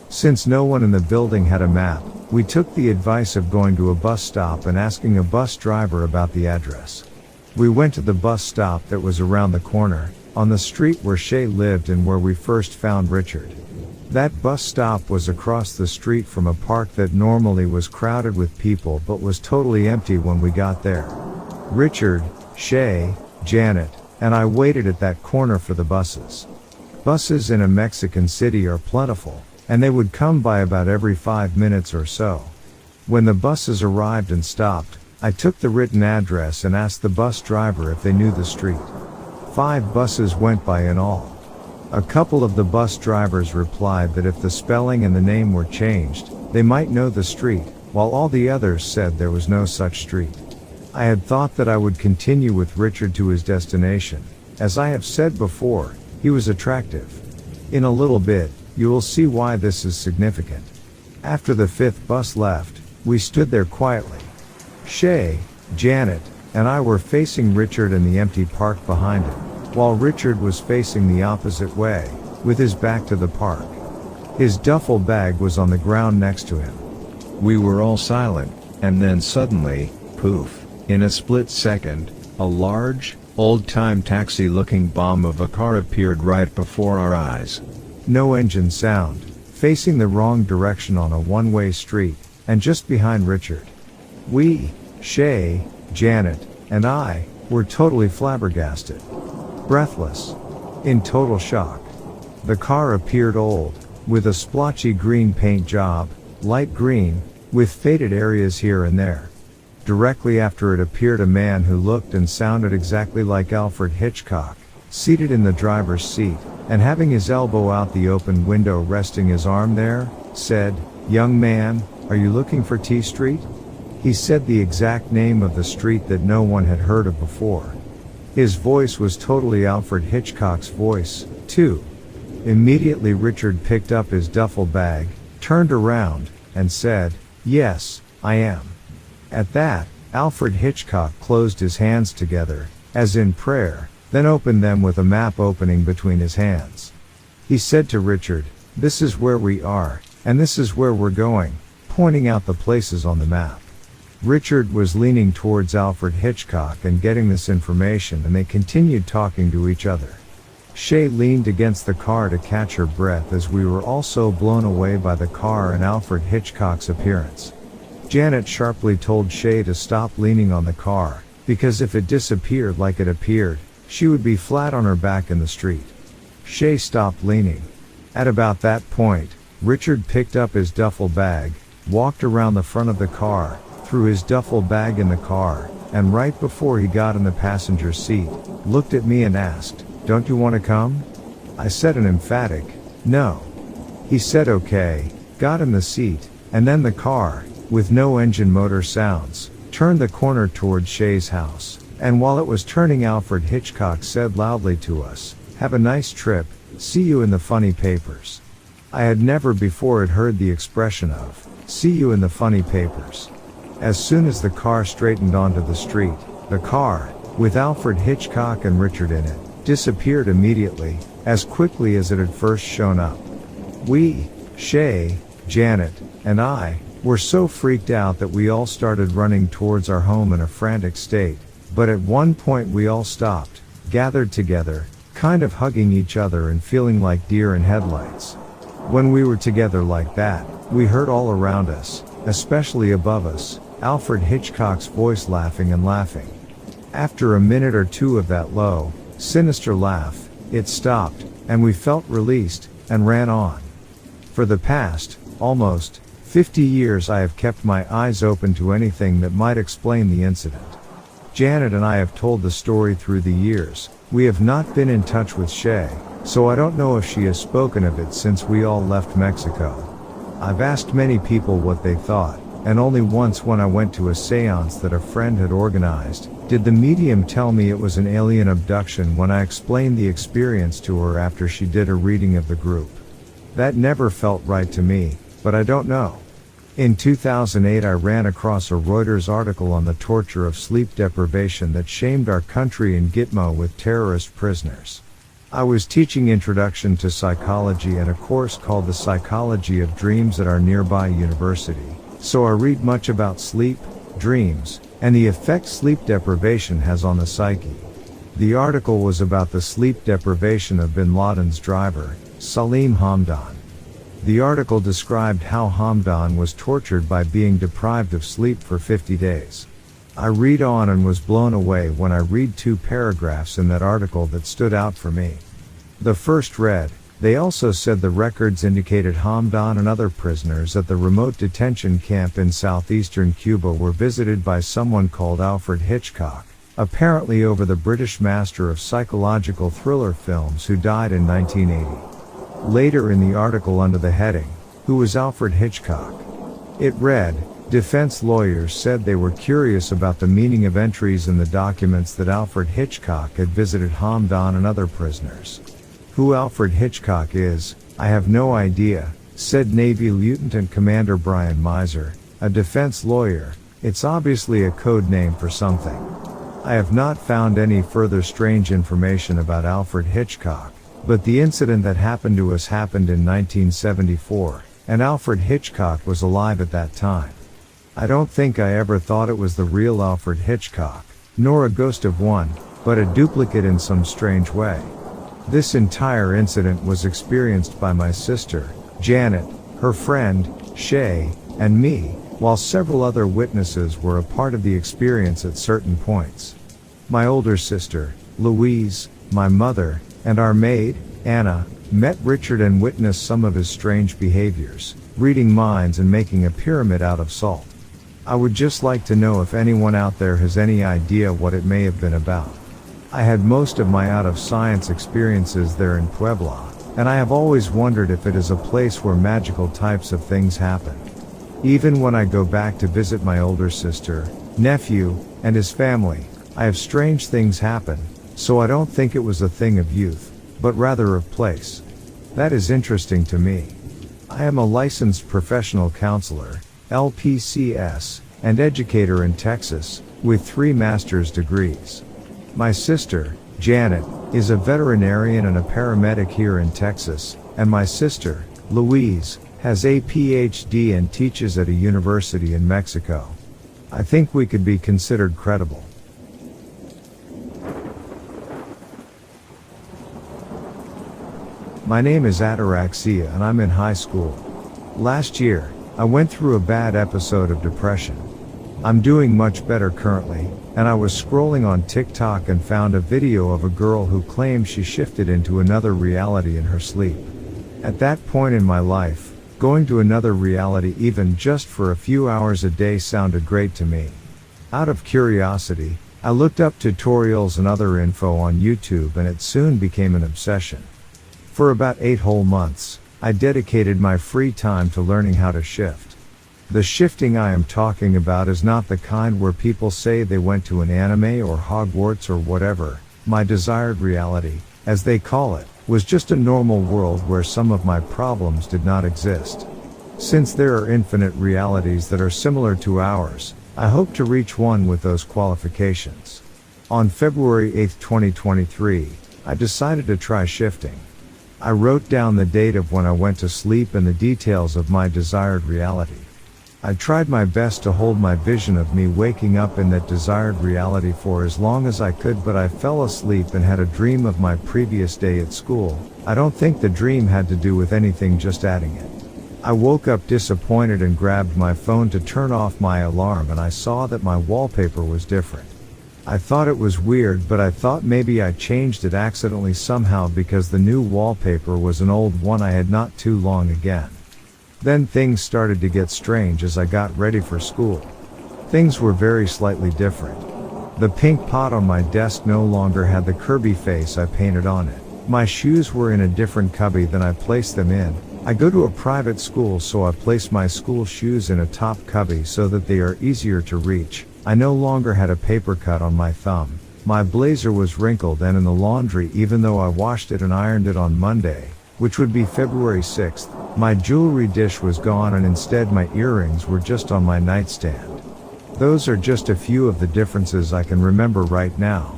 Since no one in the building had a map, we took the advice of going to a bus stop and asking a bus driver about the address. We went to the bus stop that was around the corner, on the street where Shay lived and where we first found Richard. That bus stop was across the street from a park that normally was crowded with people but was totally empty when we got there. Richard, Shay, Janet, and I waited at that corner for the buses. Buses in a Mexican city are plentiful, and they would come by about every 5 minutes or so. When the buses arrived and stopped, I took the written address and asked the bus driver if they knew the street. 5 buses went by in all. A couple of the bus drivers replied that if the spelling and the name were changed, they might know the street, while all the others said there was no such street. I had thought that I would continue with Richard to his destination. As I have said before, he was attractive. In a little bit, you will see why this is significant. After the 5th bus left, we stood there quietly. Shay, Janet, and I were facing Richard and the empty park behind him, while Richard was facing the opposite way, with his back to the park. His duffel bag was on the ground next to him. We were all silent, and then suddenly, poof, in a split second, a large, old-time taxi-looking bomb of a car appeared right before our eyes. No engine sound, facing the wrong direction on a one-way street, and just behind Richard. We, Shay, Janet, and I, were totally flabbergasted. Breathless. In total shock. The car appeared old, with a splotchy green paint job, light green, with faded areas here and there. Directly after it appeared a man who looked and sounded exactly like Alfred Hitchcock, seated in the driver's seat, and having his elbow out the open window resting his arm there, said, "Young man, are you looking for T Street?" He said the exact name of the street that no one had heard of before. His voice was totally Alfred Hitchcock's voice, too. Immediately Richard picked up his duffel bag, turned around, and said, "Yes, I am." At that, Alfred Hitchcock closed his hands together, as in prayer, then opened them with a map opening between his hands. He said to Richard, "This is where we are, and this is where we're going," pointing out the places on the map. Richard was leaning towards Alfred Hitchcock and getting this information, and they continued talking to each other. Shay leaned against the car to catch her breath as we were all so blown away by the car and Alfred Hitchcock's appearance. Janet sharply told Shay to stop leaning on the car, because if it disappeared like it appeared, she would be flat on her back in the street. Shay stopped leaning. At about that point, Richard picked up his duffel bag, walked around the front of the car, threw his duffel bag in the car, and right before he got in the passenger seat, looked at me and asked, "Don't you want to come?" I said an emphatic, "No." He said okay, got in the seat, and then the car, with no engine motor sounds, turned the corner towards Shay's house, and while it was turning, Alfred Hitchcock said loudly to us, "Have a nice trip, see you in the funny papers." I had never before had heard the expression of, "See you in the funny papers." As soon as the car straightened onto the street, the car, with Alfred Hitchcock and Richard in it, disappeared immediately, as quickly as it had first shown up. We, Shay, Janet, and I, were so freaked out that we all started running towards our home in a frantic state, but at one point we all stopped, gathered together, kind of hugging each other and feeling like deer in headlights. When we were together like that, we heard all around us, especially above us, Alfred Hitchcock's voice laughing and laughing. After a minute or two of that low, sinister laugh, it stopped, and we felt released, and ran on. For the past, almost, 50 years I have kept my eyes open to anything that might explain the incident. Janet and I have told the story through the years. We have not been in touch with Shay, so I don't know if she has spoken of it since we all left Mexico. I've asked many people what they thought, and only once, when I went to a seance that a friend had organized, did the medium tell me it was an alien abduction when I explained the experience to her after she did a reading of the group. That never felt right to me, but I don't know. In 2008 I ran across a Reuters article on the torture of sleep deprivation that shamed our country in Gitmo with terrorist prisoners. I was teaching Introduction to Psychology and a course called The Psychology of Dreams at our nearby university, so I read much about sleep, dreams, and the effect sleep deprivation has on the psyche. The article was about the sleep deprivation of bin Laden's driver, Salim Hamdan. The article described how Hamdan was tortured by being deprived of sleep for 50 days. I read on and was blown away when I read 2 paragraphs in that article that stood out for me. The first read, they also said the records indicated Hamdan and other prisoners at the remote detention camp in southeastern Cuba were visited by someone called Alfred Hitchcock, apparently over the British master of psychological thriller films who died in 1980. Later in the article under the heading, "Who was Alfred Hitchcock?" it read, defense lawyers said they were curious about the meaning of entries in the documents that Alfred Hitchcock had visited Hamdan and other prisoners. Who Alfred Hitchcock is, I have no idea, said Navy Lieutenant Commander Brian Miser, a defense lawyer. It's obviously a code name for something. I have not found any further strange information about Alfred Hitchcock, but the incident that happened to us happened in 1974, and Alfred Hitchcock was alive at that time. I don't think I ever thought it was the real Alfred Hitchcock, nor a ghost of one, but a duplicate in some strange way. This entire incident was experienced by my sister, Janet, her friend, Shay, and me, while several other witnesses were a part of the experience at certain points. My older sister, Louise, my mother, and our maid, Anna, met Richard and witnessed some of his strange behaviors, reading minds and making a pyramid out of salt. I would just like to know if anyone out there has any idea what it may have been about. I had most of my out-of-science experiences there in Puebla, and I have always wondered if it is a place where magical types of things happen. Even when I go back to visit my older sister, nephew, and his family, I have strange things happen, so I don't think it was a thing of youth, but rather of place. That is interesting to me. I am a licensed professional counselor, LPCS, and educator in Texas, with 3 master's degrees. My sister, Janet, is a veterinarian and a paramedic here in Texas, and my sister, Louise, has a PhD and teaches at a university in Mexico. I think we could be considered credible. My name is Ataraxia and I'm in high school. Last year, I went through a bad episode of depression. I'm doing much better currently, and I was scrolling on TikTok and found a video of a girl who claimed she shifted into another reality in her sleep. At that point in my life, going to another reality even just for a few hours a day sounded great to me. Out of curiosity, I looked up tutorials and other info on YouTube and it soon became an obsession. For about 8 whole months, I dedicated my free time to learning how to shift. The shifting I am talking about is not the kind where people say they went to an anime or Hogwarts or whatever. My desired reality, as they call it, was just a normal world where some of my problems did not exist. Since there are infinite realities that are similar to ours, I hope to reach one with those qualifications. On February 8, 2023, I decided to try shifting. I wrote down the date of when I went to sleep and the details of my desired reality. I tried my best to hold my vision of me waking up in that desired reality for as long as I could, but I fell asleep and had a dream of my previous day at school. I don't think the dream had to do with anything, just adding it. I woke up disappointed and grabbed my phone to turn off my alarm and I saw that my wallpaper was different. I thought it was weird, but I thought maybe I changed it accidentally somehow because the new wallpaper was an old one I had not too long again. Then things started to get strange as I got ready for school. Things were very slightly different. The pink pot on my desk no longer had the Kirby face I painted on it. My shoes were in a different cubby than I placed them in. I go to a private school, so I place my school shoes in a top cubby so that they are easier to reach. I no longer had a paper cut on my thumb. My blazer was wrinkled and in the laundry even though I washed it and ironed it on Monday, which would be February 6th. My jewelry dish was gone and instead my earrings were just on my nightstand. Those are just a few of the differences I can remember right now.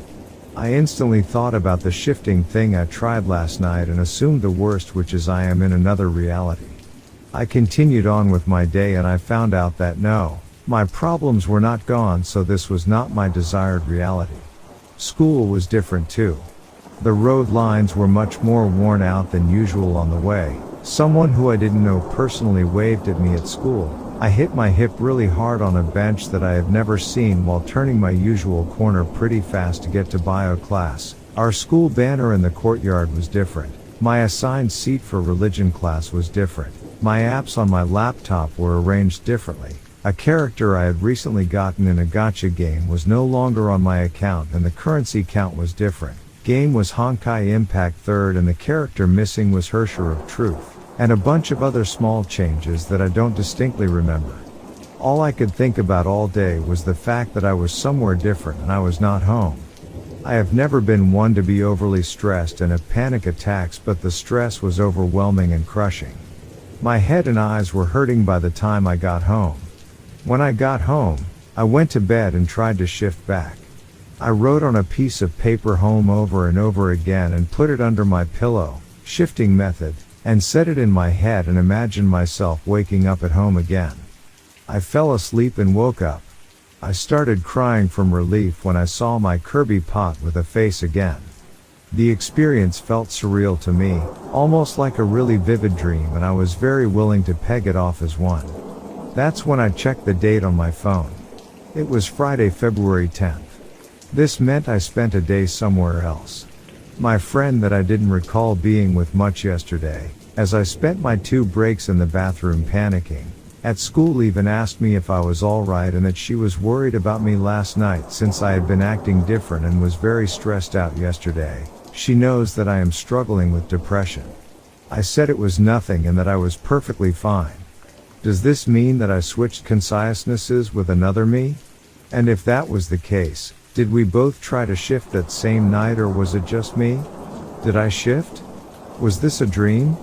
I instantly thought about the shifting thing I tried last night and assumed the worst, which is I am in another reality. I continued on with my day and I found out that no, my problems were not gone, so this was not my desired reality. School was different too. The road lines were much more worn out than usual on the way. Someone who I didn't know personally waved at me at school. I hit my hip really hard on a bench that I have never seen while turning my usual corner pretty fast to get to bio class. Our school banner in the courtyard was different. My assigned seat for religion class was different. My apps on my laptop were arranged differently. A character I had recently gotten in a gacha game was no longer on my account and the currency count was different. Game was Honkai Impact 3rd and the character missing was Hersher of Truth, and a bunch of other small changes that I don't distinctly remember. All I could think about all day was the fact that I was somewhere different and I was not home. I have never been one to be overly stressed and have panic attacks, but the stress was overwhelming and crushing. My head and eyes were hurting by the time I got home. When I got home, I went to bed and tried to shift back. I wrote on a piece of paper home over and over again and put it under my pillow, shifting method, and said it in my head and imagined myself waking up at home again. I fell asleep and woke up. I started crying from relief when I saw my Kirby pot with a face again. The experience felt surreal to me, almost like a really vivid dream, and I was very willing to peg it off as one. That's when I checked the date on my phone. It was Friday, February 10th. This meant I spent a day somewhere else. My friend that I didn't recall being with much yesterday, as I spent my 2 breaks in the bathroom panicking, at school even asked me if I was alright and that she was worried about me last night since I had been acting different and was very stressed out yesterday. She knows that I am struggling with depression. I said it was nothing and that I was perfectly fine. Does this mean that I switched consciousnesses with another me? And if that was the case, did we both try to shift that same night or was it just me? Did I shift? Was this a dream?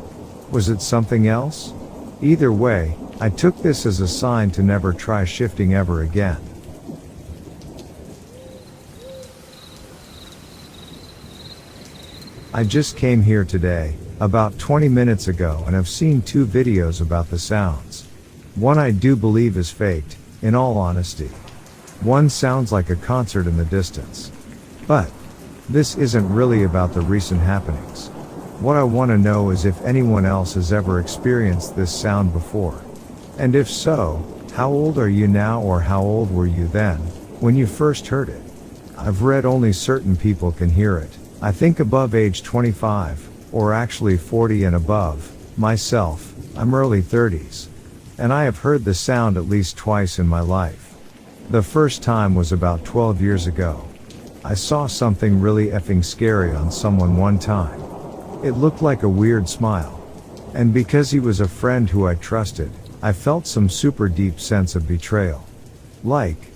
Was it something else? Either way, I took this as a sign to never try shifting ever again. I just came here today, about 20 minutes ago, and have seen 2 videos about the sounds. One I do believe is faked, in all honesty. One sounds like a concert in the distance. But this isn't really about the recent happenings. What I want to know is if anyone else has ever experienced this sound before. And if so, how old are you now, or how old were you then, when you first heard it? I've read only certain people can hear it. I think above age 25, or actually 40 and above. Myself, I'm early 30s. And I have heard the sound at least twice in my life. The first time was about 12 years ago. I saw something really effing scary on someone one time. It looked like a weird smile. And because he was a friend who I trusted, I felt some super deep sense of betrayal. Like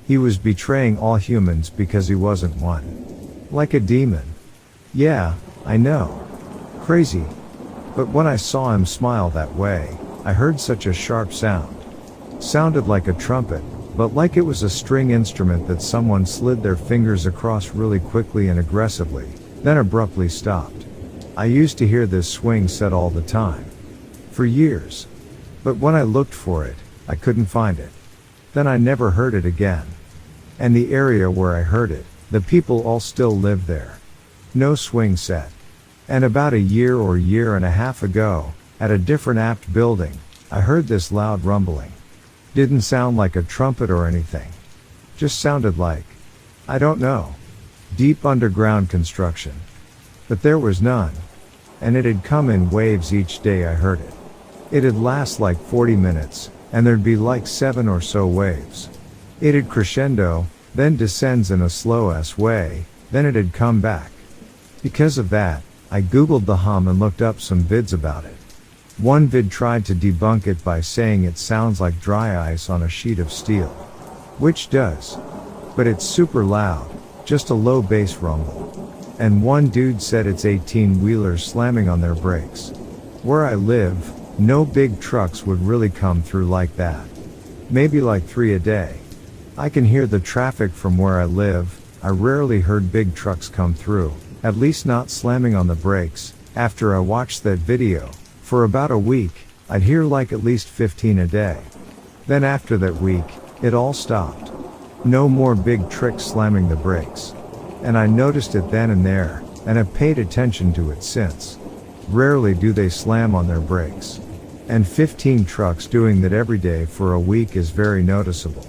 he was betraying all humans because he wasn't one. Like a demon. Yeah, I know. Crazy. But when I saw him smile that way, I heard such a sharp sound. Sounded like a trumpet, but like it was a string instrument that someone slid their fingers across really quickly and aggressively, then abruptly stopped. I used to hear this swing set all the time. For years. But when I looked for it, I couldn't find it. Then I never heard it again. And the area where I heard it, the people all still live there. No swing set. And about a year or year and a half ago, at a different apt building, I heard this loud rumbling. Didn't sound like a trumpet or anything. Just sounded like, I don't know, deep underground construction. But there was none. And it had come in waves each day I heard it. It'd last like 40 minutes, and there'd be like 7 or so waves. It'd crescendo, then descends in a slow-ass way, then it'd come back. Because of that, I googled the hum and looked up some vids about it. One vid tried to debunk it by saying it sounds like dry ice on a sheet of steel. Which does. But it's super loud, just a low bass rumble. And one dude said it's 18-wheelers slamming on their brakes. Where I live, no big trucks would really come through like that. Maybe like 3 a day. I can hear the traffic from where I live. I rarely heard big trucks come through, at least not slamming on the brakes. After I watched that video, for about a week, I'd hear like at least 15 a day. Then after that week, it all stopped. No more big tricks slamming the brakes. And I noticed it then and there, and have paid attention to it since. Rarely do they slam on their brakes. And 15 trucks doing that every day for a week is very noticeable.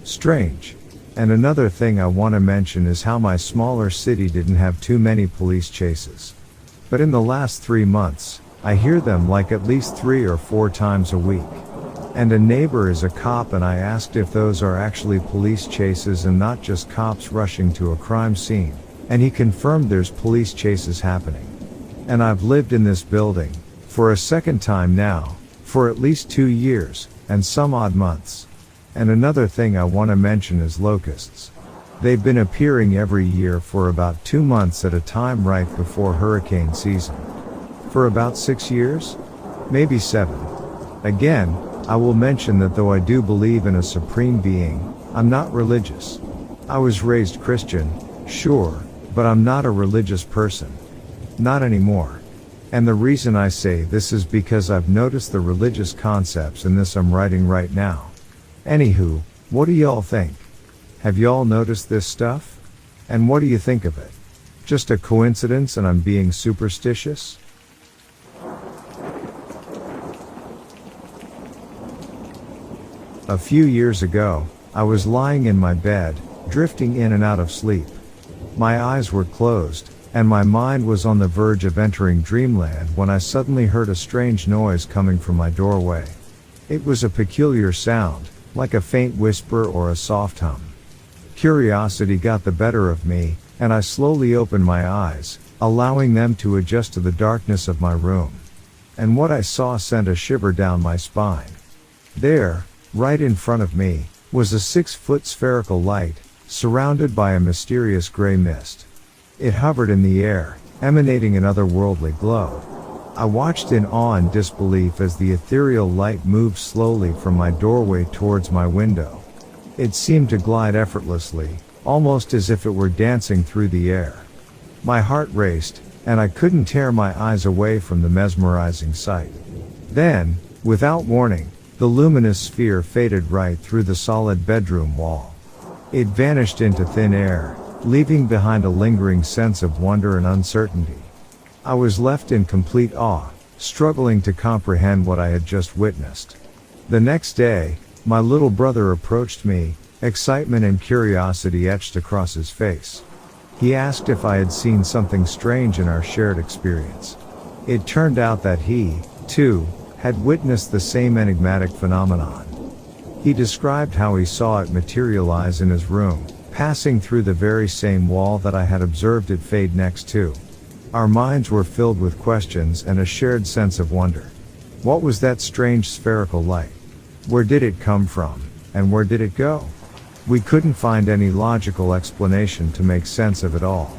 Strange. And another thing I want to mention is how my smaller city didn't have too many police chases. But in the last 3 months, I hear them like at least 3 or 4 times a week. And a neighbor is a cop, and I asked if those are actually police chases and not just cops rushing to a crime scene, and he confirmed there's police chases happening. And I've lived in this building, for a second time now, for at least 2 years, and some odd months. And another thing I want to mention is locusts. They've been appearing every year for about 2 months at a time right before hurricane season. For about 6 years? Maybe 7. Again, I will mention that though I do believe in a supreme being, I'm not religious. I was raised Christian, sure, but I'm not a religious person. Not anymore. And the reason I say this is because I've noticed the religious concepts in this I'm writing right now. Anywho, what do y'all think? Have y'all noticed this stuff? And what do you think of it? Just a coincidence and I'm being superstitious? A few years ago, I was lying in my bed, drifting in and out of sleep. My eyes were closed, and my mind was on the verge of entering dreamland when I suddenly heard a strange noise coming from my doorway. It was a peculiar sound, like a faint whisper or a soft hum. Curiosity got the better of me, and I slowly opened my eyes, allowing them to adjust to the darkness of my room. And what I saw sent a shiver down my spine. There, right in front of me, was a 6-foot spherical light, surrounded by a mysterious gray mist. It hovered in the air, emanating an otherworldly glow. I watched in awe and disbelief as the ethereal light moved slowly from my doorway towards my window. It seemed to glide effortlessly, almost as if it were dancing through the air. My heart raced, and I couldn't tear my eyes away from the mesmerizing sight. Then, without warning, the luminous sphere faded right through the solid bedroom wall. It vanished into thin air, leaving behind a lingering sense of wonder and uncertainty. I was left in complete awe, struggling to comprehend what I had just witnessed. The next day, my little brother approached me, excitement and curiosity etched across his face. He asked if I had seen something strange in our shared experience. It turned out that he, too, had witnessed the same enigmatic phenomenon. He described how he saw it materialize in his room, passing through the very same wall that I had observed it fade next to. Our minds were filled with questions and a shared sense of wonder. What was that strange spherical light? Where did it come from, and where did it go? We couldn't find any logical explanation to make sense of it all.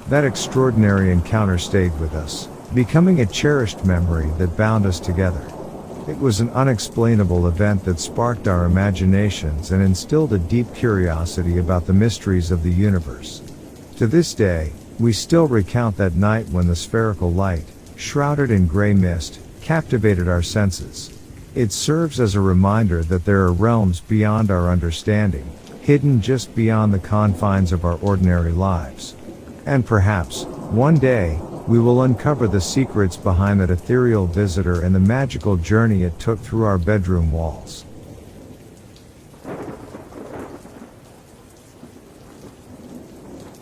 That extraordinary encounter stayed with us, becoming a cherished memory that bound us together. It was an unexplainable event that sparked our imaginations and instilled a deep curiosity about the mysteries of the universe. To this day, we still recount that night when the spherical light, shrouded in gray mist, captivated our senses. It serves as a reminder that there are realms beyond our understanding, hidden just beyond the confines of our ordinary lives. And perhaps, one day, we will uncover the secrets behind that ethereal visitor and the magical journey it took through our bedroom walls.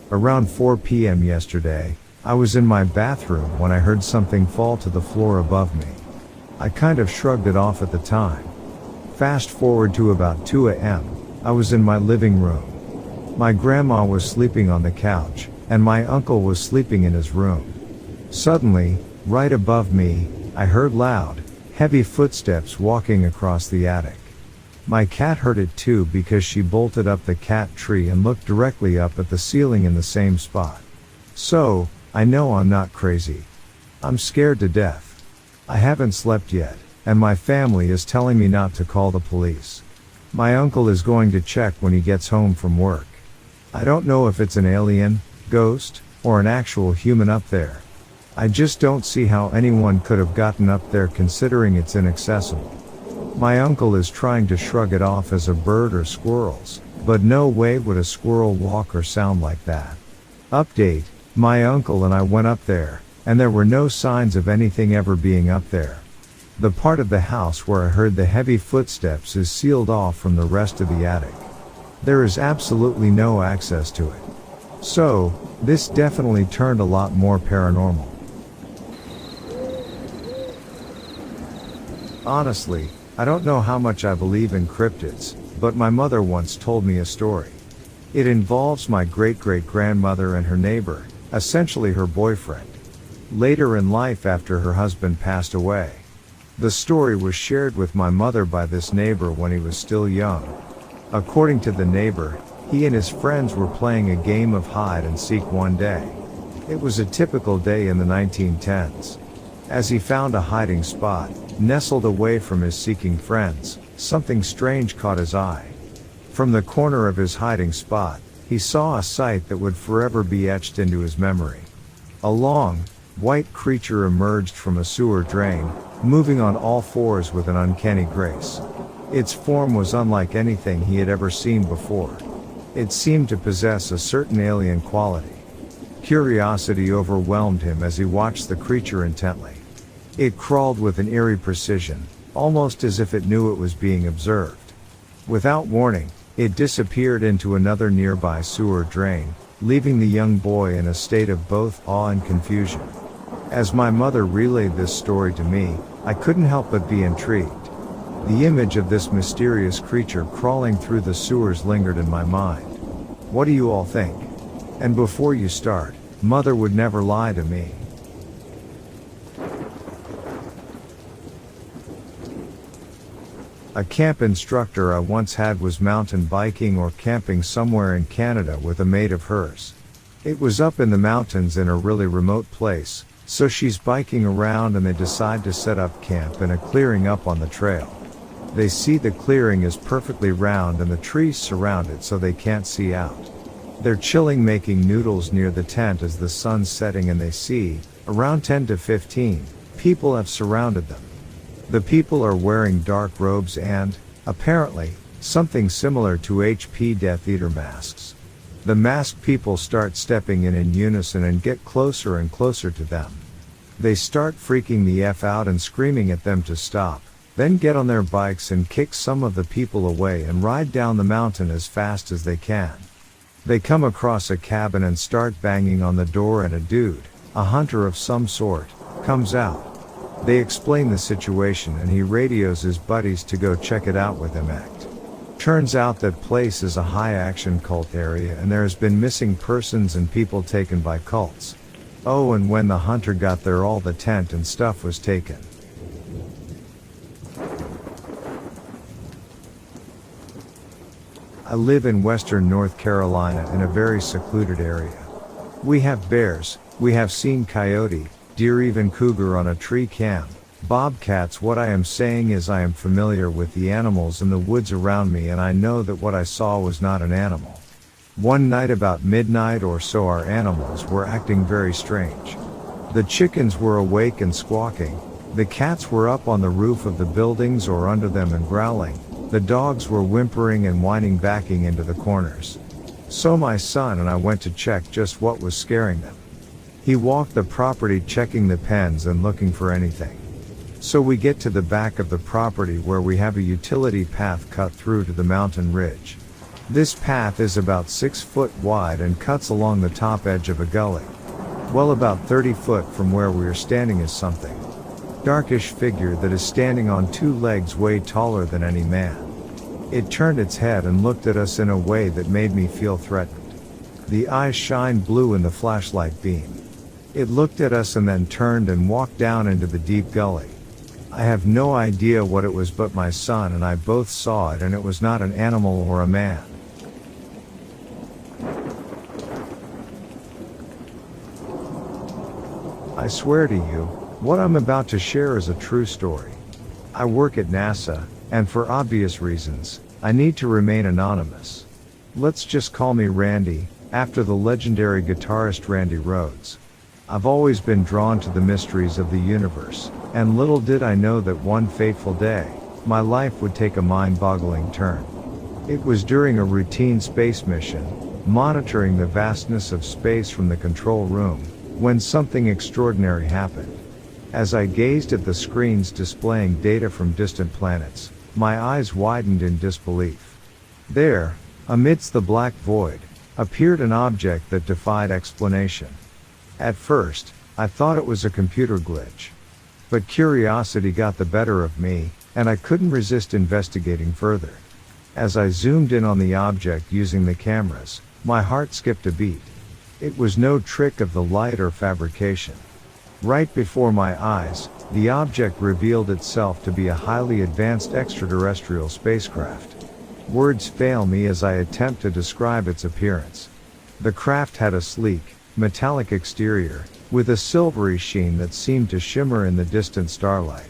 Around 4 p.m. yesterday, I was in my bathroom when I heard something fall to the floor above me. I kind of shrugged it off at the time. Fast forward to about 2 a.m., I was in my living room. My grandma was sleeping on the couch, and my uncle was sleeping in his room. Suddenly, right above me, I heard loud, heavy footsteps walking across the attic. My cat heard it too because she bolted up the cat tree and looked directly up at the ceiling in the same spot. So, I know I'm not crazy. I'm scared to death. I haven't slept yet, and my family is telling me not to call the police. My uncle is going to check when he gets home from work. I don't know if it's an alien, ghost, or an actual human up there. I just don't see how anyone could have gotten up there considering it's inaccessible. My uncle is trying to shrug it off as a bird or squirrels, but no way would a squirrel walk or sound like that. Update, my uncle and I went up there, and there were no signs of anything ever being up there. The part of the house where I heard the heavy footsteps is sealed off from the rest of the attic. There is absolutely no access to it. So, this definitely turned a lot more paranormal. Honestly, I don't know how much I believe in cryptids, but my mother once told me a story. It involves my great-great-grandmother and her neighbor, essentially her boyfriend. Later in life after her husband passed away. The story was shared with my mother by this neighbor when he was still young. According to the neighbor, he and his friends were playing a game of hide and seek one day. It was a typical day in the 1910s. As he found a hiding spot, nestled away from his seeking friends, something strange caught his eye. From the corner of his hiding spot, he saw a sight that would forever be etched into his memory. A long, white creature emerged from a sewer drain, moving on all fours with an uncanny grace. Its form was unlike anything he had ever seen before. It seemed to possess a certain alien quality. Curiosity overwhelmed him as he watched the creature intently. It crawled with an eerie precision, almost as if it knew it was being observed. Without warning, it disappeared into another nearby sewer drain, leaving the young boy in a state of both awe and confusion. As my mother relayed this story to me, I couldn't help but be intrigued. The image of this mysterious creature crawling through the sewers lingered in my mind. What do you all think? And before you start, Mother would never lie to me. A camp instructor I once had was mountain biking or camping somewhere in Canada with a mate of hers. It was up in the mountains in a really remote place, so she's biking around and they decide to set up camp in a clearing up on the trail. They see the clearing is perfectly round and the trees surround it so they can't see out. They're chilling making noodles near the tent as the sun's setting and they see, around 10 to 15, people have surrounded them. The people are wearing dark robes and, apparently, something similar to HP Death Eater masks. The masked people start stepping in unison and get closer and closer to them. They start freaking the F out and screaming at them to stop, then get on their bikes and kick some of the people away and ride down the mountain as fast as they can. They come across a cabin and start banging on the door and a dude, a hunter of some sort, comes out. They explain the situation and he radios his buddies to go check it out with him. Turns out that place is a high-action cult area and there has been missing persons and people taken by cults. Oh, and when the hunter got there all the tent and stuff was taken. I live in western North Carolina in a very secluded area. We have bears, we have seen coyote, deer, even cougar on a tree cam, bobcats. What I am saying is I am familiar with the animals in the woods around me and I know that what I saw was not an animal. One night about midnight or so our animals were acting very strange. The chickens were awake and squawking, the cats were up on the roof of the buildings or under them and growling, the dogs were whimpering and whining backing into the corners. So my son and I went to check just what was scaring them. He walked the property checking the pens and looking for anything. So we get to the back of the property where we have a utility path cut through to the mountain ridge. This path is about 6 foot wide and cuts along the top edge of a gully. Well, about 30 foot from where we are standing is something. Darkish figure that is standing on 2 legs way taller than any man. It turned its head and looked at us in a way that made me feel threatened. The eyes shined blue in the flashlight beam. It looked at us and then turned and walked down into the deep gully. I have no idea what it was, but my son and I both saw it and it was not an animal or a man. I swear to you, what I'm about to share is a true story. I work at NASA, and for obvious reasons, I need to remain anonymous. Let's just call me Randy, after the legendary guitarist Randy Rhoads. I've always been drawn to the mysteries of the universe, and little did I know that one fateful day, my life would take a mind-boggling turn. It was during a routine space mission, monitoring the vastness of space from the control room, when something extraordinary happened. As I gazed at the screens displaying data from distant planets, my eyes widened in disbelief. There, amidst the black void, appeared an object that defied explanation. At first, I thought it was a computer glitch. But curiosity got the better of me, and I couldn't resist investigating further. As I zoomed in on the object using the cameras, my heart skipped a beat. It was no trick of the light or fabrication. Right before my eyes, the object revealed itself to be a highly advanced extraterrestrial spacecraft. Words fail me as I attempt to describe its appearance. The craft had a sleek, metallic exterior, with a silvery sheen that seemed to shimmer in the distant starlight.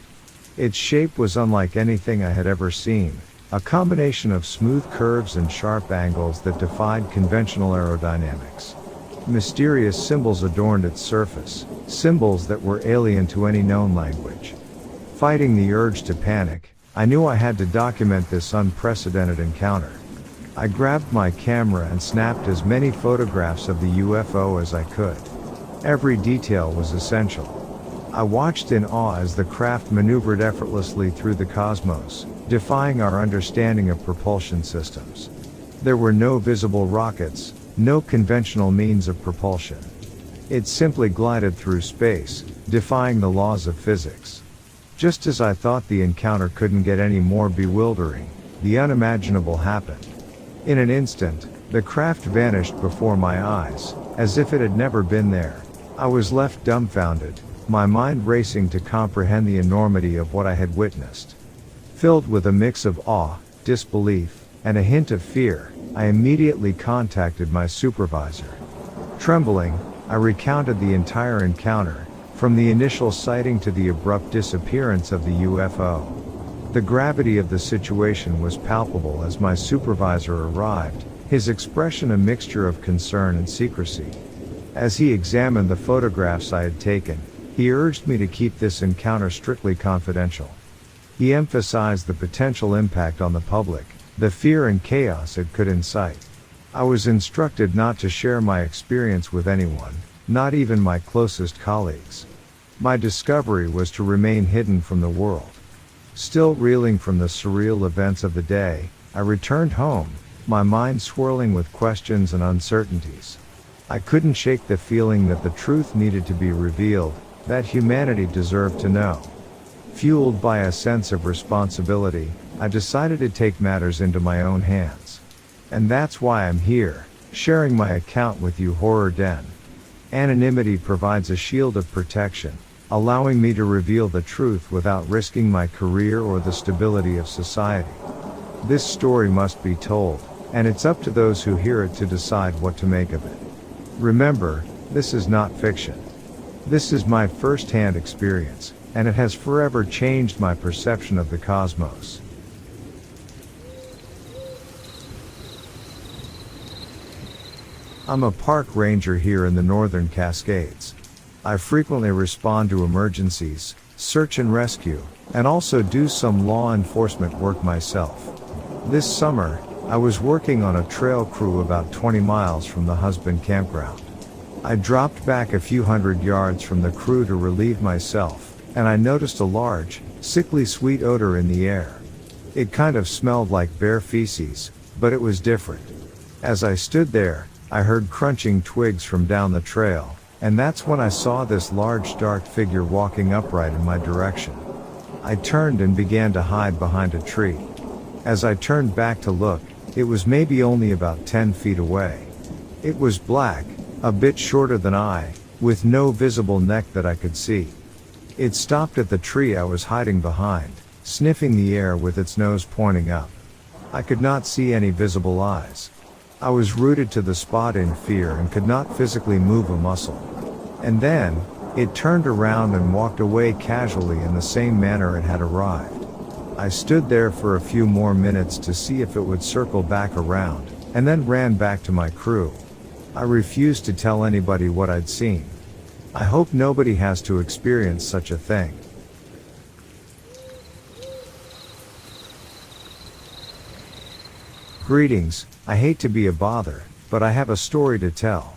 Its shape was unlike anything I had ever seen, a combination of smooth curves and sharp angles that defied conventional aerodynamics. Mysterious symbols adorned its surface, symbols that were alien to any known language. Fighting the urge to panic, I knew I had to document this unprecedented encounter. I grabbed my camera and snapped as many photographs of the UFO as I could. Every detail was essential. I watched in awe as the craft maneuvered effortlessly through the cosmos, defying our understanding of propulsion systems. There were no visible rockets, no conventional means of propulsion. It simply glided through space, defying the laws of physics. Just as I thought the encounter couldn't get any more bewildering, the unimaginable happened. In an instant, the craft vanished before my eyes, as if it had never been there. I was left dumbfounded, my mind racing to comprehend the enormity of what I had witnessed. Filled with a mix of awe, disbelief, and a hint of fear, I immediately contacted my supervisor. Trembling, I recounted the entire encounter, from the initial sighting to the abrupt disappearance of the UFO. The gravity of the situation was palpable as my supervisor arrived, his expression a mixture of concern and secrecy. As he examined the photographs I had taken, he urged me to keep this encounter strictly confidential. He emphasized the potential impact on the public, the fear and chaos it could incite. I was instructed not to share my experience with anyone, not even my closest colleagues. My discovery was to remain hidden from the world. Still reeling from the surreal events of the day, I returned home, my mind swirling with questions and uncertainties. I couldn't shake the feeling that the truth needed to be revealed, that humanity deserved to know. Fueled by a sense of responsibility, I decided to take matters into my own hands. And that's why I'm here, sharing my account with you, Horror Den. Anonymity provides a shield of protection, allowing me to reveal the truth without risking my career or the stability of society. This story must be told, and it's up to those who hear it to decide what to make of it. Remember, this is not fiction. This is my first-hand experience, and it has forever changed my perception of the cosmos. I'm a park ranger here in the Northern Cascades. I frequently respond to emergencies, search and rescue, and also do some law enforcement work myself. This summer, I was working on a trail crew about 20 miles from the Husband campground. I dropped back a few hundred yards from the crew to relieve myself, and I noticed a large, sickly sweet odor in the air. It kind of smelled like bear feces, but it was different. As I stood there, I heard crunching twigs from down the trail, and that's when I saw this large dark figure walking upright in my direction. I turned and began to hide behind a tree. As I turned back to look, it was maybe only about 10 feet away. It was black, a bit shorter than I, with no visible neck that I could see. It stopped at the tree I was hiding behind, sniffing the air with its nose pointing up. I could not see any visible eyes. I was rooted to the spot in fear and could not physically move a muscle. And then, it turned around and walked away casually in the same manner it had arrived. I stood there for a few more minutes to see if it would circle back around, and then ran back to my crew. I refused to tell anybody what I'd seen. I hope nobody has to experience such a thing. Greetings, I hate to be a bother, but I have a story to tell.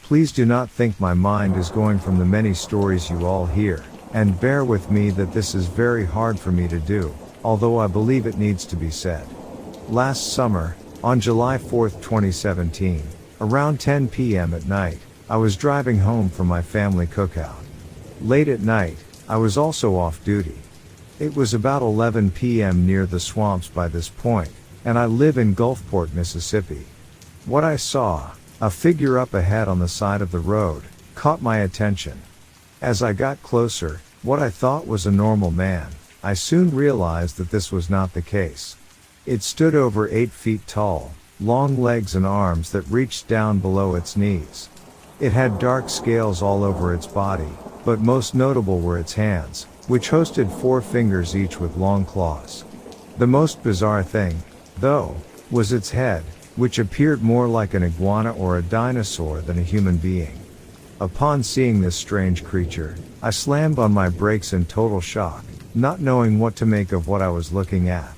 Please do not think my mind is going from the many stories you all hear, and bear with me that this is very hard for me to do, although I believe it needs to be said. Last summer, on July 4, 2017, around 10 p.m. at night, I was driving home from my family cookout. Late at night, I was also off duty. It was about 11 p.m. near the swamps by this point, and I live in Gulfport, Mississippi. What I saw, a figure up ahead on the side of the road, caught my attention. As I got closer, what I thought was a normal man, I soon realized that this was not the case. It stood over 8 feet tall, long legs and arms that reached down below its knees. It had dark scales all over its body, but most notable were its hands, which hosted 4 fingers each with long claws. The most bizarre thing, though, was its head, which appeared more like an iguana or a dinosaur than a human being. Upon seeing this strange creature, I slammed on my brakes in total shock, not knowing what to make of what I was looking at.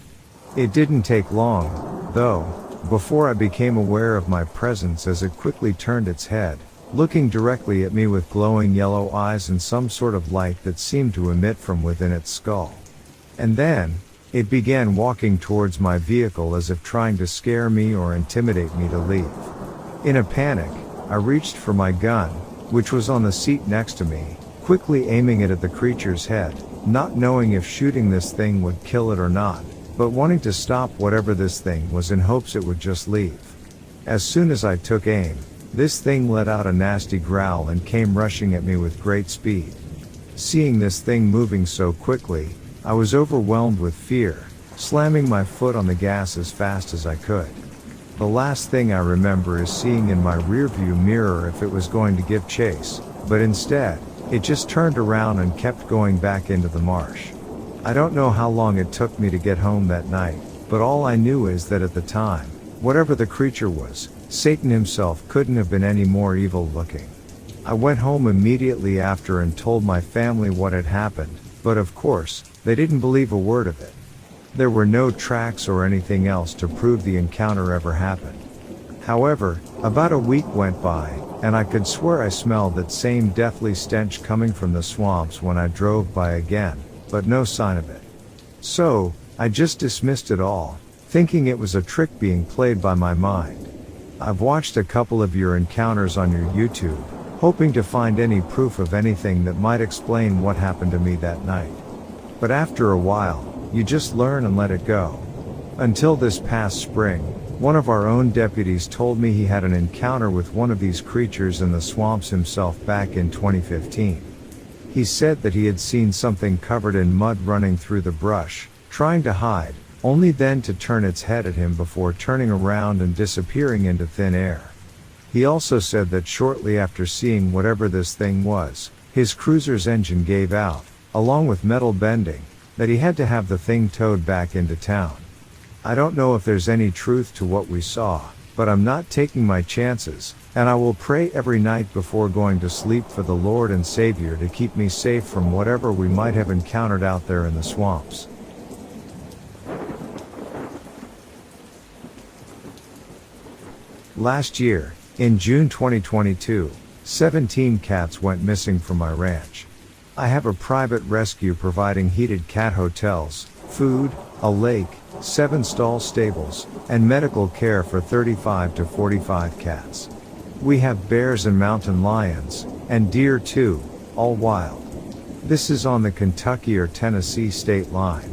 It didn't take long, though, before I became aware of my presence as it quickly turned its head, looking directly at me with glowing yellow eyes and some sort of light that seemed to emit from within its skull. And then, it began walking towards my vehicle as if trying to scare me or intimidate me to leave. In a panic, I reached for my gun, which was on the seat next to me, quickly aiming it at the creature's head, not knowing if shooting this thing would kill it or not, but wanting to stop whatever this thing was in hopes it would just leave. As soon as I took aim, this thing let out a nasty growl and came rushing at me with great speed. Seeing this thing moving so quickly, I was overwhelmed with fear, slamming my foot on the gas as fast as I could. The last thing I remember is seeing in my rearview mirror if it was going to give chase, but instead, it just turned around and kept going back into the marsh. I don't know how long it took me to get home that night, but all I knew is that at the time, whatever the creature was, Satan himself couldn't have been any more evil looking. I went home immediately after and told my family what had happened, but of course, they didn't believe a word of it. There were no tracks or anything else to prove the encounter ever happened. However, about a week went by, and I could swear I smelled that same deathly stench coming from the swamps when I drove by again, but no sign of it. So, I just dismissed it all, thinking it was a trick being played by my mind. I've watched a couple of your encounters on your YouTube, hoping to find any proof of anything that might explain what happened to me that night. But after a while, you just learn and let it go. Until this past spring, one of our own deputies told me he had an encounter with one of these creatures in the swamps himself back in 2015. He said that he had seen something covered in mud running through the brush, trying to hide, only then to turn its head at him before turning around and disappearing into thin air. He also said that shortly after seeing whatever this thing was, his cruiser's engine gave out, along with metal bending, that he had to have the thing towed back into town. I don't know if there's any truth to what we saw, but I'm not taking my chances, and I will pray every night before going to sleep for the Lord and Savior to keep me safe from whatever we might have encountered out there in the swamps. Last year, in June 2022, 17 cats went missing from my ranch. I have a private rescue providing heated cat hotels, food, a lake, 7 stall stables, and medical care for 35 to 45 cats. We have bears and mountain lions, and deer too, all wild. This is on the Kentucky or Tennessee state line.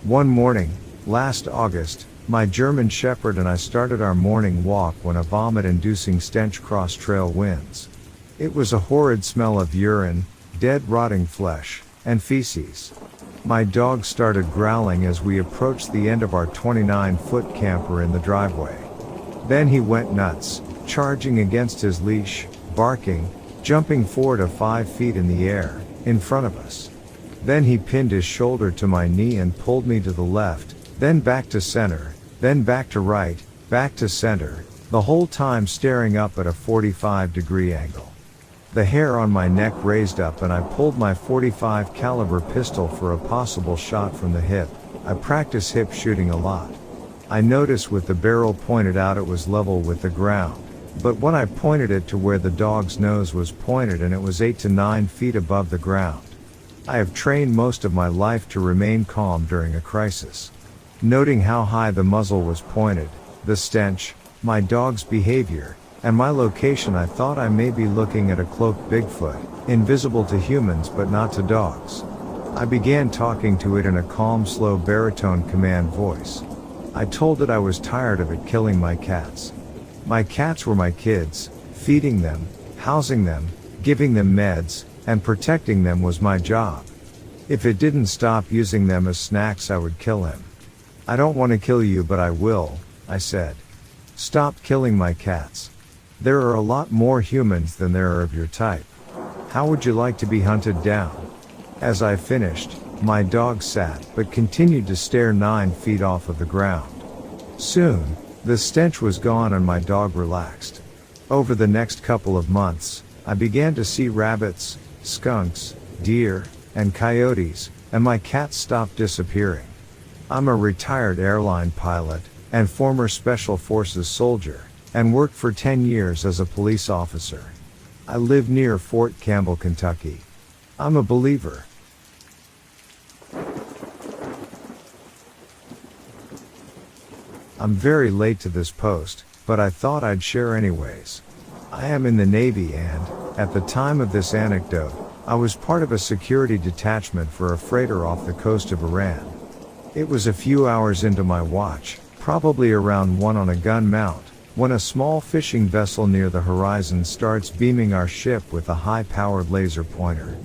One morning, last August, my German Shepherd and I started our morning walk when a vomit-inducing stench crossed trail winds. It was a horrid smell of urine, dead rotting flesh, and feces. My dog started growling as we approached the end of our 29-foot camper in the driveway. Then he went nuts, charging against his leash, barking, jumping 4 to 5 feet in the air, in front of us. Then he pinned his shoulder to my knee and pulled me to the left, then back to center, then back to right, back to center, the whole time staring up at a 45-degree angle. The hair on my neck raised up and I pulled my .45 caliber pistol for a possible shot from the hip. I practice hip shooting a lot. I noticed with the barrel pointed out it was level with the ground, but when I pointed it to where the dog's nose was pointed and it was 8 to 9 feet above the ground. I have trained most of my life to remain calm during a crisis. Noting how high the muzzle was pointed, the stench, my dog's behavior, and my location, I thought I may be looking at a cloaked Bigfoot, invisible to humans but not to dogs. I began talking to it in a calm, slow baritone command voice. I told it I was tired of it killing my cats. My cats were my kids. Feeding them, housing them, giving them meds, and protecting them was my job. If it didn't stop using them as snacks, I would kill him. I don't want to kill you, but I will, I said. Stop killing my cats. There are a lot more humans than there are of your type. How would you like to be hunted down? As I finished, my dog sat but continued to stare 9 feet off of the ground. Soon, the stench was gone and my dog relaxed. Over the next couple of months, I began to see rabbits, skunks, deer, and coyotes, and my cats stopped disappearing. I'm a retired airline pilot and former Special Forces soldier, and worked for 10 years as a police officer. I live near Fort Campbell, Kentucky. I'm a believer. I'm very late to this post, but I thought I'd share anyways. I am in the Navy and, at the time of this anecdote, I was part of a security detachment for a freighter off the coast of Iran. It was a few hours into my watch, probably around 1 on a gun mount, when a small fishing vessel near the horizon starts beaming our ship with a high-powered laser pointer.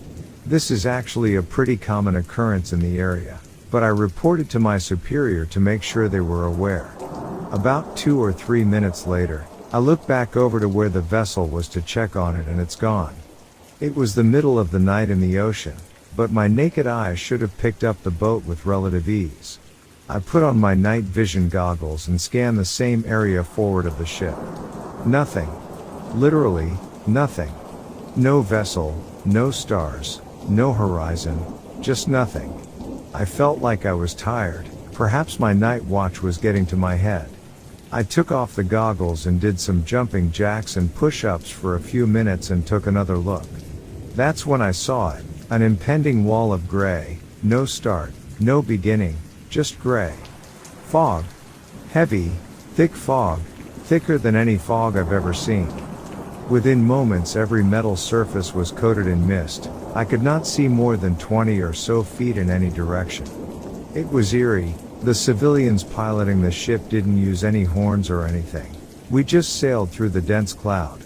This is actually a pretty common occurrence in the area, but I reported to my superior to make sure they were aware. About 2 or 3 minutes later, I looked back over to where the vessel was to check on it, and it's gone. It was the middle of the night in the ocean, but my naked eye should have picked up the boat with relative ease. I put on my night vision goggles and scanned the same area forward of the ship. Nothing. Literally, nothing. No vessel, no stars, no horizon, just nothing. I felt like I was tired, perhaps my night watch was getting to my head. I took off the goggles and did some jumping jacks and push-ups for a few minutes and took another look. That's when I saw it, an impending wall of gray, no start, no beginning, just gray. Fog. Heavy, thick fog, thicker than any fog I've ever seen. Within moments every metal surface was coated in mist. I could not see more than 20 or so feet in any direction. It was eerie. The civilians piloting the ship didn't use any horns or anything. We just sailed through the dense cloud.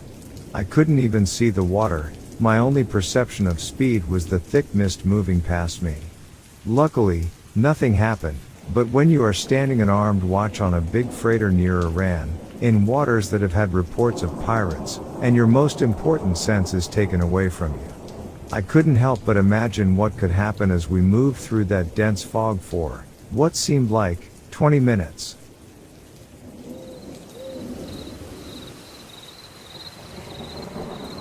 I couldn't even see the water. My only perception of speed was the thick mist moving past me. Luckily, nothing happened, but when you are standing an armed watch on a big freighter near Iran, in waters that have had reports of pirates, and your most important sense is taken away from you, I couldn't help but imagine what could happen as we moved through that dense fog for what seemed like 20 minutes.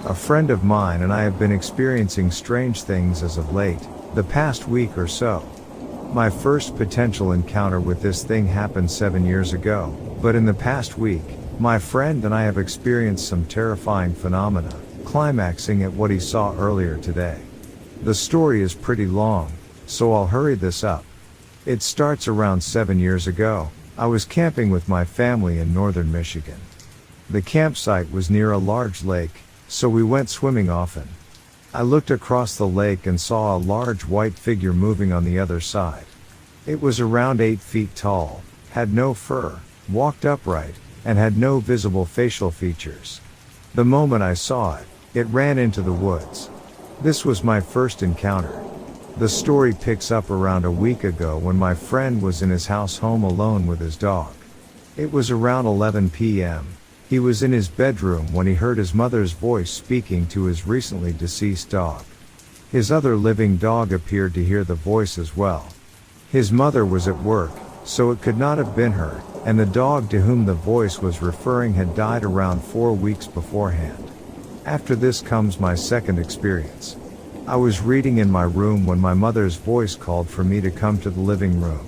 A friend of mine and I have been experiencing strange things as of late, the past week or so. My first potential encounter with this thing happened 7 years ago, but in the past week, my friend and I have experienced some terrifying phenomena, climaxing at what he saw earlier today. The story is pretty long, so I'll hurry this up. It starts around 7 years ago. I was camping with my family in northern Michigan. The campsite was near a large lake, so we went swimming often. I looked across the lake and saw a large white figure moving on the other side. It was around 8 feet tall, had no fur, walked upright, and had no visible facial features. The moment I saw it, it ran into the woods. This was my first encounter. The story picks up around a week ago when my friend was in his house home alone with his dog. It was around 11 p.m. He was in his bedroom when he heard his mother's voice speaking to his recently deceased dog. His other living dog appeared to hear the voice as well. His mother was at work, so it could not have been her, and the dog to whom the voice was referring had died around 4 weeks beforehand. After this comes my second experience. I was reading in my room when my mother's voice called for me to come to the living room.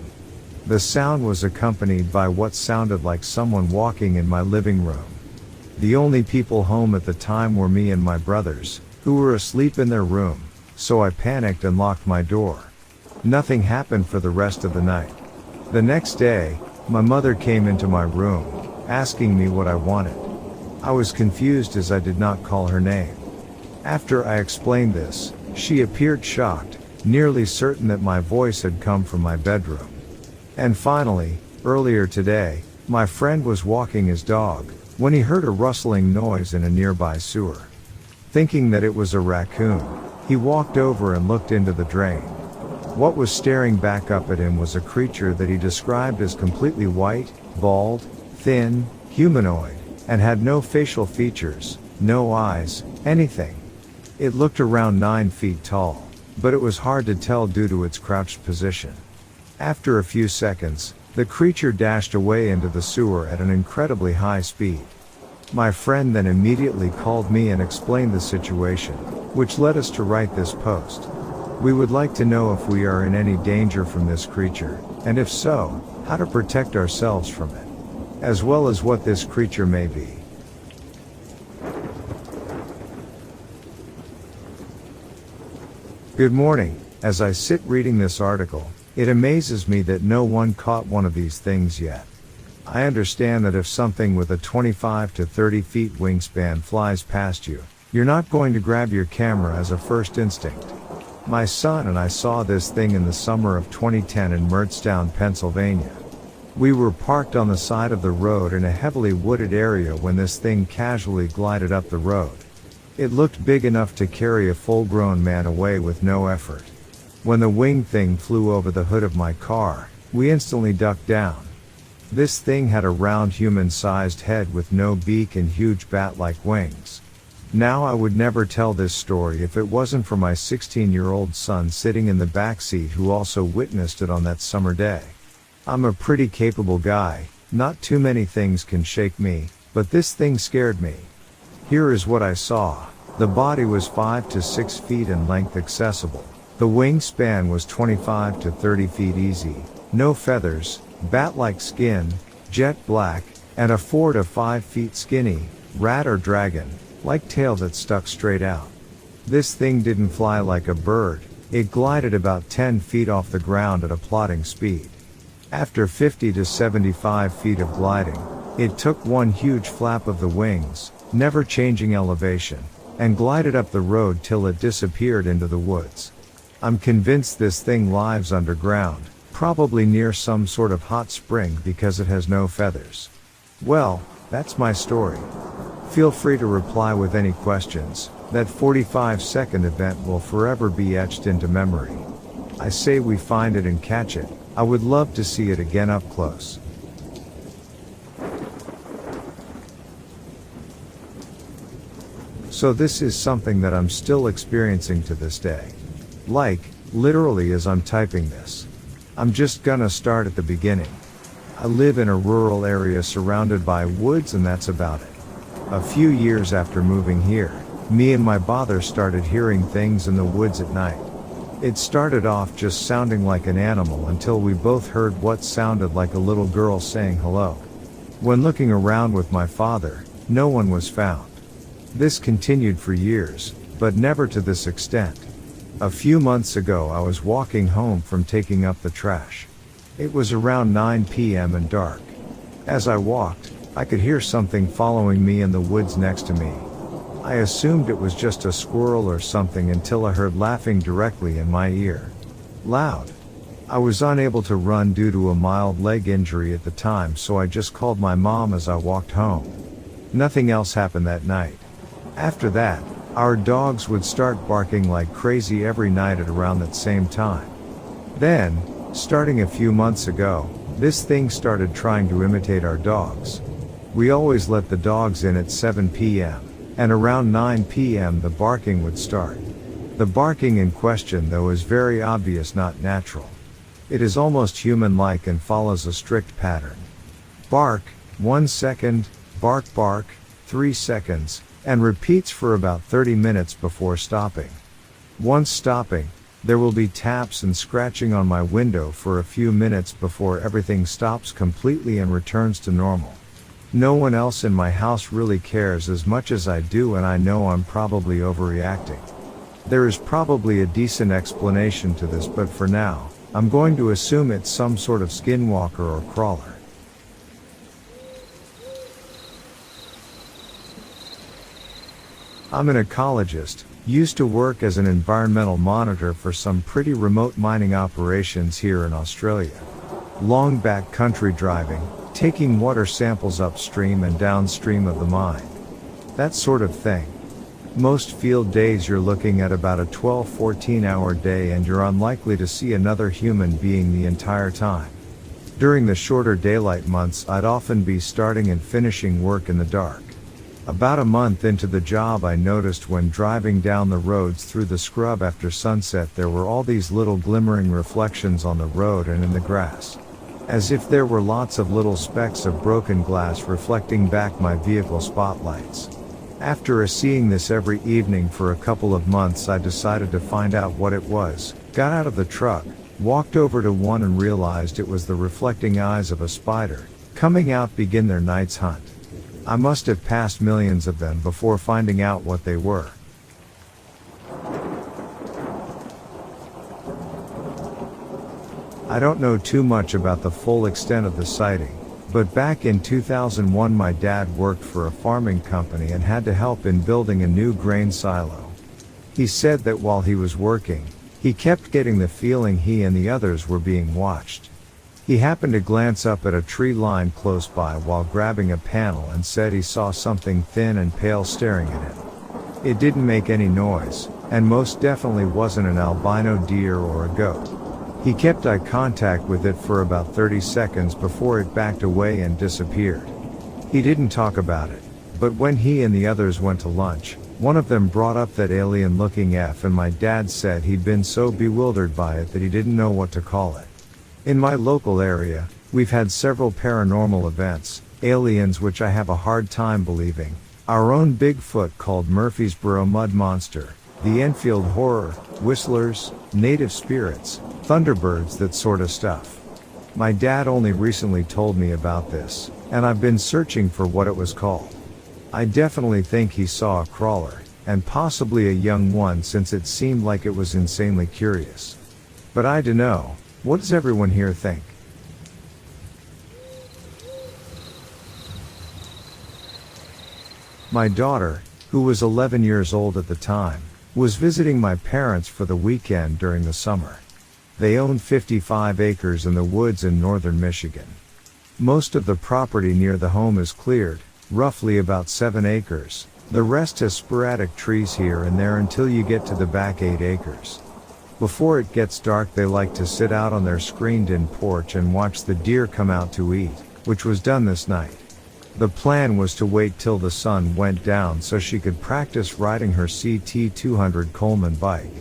The sound was accompanied by what sounded like someone walking in my living room. The only people home at the time were me and my brothers, who were asleep in their room, so I panicked and locked my door. Nothing happened for the rest of the night. The next day, my mother came into my room, asking me what I wanted. I was confused as I did not call her name. After I explained this, she appeared shocked, nearly certain that my voice had come from my bedroom. And finally, earlier today, my friend was walking his dog, when he heard a rustling noise in a nearby sewer. Thinking that it was a raccoon, he walked over and looked into the drain. What was staring back up at him was a creature that he described as completely white, bald, thin, humanoid, and had no facial features, no eyes, anything. It looked around 9 feet tall, but it was hard to tell due to its crouched position. After a few seconds, the creature dashed away into the sewer at an incredibly high speed. My friend then immediately called me and explained the situation, which led us to write this post. We would like to know if we are in any danger from this creature, and if so, how to protect ourselves from it, as well as what this creature may be. Good morning. As I sit reading this article, it amazes me that no one caught one of these things yet. I understand that if something with a 25 to 30 feet wingspan flies past you, you're not going to grab your camera as a first instinct. My son and I saw this thing in the summer of 2010 in Mertztown, Pennsylvania. We were parked on the side of the road in a heavily wooded area when this thing casually glided up the road. It looked big enough to carry a full-grown man away with no effort. When the winged thing flew over the hood of my car, we instantly ducked down. This thing had a round human-sized head with no beak and huge bat-like wings. Now I would never tell this story if it wasn't for my 16-year-old son sitting in the back seat who also witnessed it on that summer day. I'm a pretty capable guy, not too many things can shake me, but this thing scared me. Here is what I saw. The body was 5 to 6 feet in length accessible. The wingspan was 25 to 30 feet easy, no feathers, bat-like skin, jet black, and a 4 to 5 feet skinny, rat or dragon, like tail that stuck straight out. This thing didn't fly like a bird, it glided about 10 feet off the ground at a plodding speed. After 50 to 75 feet of gliding, it took one huge flap of the wings, never changing elevation, and glided up the road till it disappeared into the woods. I'm convinced this thing lives underground, probably near some sort of hot spring because it has no feathers. Well, that's my story. Feel free to reply with any questions. That 45-second event will forever be etched into memory. I say we find it and catch it. I would love to see it again up close. So this is something that I'm still experiencing to this day. Like, literally as I'm typing this. I'm just gonna start at the beginning. I live in a rural area surrounded by woods and that's about it. A few years after moving here, me and my father started hearing things in the woods at night. It started off just sounding like an animal until we both heard what sounded like a little girl saying hello. When looking around with my father, no one was found. This continued for years, but never to this extent. A few months ago I was walking home from taking up the trash. It was around 9 p.m. and dark. As I walked, I could hear something following me in the woods next to me. I assumed it was just a squirrel or something until I heard laughing directly in my ear. Loud. I was unable to run due to a mild leg injury at the time, so I just called my mom as I walked home. Nothing else happened that night. After that, our dogs would start barking like crazy every night at around that same time. Then, starting a few months ago, this thing started trying to imitate our dogs. We always let the dogs in at 7 p.m., and around 9 p.m. the barking would start. The barking in question though is very obvious, not natural. It is almost human-like and follows a strict pattern. Bark, 1 second, bark bark, 3 seconds, and repeats for about 30 minutes before stopping. Once stopping, there will be taps and scratching on my window for a few minutes before everything stops completely and returns to normal. No one else in my house really cares as much as I do, and I know I'm probably overreacting. There is probably a decent explanation to this, but for now, I'm going to assume it's some sort of skinwalker or crawler. I'm an ecologist, used to work as an environmental monitor for some pretty remote mining operations here in Australia. Long backcountry driving, taking water samples upstream and downstream of the mine. That sort of thing. Most field days you're looking at about a 12-14 hour day, and you're unlikely to see another human being the entire time. During the shorter daylight months, I'd often be starting and finishing work in the dark. About a month into the job, I noticed when driving down the roads through the scrub after sunset, there were all these little glimmering reflections on the road and in the grass. As if there were lots of little specks of broken glass reflecting back my vehicle spotlights. After seeing this every evening for a couple of months, I decided to find out what it was, got out of the truck, walked over to one and realized it was the reflecting eyes of a spider, coming out begin their night's hunt. I must have passed millions of them before finding out what they were. I don't know too much about the full extent of the sighting, but back in 2001 my dad worked for a farming company and had to help in building a new grain silo. He said that while he was working, he kept getting the feeling he and the others were being watched. He happened to glance up at a tree line close by while grabbing a panel and said he saw something thin and pale staring at him. It didn't make any noise, and most definitely wasn't an albino deer or a goat. He kept eye contact with it for about 30 seconds before it backed away and disappeared. He didn't talk about it, but when he and the others went to lunch, one of them brought up that alien-looking F, and my dad said he'd been so bewildered by it that he didn't know what to call it. In my local area, we've had several paranormal events, aliens which I have a hard time believing, our own Bigfoot called Murfreesboro Mud Monster, the Enfield Horror, whistlers, native spirits, thunderbirds, that sort of stuff. My dad only recently told me about this, and I've been searching for what it was called. I definitely think he saw a crawler, and possibly a young one, since it seemed like it was insanely curious. But I dunno, what does everyone here think? My daughter, who was 11 years old at the time, was visiting my parents for the weekend during the summer. They own 55 acres in the woods in northern Michigan. Most of the property near the home is cleared, roughly about 7 acres. The rest has sporadic trees here and there until you get to the back 8 acres. Before it gets dark, they like to sit out on their screened-in porch and watch the deer come out to eat, which was done this night. The plan was to wait till the sun went down so she could practice riding her CT200 Coleman bike.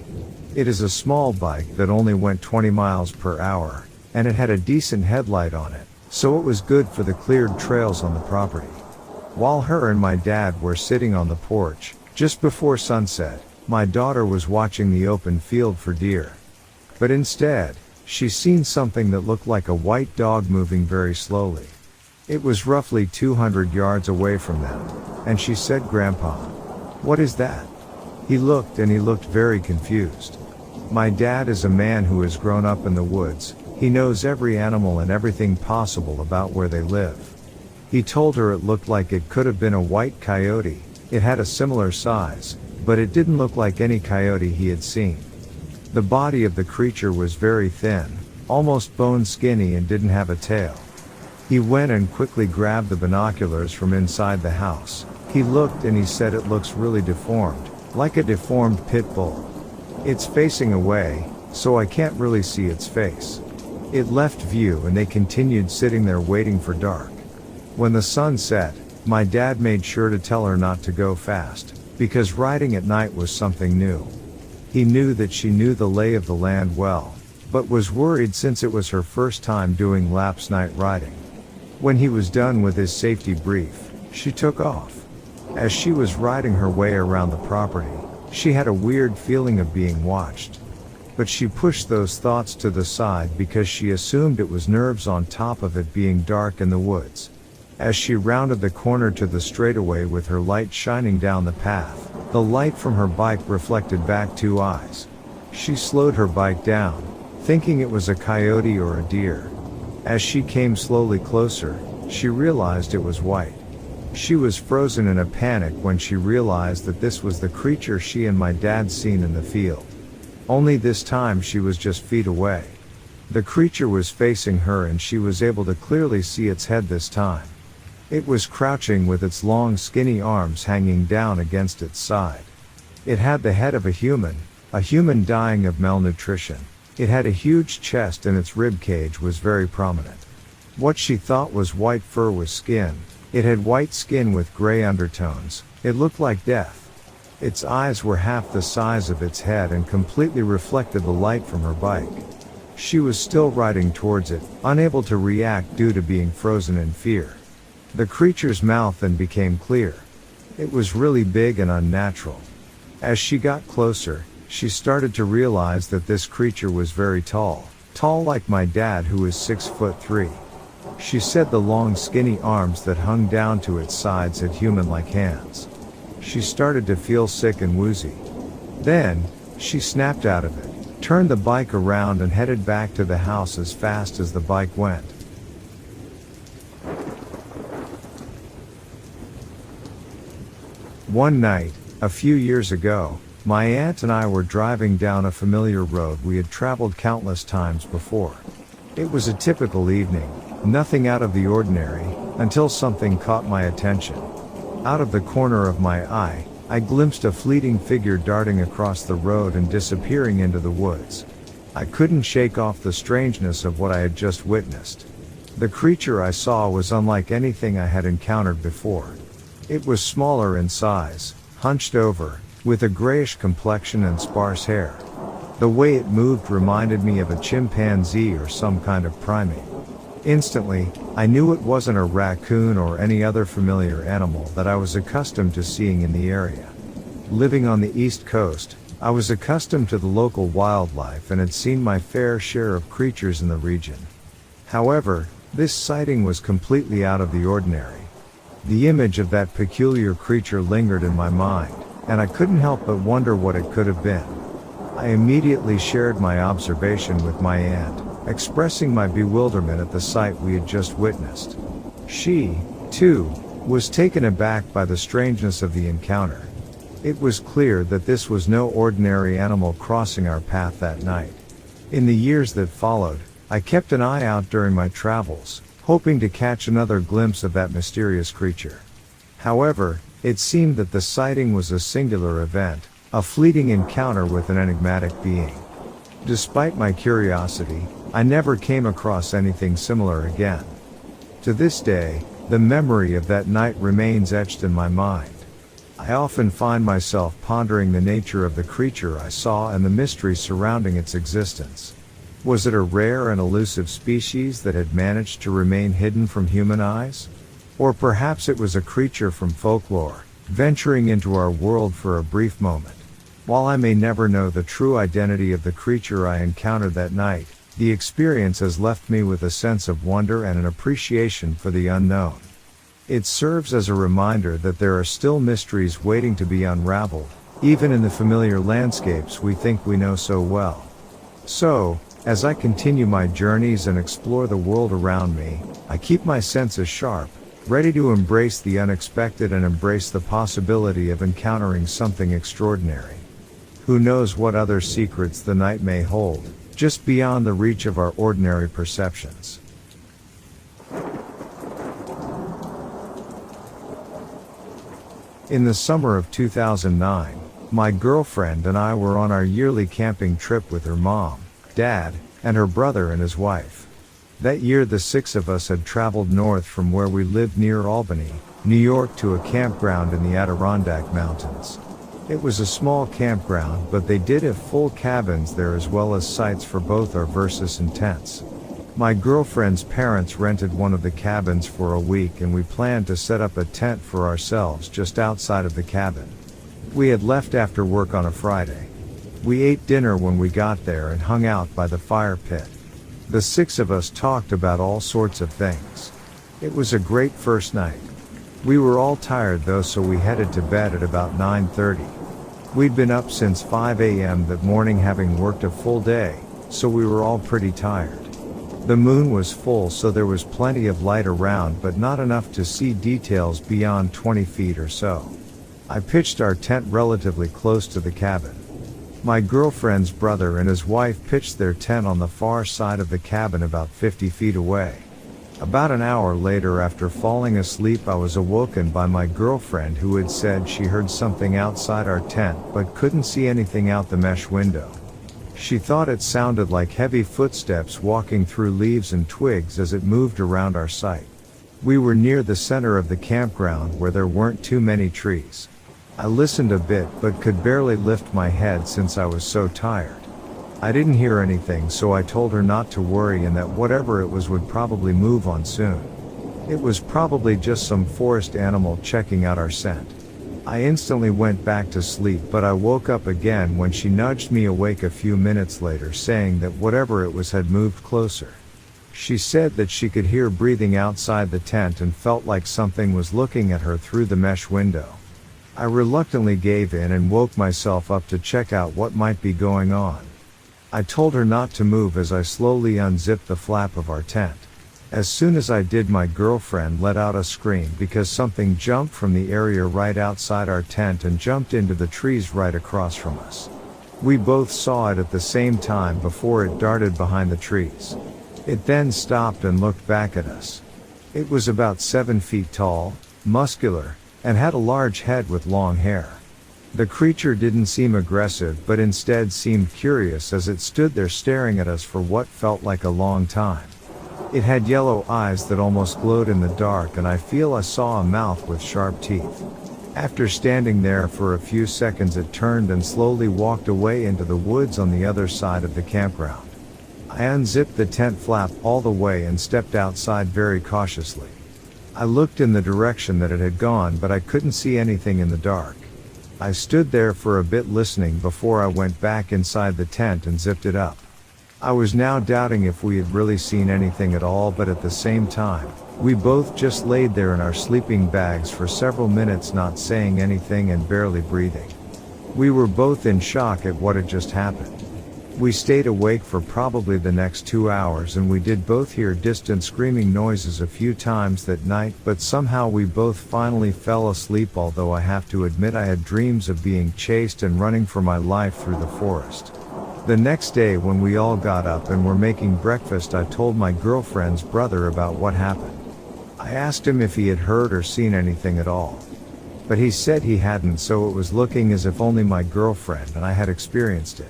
It is a small bike that only went 20 miles per hour, and it had a decent headlight on it, so it was good for the cleared trails on the property. While her and my dad were sitting on the porch, just before sunset, my daughter was watching the open field for deer. But instead, she seen something that looked like a white dog moving very slowly. It was roughly 200 yards away from them, and she said, "Grandpa, what is that?" He looked very confused. My dad is a man who has grown up in the woods. He knows every animal and everything possible about where they live. He told her it looked like it could have been a white coyote. It had a similar size, but it didn't look like any coyote he had seen. The body of the creature was very thin, almost bone skinny, and didn't have a tail. He went and quickly grabbed the binoculars from inside the house. He looked and he said it looks really deformed, like a deformed pit bull. It's facing away, so I can't really see its face. It left view and they continued sitting there waiting for dark. When the sun set, my dad made sure to tell her not to go fast, because riding at night was something new. He knew that she knew the lay of the land well, but was worried since it was her first time doing laps night riding. When he was done with his safety brief, she took off. As she was riding her way around the property, she had a weird feeling of being watched. But she pushed those thoughts to the side because she assumed it was nerves on top of it being dark in the woods. As she rounded the corner to the straightaway with her light shining down the path, the light from her bike reflected back 2 eyes. She slowed her bike down, thinking it was a coyote or a deer. As she came slowly closer, she realized it was white. She was frozen in a panic when she realized that this was the creature she and my dad seen in the field. Only this time she was just feet away. The creature was facing her and she was able to clearly see its head this time. It was crouching with its long skinny arms hanging down against its side. It had the head of a human dying of malnutrition. It had a huge chest and its rib cage was very prominent. What she thought was white fur was skin. It had white skin with gray undertones. It looked like death. Its eyes were half the size of its head and completely reflected the light from her bike. She was still riding towards it, unable to react due to being frozen in fear. The creature's mouth then became clear. It was really big and unnatural. As she got closer, she started to realize that this creature was very tall like my dad, who is 6'3". She said the long skinny arms that hung down to its sides had human-like hands. She started to feel sick and woozy. Then, she snapped out of it, turned the bike around and headed back to the house as fast as the bike went. One night, a few years ago, my aunt and I were driving down a familiar road we had traveled countless times before. It was a typical evening, nothing out of the ordinary, until something caught my attention. Out of the corner of my eye, I glimpsed a fleeting figure darting across the road and disappearing into the woods. I couldn't shake off the strangeness of what I had just witnessed. The creature I saw was unlike anything I had encountered before. It was smaller in size, hunched over, with a grayish complexion and sparse hair. The way it moved reminded me of a chimpanzee or some kind of primate. Instantly, I knew it wasn't a raccoon or any other familiar animal that I was accustomed to seeing in the area. Living on the East Coast, I was accustomed to the local wildlife and had seen my fair share of creatures in the region. However, this sighting was completely out of the ordinary. The image of that peculiar creature lingered in my mind, and I couldn't help but wonder what it could have been. I immediately shared my observation with my aunt, expressing my bewilderment at the sight we had just witnessed. She, too, was taken aback by the strangeness of the encounter. It was clear that this was no ordinary animal crossing our path that night. In the years that followed, I kept an eye out during my travels, hoping to catch another glimpse of that mysterious creature. However, it seemed that the sighting was a singular event, a fleeting encounter with an enigmatic being. Despite my curiosity, I never came across anything similar again. To this day, the memory of that night remains etched in my mind. I often find myself pondering the nature of the creature I saw and the mystery surrounding its existence. Was it a rare and elusive species that had managed to remain hidden from human eyes? Or perhaps it was a creature from folklore, venturing into our world for a brief moment. While I may never know the true identity of the creature I encountered that night, the experience has left me with a sense of wonder and an appreciation for the unknown. It serves as a reminder that there are still mysteries waiting to be unraveled, even in the familiar landscapes we think we know so well. So, as I continue my journeys and explore the world around me, I keep my senses sharp, ready to embrace the unexpected and embrace the possibility of encountering something extraordinary. Who knows what other secrets the night may hold, just beyond the reach of our ordinary perceptions. In the summer of 2009, my girlfriend and I were on our yearly camping trip with her mom, dad, and her brother and his wife. That year the six of us had traveled north from where we lived near Albany, New York to a campground in the Adirondack Mountains. It was a small campground, but they did have full cabins there as well as sites for both our versus and tents. My girlfriend's parents rented one of the cabins for a week and we planned to set up a tent for ourselves just outside of the cabin. We had left after work on a Friday. We ate dinner when we got there and hung out by the fire pit. The six of us talked about all sorts of things. It was a great first night. We were all tired though, so we headed to bed at about 9:30. We'd been up since 5 a.m. that morning having worked a full day, so we were all pretty tired. The moon was full, so there was plenty of light around, but not enough to see details beyond 20 feet or so. I pitched our tent relatively close to the cabin. My girlfriend's brother and his wife pitched their tent on the far side of the cabin about 50 feet away. About an hour later, after falling asleep, I was awoken by my girlfriend, who had said she heard something outside our tent but couldn't see anything out the mesh window. She thought it sounded like heavy footsteps walking through leaves and twigs as it moved around our site. We were near the center of the campground where there weren't too many trees. I listened a bit but could barely lift my head since I was so tired. I didn't hear anything, so I told her not to worry and that whatever it was would probably move on soon. It was probably just some forest animal checking out our scent. I instantly went back to sleep, but I woke up again when she nudged me awake a few minutes later, saying that whatever it was had moved closer. She said that she could hear breathing outside the tent and felt like something was looking at her through the mesh window. I reluctantly gave in and woke myself up to check out what might be going on. I told her not to move as I slowly unzipped the flap of our tent. As soon as I did, my girlfriend let out a scream because something jumped from the area right outside our tent and jumped into the trees right across from us. We both saw it at the same time before it darted behind the trees. It then stopped and looked back at us. It was about 7 feet tall, muscular, and had a large head with long hair. The creature didn't seem aggressive, but instead seemed curious as it stood there staring at us for what felt like a long time. It had yellow eyes that almost glowed in the dark, and I feel I saw a mouth with sharp teeth. After standing there for a few seconds, it turned and slowly walked away into the woods on the other side of the campground. I unzipped the tent flap all the way and stepped outside very cautiously. I looked in the direction that it had gone, but I couldn't see anything in the dark. I stood there for a bit listening before I went back inside the tent and zipped it up. I was now doubting if we had really seen anything at all, but at the same time, we both just laid there in our sleeping bags for several minutes, not saying anything and barely breathing. We were both in shock at what had just happened. We stayed awake for probably the next 2 hours, and we did both hear distant screaming noises a few times that night, but somehow we both finally fell asleep, although I have to admit I had dreams of being chased and running for my life through the forest. The next day, when we all got up and were making breakfast, I told my girlfriend's brother about what happened. I asked him if he had heard or seen anything at all. But he said he hadn't, so it was looking as if only my girlfriend and I had experienced it.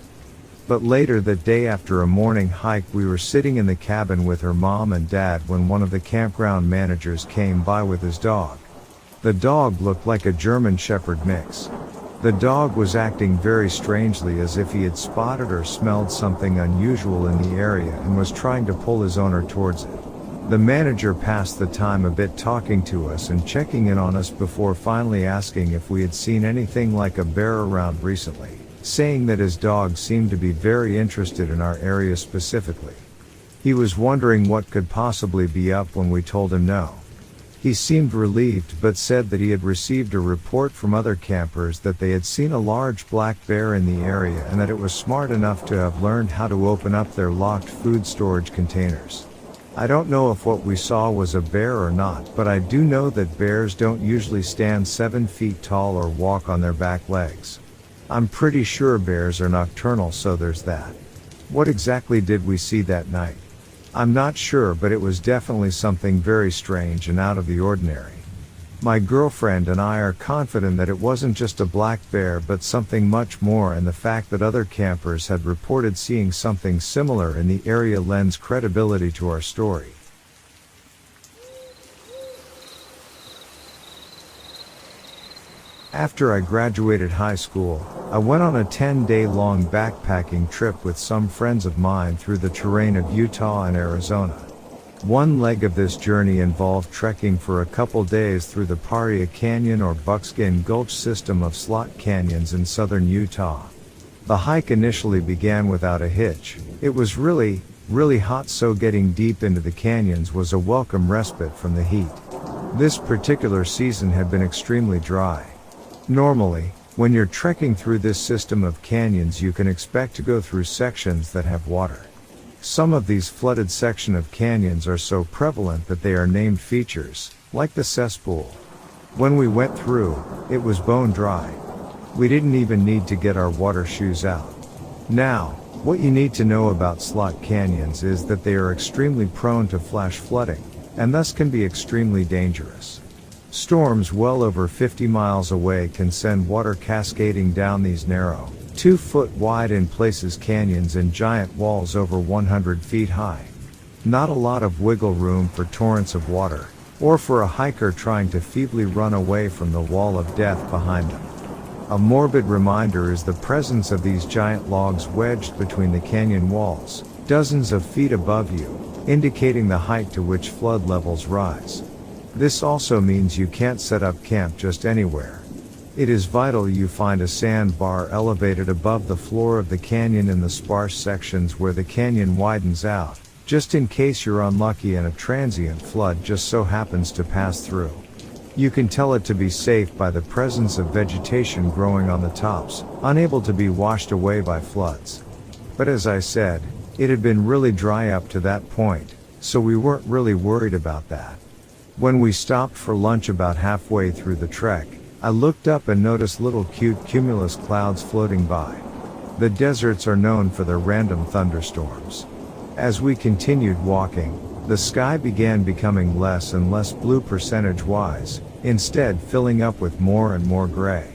But later that day, after a morning hike, we were sitting in the cabin with her mom and dad when one of the campground managers came by with his dog. The dog looked like a German Shepherd mix. The dog was acting very strangely, as if he had spotted or smelled something unusual in the area and was trying to pull his owner towards it. The manager passed the time a bit talking to us and checking in on us before finally asking if we had seen anything like a bear around recently, saying that his dog seemed to be very interested in our area specifically. He was wondering what could possibly be up when we told him no. He seemed relieved, but said that he had received a report from other campers that they had seen a large black bear in the area and that it was smart enough to have learned how to open up their locked food storage containers. I don't know if what we saw was a bear or not, but I do know that bears don't usually stand 7 feet tall or walk on their back legs. I'm pretty sure bears are nocturnal, so there's that. What exactly did we see that night? I'm not sure, but it was definitely something very strange and out of the ordinary. My girlfriend and I are confident that it wasn't just a black bear but something much more, and the fact that other campers had reported seeing something similar in the area lends credibility to our story. After I graduated high school, I went on a 10-day-long backpacking trip with some friends of mine through the terrain of Utah and Arizona. One leg of this journey involved trekking for a couple days through the Paria Canyon or Buckskin Gulch system of slot canyons in southern Utah. The hike initially began without a hitch. It was really hot, so getting deep into the canyons was a welcome respite from the heat. This particular season had been extremely dry. Normally, when you're trekking through this system of canyons, you can expect to go through sections that have water. Some of these flooded sections of canyons are so prevalent that they are named features, like the cesspool. When we went through, it was bone dry. We didn't even need to get our water shoes out. Now, what you need to know about slot canyons is that they are extremely prone to flash flooding, and thus can be extremely dangerous. Storms well over 50 miles away can send water cascading down these narrow, 2-foot wide in places canyons and giant walls over 100 feet high. Not a lot of wiggle room for torrents of water, or for a hiker trying to feebly run away from the wall of death behind them. A morbid reminder is the presence of these giant logs wedged between the canyon walls, dozens of feet above you, indicating the height to which flood levels rise. This also means you can't set up camp just anywhere. It is vital you find a sandbar elevated above the floor of the canyon in the sparse sections where the canyon widens out, just in case you're unlucky and a transient flood just so happens to pass through. You can tell it to be safe by the presence of vegetation growing on the tops, unable to be washed away by floods. But as I said, it had been really dry up to that point, so we weren't really worried about that. When we stopped for lunch about halfway through the trek, I looked up and noticed little cute cumulus clouds floating by. The deserts are known for their random thunderstorms. As we continued walking, the sky began becoming less and less blue percentage-wise, instead filling up with more and more gray.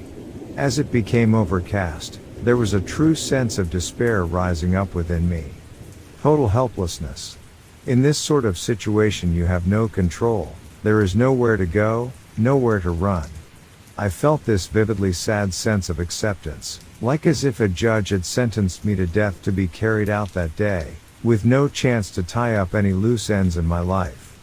As it became overcast, there was a true sense of despair rising up within me. Total helplessness. In this sort of situation you have no control, there is nowhere to go, nowhere to run. I felt this vividly sad sense of acceptance, like as if a judge had sentenced me to death to be carried out that day, with no chance to tie up any loose ends in my life.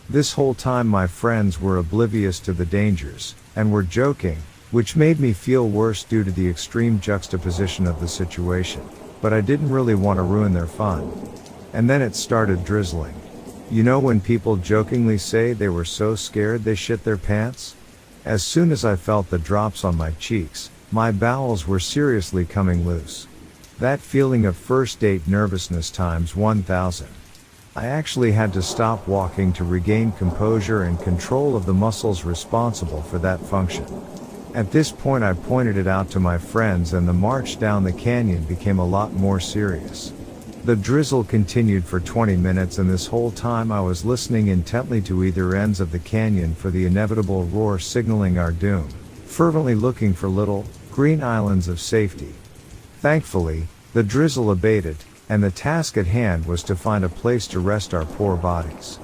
This whole time my friends were oblivious to the dangers, and were joking, which made me feel worse due to the extreme juxtaposition of the situation, but I didn't really want to ruin their fun. And then it started drizzling. You know when people jokingly say they were so scared they shit their pants? As soon as I felt the drops on my cheeks, my bowels were seriously coming loose. That feeling of first date nervousness times 1000. I actually had to stop walking to regain composure and control of the muscles responsible for that function. At this point I pointed it out to my friends and the march down the canyon became a lot more serious. The drizzle continued for 20 minutes and this whole time I was listening intently to either ends of the canyon for the inevitable roar signaling our doom, fervently looking for little, green islands of safety. Thankfully, the drizzle abated, and the task at hand was to find a place to rest our poor bodies.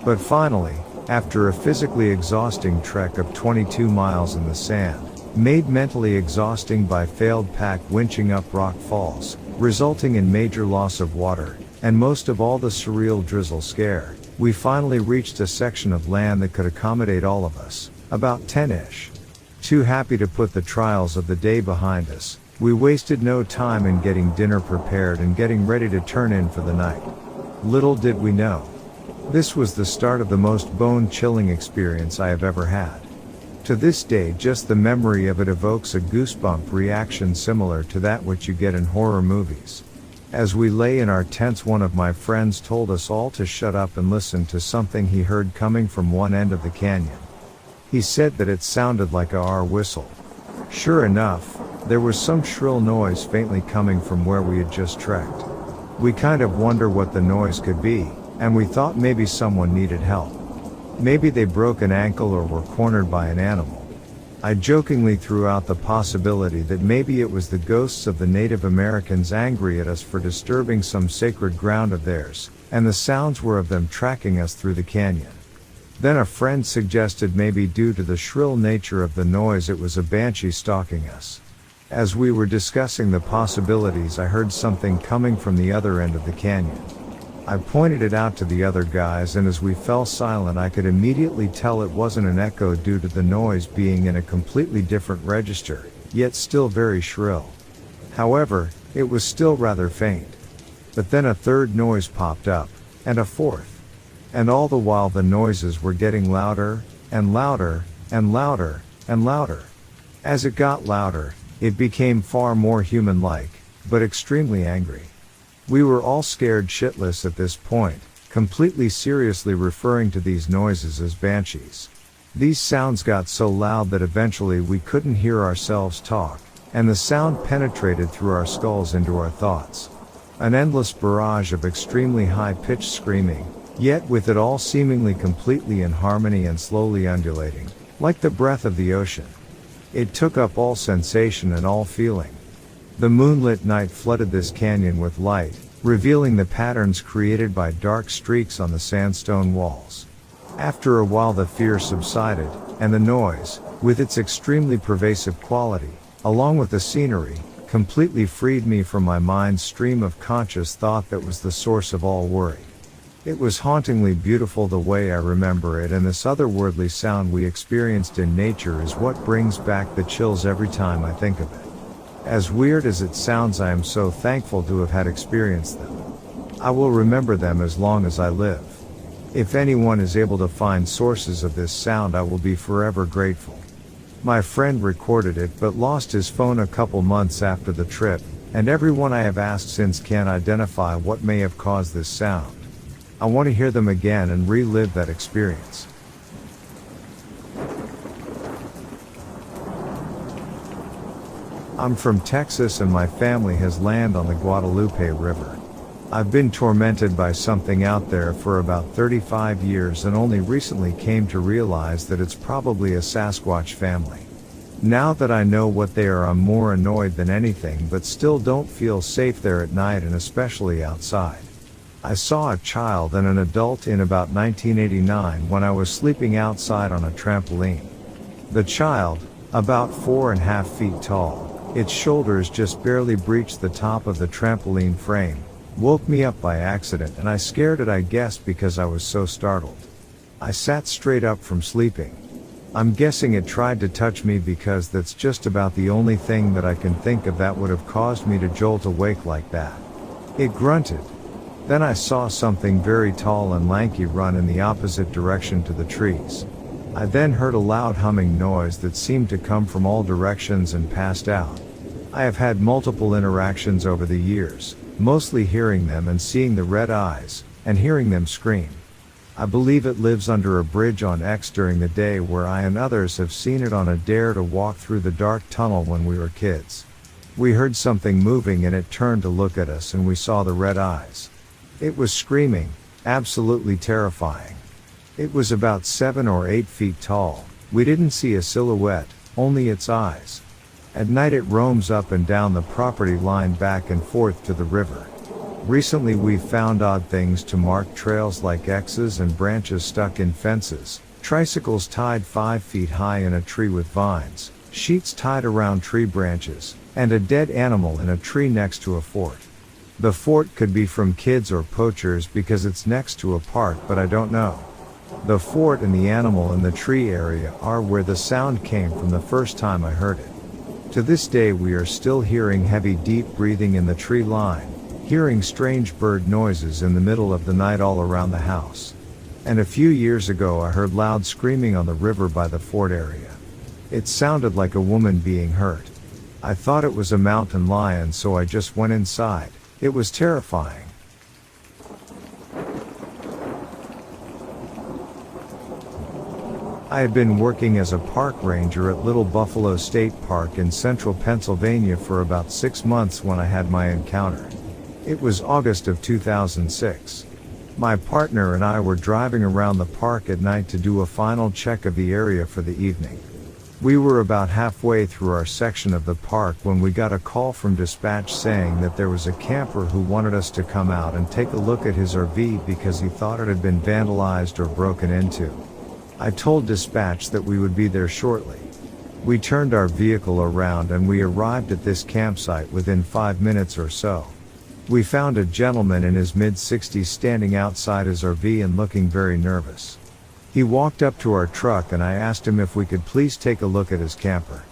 But finally, after a physically exhausting trek of 22 miles in the sand, made mentally exhausting by failed pack winching up rock falls, resulting in major loss of water, and most of all the surreal drizzle scare, we finally reached a section of land that could accommodate all of us, about 10-ish. Too happy to put the trials of the day behind us, we wasted no time in getting dinner prepared and getting ready to turn in for the night. Little did we know. This was the start of the most bone-chilling experience I have ever had. To this day just the memory of it evokes a goosebump reaction similar to that which you get in horror movies. As we lay in our tents one of my friends told us all to shut up and listen to something he heard coming from one end of the canyon. He said that it sounded like a R whistle. Sure enough, there was some shrill noise faintly coming from where we had just trekked. We kind of wonder what the noise could be, and we thought maybe someone needed help. Maybe they broke an ankle or were cornered by an animal. I jokingly threw out the possibility that maybe it was the ghosts of the Native Americans angry at us for disturbing some sacred ground of theirs, and the sounds were of them tracking us through the canyon. Then a friend suggested maybe due to the shrill nature of the noise it was a banshee stalking us. As we were discussing the possibilities I heard something coming from the other end of the canyon. I pointed it out to the other guys and as we fell silent I could immediately tell it wasn't an echo due to the noise being in a completely different register, yet still very shrill. However, it was still rather faint. But then a third noise popped up, and a fourth. And all the while the noises were getting louder, and louder, and louder, and louder. As it got louder, it became far more human-like, but extremely angry. We were all scared shitless at this point, completely seriously referring to these noises as banshees. These sounds got so loud that eventually we couldn't hear ourselves talk, and the sound penetrated through our skulls into our thoughts. An endless barrage of extremely high-pitched screaming, yet with it all seemingly completely in harmony and slowly undulating, like the breath of the ocean. It took up all sensation and all feeling. The moonlit night flooded this canyon with light, revealing the patterns created by dark streaks on the sandstone walls. After a while the fear subsided, and the noise, with its extremely pervasive quality, along with the scenery, completely freed me from my mind's stream of conscious thought that was the source of all worry. It was hauntingly beautiful the way I remember it, and this otherworldly sound we experienced in nature is what brings back the chills every time I think of it. As weird as it sounds, I am so thankful to have had experienced them. I will remember them as long as I live. If anyone is able to find sources of this sound, I will be forever grateful. My friend recorded it but lost his phone a couple months after the trip, and everyone I have asked since can't identify what may have caused this sound. I want to hear them again and relive that experience. I'm from Texas and my family has land on the Guadalupe River. I've been tormented by something out there for about 35 years and only recently came to realize that it's probably a Sasquatch family. Now that I know what they are, I'm more annoyed than anything, but still don't feel safe there at night and especially outside. I saw a child and an adult in about 1989 when I was sleeping outside on a trampoline. The child, about 4.5 feet tall, its shoulders just barely breached the top of the trampoline frame, woke me up by accident, and I scared it, I guess because I was so startled. I sat straight up from sleeping. I'm guessing it tried to touch me because that's just about the only thing that I can think of that would have caused me to jolt awake like that. It grunted. Then I saw something very tall and lanky run in the opposite direction to the trees. I then heard a loud humming noise that seemed to come from all directions and passed out. I have had multiple interactions over the years, mostly hearing them and seeing the red eyes, and hearing them scream. I believe it lives under a bridge on X during the day, where I and others have seen it on a dare to walk through the dark tunnel when we were kids. We heard something moving and it turned to look at us and we saw the red eyes. It was screaming, absolutely terrifying. It was about 7 or 8 feet tall. We didn't see a silhouette, only its eyes. At night it roams up and down the property line back and forth to the river. Recently we've found odd things to mark trails like X's and branches stuck in fences, tricycles tied 5 feet high in a tree with vines, sheets tied around tree branches, and a dead animal in a tree next to a fort. The fort could be from kids or poachers because it's next to a park, but I don't know. The fort and the animal in the tree area are where the sound came from the first time I heard it. To this day we are still hearing heavy deep breathing in the tree line, hearing strange bird noises in the middle of the night all around the house. And a few years ago I heard loud screaming on the river by the fort area. It sounded like a woman being hurt. I thought it was a mountain lion, so I just went inside. It was terrifying. I had been working as a park ranger at Little Buffalo State Park in central Pennsylvania for about 6 months when I had my encounter. It was August of 2006. My partner and I were driving around the park at night to do a final check of the area for the evening. We were about halfway through our section of the park when we got a call from dispatch saying that there was a camper who wanted us to come out and take a look at his RV because he thought it had been vandalized or broken into. I told dispatch that we would be there shortly. We turned our vehicle around and we arrived at this campsite within 5 minutes or so. We found a gentleman in his mid-60s standing outside his RV and looking very nervous. He walked up to our truck and I asked him if we could please take a look at his camper.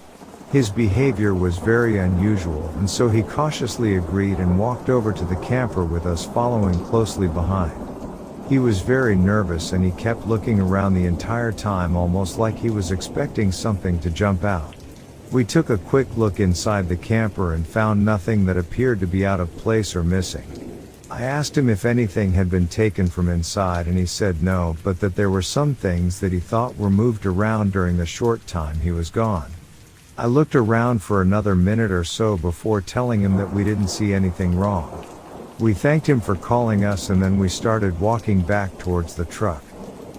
His behavior was very unusual, and so he cautiously agreed and walked over to the camper with us following closely behind. He was very nervous and he kept looking around the entire time, almost like he was expecting something to jump out. We took a quick look inside the camper and found nothing that appeared to be out of place or missing. I asked him if anything had been taken from inside and he said no, but that there were some things that he thought were moved around during the short time he was gone. I looked around for another minute or so before telling him that we didn't see anything wrong. We thanked him for calling us and then we started walking back towards the truck.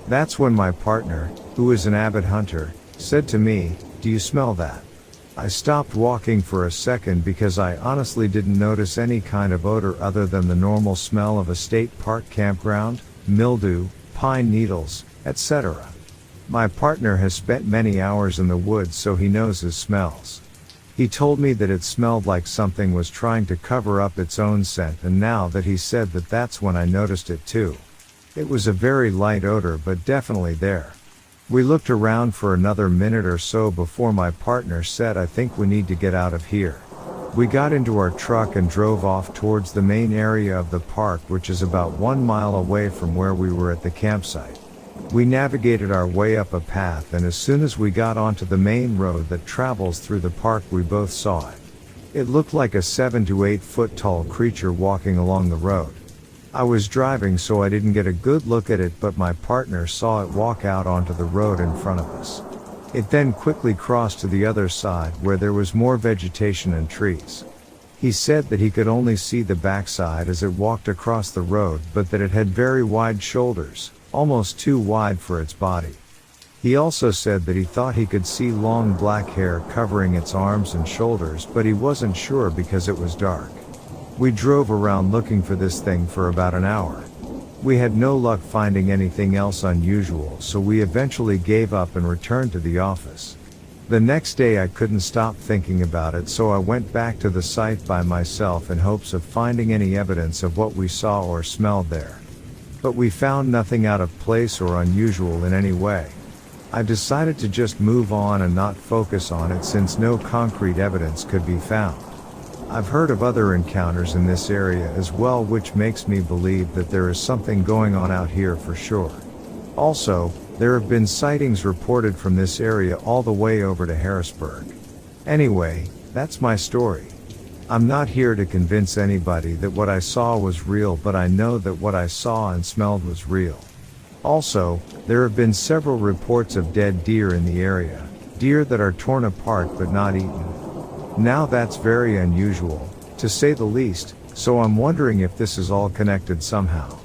That's when my partner, who is an avid hunter, said to me, "Do you smell that?" I stopped walking for a second because I honestly didn't notice any kind of odor other than the normal smell of a state park campground, mildew, pine needles, etc. My partner has spent many hours in the woods, so he knows his smells. He told me that it smelled like something was trying to cover up its own scent, and now that he said that, that's when I noticed it too. It was a very light odor, but definitely there. We looked around for another minute or so before my partner said, "I think we need to get out of here." We got into our truck and drove off towards the main area of the park, which is about 1 mile away from where we were at the campsite. We navigated our way up a path, and as soon as we got onto the main road that travels through the park, we both saw it. It looked like a 7 to 8 foot tall creature walking along the road. I was driving, so I didn't get a good look at it, but my partner saw it walk out onto the road in front of us. It then quickly crossed to the other side where there was more vegetation and trees. He said that he could only see the backside as it walked across the road, but that it had very wide shoulders, almost too wide for its body. He also said that he thought he could see long black hair covering its arms and shoulders, but he wasn't sure because it was dark. We drove around looking for this thing for about an hour. We had no luck finding anything else unusual, so we eventually gave up and returned to the office. The next day I couldn't stop thinking about it, so I went back to the site by myself in hopes of finding any evidence of what we saw or smelled there. But we found nothing out of place or unusual in any way. I decided to just move on and not focus on it since no concrete evidence could be found. I've heard of other encounters in this area as well, which makes me believe that there is something going on out here for sure. Also, there have been sightings reported from this area all the way over to Harrisburg. Anyway, that's my story. I'm not here to convince anybody that what I saw was real, but I know that what I saw and smelled was real. Also, there have been several reports of dead deer in the area, deer that are torn apart but not eaten. Now that's very unusual, to say the least, so I'm wondering if this is all connected somehow.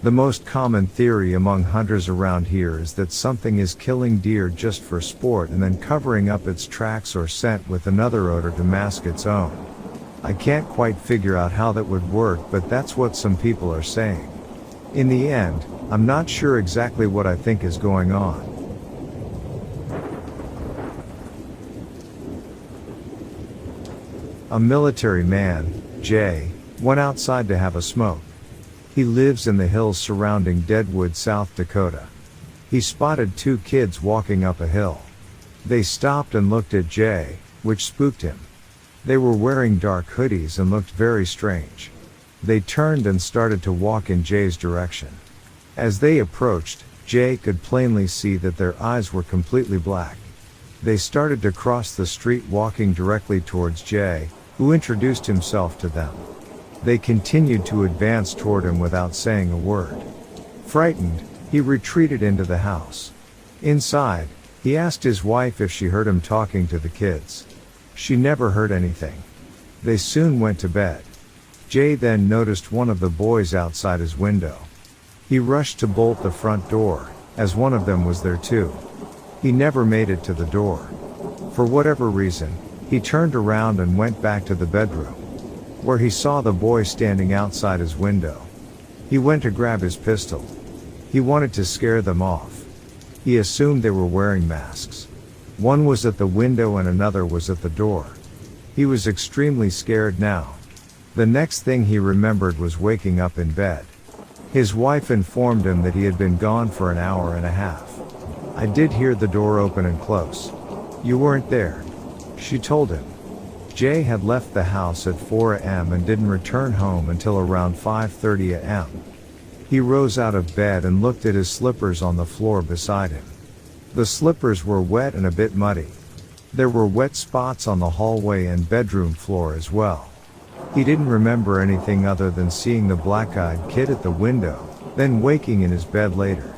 The most common theory among hunters around here is that something is killing deer just for sport and then covering up its tracks or scent with another odor to mask its own. I can't quite figure out how that would work, but that's what some people are saying. In the end, I'm not sure exactly what I think is going on. A military man, Jay, went outside to have a smoke. He lives in the hills surrounding Deadwood, South Dakota. He spotted 2 kids walking up a hill. They stopped and looked at Jay, which spooked him. They were wearing dark hoodies and looked very strange. They turned and started to walk in Jay's direction. As they approached, Jay could plainly see that their eyes were completely black. They started to cross the street walking directly towards Jay, who introduced himself to them. They continued to advance toward him without saying a word. Frightened, he retreated into the house. Inside, he asked his wife if she heard him talking to the kids. She never heard anything. They soon went to bed. Jay then noticed one of the boys outside his window. He rushed to bolt the front door, as one of them was there too. He never made it to the door. For whatever reason, he turned around and went back to the bedroom, where he saw the boy standing outside his window. He went to grab his pistol. He wanted to scare them off. He assumed they were wearing masks. One was at the window and another was at the door. He was extremely scared now. The next thing he remembered was waking up in bed. His wife informed him that he had been gone for an hour and a half. "I did hear the door open and close. You weren't there," she told him. Jay had left the house at 4 a.m. and didn't return home until around 5:30 a.m. He rose out of bed and looked at his slippers on the floor beside him. The slippers were wet and a bit muddy. There were wet spots on the hallway and bedroom floor as well. He didn't remember anything other than seeing the black-eyed kid at the window, then waking in his bed later.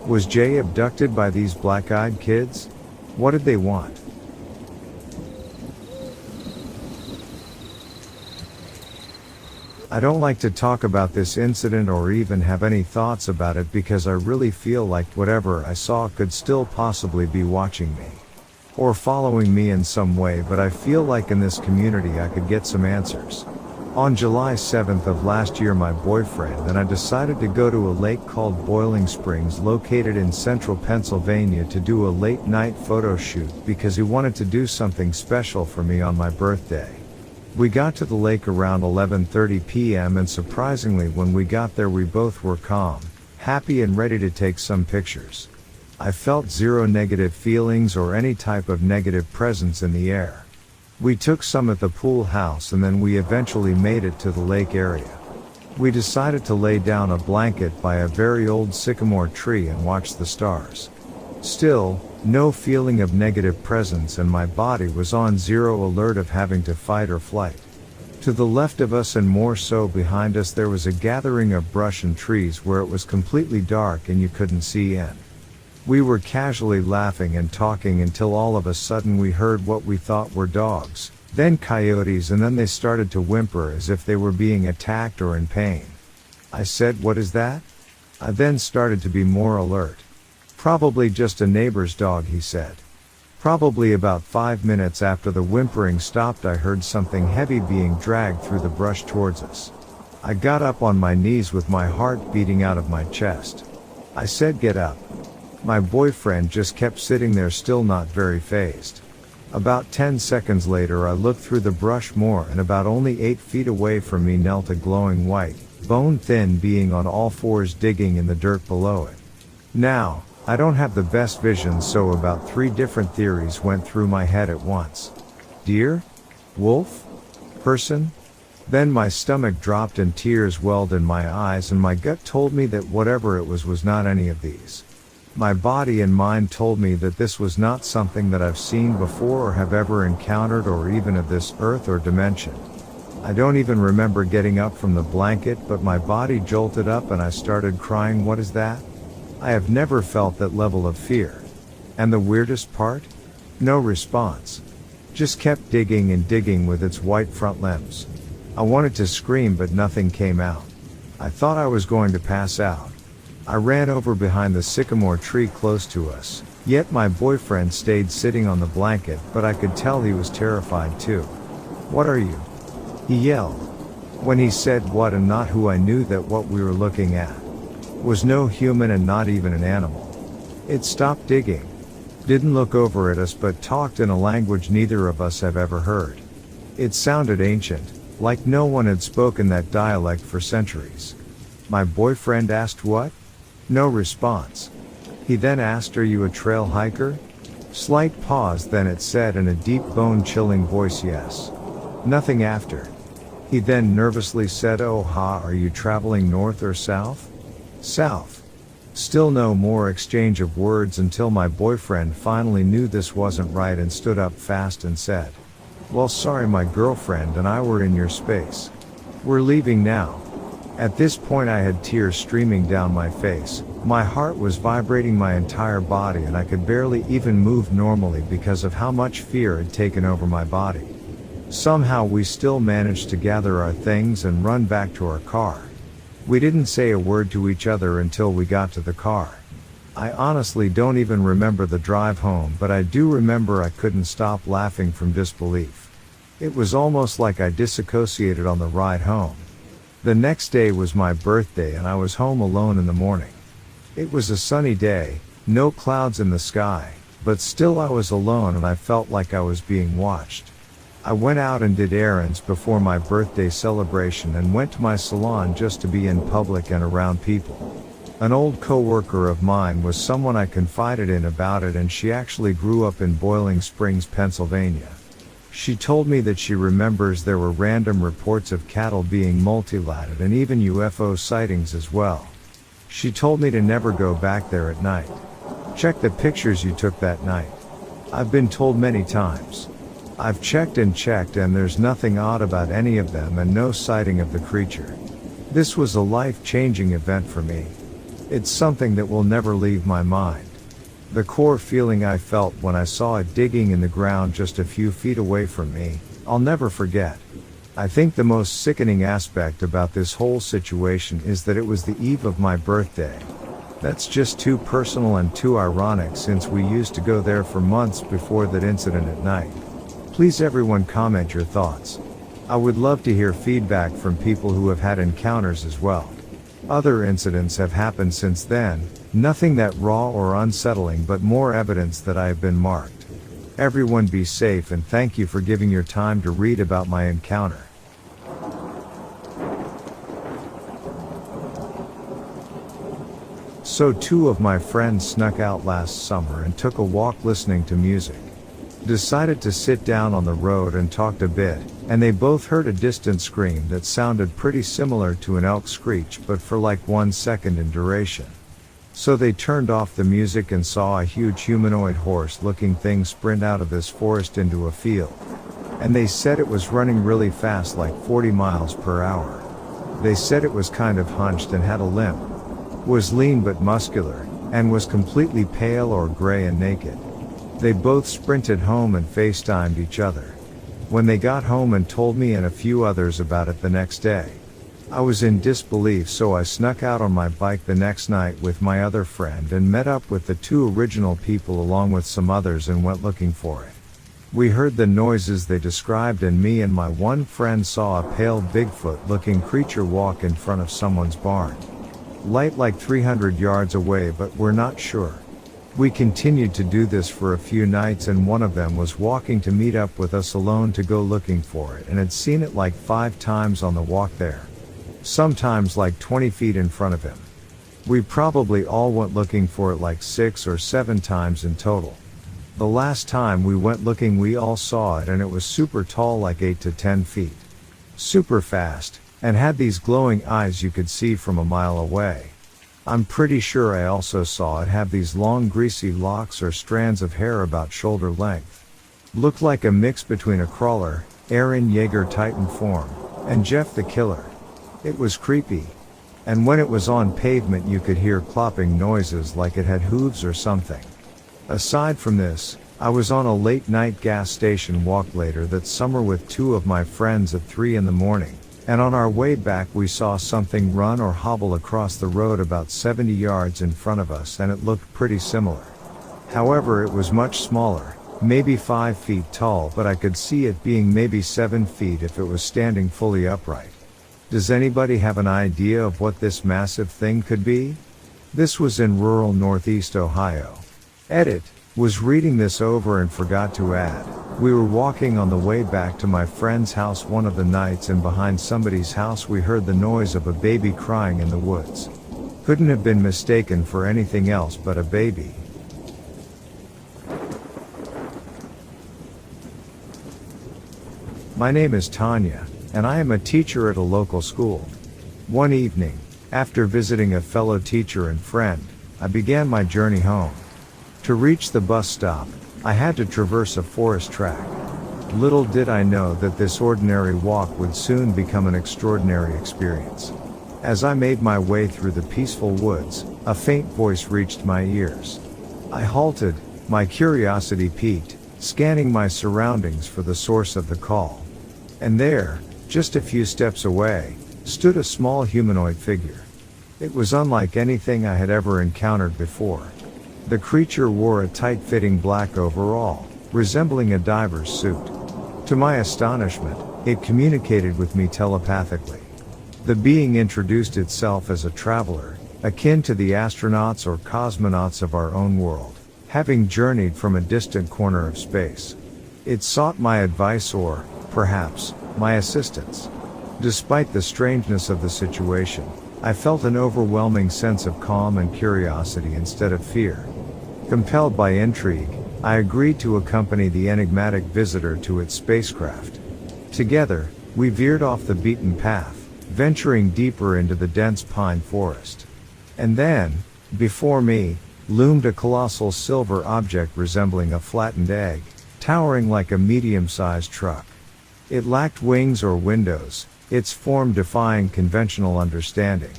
Was Jay abducted by these black-eyed kids? What did they want? I don't like to talk about this incident or even have any thoughts about it because I really feel like whatever I saw could still possibly be watching me. Or following me in some way, but I feel like in this community I could get some answers. On July 7th of last year, my boyfriend and I decided to go to a lake called Boiling Springs located in central Pennsylvania to do a late night photo shoot because he wanted to do something special for me on my birthday. We got to the lake around 11:30 p.m. and surprisingly when we got there we both were calm, happy and ready to take some pictures. I felt zero negative feelings or any type of negative presence in the air. We took some at the pool house and then we eventually made it to the lake area. We decided to lay down a blanket by a very old sycamore tree and watch the stars. Still, no feeling of negative presence and my body was on zero alert of having to fight or flight. To the left of us and more so behind us there was a gathering of brush and trees where it was completely dark and you couldn't see in. We were casually laughing and talking until all of a sudden we heard what we thought were dogs, then coyotes, and then they started to whimper as if they were being attacked or in pain. I said, "What is that?" I then started to be more alert. "Probably just a neighbor's dog," he said. Probably about 5 minutes after the whimpering stopped I heard something heavy being dragged through the brush towards us. I got up on my knees with my heart beating out of my chest. I said, "Get up." My boyfriend just kept sitting there still, not very fazed. About 10 seconds later I looked through the brush more and about only 8 feet away from me knelt a glowing white, bone-thin being on all fours digging in the dirt below it. Now, I don't have the best vision, so about 3 different theories went through my head at once. Deer? Wolf? Person? Then my stomach dropped and tears welled in my eyes and my gut told me that whatever it was not any of these. My body and mind told me that this was not something that I've seen before or have ever encountered or even of this earth or dimension. I don't even remember getting up from the blanket, but my body jolted up and I started crying. What is that? I have never felt that level of fear. And the weirdest part? No response. Just kept digging and digging with its white front limbs. I wanted to scream but nothing came out. I thought I was going to pass out. I ran over behind the sycamore tree close to us, yet my boyfriend stayed sitting on the blanket, but I could tell he was terrified too. "What are you?" he yelled. When he said what and not who, I knew that what we were looking at was no human and not even an animal. It stopped digging, didn't look over at us, but talked in a language neither of us have ever heard. It sounded ancient, like no one had spoken that dialect for centuries. My boyfriend asked, "What?" No response. He then asked, "Are you a trail hiker?" Slight pause, then it said in a deep bone-chilling voice, "Yes." Nothing after. He then nervously said, "Oh ha, are you traveling north or south?" "South." Still no more exchange of words until my boyfriend finally knew this wasn't right and stood up fast and said, "Well, sorry, my girlfriend and I were in your space. We're leaving now." At this point I had tears streaming down my face, my heart was vibrating my entire body and I could barely even move normally because of how much fear had taken over my body. Somehow we still managed to gather our things and run back to our car. We didn't say a word to each other until we got to the car. I honestly don't even remember the drive home, but I do remember I couldn't stop laughing from disbelief. It was almost like I disassociated on the ride home. The next day was my birthday and I was home alone in the morning. It was a sunny day, no clouds in the sky, but still I was alone and I felt like I was being watched. I went out and did errands before my birthday celebration and went to my salon just to be in public and around people. An old coworker of mine was someone I confided in about it, and she actually grew up in Boiling Springs, Pennsylvania. She told me that she remembers there were random reports of cattle being mutilated and even UFO sightings as well. She told me to never go back there at night. Check the pictures you took that night. I've been told many times. I've checked and there's nothing odd about any of them and no sighting of the creature. This was a life-changing event for me. It's something that will never leave my mind. The core feeling I felt when I saw it digging in the ground just a few feet away from me, I'll never forget. I think the most sickening aspect about this whole situation is that it was the eve of my birthday. That's just too personal and too ironic since we used to go there for months before that incident at night. Please everyone comment your thoughts. I would love to hear feedback from people who have had encounters as well. Other incidents have happened since then, nothing that raw or unsettling but more evidence that I have been marked. Everyone be safe and thank you for giving your time to read about my encounter. So two of my friends snuck out last summer and took a walk listening to music. Decided to sit down on the road and talked a bit, and they both heard a distant scream that sounded pretty similar to an elk screech but for like 1 second in duration. So they turned off the music and saw a huge humanoid horse-looking thing sprint out of this forest into a field. And they said it was running really fast, like 40 miles per hour. They said it was kind of hunched and had a limp. Was lean but muscular, and was completely pale or gray and naked. They both sprinted home and FaceTimed each other. When they got home and told me and a few others about it the next day, I was in disbelief, so I snuck out on my bike the next night with my other friend and met up with the two original people along with some others and went looking for it. We heard the noises they described and me and my one friend saw a pale Bigfoot-looking creature walk in front of someone's barn. Light like 300 yards away, but we're not sure. We continued to do this for a few nights and one of them was walking to meet up with us alone to go looking for it and had seen it like 5 times on the walk there. Sometimes like 20 feet in front of him. We probably all went looking for it like 6 or 7 times in total. The last time we went looking we all saw it and it was super tall, like 8 to 10 feet. Super fast, and had these glowing eyes you could see from a mile away. I'm pretty sure I also saw it have these long greasy locks or strands of hair about shoulder length. Looked like a mix between a crawler, Eren Yeager Titan form, and Jeff the Killer. It was creepy. And when it was on pavement you could hear clopping noises like it had hooves or something. Aside from this, I was on a late night gas station walk later that summer with 2 of my friends at 3 in the morning. And on our way back we saw something run or hobble across the road about 70 yards in front of us and it looked pretty similar. However, it was much smaller, maybe 5 feet tall, but I could see it being maybe 7 feet if it was standing fully upright. Does anybody have an idea of what this massive thing could be? This was in rural Northeast Ohio. Edit. Was reading this over and forgot to add. We were walking on the way back to my friend's house one of the nights and behind somebody's house we heard the noise of a baby crying in the woods. Couldn't have been mistaken for anything else but a baby. My name is Tanya, and I am a teacher at a local school. One evening, after visiting a fellow teacher and friend, I began my journey home. To reach the bus stop, I had to traverse a forest track. Little did I know that this ordinary walk would soon become an extraordinary experience. As I made my way through the peaceful woods, a faint voice reached my ears. I halted, my curiosity piqued, scanning my surroundings for the source of the call. And there, just a few steps away, stood a small humanoid figure. It was unlike anything I had ever encountered before. The creature wore a tight-fitting black overall, resembling a diver's suit. To my astonishment, it communicated with me telepathically. The being introduced itself as a traveler, akin to the astronauts or cosmonauts of our own world, having journeyed from a distant corner of space. It sought my advice or, perhaps, my assistance. Despite the strangeness of the situation, I felt an overwhelming sense of calm and curiosity instead of fear. Compelled by intrigue, I agreed to accompany the enigmatic visitor to its spacecraft. Together, we veered off the beaten path, venturing deeper into the dense pine forest. And then, before me, loomed a colossal silver object resembling a flattened egg. towering like a medium-sized truck. It lacked wings or windows, its form defying conventional understanding.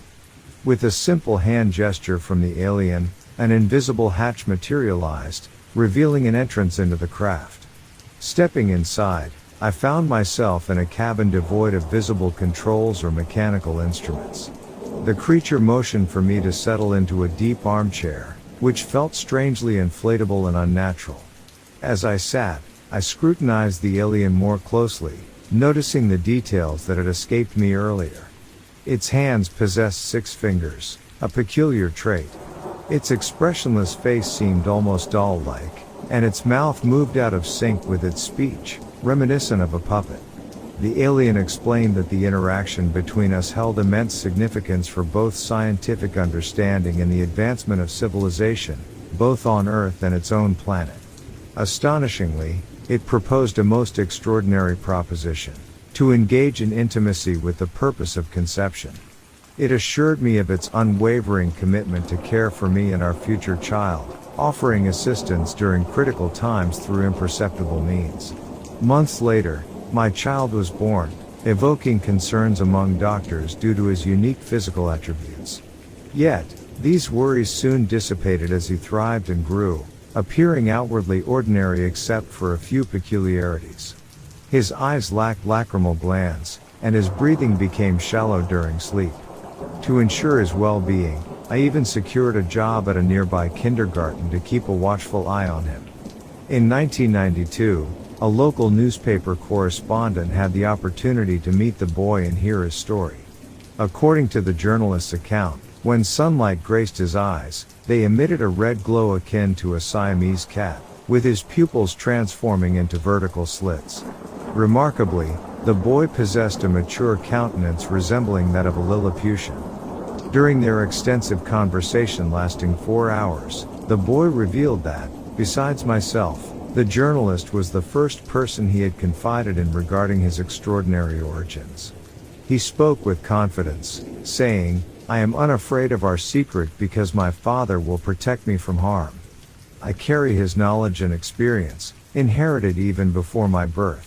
With a simple hand gesture from the alien, an invisible hatch materialized, revealing an entrance into the craft. Stepping inside, I found myself in a cabin devoid of visible controls or mechanical instruments. The creature motioned for me to settle into a deep armchair, which felt strangely inflatable and unnatural. As I sat, I scrutinized the alien more closely, noticing the details that had escaped me earlier. Its hands possessed 6 fingers, a peculiar trait. Its expressionless face seemed almost doll-like, and its mouth moved out of sync with its speech, reminiscent of a puppet. The alien explained that the interaction between us held immense significance for both scientific understanding and the advancement of civilization, both on Earth and its own planet. Astonishingly, it proposed a most extraordinary proposition: to engage in intimacy with the purpose of conception. It assured me of its unwavering commitment to care for me and our future child, offering assistance during critical times through imperceptible means. Months later, my child was born, evoking concerns among doctors due to his unique physical attributes. Yet, these worries soon dissipated as he thrived and grew, appearing outwardly ordinary except for a few peculiarities. His eyes lacked lacrimal glands, and his breathing became shallow during sleep. To ensure his well-being, I even secured a job at a nearby kindergarten to keep a watchful eye on him. In 1992, a local newspaper correspondent had the opportunity to meet the boy and hear his story. According to the journalist's account, when sunlight graced his eyes, they emitted a red glow akin to a Siamese cat, with his pupils transforming into vertical slits. Remarkably, the boy possessed a mature countenance resembling that of a Lilliputian. During their extensive conversation lasting 4 hours, the boy revealed that, besides myself, the journalist was the first person he had confided in regarding his extraordinary origins. He spoke with confidence, saying, "I am unafraid of our secret because my father will protect me from harm. I carry his knowledge and experience, inherited even before my birth.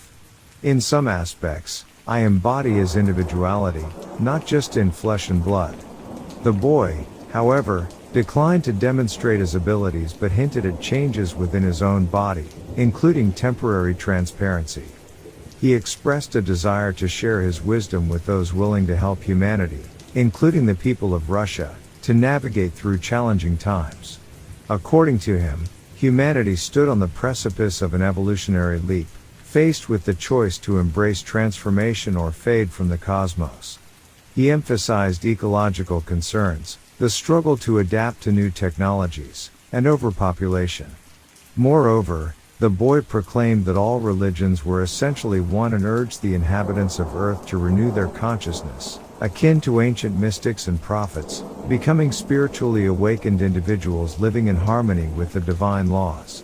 In some aspects, I embody his individuality, not just in flesh and blood." The boy, however, declined to demonstrate his abilities but hinted at changes within his own body, including temporary transparency. He expressed a desire to share his wisdom with those willing to help humanity, including the people of Russia, to navigate through challenging times. According to him, humanity stood on the precipice of an evolutionary leap, faced with the choice to embrace transformation or fade from the cosmos. He emphasized ecological concerns, the struggle to adapt to new technologies, and overpopulation. Moreover, the boy proclaimed that all religions were essentially one and urged the inhabitants of Earth to renew their consciousness, akin to ancient mystics and prophets, becoming spiritually awakened individuals living in harmony with the divine laws.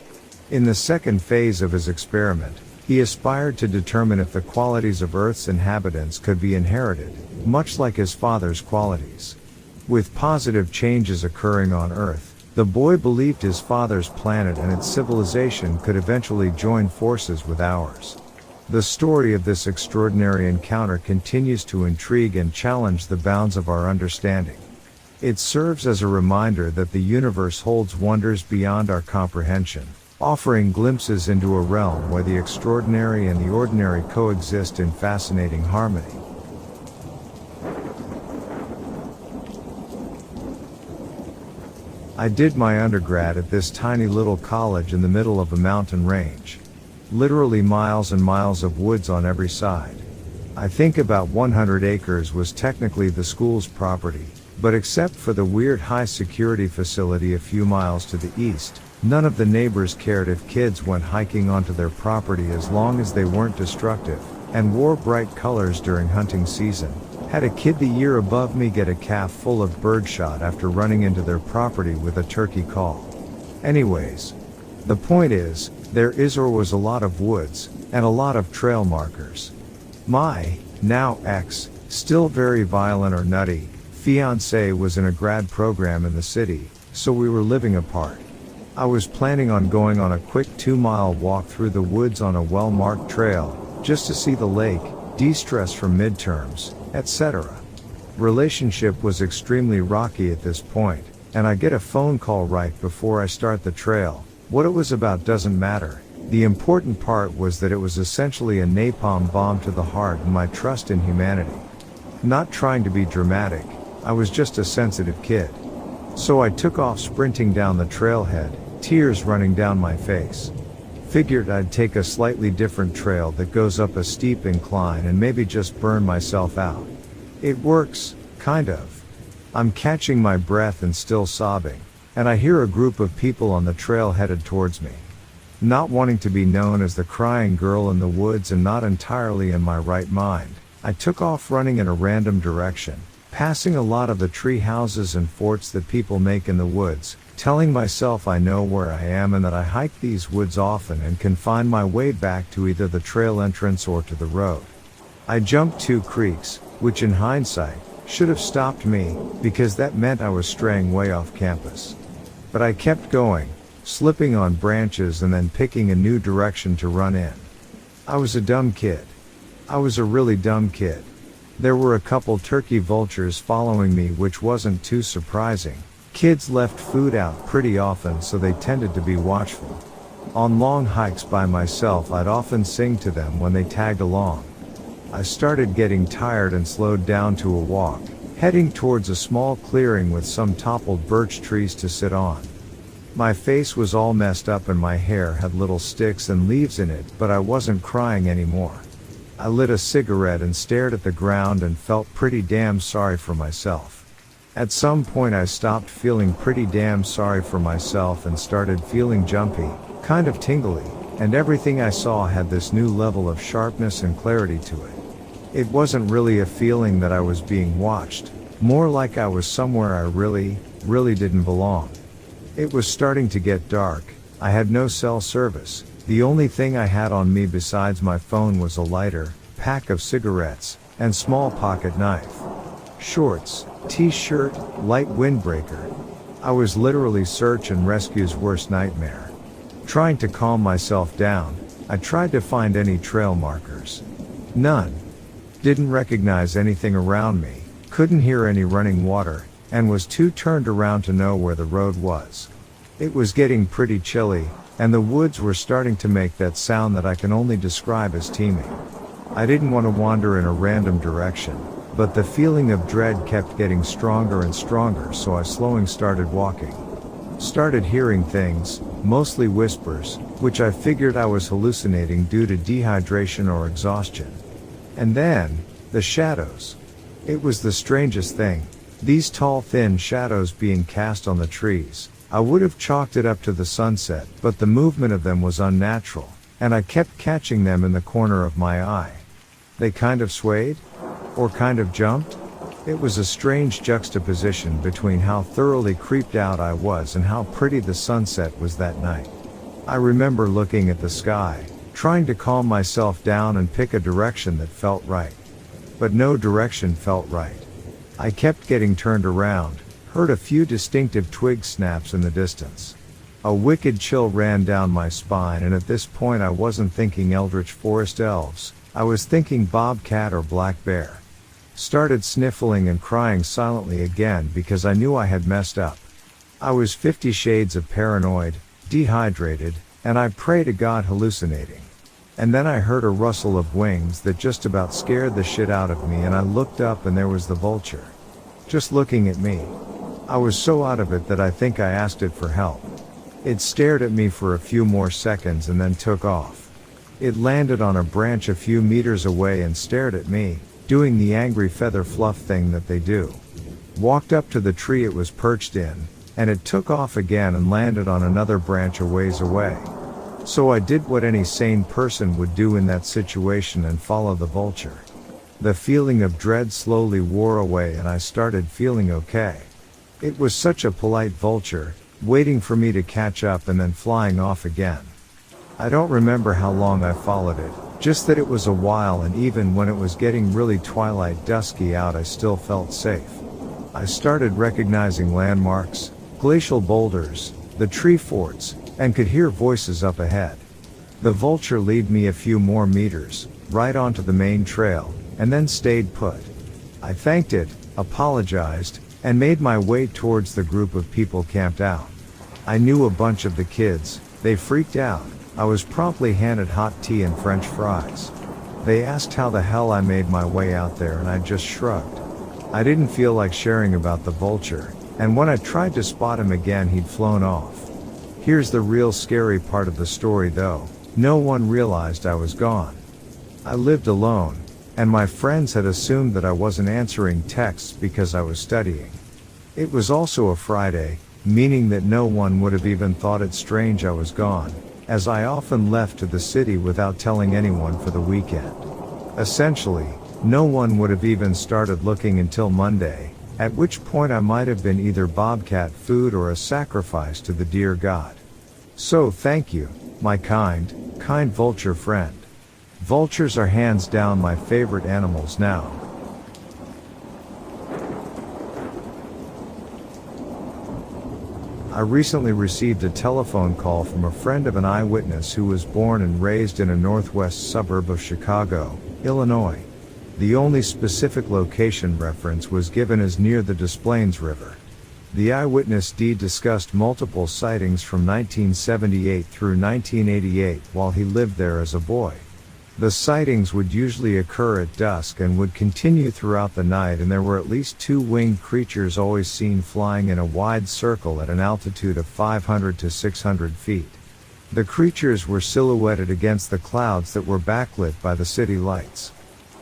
In the second phase of his experiment, he aspired to determine if the qualities of Earth's inhabitants could be inherited, much like his father's qualities. With positive changes occurring on Earth, the boy believed his father's planet and its civilization could eventually join forces with ours. The story of this extraordinary encounter continues to intrigue and challenge the bounds of our understanding. It serves as a reminder that the universe holds wonders beyond our comprehension, offering glimpses into a realm where the extraordinary and the ordinary coexist in fascinating harmony. I did my undergrad at this tiny little college in the middle of a mountain range. Literally miles and miles of woods on every side. I think about 100 acres was technically the school's property, but except for the weird high security facility a few miles to the east, none of the neighbors cared if kids went hiking onto their property as long as they weren't destructive, and wore bright colors during hunting season. Had a kid the year above me get a calf full of birdshot after running into their property with a turkey call. Anyways, the point is, there is or was a lot of woods, and a lot of trail markers. My, now ex, still very violent or nutty, fiancé was in a grad program in the city, so we were living apart. I was planning on going on a quick 2-mile walk through the woods on a well-marked trail, just to see the lake, de-stress from midterms, etc. Relationship was extremely rocky at this point, and I get a phone call right before I start the trail. What it was about doesn't matter. The important part was that it was essentially a napalm bomb to the heart and my trust in humanity. Not trying to be dramatic, I was just a sensitive kid. So I took off sprinting down the trailhead, tears running down my face. Figured I'd take a slightly different trail that goes up a steep incline and maybe just burn myself out. It works, kind of. I'm catching my breath and still sobbing, and I hear a group of people on the trail headed towards me. Not wanting to be known as the crying girl in the woods and not entirely in my right mind, I took off running in a random direction, passing a lot of the tree houses and forts that people make in the woods, telling myself I know where I am and that I hike these woods often and can find my way back to either the trail entrance or to the road. I jumped 2 creeks, which in hindsight, should have stopped me, because that meant I was straying way off campus. But I kept going, slipping on branches and then picking a new direction to run in. I was a dumb kid. I was a really dumb kid. There were a couple turkey vultures following me, which wasn't too surprising. Kids left food out pretty often, so they tended to be watchful. On long hikes by myself, I'd often sing to them when they tagged along. I started getting tired and slowed down to a walk, heading towards a small clearing with some toppled birch trees to sit on. My face was all messed up and my hair had little sticks and leaves in it, but I wasn't crying anymore. I lit a cigarette and stared at the ground and felt pretty damn sorry for myself. At some point I stopped feeling pretty damn sorry for myself and started feeling jumpy, kind of tingly, and everything I saw had this new level of sharpness and clarity to it. It wasn't really a feeling that I was being watched, more like I was somewhere I really didn't belong. It was starting to get dark. I had no cell service. The only thing I had on me besides my phone was a lighter, pack of cigarettes, and small pocket knife. Shorts, t-shirt, light windbreaker. I was literally search and rescue's worst nightmare. Trying to calm myself down, I tried to find any trail markers. None. Didn't recognize anything around me, couldn't hear any running water, and was too turned around to know where the road was. It was getting pretty chilly, and the woods were starting to make that sound that I can only describe as teeming. I didn't want to wander in a random direction, but the feeling of dread kept getting stronger and stronger, so I slowly started walking. Started hearing things, mostly whispers, which I figured I was hallucinating due to dehydration or exhaustion. And then, the shadows. It was the strangest thing. These tall, thin shadows being cast on the trees. I would have chalked it up to the sunset, but the movement of them was unnatural, and I kept catching them in the corner of my eye. They kind of swayed? Or kind of jumped? It was a strange juxtaposition between how thoroughly creeped out I was and how pretty the sunset was that night. I remember looking at the sky, trying to calm myself down and pick a direction that felt right. But no direction felt right. I kept getting turned around, heard a few distinctive twig snaps in the distance. A wicked chill ran down my spine, and at this point I wasn't thinking eldritch forest elves, I was thinking bobcat or black bear. Started sniffling and crying silently again because I knew I had messed up. I was 50 shades of paranoid, dehydrated, and I pray to God hallucinating. And then I heard a rustle of wings that just about scared the shit out of me, and I looked up and there was the vulture. Just looking at me. I was so out of it that I think I asked it for help. It stared at me for a few more seconds and then took off. It landed on a branch a few meters away and stared at me, doing the angry feather fluff thing that they do. Walked up to the tree it was perched in, and it took off again and landed on another branch a ways away. So I did what any sane person would do in that situation and follow the vulture. The feeling of dread slowly wore away and I started feeling okay. It was such a polite vulture, waiting for me to catch up and then flying off again. I don't remember how long I followed it, just that it was a while, and even when it was getting really twilight dusky out I still felt safe. I started recognizing landmarks, glacial boulders, the tree forts, and could hear voices up ahead. The vulture led me a few more meters, right onto the main trail, and then stayed put. I thanked it, apologized, and made my way towards the group of people camped out. I knew a bunch of the kids. They freaked out. I was promptly handed hot tea and French fries. They asked how the hell I made my way out there, and I just shrugged. I didn't feel like sharing about the vulture, and when I tried to spot him again, he'd flown off. Here's the real scary part of the story though. No one realized I was gone. I lived alone, and my friends had assumed that I wasn't answering texts because I was studying. It was also a Friday, meaning that no one would have even thought it strange I was gone, as I often left to the city without telling anyone for the weekend. Essentially, no one would have even started looking until Monday, at which point I might have been either bobcat food or a sacrifice to the dear God. So thank you, my kind vulture friend. Vultures are hands down my favorite animals now. I recently received a telephone call from a friend of an eyewitness who was born and raised in a northwest suburb of Chicago, Illinois. The only specific location reference was given as near the Des Plaines River. The eyewitness discussed multiple sightings from 1978 through 1988 while he lived there as a boy. The sightings would usually occur at dusk and would continue throughout the night, and there were at least 2 winged creatures always seen flying in a wide circle at an altitude of 500 to 600 feet. The creatures were silhouetted against the clouds that were backlit by the city lights.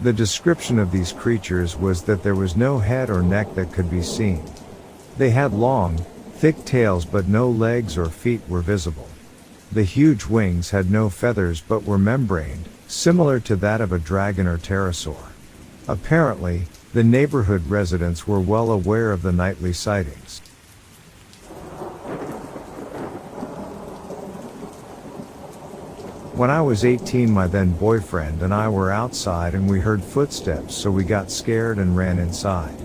The description of these creatures was that there was no head or neck that could be seen. They had long, thick tails, but no legs or feet were visible. The huge wings had no feathers but were membraned, similar to that of a dragon or pterosaur. Apparently, the neighborhood residents were well aware of the nightly sightings. When I was 18, my then boyfriend and I were outside and we heard footsteps, so we got scared and ran inside.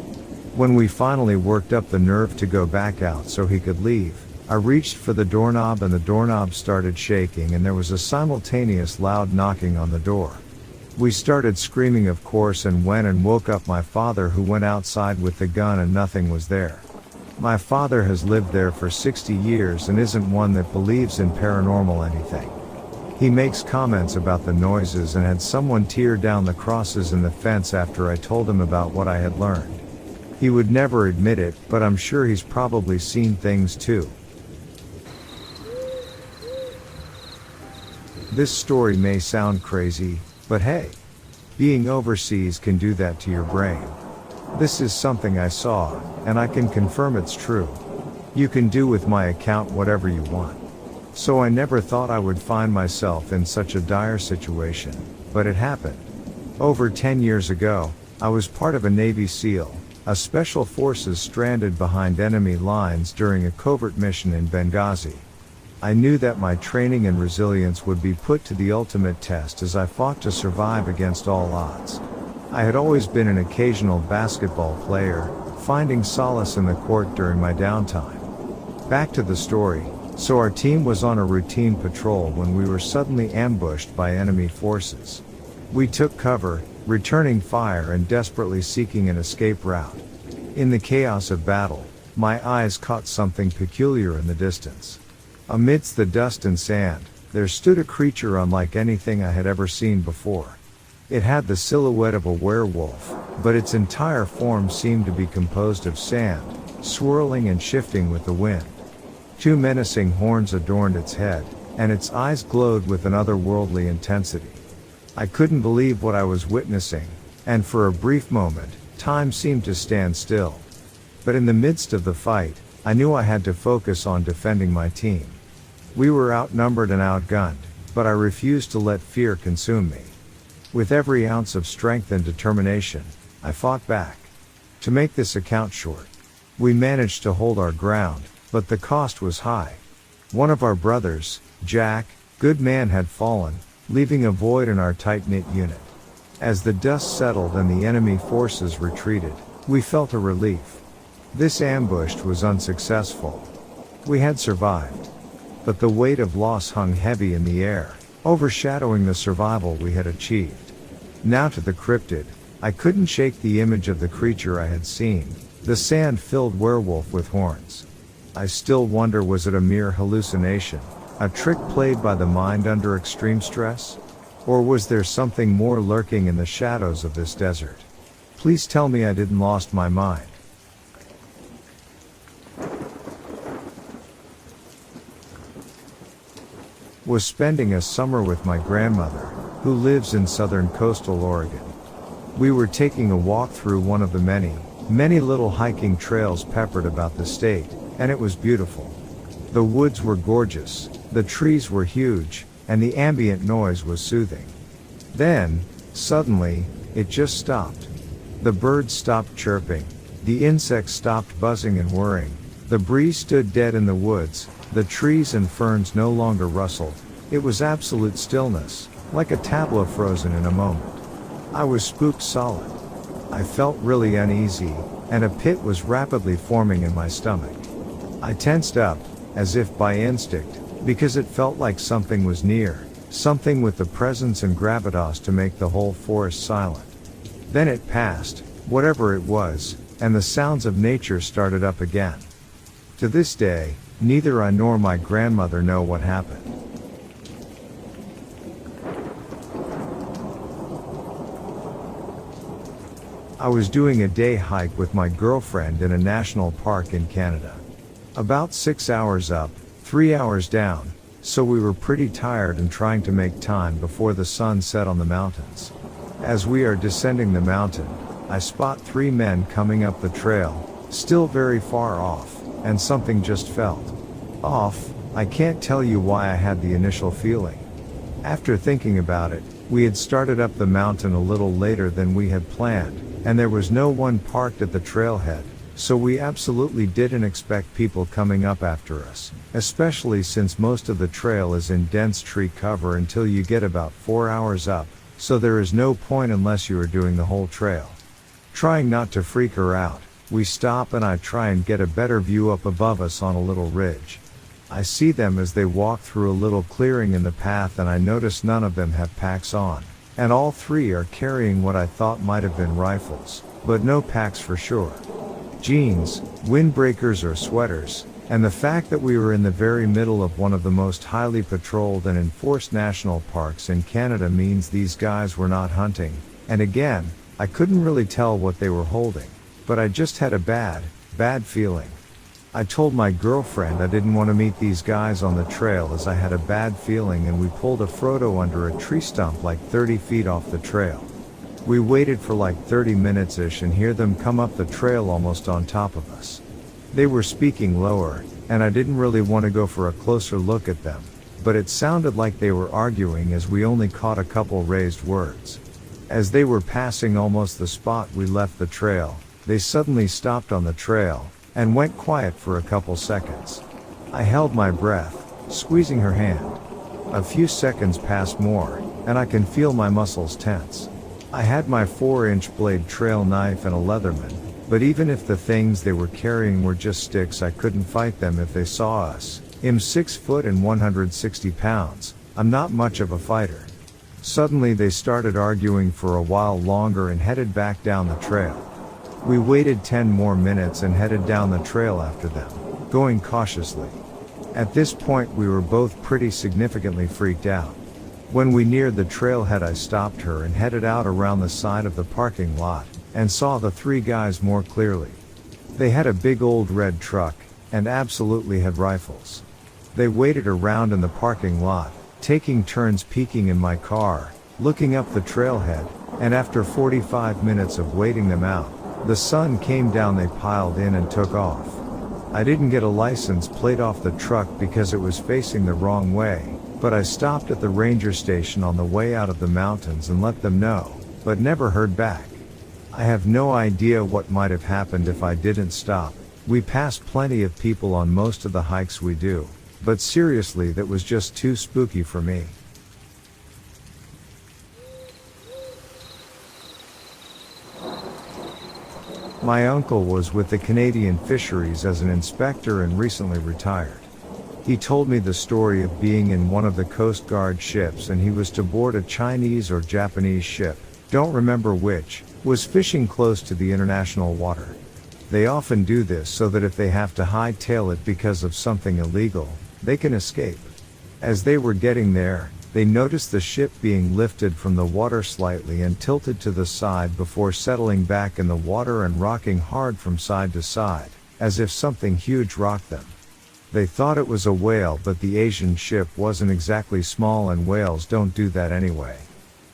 When we finally worked up the nerve to go back out so he could leave, I reached for the doorknob and the doorknob started shaking and there was a simultaneous loud knocking on the door. We started screaming, of course, and went and woke up my father, who went outside with the gun and nothing was there. My father has lived there for 60 years and isn't one that believes in paranormal anything. He makes comments about the noises and had someone tear down the crosses in the fence after I told him about what I had learned. He would never admit it, but I'm sure he's probably seen things too. This story may sound crazy, but hey, being overseas can do that to your brain. This is something I saw, and I can confirm it's true. You can do with my account whatever you want. So I never thought I would find myself in such a dire situation, but it happened. Over 10 years ago, I was part of a Navy SEAL, a special forces stranded behind enemy lines during a covert mission in Benghazi. I knew that my training and resilience would be put to the ultimate test as I fought to survive against all odds. I had always been an occasional basketball player, finding solace in the court during my downtime. Back to the story. So our team was on a routine patrol when we were suddenly ambushed by enemy forces. We took cover, returning fire and desperately seeking an escape route. In the chaos of battle, my eyes caught something peculiar in the distance. Amidst the dust and sand, there stood a creature unlike anything I had ever seen before. It had the silhouette of a werewolf, but its entire form seemed to be composed of sand, swirling and shifting with the wind. 2 menacing horns adorned its head, and its eyes glowed with an otherworldly intensity. I couldn't believe what I was witnessing, and for a brief moment, time seemed to stand still. But in the midst of the fight, I knew I had to focus on defending my team. We were outnumbered and outgunned, but I refused to let fear consume me. With every ounce of strength and determination, I fought back. To make this account short, we managed to hold our ground, but the cost was high. One of our brothers, Jack, good man, had fallen, leaving a void in our tight-knit unit. As the dust settled and the enemy forces retreated, we felt a relief. This ambush was unsuccessful. We had survived. But the weight of loss hung heavy in the air, overshadowing the survival we had achieved. Now to the cryptid. I couldn't shake the image of the creature I had seen, the sand-filled werewolf with horns. I still wonder, was it a mere hallucination, a trick played by the mind under extreme stress? Or was there something more lurking in the shadows of this desert? Please tell me I didn't lost my mind. Was spending a summer with my grandmother, who lives in southern coastal Oregon. We were taking a walk through one of the many little hiking trails peppered about the state, and it was beautiful. The woods were gorgeous, the trees were huge, and the ambient noise was soothing. Then, suddenly, it just stopped. The birds stopped chirping, the insects stopped buzzing and whirring, the breeze stood dead in the woods, the trees and ferns no longer rustled. It was absolute stillness, like a tableau frozen in a moment. I was spooked solid. I felt really uneasy, and a pit was rapidly forming in my stomach. I tensed up, as if by instinct, because it felt like something was near, something with the presence and gravitas to make the whole forest silent. Then it passed, whatever it was, and the sounds of nature started up again. To this day, neither I nor my grandmother know what happened. I was doing a day hike with my girlfriend in a national park in Canada. About 6 hours up, 3 hours down, so we were pretty tired and trying to make time before the sun set on the mountains. As we are descending the mountain, I spot 3 men coming up the trail, still very far off, and something just felt off. I can't tell you why I had the initial feeling. After thinking about it, we had started up the mountain a little later than we had planned, and there was no one parked at the trailhead, so we absolutely didn't expect people coming up after us, especially since most of the trail is in dense tree cover until you get about 4 hours up, so there is no point unless you are doing the whole trail. Trying not to freak her out, we stop and I try and get a better view up above us on a little ridge. I see them as they walk through a little clearing in the path, and I notice none of them have packs on. And all 3 are carrying what I thought might have been rifles, but no packs for sure. Jeans, windbreakers or sweaters, and the fact that we were in the very middle of one of the most highly patrolled and enforced national parks in Canada means these guys were not hunting, and again, I couldn't really tell what they were holding, but I just had a bad feeling. I told my girlfriend I didn't want to meet these guys on the trail as I had a bad feeling, and we pulled a Frodo under a tree stump like 30 feet off the trail. We waited for like 30 minutes-ish and hear them come up the trail almost on top of us. They were speaking lower, and I didn't really want to go for a closer look at them, but it sounded like they were arguing as we only caught a couple raised words. As they were passing almost the spot we left the trail, they suddenly stopped on the trail, and went quiet for a couple seconds. I held my breath, squeezing her hand. A few seconds passed more, and I can feel my muscles tense. I had my 4-inch blade trail knife and a Leatherman, but even if the things they were carrying were just sticks, I couldn't fight them if they saw us. I'm 6 foot and 160 pounds, I'm not much of a fighter. Suddenly they started arguing for a while longer and headed back down the trail. We waited 10 more minutes and headed down the trail after them, going cautiously. At this point we were both pretty significantly freaked out. When we neared the trailhead, I stopped her and headed out around the side of the parking lot, and saw the 3 guys more clearly. They had a big old red truck, and absolutely had rifles. They waited around in the parking lot, taking turns peeking in my car, looking up the trailhead, and after 45 minutes of waiting them out, the sun came down, they piled in and took off. I didn't get a license plate off the truck because it was facing the wrong way, but I stopped at the ranger station on the way out of the mountains and let them know, but never heard back. I have no idea what might have happened if I didn't stop. We pass plenty of people on most of the hikes we do, but seriously, that was just too spooky for me. My uncle was with the Canadian Fisheries as an inspector and recently retired. He told me the story of being in one of the Coast Guard ships, and he was to board a Chinese or Japanese ship, don't remember which, was fishing close to the international water. They often do this so that if they have to hightail it because of something illegal, they can escape. As they were getting there, they noticed the ship being lifted from the water slightly and tilted to the side before settling back in the water and rocking hard from side to side, as if something huge rocked them. They thought it was a whale, but the Asian ship wasn't exactly small and whales don't do that anyway.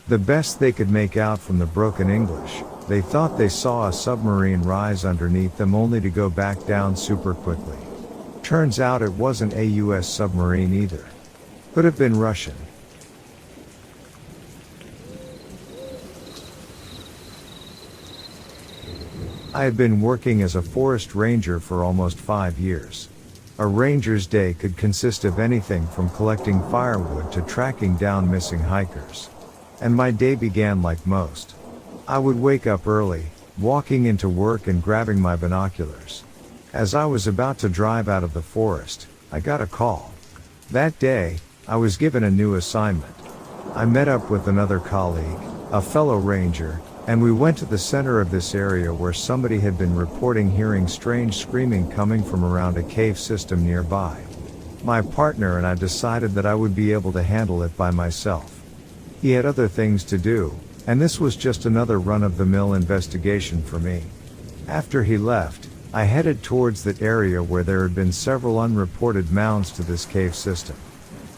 The best they could make out from the broken English, they thought they saw a submarine rise underneath them only to go back down super quickly. Turns out it wasn't a US submarine either. Could have been Russian. I had been working as a forest ranger for almost 5 years. A ranger's day could consist of anything from collecting firewood to tracking down missing hikers. And my day began like most. I would wake up early, walking into work and grabbing my binoculars. As I was about to drive out of the forest, I got a call. That day, I was given a new assignment. I met up with another colleague, a fellow ranger, and we went to the center of this area where somebody had been reporting hearing strange screaming coming from around a cave system nearby. My partner and I decided that I would be able to handle it by myself. He had other things to do, and this was just another run-of-the-mill investigation for me. After he left, I headed towards that area where there had been several unreported mounds to this cave system.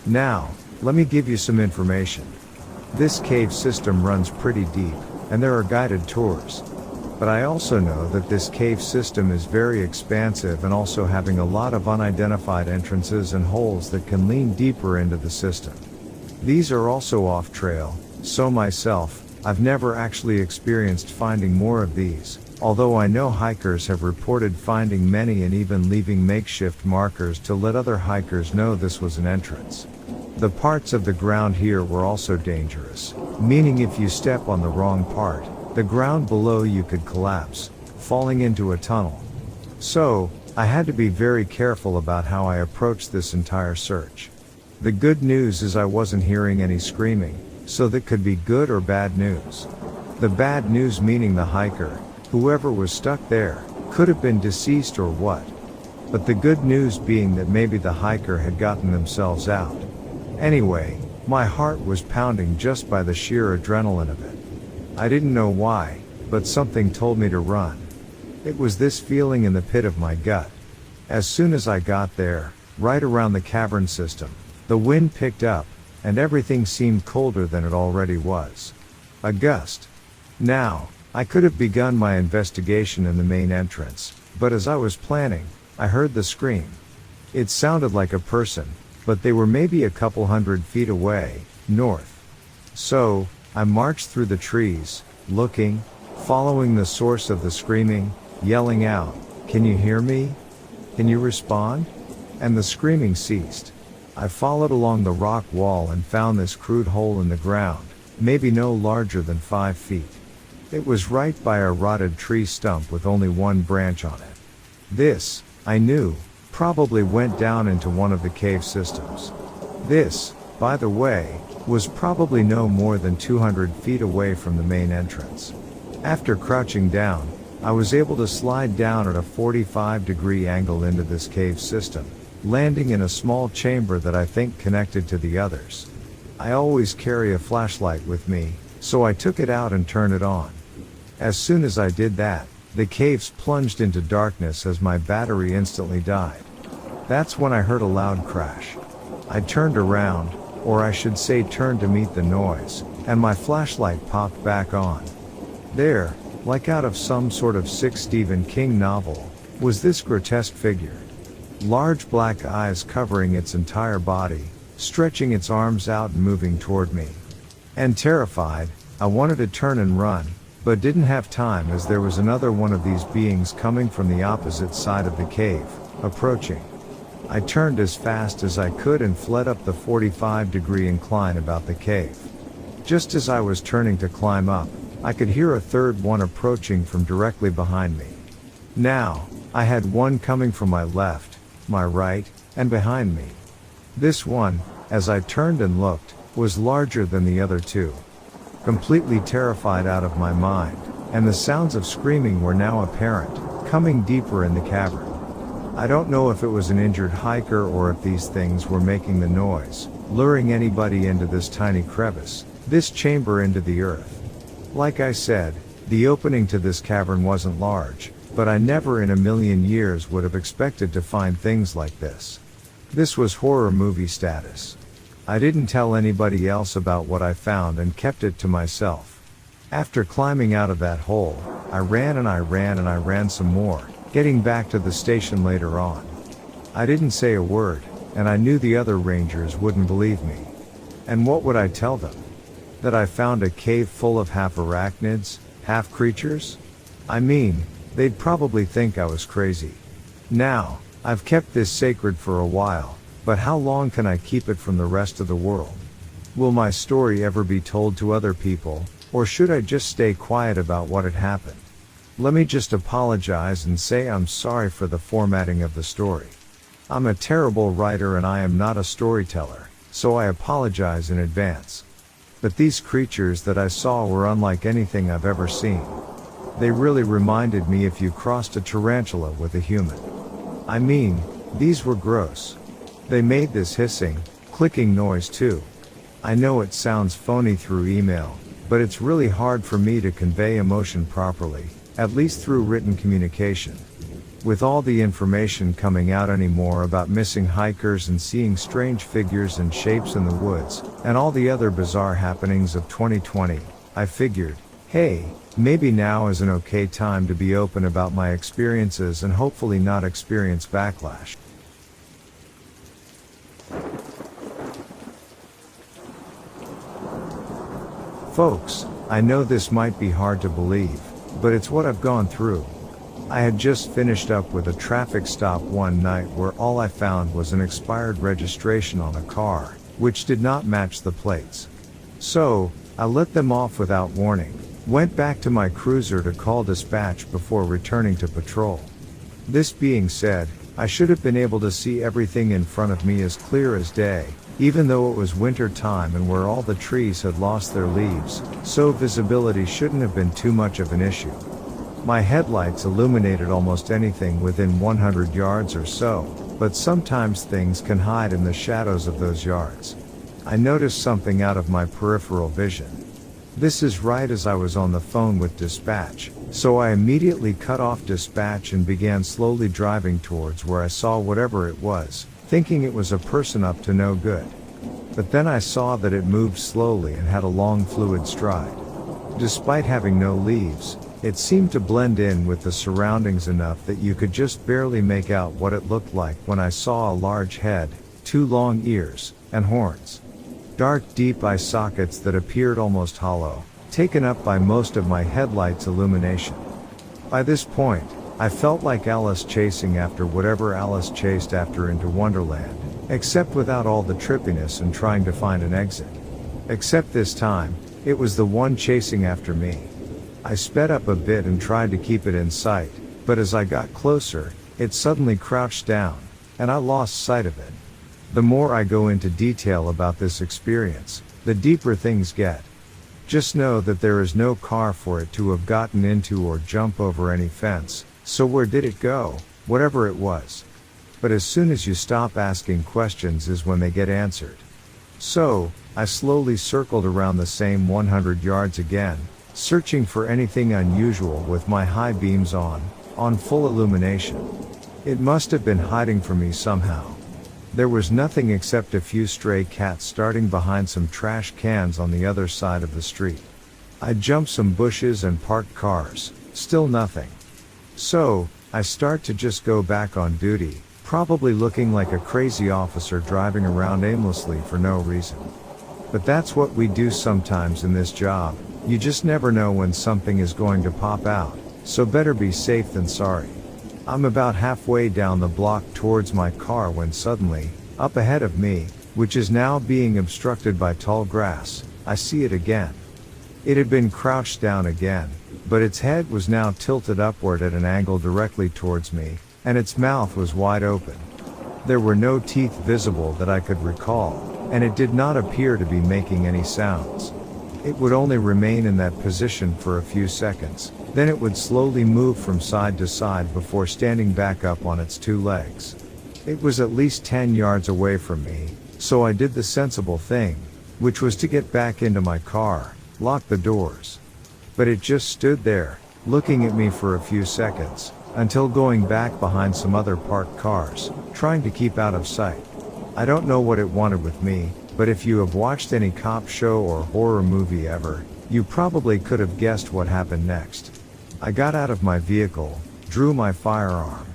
Now, let me give you some information. This cave system runs pretty deep, and there are guided tours. But I also know that this cave system is very expansive and also having a lot of unidentified entrances and holes that can lean deeper into the system. These are also off trail, so myself, I've never actually experienced finding more of these, although I know hikers have reported finding many and even leaving makeshift markers to let other hikers know this was an entrance. The parts of the ground here were also dangerous, meaning if you step on the wrong part, the ground below you could collapse, falling into a tunnel. So, I had to be very careful about how I approached this entire search. The good news is I wasn't hearing any screaming, so that could be good or bad news. The bad news meaning the hiker, whoever was stuck there, could have been deceased or what. But the good news being that maybe the hiker had gotten themselves out. Anyway, my heart was pounding just by the sheer adrenaline of it. I didn't know why, but something told me to run. It was this feeling in the pit of my gut. As soon as I got there, right around the cavern system, the wind picked up, and everything seemed colder than it already was. A gust. Now, I could have begun my investigation in the main entrance, but as I was planning, I heard the scream. It sounded like a person, but they were maybe a couple 100 feet away, north. So, I marched through the trees, looking, following the source of the screaming, yelling out, "Can you hear me? Can you respond?" And the screaming ceased. I followed along the rock wall and found this crude hole in the ground, maybe no larger than 5 feet. It was right by a rotted tree stump with only one branch on it. This, I knew, probably went down into one of the cave systems. This, by the way, was probably no more than 200 feet away from the main entrance. After crouching down, I was able to slide down at a 45-degree angle into this cave system, landing in a small chamber that I think connected to the others. I always carry a flashlight with me, so I took it out and turned it on. As soon as I did that, the caves plunged into darkness as my battery instantly died. That's when I heard a loud crash. I turned around, or I should say turned to meet the noise, and my flashlight popped back on. There, like out of some sort of sick Stephen King novel, was this grotesque figure. Large black eyes covering its entire body, stretching its arms out and moving toward me. And terrified, I wanted to turn and run, but didn't have time as there was another one of these beings coming from the opposite side of the cave, approaching. I turned as fast as I could and fled up the 45-degree incline about the cave. Just as I was turning to climb up, I could hear a third one approaching from directly behind me. Now, I had one coming from my left, my right, and behind me. This one, as I turned and looked, was larger than the other two. Completely terrified out of my mind, and the sounds of screaming were now apparent, coming deeper in the cavern. I don't know if it was an injured hiker or if these things were making the noise, luring anybody into this tiny crevice, this chamber into the earth. Like I said, the opening to this cavern wasn't large, but I never in a million years would have expected to find things like this. This was horror movie status. I didn't tell anybody else about what I found and kept it to myself. After climbing out of that hole, I ran and I ran and I ran some more, getting back to the station later on. I didn't say a word, and I knew the other rangers wouldn't believe me. And what would I tell them? That I found a cave full of half arachnids, half creatures? I mean, they'd probably think I was crazy. Now, I've kept this sacred for a while, but how long can I keep it from the rest of the world? Will my story ever be told to other people, or should I just stay quiet about what had happened? Let me just apologize and say I'm sorry for the formatting of the story. I'm a terrible writer and I am not a storyteller, so I apologize in advance. But these creatures that I saw were unlike anything I've ever seen. They really reminded me if you crossed a tarantula with a human. I mean, these were gross. They made this hissing, clicking noise too. I know it sounds phony through email, but it's really hard for me to convey emotion properly, at least through written communication. With all the information coming out anymore about missing hikers and seeing strange figures and shapes in the woods, and all the other bizarre happenings of 2020, I figured, hey, maybe now is an okay time to be open about my experiences and hopefully not experience backlash. Folks, I know this might be hard to believe, but it's what I've gone through. I had just finished up with a traffic stop one night where all I found was an expired registration on a car, which did not match the plates. So, I let them off without warning, went back to my cruiser to call dispatch before returning to patrol. This being said, I should have been able to see everything in front of me as clear as day, even though it was winter time and where all the trees had lost their leaves, so visibility shouldn't have been too much of an issue. My headlights illuminated almost anything within 100 yards or so, but sometimes things can hide in the shadows of those yards. I noticed something out of my peripheral vision. This is right as I was on the phone with dispatch, so I immediately cut off dispatch and began slowly driving towards where I saw whatever it was, thinking it was a person up to no good. But then I saw that it moved slowly and had a long fluid stride. Despite having no leaves, it seemed to blend in with the surroundings enough that you could just barely make out what it looked like when I saw a large head, 2 long ears, and horns. Dark deep eye sockets that appeared almost hollow, taken up by most of my headlights' illumination. By this point, I felt like Alice chasing after whatever Alice chased after into Wonderland, except without all the trippiness and trying to find an exit. Except this time, it was the one chasing after me. I sped up a bit and tried to keep it in sight, but as I got closer, it suddenly crouched down, and I lost sight of it. The more I go into detail about this experience, the deeper things get. Just know that there is no car for it to have gotten into or jump over any fence, so where did it go, whatever it was? But as soon as you stop asking questions is when they get answered. So, I slowly circled around the same 100 yards again, searching for anything unusual with my high beams on full illumination. It must have been hiding from me somehow. There was nothing except a few stray cats starting behind some trash cans on the other side of the street. I jumped some bushes and parked cars, still nothing. So, I start to just go back on duty, probably looking like a crazy officer driving around aimlessly for no reason. But that's what we do sometimes in this job, you just never know when something is going to pop out, so better be safe than sorry. I'm about halfway down the block towards my car when suddenly, up ahead of me, which is now being obstructed by tall grass, I see it again. It had been crouched down again, but its head was now tilted upward at an angle directly towards me, and its mouth was wide open. There were no teeth visible that I could recall, and it did not appear to be making any sounds. It would only remain in that position for a few seconds, then it would slowly move from side to side before standing back up on its two legs. It was at least 10 yards away from me, so I did the sensible thing, which was to get back into my car, lock the doors. But it just stood there, looking at me for a few seconds, until going back behind some other parked cars, trying to keep out of sight. I don't know what it wanted with me, but if you have watched any cop show or horror movie ever, you probably could have guessed what happened next. I got out of my vehicle, drew my firearm.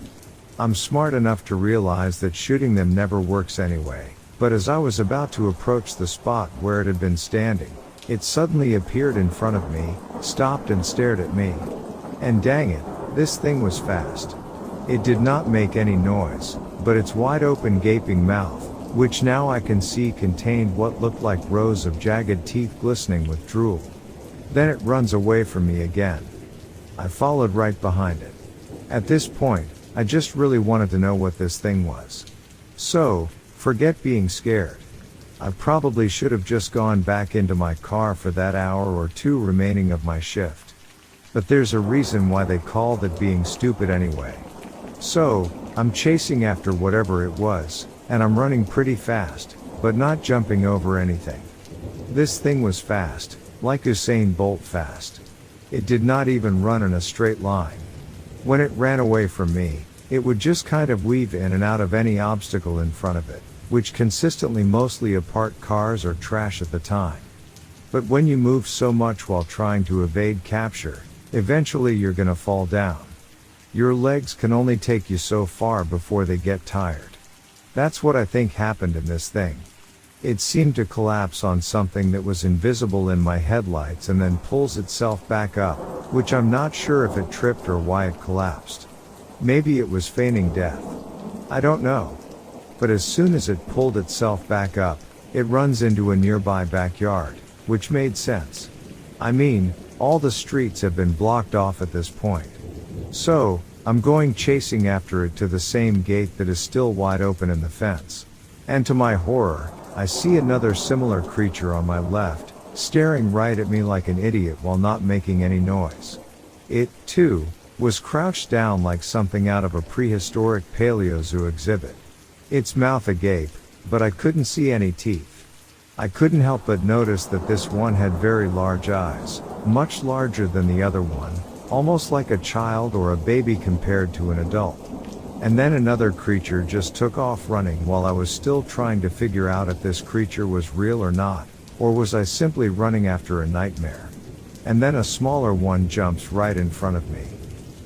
I'm smart enough to realize that shooting them never works anyway, but as I was about to approach the spot where it had been standing, it suddenly appeared in front of me, stopped and stared at me. And dang it, this thing was fast. It did not make any noise, but its wide open gaping mouth, which now I can see contained what looked like rows of jagged teeth glistening with drool. Then it runs away from me again. I followed right behind it. At this point, I just really wanted to know what this thing was. So, forget being scared. I probably should have just gone back into my car for that hour or two remaining of my shift. But there's a reason why they called it being stupid anyway. So, I'm chasing after whatever it was, and I'm running pretty fast, but not jumping over anything. This thing was fast, like Usain Bolt fast. It did not even run in a straight line. When it ran away from me, it would just kind of weave in and out of any obstacle in front of it, which consistently mostly parked cars or trash at the time. But when you move so much while trying to evade capture, eventually you're gonna fall down. Your legs can only take you so far before they get tired. That's what I think happened in this thing. It seemed to collapse on something that was invisible in my headlights and then pulls itself back up, which I'm not sure if it tripped or why it collapsed. Maybe it was feigning death. I don't know. But as soon as it pulled itself back up, it runs into a nearby backyard, which made sense. I mean, all the streets have been blocked off at this point. So, I'm going chasing after it to the same gate that is still wide open in the fence. And to my horror, I see another similar creature on my left, staring right at me like an idiot while not making any noise. It, too, was crouched down like something out of a prehistoric Paleozoo exhibit. Its mouth agape, but I couldn't see any teeth. I couldn't help but notice that this one had very large eyes, much larger than the other one, almost like a child or a baby compared to an adult. And then another creature just took off running while I was still trying to figure out if this creature was real or not, or was I simply running after a nightmare. And then a smaller one jumps right in front of me.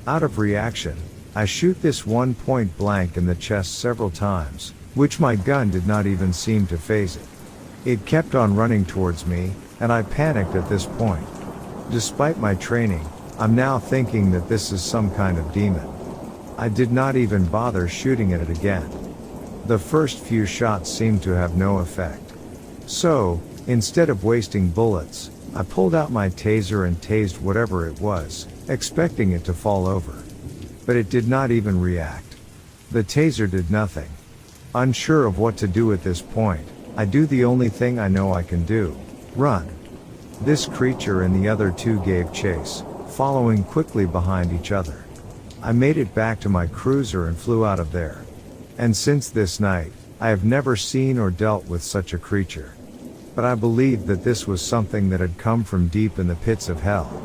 Out of reaction, I shoot this one point blank in the chest several times, which my gun did not even seem to faze it. It kept on running towards me, and I panicked at this point. Despite my training, I'm now thinking that this is some kind of demon. I did not even bother shooting at it again. The first few shots seemed to have no effect. So, instead of wasting bullets, I pulled out my taser and tased whatever it was, expecting it to fall over. But it did not even react. The taser did nothing. Unsure of what to do at this point, I do the only thing I know I can do: run. This creature and the other two gave chase, following quickly behind each other. I made it back to my cruiser and flew out of there. And since this night, I have never seen or dealt with such a creature. But I believe that this was something that had come from deep in the pits of hell.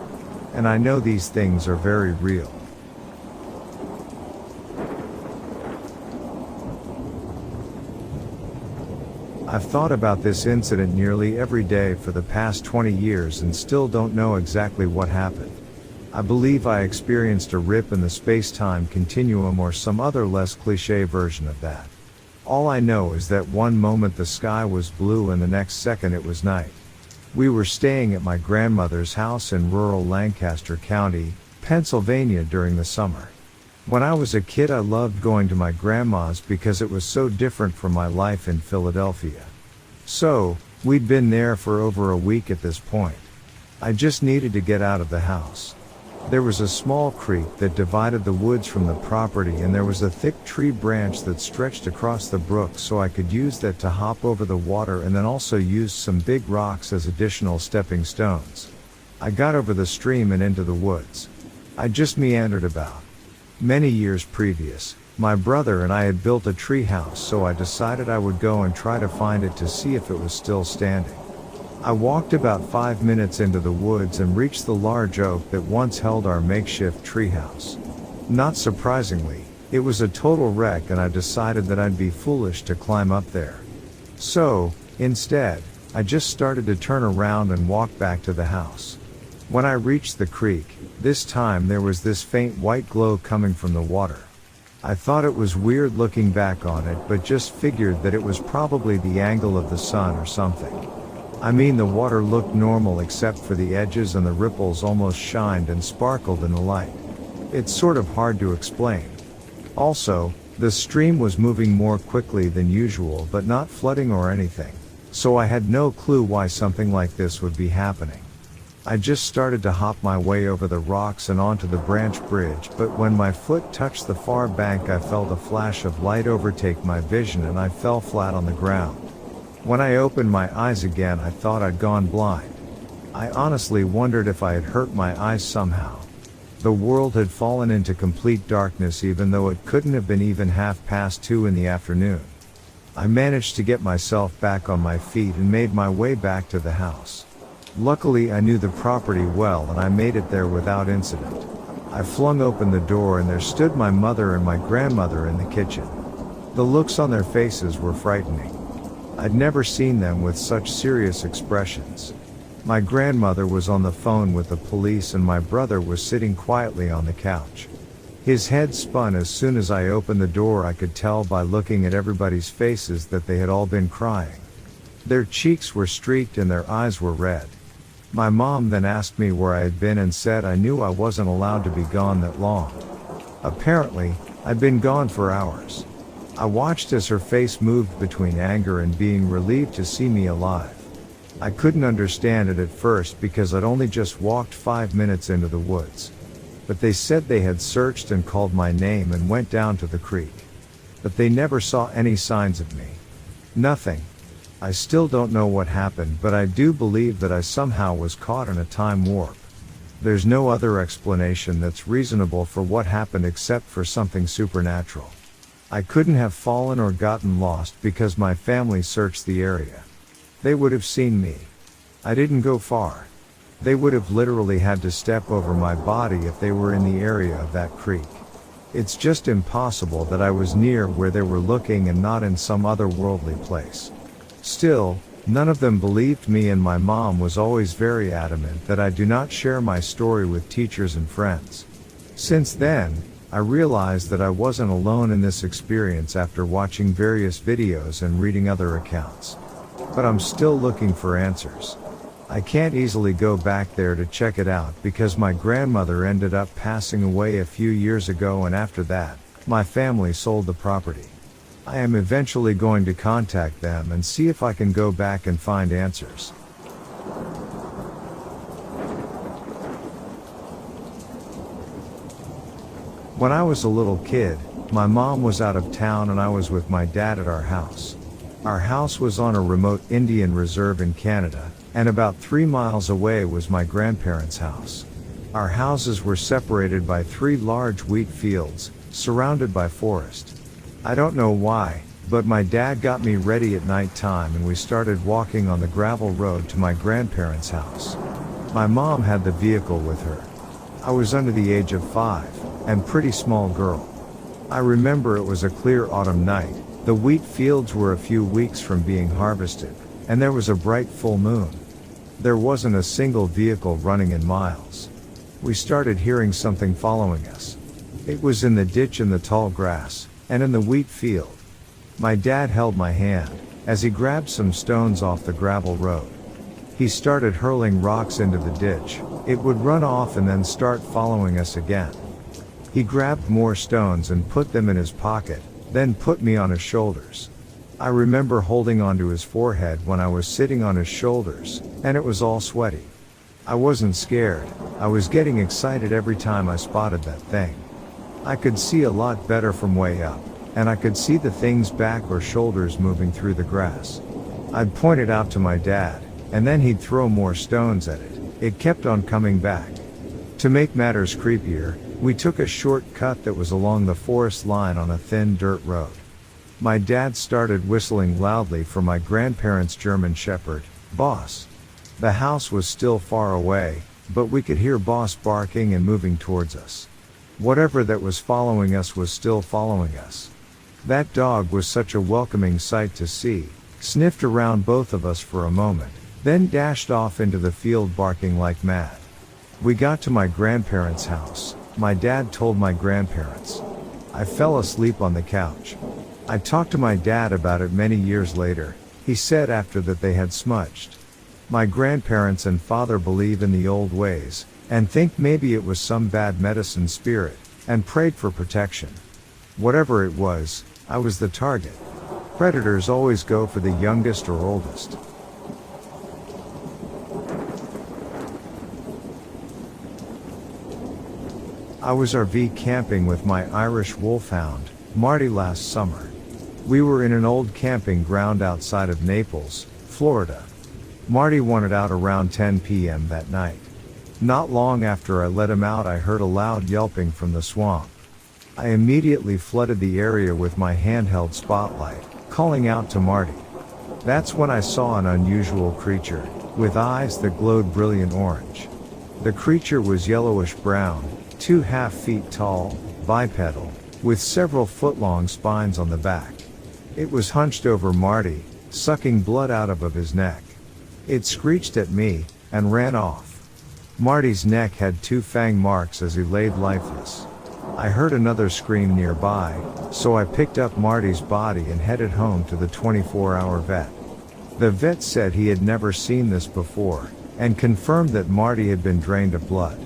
And I know these things are very real. I've thought about this incident nearly every day for the past 20 years and still don't know exactly what happened. I believe I experienced a rip in the space-time continuum or some other less cliché version of that. All I know is that one moment the sky was blue and the next second it was night. We were staying at my grandmother's house in rural Lancaster County, Pennsylvania during the summer. When I was a kid, I loved going to my grandma's because it was so different from my life in Philadelphia. So, we'd been there for over a week at this point. I just needed to get out of the house. There was a small creek that divided the woods from the property, and there was a thick tree branch that stretched across the brook, so I could use that to hop over the water, and then also used some big rocks as additional stepping stones. I got over the stream and into the woods. I just meandered about. Many years previous, my brother and I had built a tree house, so I decided I would go and try to find it to see if it was still standing. I walked about 5 minutes into the woods and reached the large oak that once held our makeshift treehouse. Not surprisingly, it was a total wreck, and I decided that I'd be foolish to climb up there. So, instead, I just started to turn around and walk back to the house. When I reached the creek, this time there was this faint white glow coming from the water. I thought it was weird looking back on it, but just figured that it was probably the angle of the sun or something. I mean, the water looked normal except for the edges, and the ripples almost shined and sparkled in the light. It's sort of hard to explain. Also, the stream was moving more quickly than usual, but not flooding or anything, so I had no clue why something like this would be happening. I just started to hop my way over the rocks and onto the branch bridge, but when my foot touched the far bank, I felt a flash of light overtake my vision and I fell flat on the ground. When I opened my eyes again, I thought I'd gone blind. I honestly wondered if I had hurt my eyes somehow. The world had fallen into complete darkness, even though it couldn't have been even 2:30 in the afternoon. I managed to get myself back on my feet and made my way back to the house. Luckily, I knew the property well and I made it there without incident. I flung open the door and there stood my mother and my grandmother in the kitchen. The looks on their faces were frightening. I'd never seen them with such serious expressions. My grandmother was on the phone with the police and my brother was sitting quietly on the couch. His head spun as soon as I opened the door. I could tell by looking at everybody's faces that they had all been crying. Their cheeks were streaked and their eyes were red. My mom then asked me where I had been and said I knew I wasn't allowed to be gone that long. Apparently, I'd been gone for hours. I watched as her face moved between anger and being relieved to see me alive. I couldn't understand it at first because I'd only just walked 5 minutes into the woods. But they said they had searched and called my name and went down to the creek. But they never saw any signs of me. Nothing. I still don't know what happened, but I do believe that I somehow was caught in a time warp. There's no other explanation that's reasonable for what happened except for something supernatural. I couldn't have fallen or gotten lost because my family searched the area. They would have seen me. I didn't go far. They would have literally had to step over my body if they were in the area of that creek. It's just impossible that I was near where they were looking and not in some otherworldly place. Still, none of them believed me, and my mom was always very adamant that I do not share my story with teachers and friends. Since then, I realized that I wasn't alone in this experience after watching various videos and reading other accounts. But I'm still looking for answers. I can't easily go back there to check it out because my grandmother ended up passing away a few years ago, and after that, my family sold the property. I am eventually going to contact them and see if I can go back and find answers. When I was a little kid, my mom was out of town and I was with my dad at our house. Our house was on a remote Indian reserve in Canada, and about 3 miles away was my grandparents' house. Our houses were separated by 3 large wheat fields, surrounded by forest. I don't know why, but my dad got me ready at night time and we started walking on the gravel road to my grandparents' house. My mom had the vehicle with her. I was under the age of 5, and pretty small girl. I remember it was a clear autumn night, the wheat fields were a few weeks from being harvested, and there was a bright full moon. There wasn't a single vehicle running in miles. We started hearing something following us. It was in the ditch in the tall grass, and in the wheat field. My dad held my hand, as he grabbed some stones off the gravel road. He started hurling rocks into the ditch. It would run off and then start following us again. He grabbed more stones and put them in his pocket, then put me on his shoulders. I remember holding onto his forehead when I was sitting on his shoulders, and it was all sweaty. I wasn't scared, I was getting excited every time I spotted that thing. I could see a lot better from way up, and I could see the thing's back or shoulders moving through the grass. I'd point it out to my dad, and then he'd throw more stones at it. It kept on coming back. To make matters creepier, we took a short cut that was along the forest line on a thin dirt road. My dad started whistling loudly for my grandparents' German Shepherd, Boss. The house was still far away, but we could hear Boss barking and moving towards us. Whatever that was following us was still following us. That dog was such a welcoming sight to see, sniffed around both of us for a moment, then dashed off into the field barking like mad. We got to my grandparents' house. My dad told my grandparents. I fell asleep on the couch. I talked to my dad about it many years later. He said after that they had smudged. My grandparents and father believe in the old ways, and think maybe it was some bad medicine spirit, and prayed for protection. Whatever it was, I was the target. Predators always go for the youngest or oldest. I was RV camping with my Irish wolfhound, Marty, last summer. We were in an old camping ground outside of Naples, Florida. Marty wanted out around 10 p.m. that night. Not long after I let him out, I heard a loud yelping from the swamp. I immediately flooded the area with my handheld spotlight, calling out to Marty. That's when I saw an unusual creature, with eyes that glowed brilliant orange. The creature was yellowish brown, 2.5 feet tall, bipedal, with several foot-long spines on the back. It was hunched over Marty, sucking blood out of his neck. It screeched at me, and ran off. Marty's neck had 2 fang marks as he laid lifeless. I heard another scream nearby, so I picked up Marty's body and headed home to the 24-hour vet. The vet said he had never seen this before, and confirmed that Marty had been drained of blood.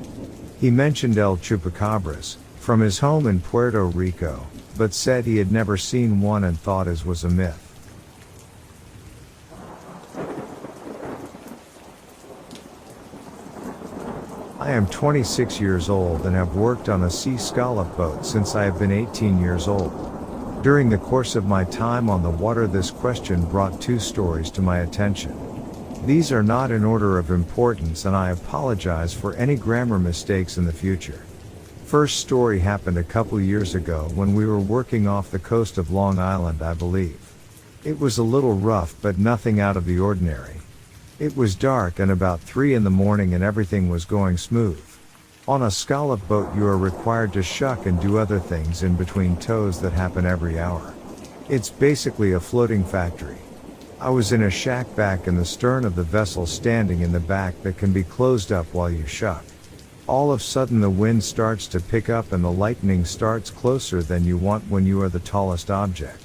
He mentioned El Chupacabras, from his home in Puerto Rico, but said he had never seen one and thought his was a myth. I am 26 years old and have worked on a sea scallop boat since I have been 18 years old. During the course of my time on the water, this question brought 2 stories to my attention. These are not in order of importance, and I apologize for any grammar mistakes in the future. First story happened a couple years ago when we were working off the coast of Long Island, I believe. It was a little rough, but nothing out of the ordinary. It was dark and about 3 in the morning, and everything was going smooth. On a scallop boat you are required to shuck and do other things in between tows that happen every hour. It's basically a floating factory. I was in a shack back in the stern of the vessel, standing in the back that can be closed up while you shuck. All of a sudden the wind starts to pick up and the lightning starts closer than you want when you are the tallest object.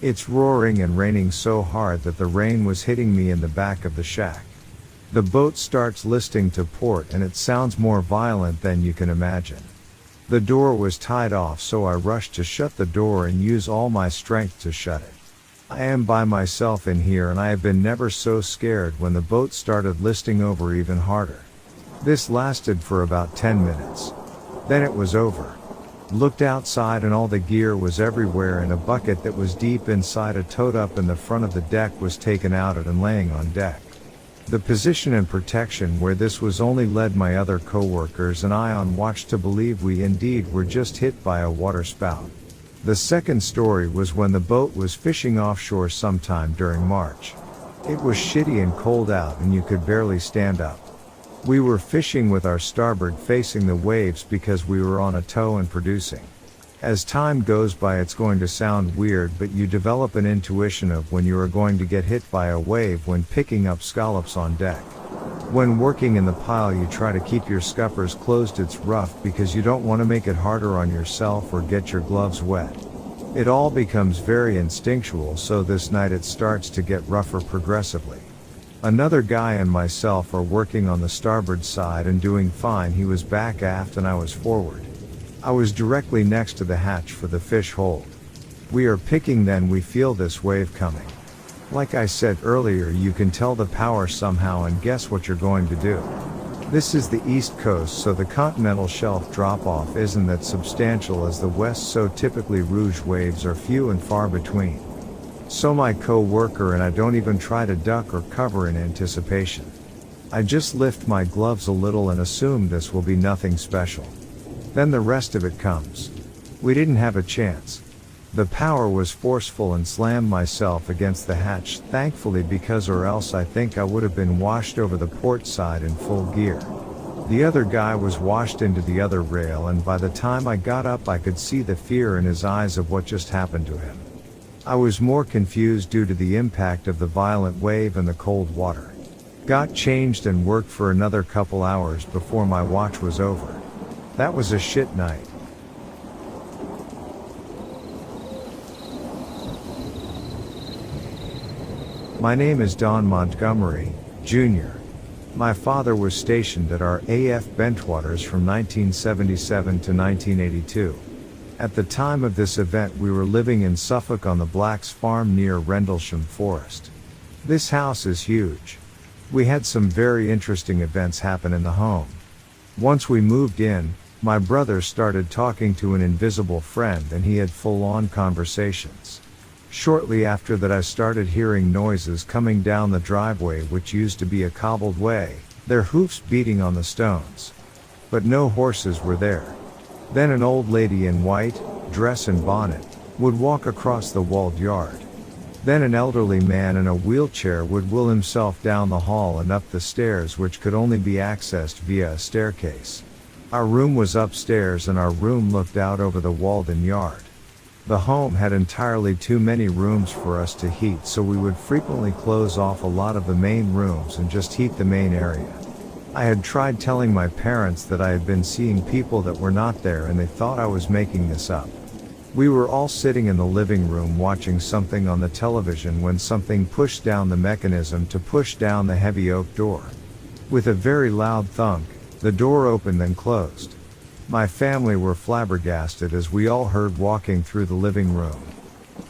It's roaring and raining so hard that the rain was hitting me in the back of the shack. The boat starts listing to port and it sounds more violent than you can imagine. The door was tied off, so I rushed to shut the door and use all my strength to shut it. I am by myself in here, and I have been never so scared when the boat started listing over even harder. This lasted for about 10 minutes. Then it was over. Looked outside and all the gear was everywhere, and a bucket that was deep inside a tote up in the front of the deck was taken out and laying on deck. The position and protection where this was only led my other co-workers and I on watch to believe we indeed were just hit by a water spout. The second story was when the boat was fishing offshore sometime during March. It was shitty and cold out and you could barely stand up. We were fishing with our starboard facing the waves because we were on a tow and producing. As time goes by, it's going to sound weird, but you develop an intuition of when you are going to get hit by a wave when picking up scallops on deck. When working in the pile, you try to keep your scuppers closed. It's rough because you don't want to make it harder on yourself or get your gloves wet. It all becomes very instinctual, so this night it starts to get rougher progressively. Another guy and myself are working on the starboard side and doing fine. He was back aft and I was forward. I was directly next to the hatch for the fish hold. We are picking, then we feel this wave coming. Like I said earlier, you can tell the power somehow and guess what you're going to do. This is the East Coast, so the continental shelf drop-off isn't that substantial as the West, so typically rouge waves are few and far between. So my co-worker and I don't even try to duck or cover in anticipation. I just lift my gloves a little and assume this will be nothing special. Then the rest of it comes. We didn't have a chance. The power was forceful and slammed myself against the hatch, thankfully, because or else I think I would have been washed over the port side in full gear. The other guy was washed into the other rail, and by the time I got up I could see the fear in his eyes of what just happened to him. I was more confused due to the impact of the violent wave and the cold water. Got changed and worked for another couple hours before my watch was over. That was a shit night. My name is Don Montgomery, Jr. My father was stationed at our AF Bentwaters from 1977 to 1982. At the time of this event we were living in Suffolk on the Blacks Farm near Rendlesham Forest. This house is huge. We had some very interesting events happen in the home. Once we moved in, my brother started talking to an invisible friend and he had full-on conversations. Shortly after that I started hearing noises coming down the driveway, which used to be a cobbled way, their hoofs beating on the stones. But no horses were there. Then an old lady in white, dress and bonnet, would walk across the walled yard. Then an elderly man in a wheelchair would wheel himself down the hall and up the stairs, which could only be accessed via a staircase. Our room was upstairs and our room looked out over the walled-in yard. The home had entirely too many rooms for us to heat, so we would frequently close off a lot of the main rooms and just heat the main area. I had tried telling my parents that I had been seeing people that were not there and they thought I was making this up. We were all sitting in the living room watching something on the television when something pushed down the mechanism to push down the heavy oak door. With a very loud thunk, the door opened and closed. My family were flabbergasted as we all heard walking through the living room.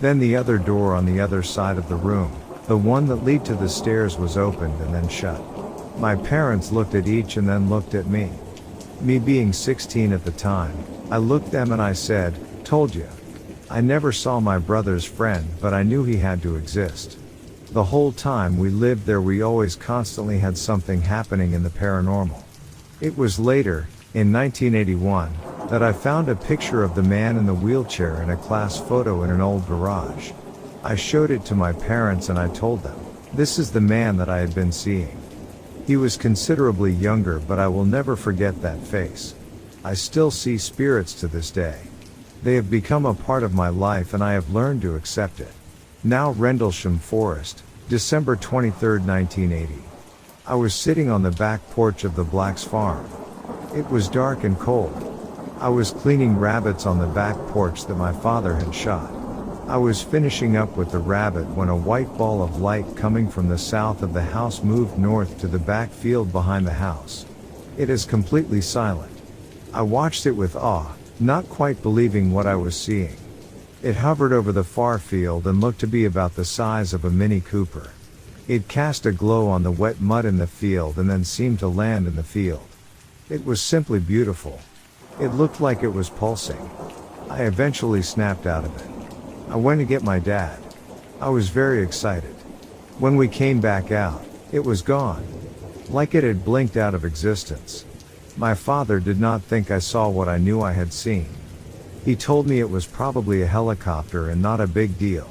Then the other door on the other side of the room, the one that led to the stairs, was opened and then shut. My parents looked at each and then looked at me. Me being 16 at the time, I looked at them and I said, "Told you." I never saw my brother's friend, but I knew he had to exist. The whole time we lived there we always constantly had something happening in the paranormal. It was later, in 1981, that I found a picture of the man in the wheelchair in a class photo in an old garage. I showed it to my parents and I told them, this is the man that I had been seeing. He was considerably younger, but I will never forget that face. I still see spirits to this day. They have become a part of my life and I have learned to accept it. Now Rendlesham Forest, December 23, 1980. I was sitting on the back porch of the Blacks Farm. It was dark and cold. I was cleaning rabbits on the back porch that my father had shot. I was finishing up with the rabbit when a white ball of light coming from the south of the house moved north to the back field behind the house. It is completely silent. I watched it with awe, not quite believing what I was seeing. It hovered over the far field and looked to be about the size of a Mini Cooper. It cast a glow on the wet mud in the field and then seemed to land in the field. It was simply beautiful. It looked like it was pulsing. I eventually snapped out of it. I went to get my dad. I was very excited. When we came back out, it was gone. Like it had blinked out of existence. My father did not think I saw what I knew I had seen. He told me it was probably a helicopter and not a big deal.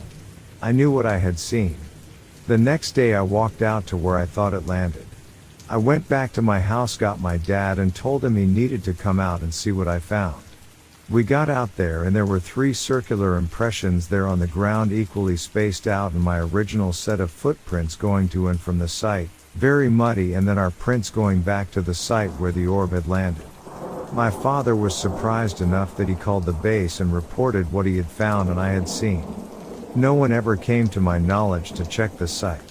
I knew what I had seen. The next day I walked out to where I thought it landed. I went back to my house, got my dad and told him he needed to come out and see what I found. We got out there and there were 3 circular impressions there on the ground, equally spaced out, and my original set of footprints going to and from the site, very muddy, and then our prints going back to the site where the orb had landed. My father was surprised enough that he called the base and reported what he had found and I had seen. No one ever came to my knowledge to check the site.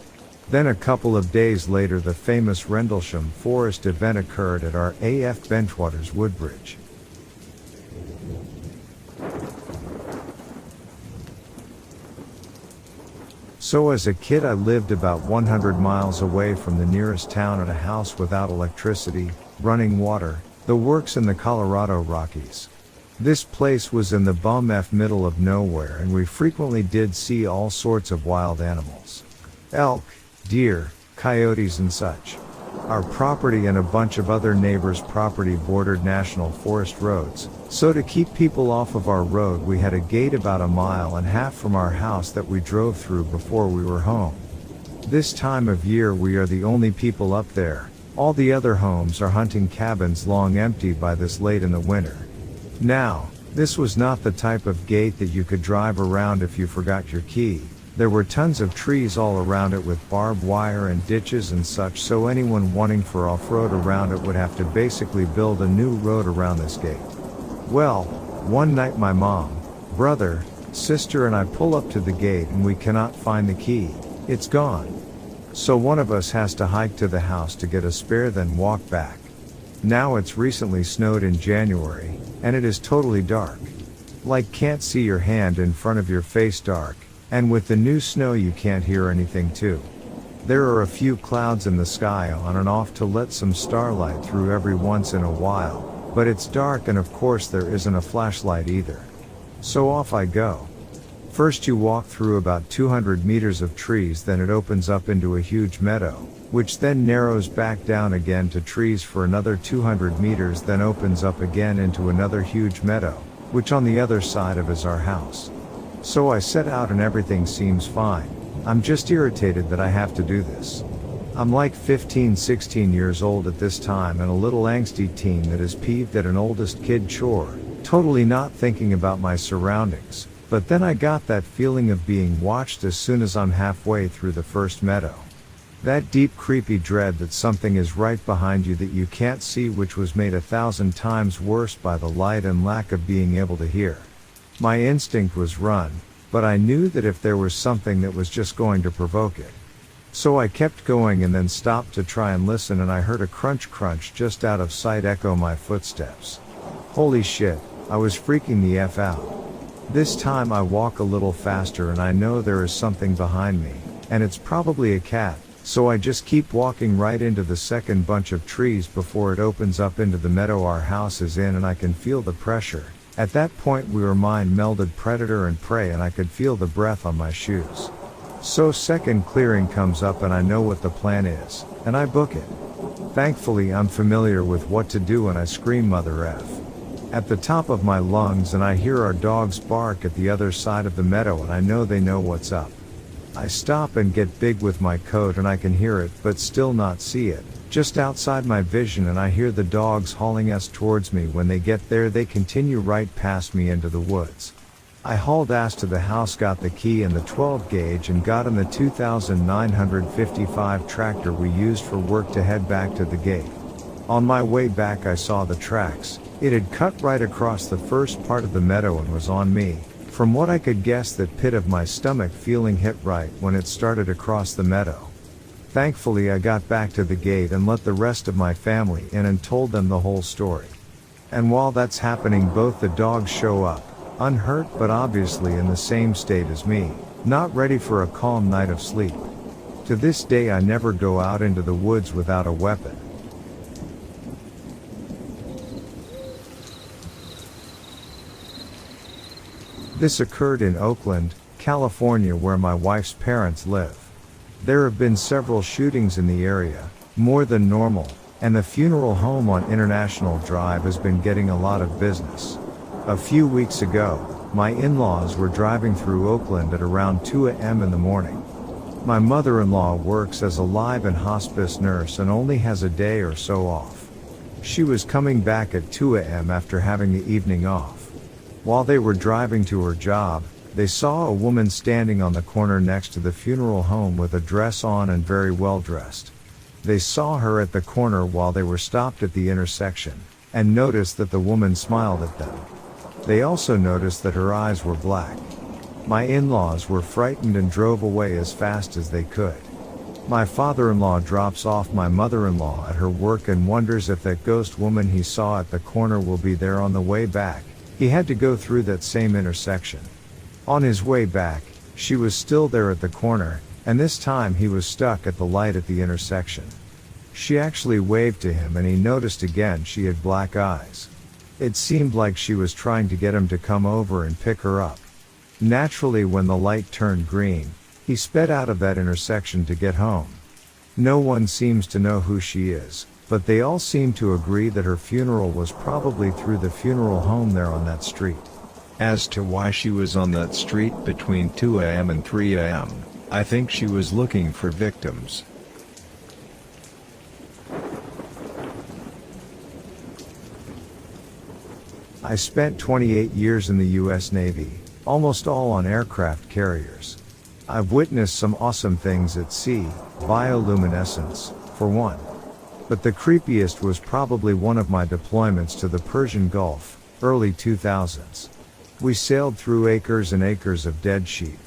Then a couple of days later the famous Rendlesham Forest event occurred at our AF Bentwaters Woodbridge. So as a kid I lived about 100 miles away from the nearest town at a house without electricity, running water, the works in the Colorado Rockies. This place was in the bum-f middle of nowhere, and we frequently did see all sorts of wild animals. Elk, deer, coyotes and such. Our property and a bunch of other neighbors' property bordered national forest roads, so to keep people off of our road we had a gate about 1.5 miles from our house that we drove through before we were home. This time of year we are the only people up there. All the other homes are hunting cabins long empty by this late in the winter. Now, this was not the type of gate that you could drive around if you forgot your key. There were tons of trees all around it with barbed wire and ditches and such, so anyone wanting for off-road around it would have to basically build a new road around this gate. Well, one night my mom, brother, sister and I pull up to the gate and we cannot find the key. It's gone. So one of us has to hike to the house to get a spare, then walk back. Now it's recently snowed in January, and it is totally dark. Like can't see your hand in front of your face dark. And with the new snow you can't hear anything too. There are a few clouds in the sky on and off to let some starlight through every once in a while, but it's dark and of course there isn't a flashlight either. So off I go. First you walk through about 200 meters of trees, then it opens up into a huge meadow, which then narrows back down again to trees for another 200 meters, then opens up again into another huge meadow, which on the other side of is our house. So I set out and everything seems fine. I'm just irritated that I have to do this. I'm like 15-16 years old at this time and a little angsty teen that is peeved at an oldest kid chore, totally not thinking about my surroundings. But then I got that feeling of being watched as soon as I'm halfway through the first meadow. That deep creepy dread that something is right behind you that you can't see, which was made 1,000 times worse by the light and lack of being able to hear. My instinct was run, but I knew that if there was something that was just going to provoke it. So I kept going and then stopped to try and listen, and I heard a crunch just out of sight echo my footsteps. Holy shit, I was freaking the F out. This time I walk a little faster and I know there is something behind me, and it's probably a cat, so I just keep walking right into the second bunch of trees before it opens up into the meadow our house is in, and I can feel the pressure. At that point we were mind-melded predator and prey, and I could feel the breath on my shoes. So second clearing comes up and I know what the plan is, and I book it. Thankfully I'm familiar with what to do and I scream mother F at the top of my lungs, and I hear our dogs bark at the other side of the meadow and I know they know what's up. I stop and get big with my coat and I can hear it but still not see it, just outside my vision, and I hear the dogs hauling us towards me. When they get there they continue right past me into the woods. I hauled ass to the house, got the key and the 12 gauge and got in the 2955 tractor we used for work to head back to the gate. On my way back I saw the tracks. It had cut right across the first part of the meadow and was on me. From what I could guess, that pit of my stomach feeling hit right when it started across the meadow. Thankfully I got back to the gate and let the rest of my family in and told them the whole story. And while that's happening both the dogs show up, unhurt but obviously in the same state as me, not ready for a calm night of sleep. To this day I never go out into the woods without a weapon. This occurred in Oakland, California, where my wife's parents live. There have been several shootings in the area, more than normal, and the funeral home on International Drive has been getting a lot of business. A few weeks ago, my in-laws were driving through Oakland at around 2 a.m. in the morning. My mother-in-law works as a live and hospice nurse and only has a day or so off. She was coming back at 2 a.m. after having the evening off. While they were driving to her job, they saw a woman standing on the corner next to the funeral home with a dress on and very well dressed. They saw her at the corner while they were stopped at the intersection, and noticed that the woman smiled at them. They also noticed that her eyes were black. My in-laws were frightened and drove away as fast as they could. My father-in-law drops off my mother-in-law at her work and wonders if that ghost woman he saw at the corner will be there on the way back. He had to go through that same intersection. On his way back, she was still there at the corner, and this time he was stuck at the light at the intersection. She actually waved to him and he noticed again she had black eyes. It seemed like she was trying to get him to come over and pick her up. Naturally, when the light turned green, he sped out of that intersection to get home. No one seems to know who she is, but they all seem to agree that her funeral was probably through the funeral home there on that street. As to why she was on that street between 2 a.m. and 3 a.m., I think she was looking for victims. I spent 28 years in the U.S. Navy, almost all on aircraft carriers. I've witnessed some awesome things at sea, bioluminescence, for one. But the creepiest was probably one of my deployments to the Persian Gulf, early 2000s. We sailed through acres and acres of dead sheep.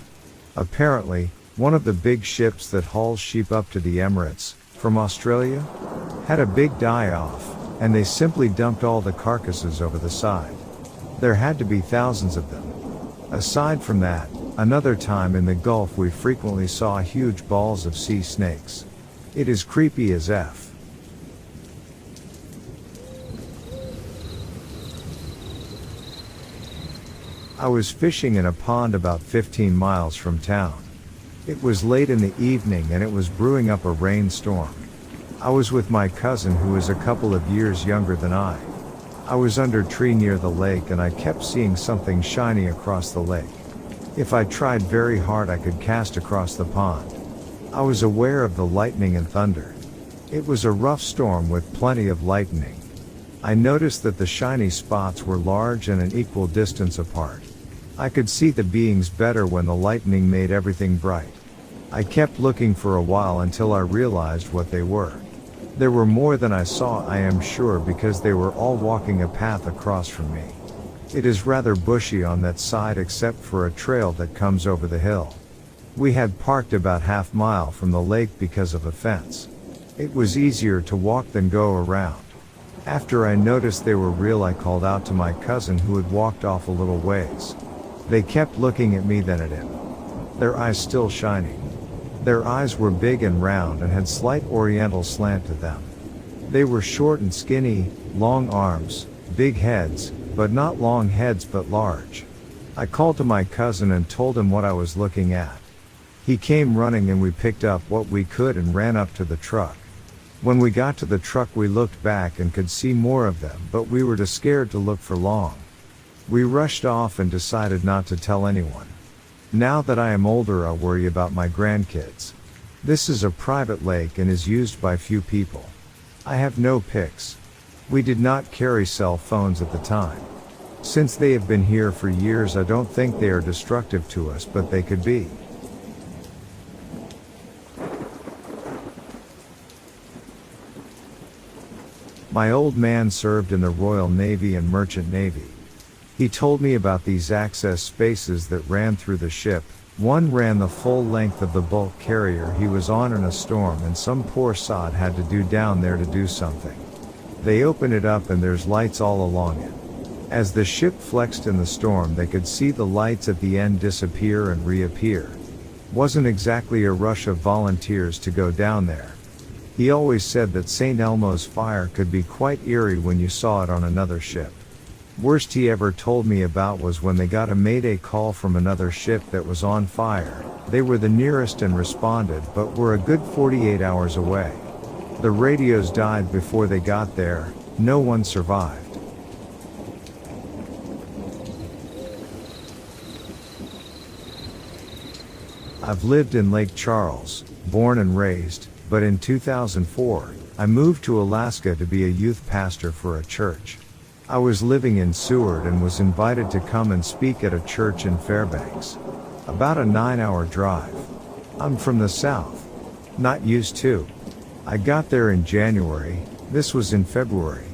Apparently, one of the big ships that hauls sheep up to the Emirates, from Australia, had a big die-off, and they simply dumped all the carcasses over the side. There had to be thousands of them. Aside from that, another time in the Gulf we frequently saw huge balls of sea snakes. It is creepy as F. I was fishing in a pond about 15 miles from town. It was late in the evening and it was brewing up a rainstorm. I was with my cousin who is a couple of years younger than I. I was under a tree near the lake and I kept seeing something shiny across the lake. If I tried very hard I could cast across the pond. I was aware of the lightning and thunder. It was a rough storm with plenty of lightning. I noticed that the shiny spots were large and an equal distance apart. I could see the beings better when the lightning made everything bright. I kept looking for a while until I realized what they were. There were more than I saw, I am sure, because they were all walking a path across from me. It is rather bushy on that side except for a trail that comes over the hill. We had parked about half-mile from the lake because of a fence. It was easier to walk than go around. After I noticed they were real, I called out to my cousin who had walked off a little ways. They kept looking at me then at him. Their eyes still shining. Their eyes were big and round and had slight oriental slant to them. They were short and skinny, long arms, big heads, but not long heads but large. I called to my cousin and told him what I was looking at. He came running and we picked up what we could and ran up to the truck. When we got to the truck we looked back and could see more of them, but we were too scared to look for long. We rushed off and decided not to tell anyone. Now that I am older I worry about my grandkids. This is a private lake and is used by few people. I have no pics. We did not carry cell phones at the time. Since they have been here for years I don't think they are destructive to us, but they could be. My old man served in the Royal Navy and Merchant Navy. He told me about these access spaces that ran through the ship. One ran the full length of the bulk carrier he was on in a storm, and some poor sod had to do down there to do something. They open it up and there's lights all along it. As the ship flexed in the storm they could see the lights at the end disappear and reappear. Wasn't exactly a rush of volunteers to go down there. He always said that St. Elmo's fire could be quite eerie when you saw it on another ship. Worst he ever told me about was when they got a mayday call from another ship that was on fire. They were the nearest and responded, but were a good 48 hours away. The radios died before they got there. No one survived. I've lived in Lake Charles, born and raised, but in 2004, I moved to Alaska to be a youth pastor for a church. I was living in Seward and was invited to come and speak at a church in Fairbanks. About a 9-hour drive. I'm from the south. Not used to. I got there in January, this was in February.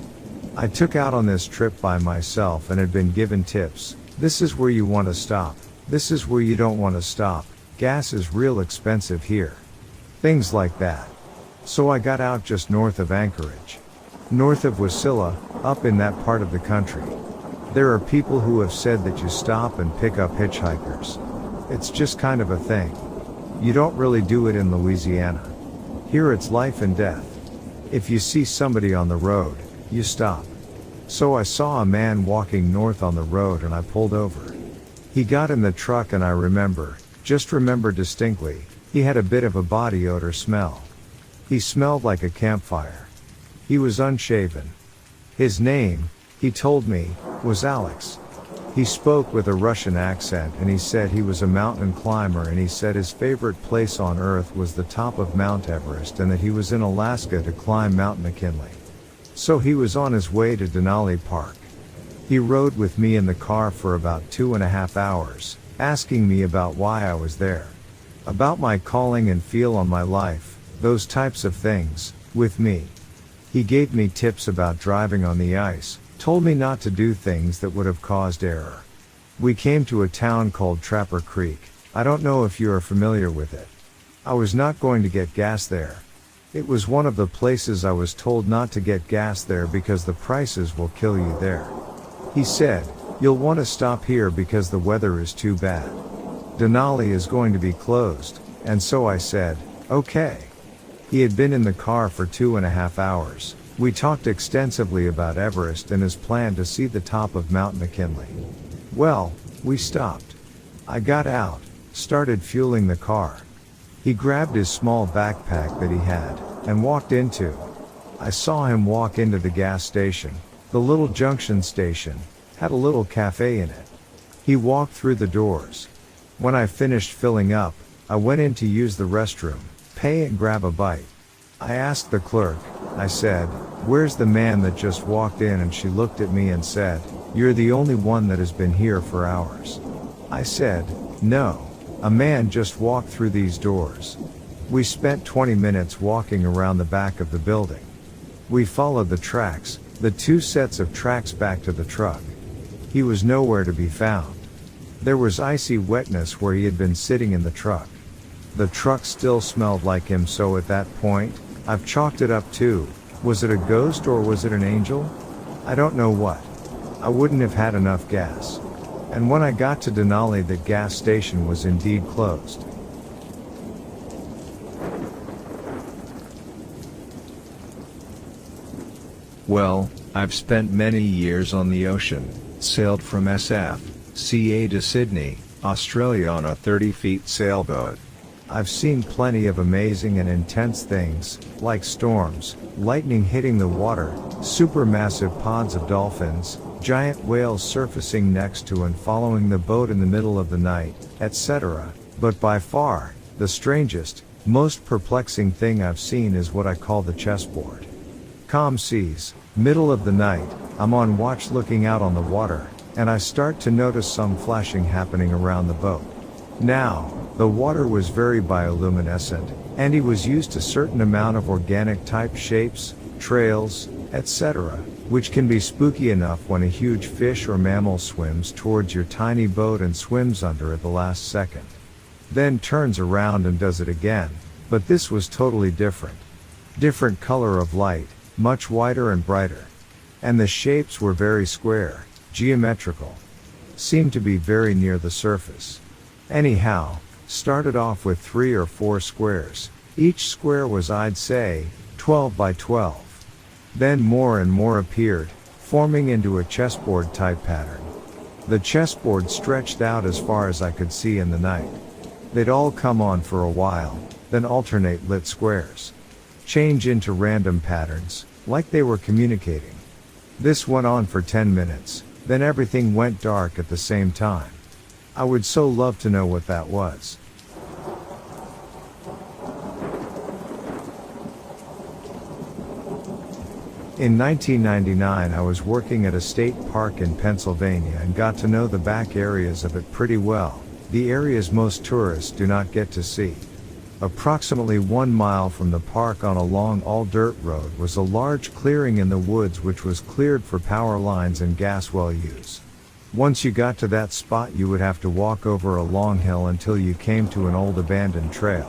I took out on this trip by myself and had been given tips. This is where you want to stop. This is where you don't want to stop. Gas is real expensive here. Things like that. So I got out just north of Anchorage. North of Wasilla, up in that part of the country. There are people who have said that you stop and pick up hitchhikers. It's just kind of a thing. You don't really do it in Louisiana. Here it's life and death. If you see somebody on the road, you stop. So I saw a man walking north on the road and I pulled over. He got in the truck and I just remember distinctly, he had a bit of a body odor smell. He smelled like a campfire. He was unshaven. His name, he told me, was Alex. He spoke with a Russian accent and he said he was a mountain climber and he said his favorite place on earth was the top of Mount Everest and that he was in Alaska to climb Mount McKinley. So he was on his way to Denali Park. He rode with me in the car for about 2.5 hours, asking me about why I was there. About my calling and feel on my life, those types of things, with me. He gave me tips about driving on the ice, told me not to do things that would have caused error. We came to a town called Trapper Creek. I don't know if you are familiar with it. I was not going to get gas there. It was one of the places I was told not to get gas there because the prices will kill you there. He said, "You'll want to stop here because the weather is too bad. Denali is going to be closed," and so I said, "Okay." He had been in the car for 2.5 hours. We talked extensively about Everest and his plan to see the top of Mount McKinley. Well, we stopped. I got out, started fueling the car. He grabbed his small backpack that he had, and walked into. I saw him walk into the gas station. The little junction station had a little cafe in it. He walked through the doors. When I finished filling up, I went in to use the restroom, pay and grab a bite. I asked the clerk, I said, "Where's the man that just walked in?" And she looked at me and said, "You're the only one that has been here for hours." I said, "No, a man just walked through these doors." We spent 20 minutes walking around the back of the building. We followed the tracks, the 2 sets of tracks back to the truck. He was nowhere to be found. There was icy wetness where he had been sitting in the truck. The truck still smelled like him, so at that point, I've chalked it up to, was it a ghost or was it an angel? I don't know what. I wouldn't have had enough gas. And when I got to Denali, the gas station was indeed closed. Well, I've spent many years on the ocean, sailed from SFCA to Sydney, Australia on a 30-foot sailboat. I've seen plenty of amazing and intense things, like storms, lightning hitting the water, supermassive pods of dolphins, giant whales surfacing next to and following the boat in the middle of the night, etc. But by far, the strangest, most perplexing thing I've seen is what I call the chessboard. Calm seas, middle of the night, I'm on watch looking out on the water, and I start to notice some flashing happening around the boat. Now, the water was very bioluminescent, and he was used to certain amount of organic type shapes, trails, etc., which can be spooky enough when a huge fish or mammal swims towards your tiny boat and swims under at the last second. Then turns around and does it again, but this was totally different. Different color of light, much wider and brighter. And the shapes were very square, geometrical. Seemed to be very near the surface. Anyhow, started off with 3 or 4 squares. Each square was, I'd say, 12 by 12. Then more and more appeared, forming into a chessboard type pattern. The chessboard stretched out as far as I could see in the night. They'd all come on for a while, then alternate lit squares. Change into random patterns, like they were communicating. This went on for 10 minutes, then everything went dark at the same time. I would so love to know what that was. In 1999 I was working at a state park in Pennsylvania and got to know the back areas of it pretty well, the areas most tourists do not get to see. Approximately 1 mile from the park on a long all-dirt road was a large clearing in the woods which was cleared for power lines and gas well use. Once you got to that spot you would have to walk over a long hill until you came to an old abandoned trail.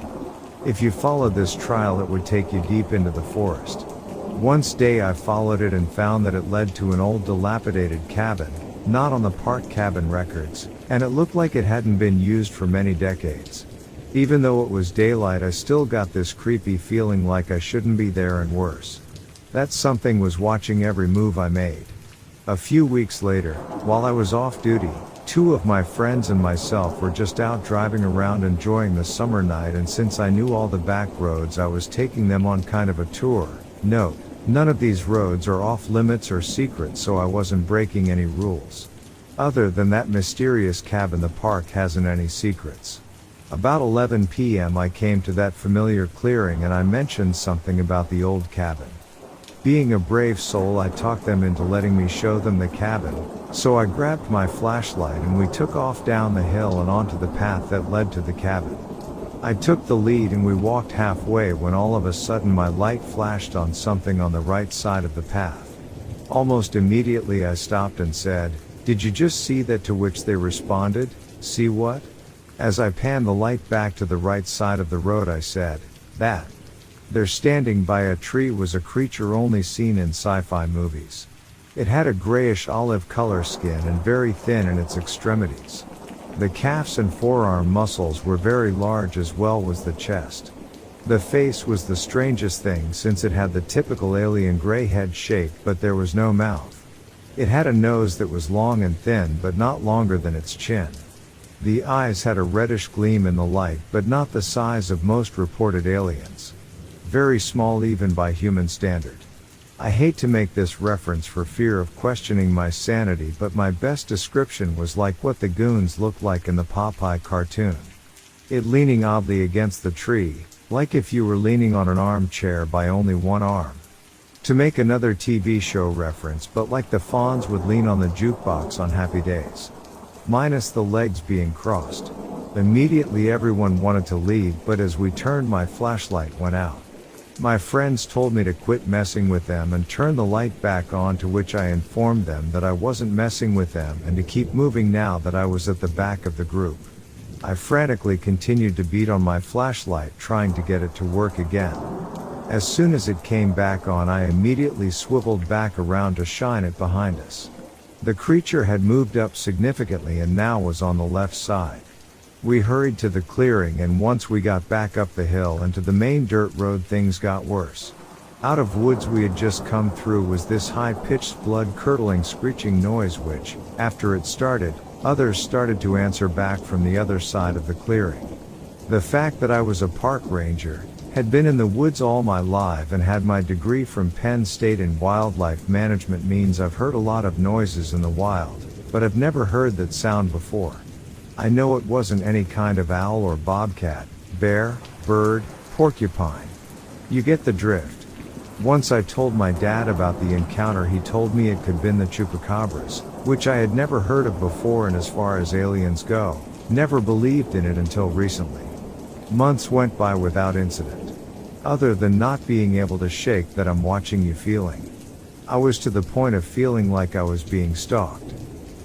If you followed this trail it would take you deep into the forest. One day I followed it and found that it led to an old dilapidated cabin, not on the park cabin records, and it looked like it hadn't been used for many decades. Even though it was daylight I still got this creepy feeling like I shouldn't be there and worse. That something was watching every move I made. A few weeks later, while I was off duty, two of my friends and myself were just out driving around enjoying the summer night, and since I knew all the back roads, I was taking them on kind of a tour. Note, none of these roads are off limits or secret, so I wasn't breaking any rules. Other than that mysterious cabin, the park hasn't any secrets. About 11 p.m. I came to that familiar clearing and I mentioned something about the old cabin. Being a brave soul, I talked them into letting me show them the cabin, so I grabbed my flashlight and we took off down the hill and onto the path that led to the cabin. I took the lead and we walked halfway when all of a sudden my light flashed on something on the right side of the path. Almost immediately I stopped and said, "Did you just see that?" To which they responded, "See what?" As I panned the light back to the right side of the road, I said, "That." There, standing by a tree, was a creature only seen in sci-fi movies. It had a grayish olive color skin and very thin in its extremities. The calves and forearm muscles were very large, as well was the chest. The face was the strangest thing, since it had the typical alien gray head shape, but there was no mouth. It had a nose that was long and thin, but not longer than its chin. The eyes had a reddish gleam in the light, but not the size of most reported aliens. Very small even by human standard. I hate to make this reference for fear of questioning my sanity, but my best description was like what the goons looked like in the Popeye cartoon. It leaning oddly against the tree, like if you were leaning on an armchair by only one arm. To make another TV show reference, but like the Fonz would lean on the jukebox on Happy Days. Minus the legs being crossed. Immediately everyone wanted to leave, but as we turned, my flashlight went out. My friends told me to quit messing with them and turn the light back on, to which I informed them that I wasn't messing with them and to keep moving now that I was at the back of the group. I frantically continued to beat on my flashlight, trying to get it to work again. As soon as it came back on, I immediately swiveled back around to shine it behind us. The creature had moved up significantly and now was on the left side. We hurried to the clearing, and once we got back up the hill and to the main dirt road, things got worse. Out of woods we had just come through was this high-pitched, blood-curdling screeching noise which, after it started, others started to answer back from the other side of the clearing. The fact that I was a park ranger, had been in the woods all my life, and had my degree from Penn State in wildlife management means I've heard a lot of noises in the wild, but I've never heard that sound before. I know it wasn't any kind of owl or bobcat, bear, bird, porcupine. You get the drift. Once I told my dad about the encounter. He told me it could been the chupacabras, which I had never heard of before, and as far as aliens go, never believed in it until recently. Months went by without incident. Other than not being able to shake that "I'm watching you" feeling. I was to the point of feeling like I was being stalked.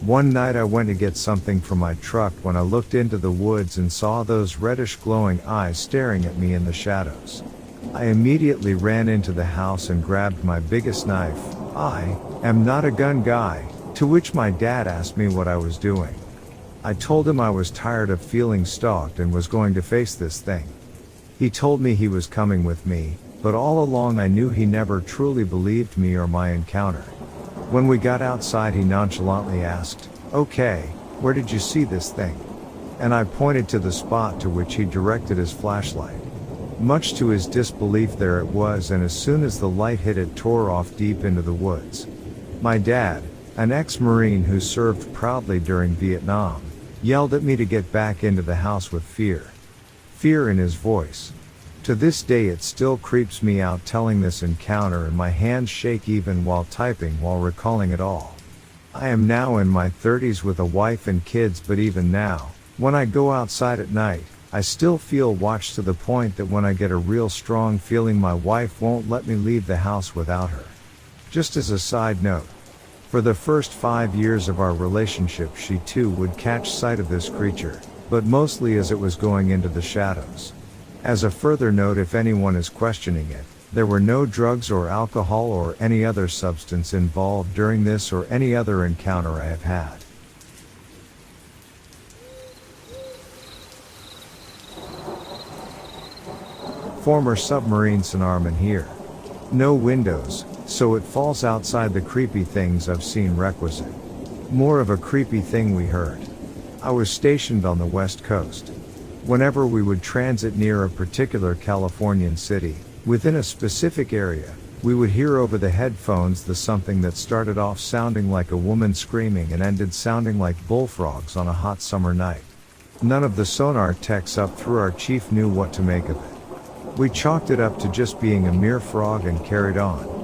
One night I went to get something from my truck when I looked into the woods and saw those reddish glowing eyes staring at me in the shadows. I immediately ran into the house and grabbed my biggest knife. I am not a gun guy, to which my dad asked me what I was doing. I told him I was tired of feeling stalked and was going to face this thing. He told me he was coming with me, but all along I knew he never truly believed me or my encounter. When we got outside, he nonchalantly asked, "Okay, where did you see this thing?" And I pointed to the spot, to which he directed his flashlight. Much to his disbelief, there it was, and as soon as the light hit it, tore off deep into the woods. My dad, an ex-Marine who served proudly during Vietnam, yelled at me to get back into the house with fear. Fear in his voice. To this day it still creeps me out telling this encounter, and my hands shake even while typing while recalling it all. I am now in my 30s with a wife and kids, but even now, when I go outside at night, I still feel watched, to the point that when I get a real strong feeling, my wife won't let me leave the house without her. Just as a side note, for the first 5 years of our relationship she too would catch sight of this creature, but mostly as it was going into the shadows. As a further note, if anyone is questioning it, there were no drugs or alcohol or any other substance involved during this or any other encounter I have had. Former submarine sonarman here. No windows, so it falls outside the creepy things I've seen requisite. More of a creepy thing we heard. I was stationed on the West Coast. Whenever we would transit near a particular Californian city, within a specific area, we would hear over the headphones the something that started off sounding like a woman screaming and ended sounding like bullfrogs on a hot summer night. None of the sonar techs up through our chief knew what to make of it. We chalked it up to just being a mere frog and carried on.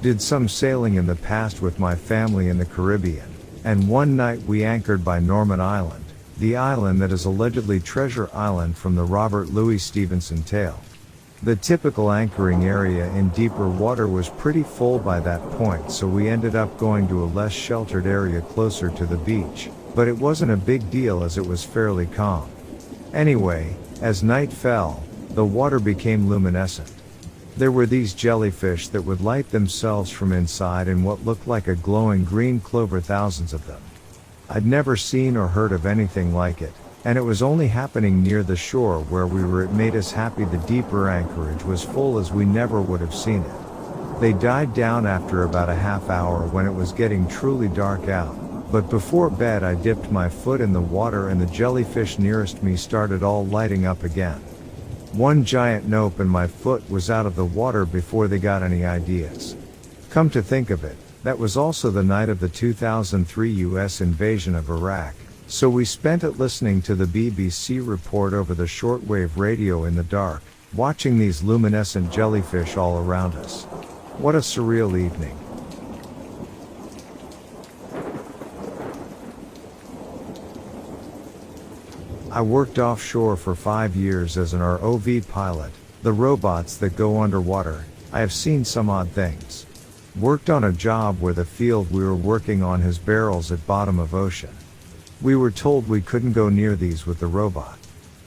Did some sailing in the past with my family in the Caribbean, and one night we anchored by Norman Island, the island that is allegedly Treasure Island from the Robert Louis Stevenson tale. The typical anchoring area in deeper water was pretty full by that point, so we ended up going to a less sheltered area closer to the beach, but it wasn't a big deal as it was fairly calm. Anyway, as night fell, the water became luminescent. There were these jellyfish that would light themselves from inside in what looked like a glowing green clover, thousands of them. I'd never seen or heard of anything like it, and it was only happening near the shore where we were. It made us happy the deeper anchorage was full, as we never would have seen it. They died down after about a half hour when it was getting truly dark out, but before bed I dipped my foot in the water and the jellyfish nearest me started all lighting up again. One giant nope and my foot was out of the water before they got any ideas. Come to think of it, that was also the night of the 2003 US invasion of Iraq, so we spent it listening to the BBC report over the shortwave radio in the dark, watching these luminescent jellyfish all around us. What a surreal evening. I worked offshore for 5 years as an ROV pilot, the robots that go underwater. I have seen some odd things. Worked on a job where the field we were working on has barrels at bottom of ocean. We were told we couldn't go near these with the robot.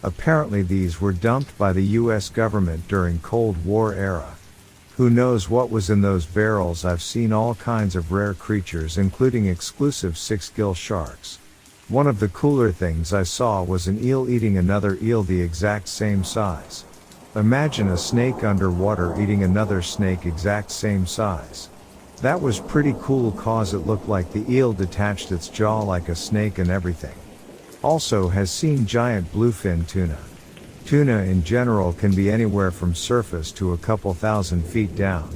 Apparently these were dumped by the US government during Cold War era. Who knows what was in those barrels? I've seen all kinds of rare creatures, including exclusive 6-gill sharks. One of the cooler things I saw was an eel eating another eel the exact same size. Imagine a snake underwater eating another snake exact same size. That was pretty cool cause it looked like the eel detached its jaw like a snake and everything. Also has seen giant bluefin tuna. Tuna in general can be anywhere from surface to a couple thousand feet down.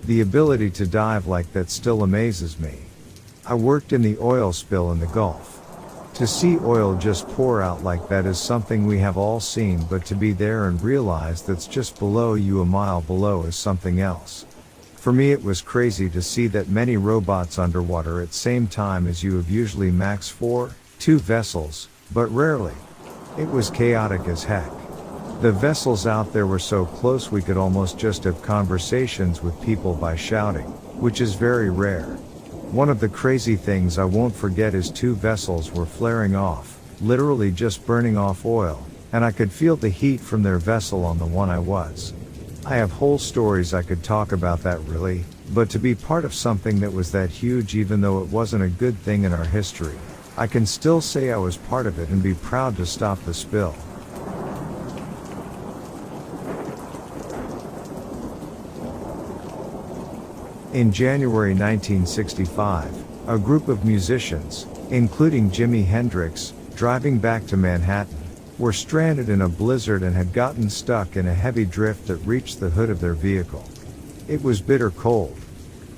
The ability to dive like that still amazes me. I worked in the oil spill in the Gulf. To see oil just pour out like that is something we have all seen, but to be there and realize that's just below you, a mile below, is something else. For me it was crazy to see that many robots underwater at same time as you have usually max 2 vessels, but rarely. It was chaotic as heck. The vessels out there were so close we could almost just have conversations with people by shouting, which is very rare. One of the crazy things I won't forget is 2 vessels were flaring off, literally just burning off oil, and I could feel the heat from their vessel on the one I was. I have whole stories I could talk about that really, but to be part of something that was that huge, even though it wasn't a good thing in our history, I can still say I was part of it and be proud to stop the spill. In January 1965, a group of musicians, including Jimi Hendrix, driving back to Manhattan, were stranded in a blizzard and had gotten stuck in a heavy drift that reached the hood of their vehicle. It was bitter cold.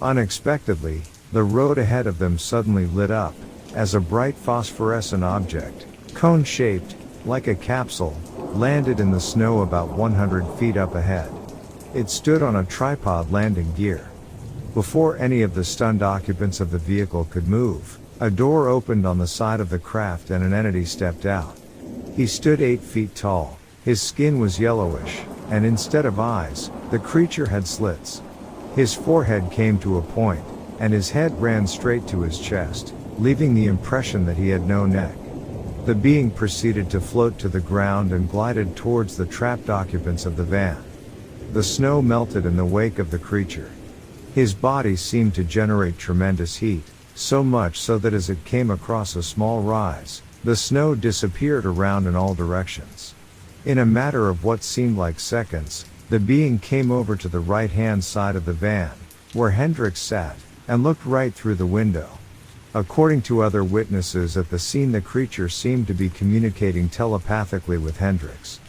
Unexpectedly, the road ahead of them suddenly lit up, as a bright phosphorescent object, cone-shaped, like a capsule, landed in the snow about 100 feet up ahead. It stood on a tripod landing gear. Before any of the stunned occupants of the vehicle could move, a door opened on the side of the craft and an entity stepped out. He stood 8 feet tall, his skin was yellowish, and instead of eyes, the creature had slits. His forehead came to a point, and his head ran straight to his chest, leaving the impression that he had no neck. The being proceeded to float to the ground and glided towards the trapped occupants of the van. The snow melted in the wake of the creature. His body seemed to generate tremendous heat, so much so that as it came across a small rise, The snow disappeared around in all directions. In a matter of what seemed like seconds, the being came over to the right-hand side of the van, where Hendrix sat, and looked right through the window. According to other witnesses at the scene, the creature seemed to be communicating telepathically with Hendrix.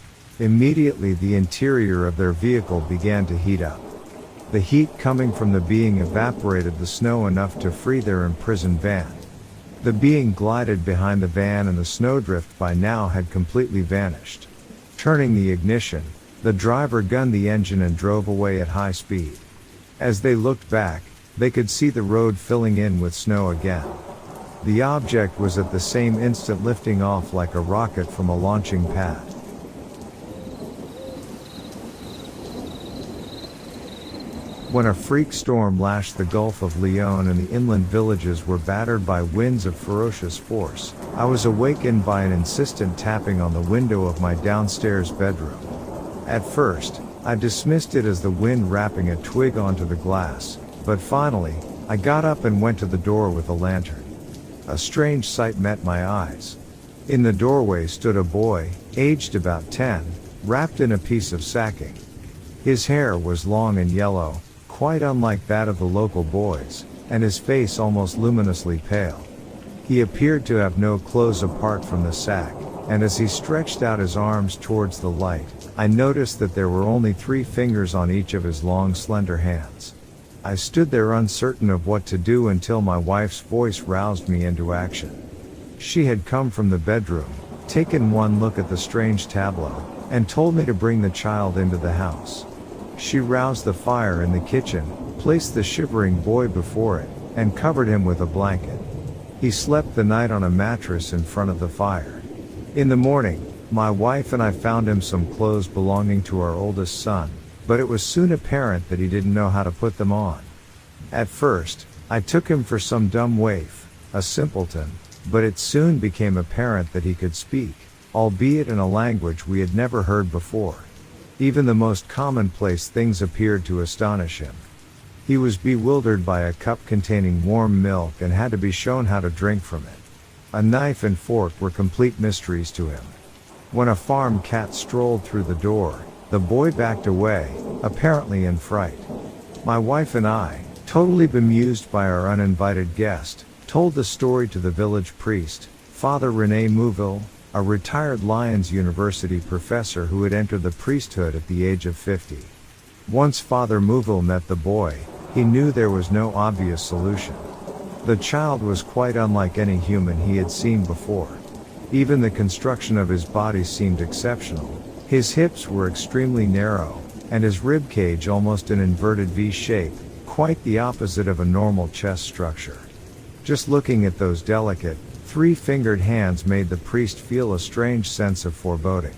Immediately the interior of their vehicle began to heat up. The heat coming from the being evaporated the snow enough to free their imprisoned van. The being glided behind the van and the snowdrift by now had completely vanished. Turning the ignition, the driver gunned the engine and drove away at high speed. As they looked back, they could see the road filling in with snow again. The object was at the same instant lifting off like a rocket from a launching pad. When a freak storm lashed the Gulf of Leon and the inland villages were battered by winds of ferocious force, I was awakened by an insistent tapping on the window of my downstairs bedroom. At first, I dismissed it as the wind rapping a twig onto the glass, but finally, I got up and went to the door with a lantern. A strange sight met my eyes. In the doorway stood a boy, aged about 10, wrapped in a piece of sacking. His hair was long and yellow, quite unlike that of the local boys, and his face almost luminously pale. He appeared to have no clothes apart from the sack, and as he stretched out his arms towards the light, I noticed that there were only 3 fingers on each of his long slender hands. I stood there uncertain of what to do until my wife's voice roused me into action. She had come from the bedroom, taken one look at the strange tableau, and told me to bring the child into the house. She roused the fire in the kitchen, placed the shivering boy before it, and covered him with a blanket. He slept the night on a mattress in front of the fire. In the morning, my wife and I found him some clothes belonging to our oldest son, but it was soon apparent that he didn't know how to put them on. At first, I took him for some dumb waif, a simpleton, but it soon became apparent that he could speak, albeit in a language we had never heard before. Even the most commonplace things appeared to astonish him. He was bewildered by a cup containing warm milk and had to be shown how to drink from it. A knife and fork were complete mysteries to him. When a farm cat strolled through the door, the boy backed away, apparently in fright. My wife and I, totally bemused by our uninvited guest, told the story to the village priest, Father René Mouville, a retired Lyons University professor who had entered the priesthood at the age of 50. Once Father Mouville met the boy, he knew there was no obvious solution. The child was quite unlike any human he had seen before. Even the construction of his body seemed exceptional. His hips were extremely narrow, and his rib cage almost an inverted V shape, quite the opposite of a normal chest structure. Just looking at those delicate, 3-fingered hands made the priest feel a strange sense of foreboding.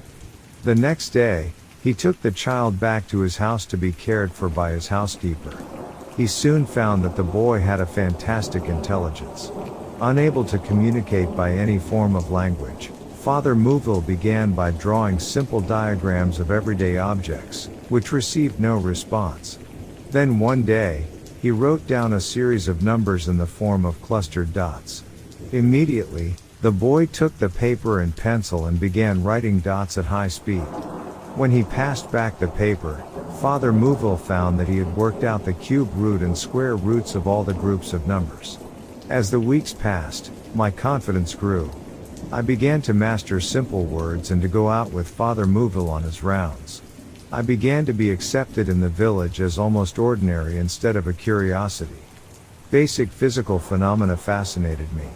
The next day, he took the child back to his house to be cared for by his housekeeper. He soon found that the boy had a fantastic intelligence. Unable to communicate by any form of language, Father Mouville began by drawing simple diagrams of everyday objects, which received no response. Then one day, he wrote down a series of numbers in the form of clustered dots. Immediately, the boy took the paper and pencil and began writing dots at high speed. When he passed back the paper, Father Mouville found that he had worked out the cube root and square roots of all the groups of numbers. As the weeks passed, my confidence grew. I began to master simple words and to go out with Father Mouville on his rounds. I began to be accepted in the village as almost ordinary instead of a curiosity. Basic physical phenomena fascinated me.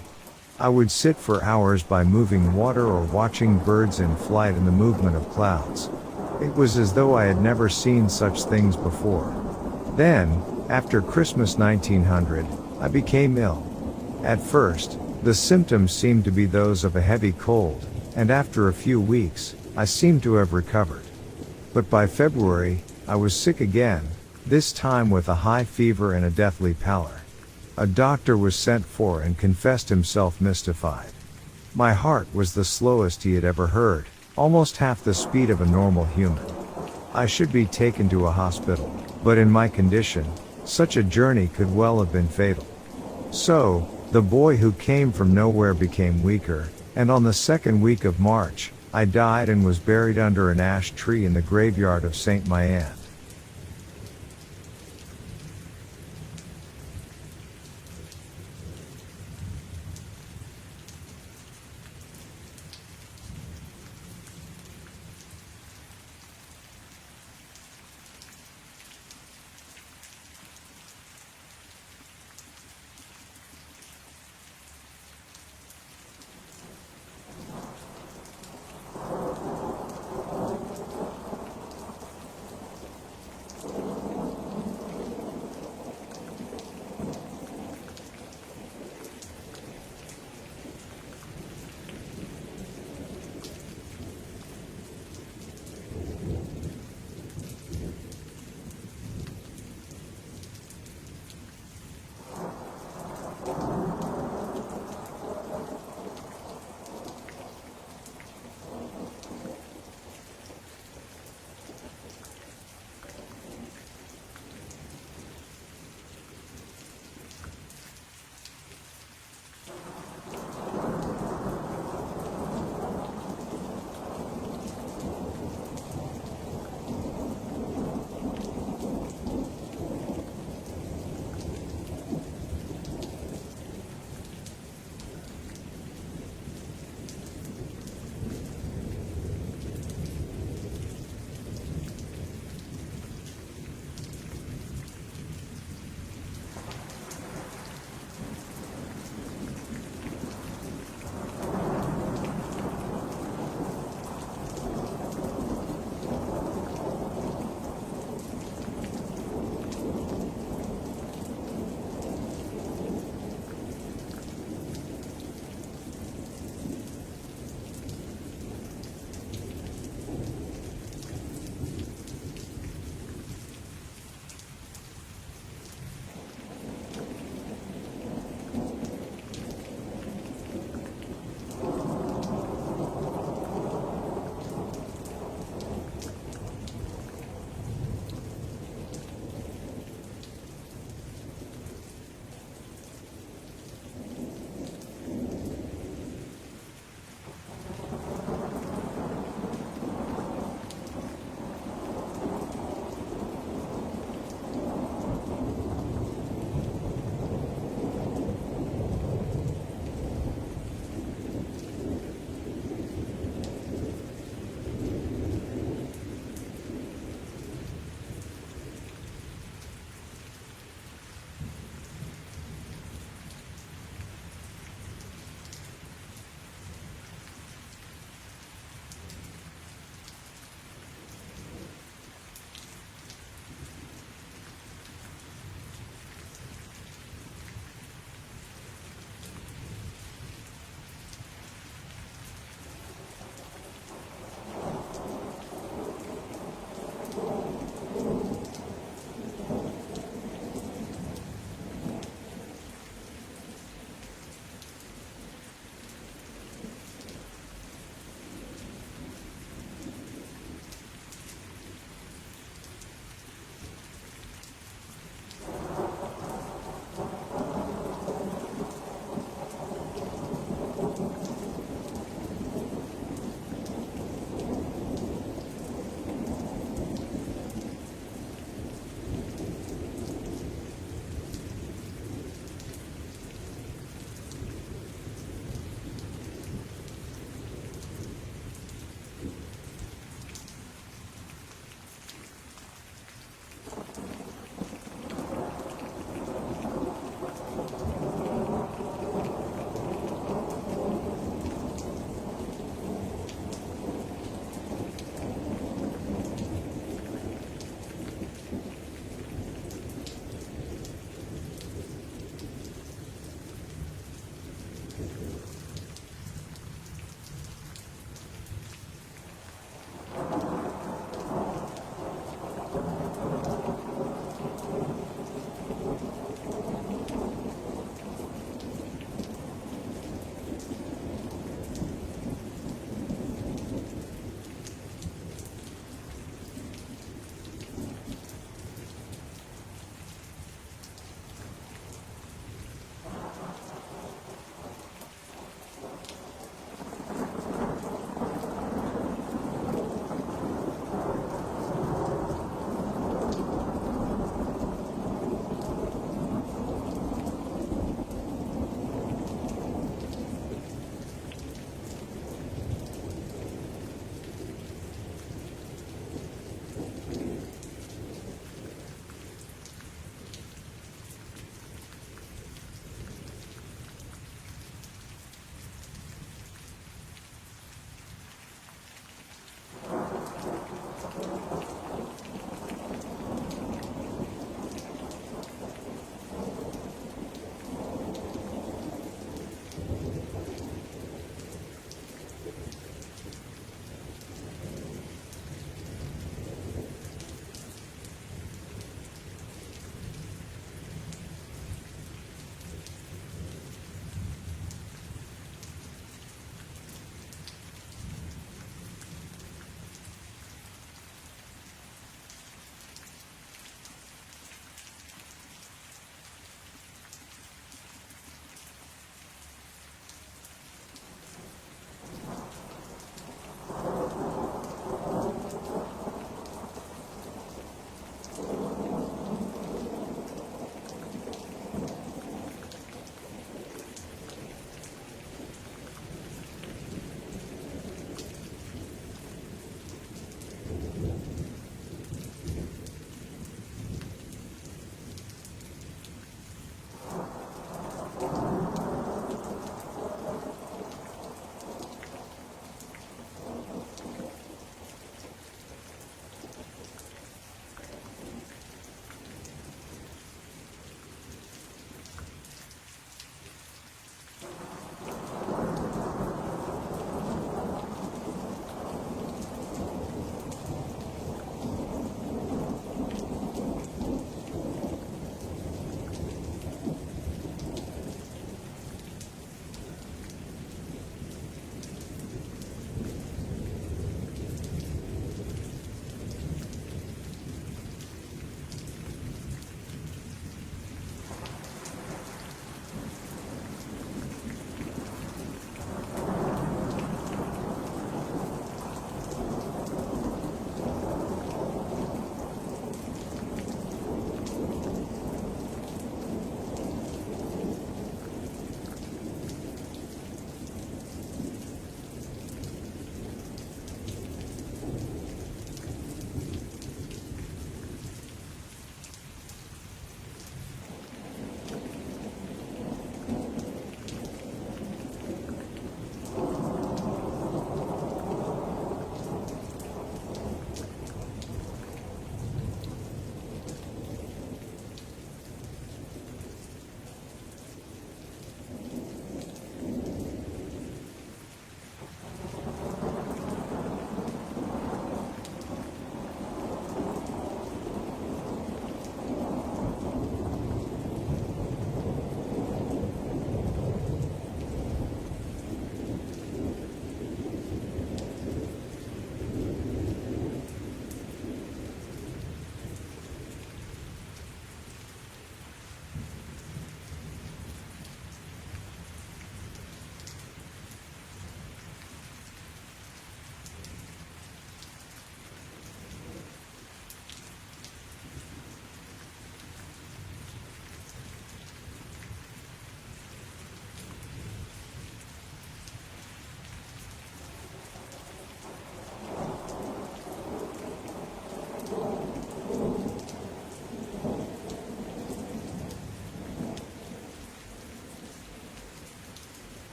I would sit for hours by moving water or watching birds in flight and the movement of clouds. It was as though I had never seen such things before. Then, after Christmas 1900, I became ill. At first, the symptoms seemed to be those of a heavy cold, and after a few weeks, I seemed to have recovered. But by February, I was sick again, this time with a high fever and a deathly pallor. A doctor was sent for and confessed himself mystified. My heart was the slowest he had ever heard, almost half the speed of a normal human. I should be taken to a hospital, but in my condition, such a journey could well have been fatal. So, the boy who came from nowhere became weaker, And on the second week of March, I died and was buried under an ash tree in the graveyard of Saint Mayan.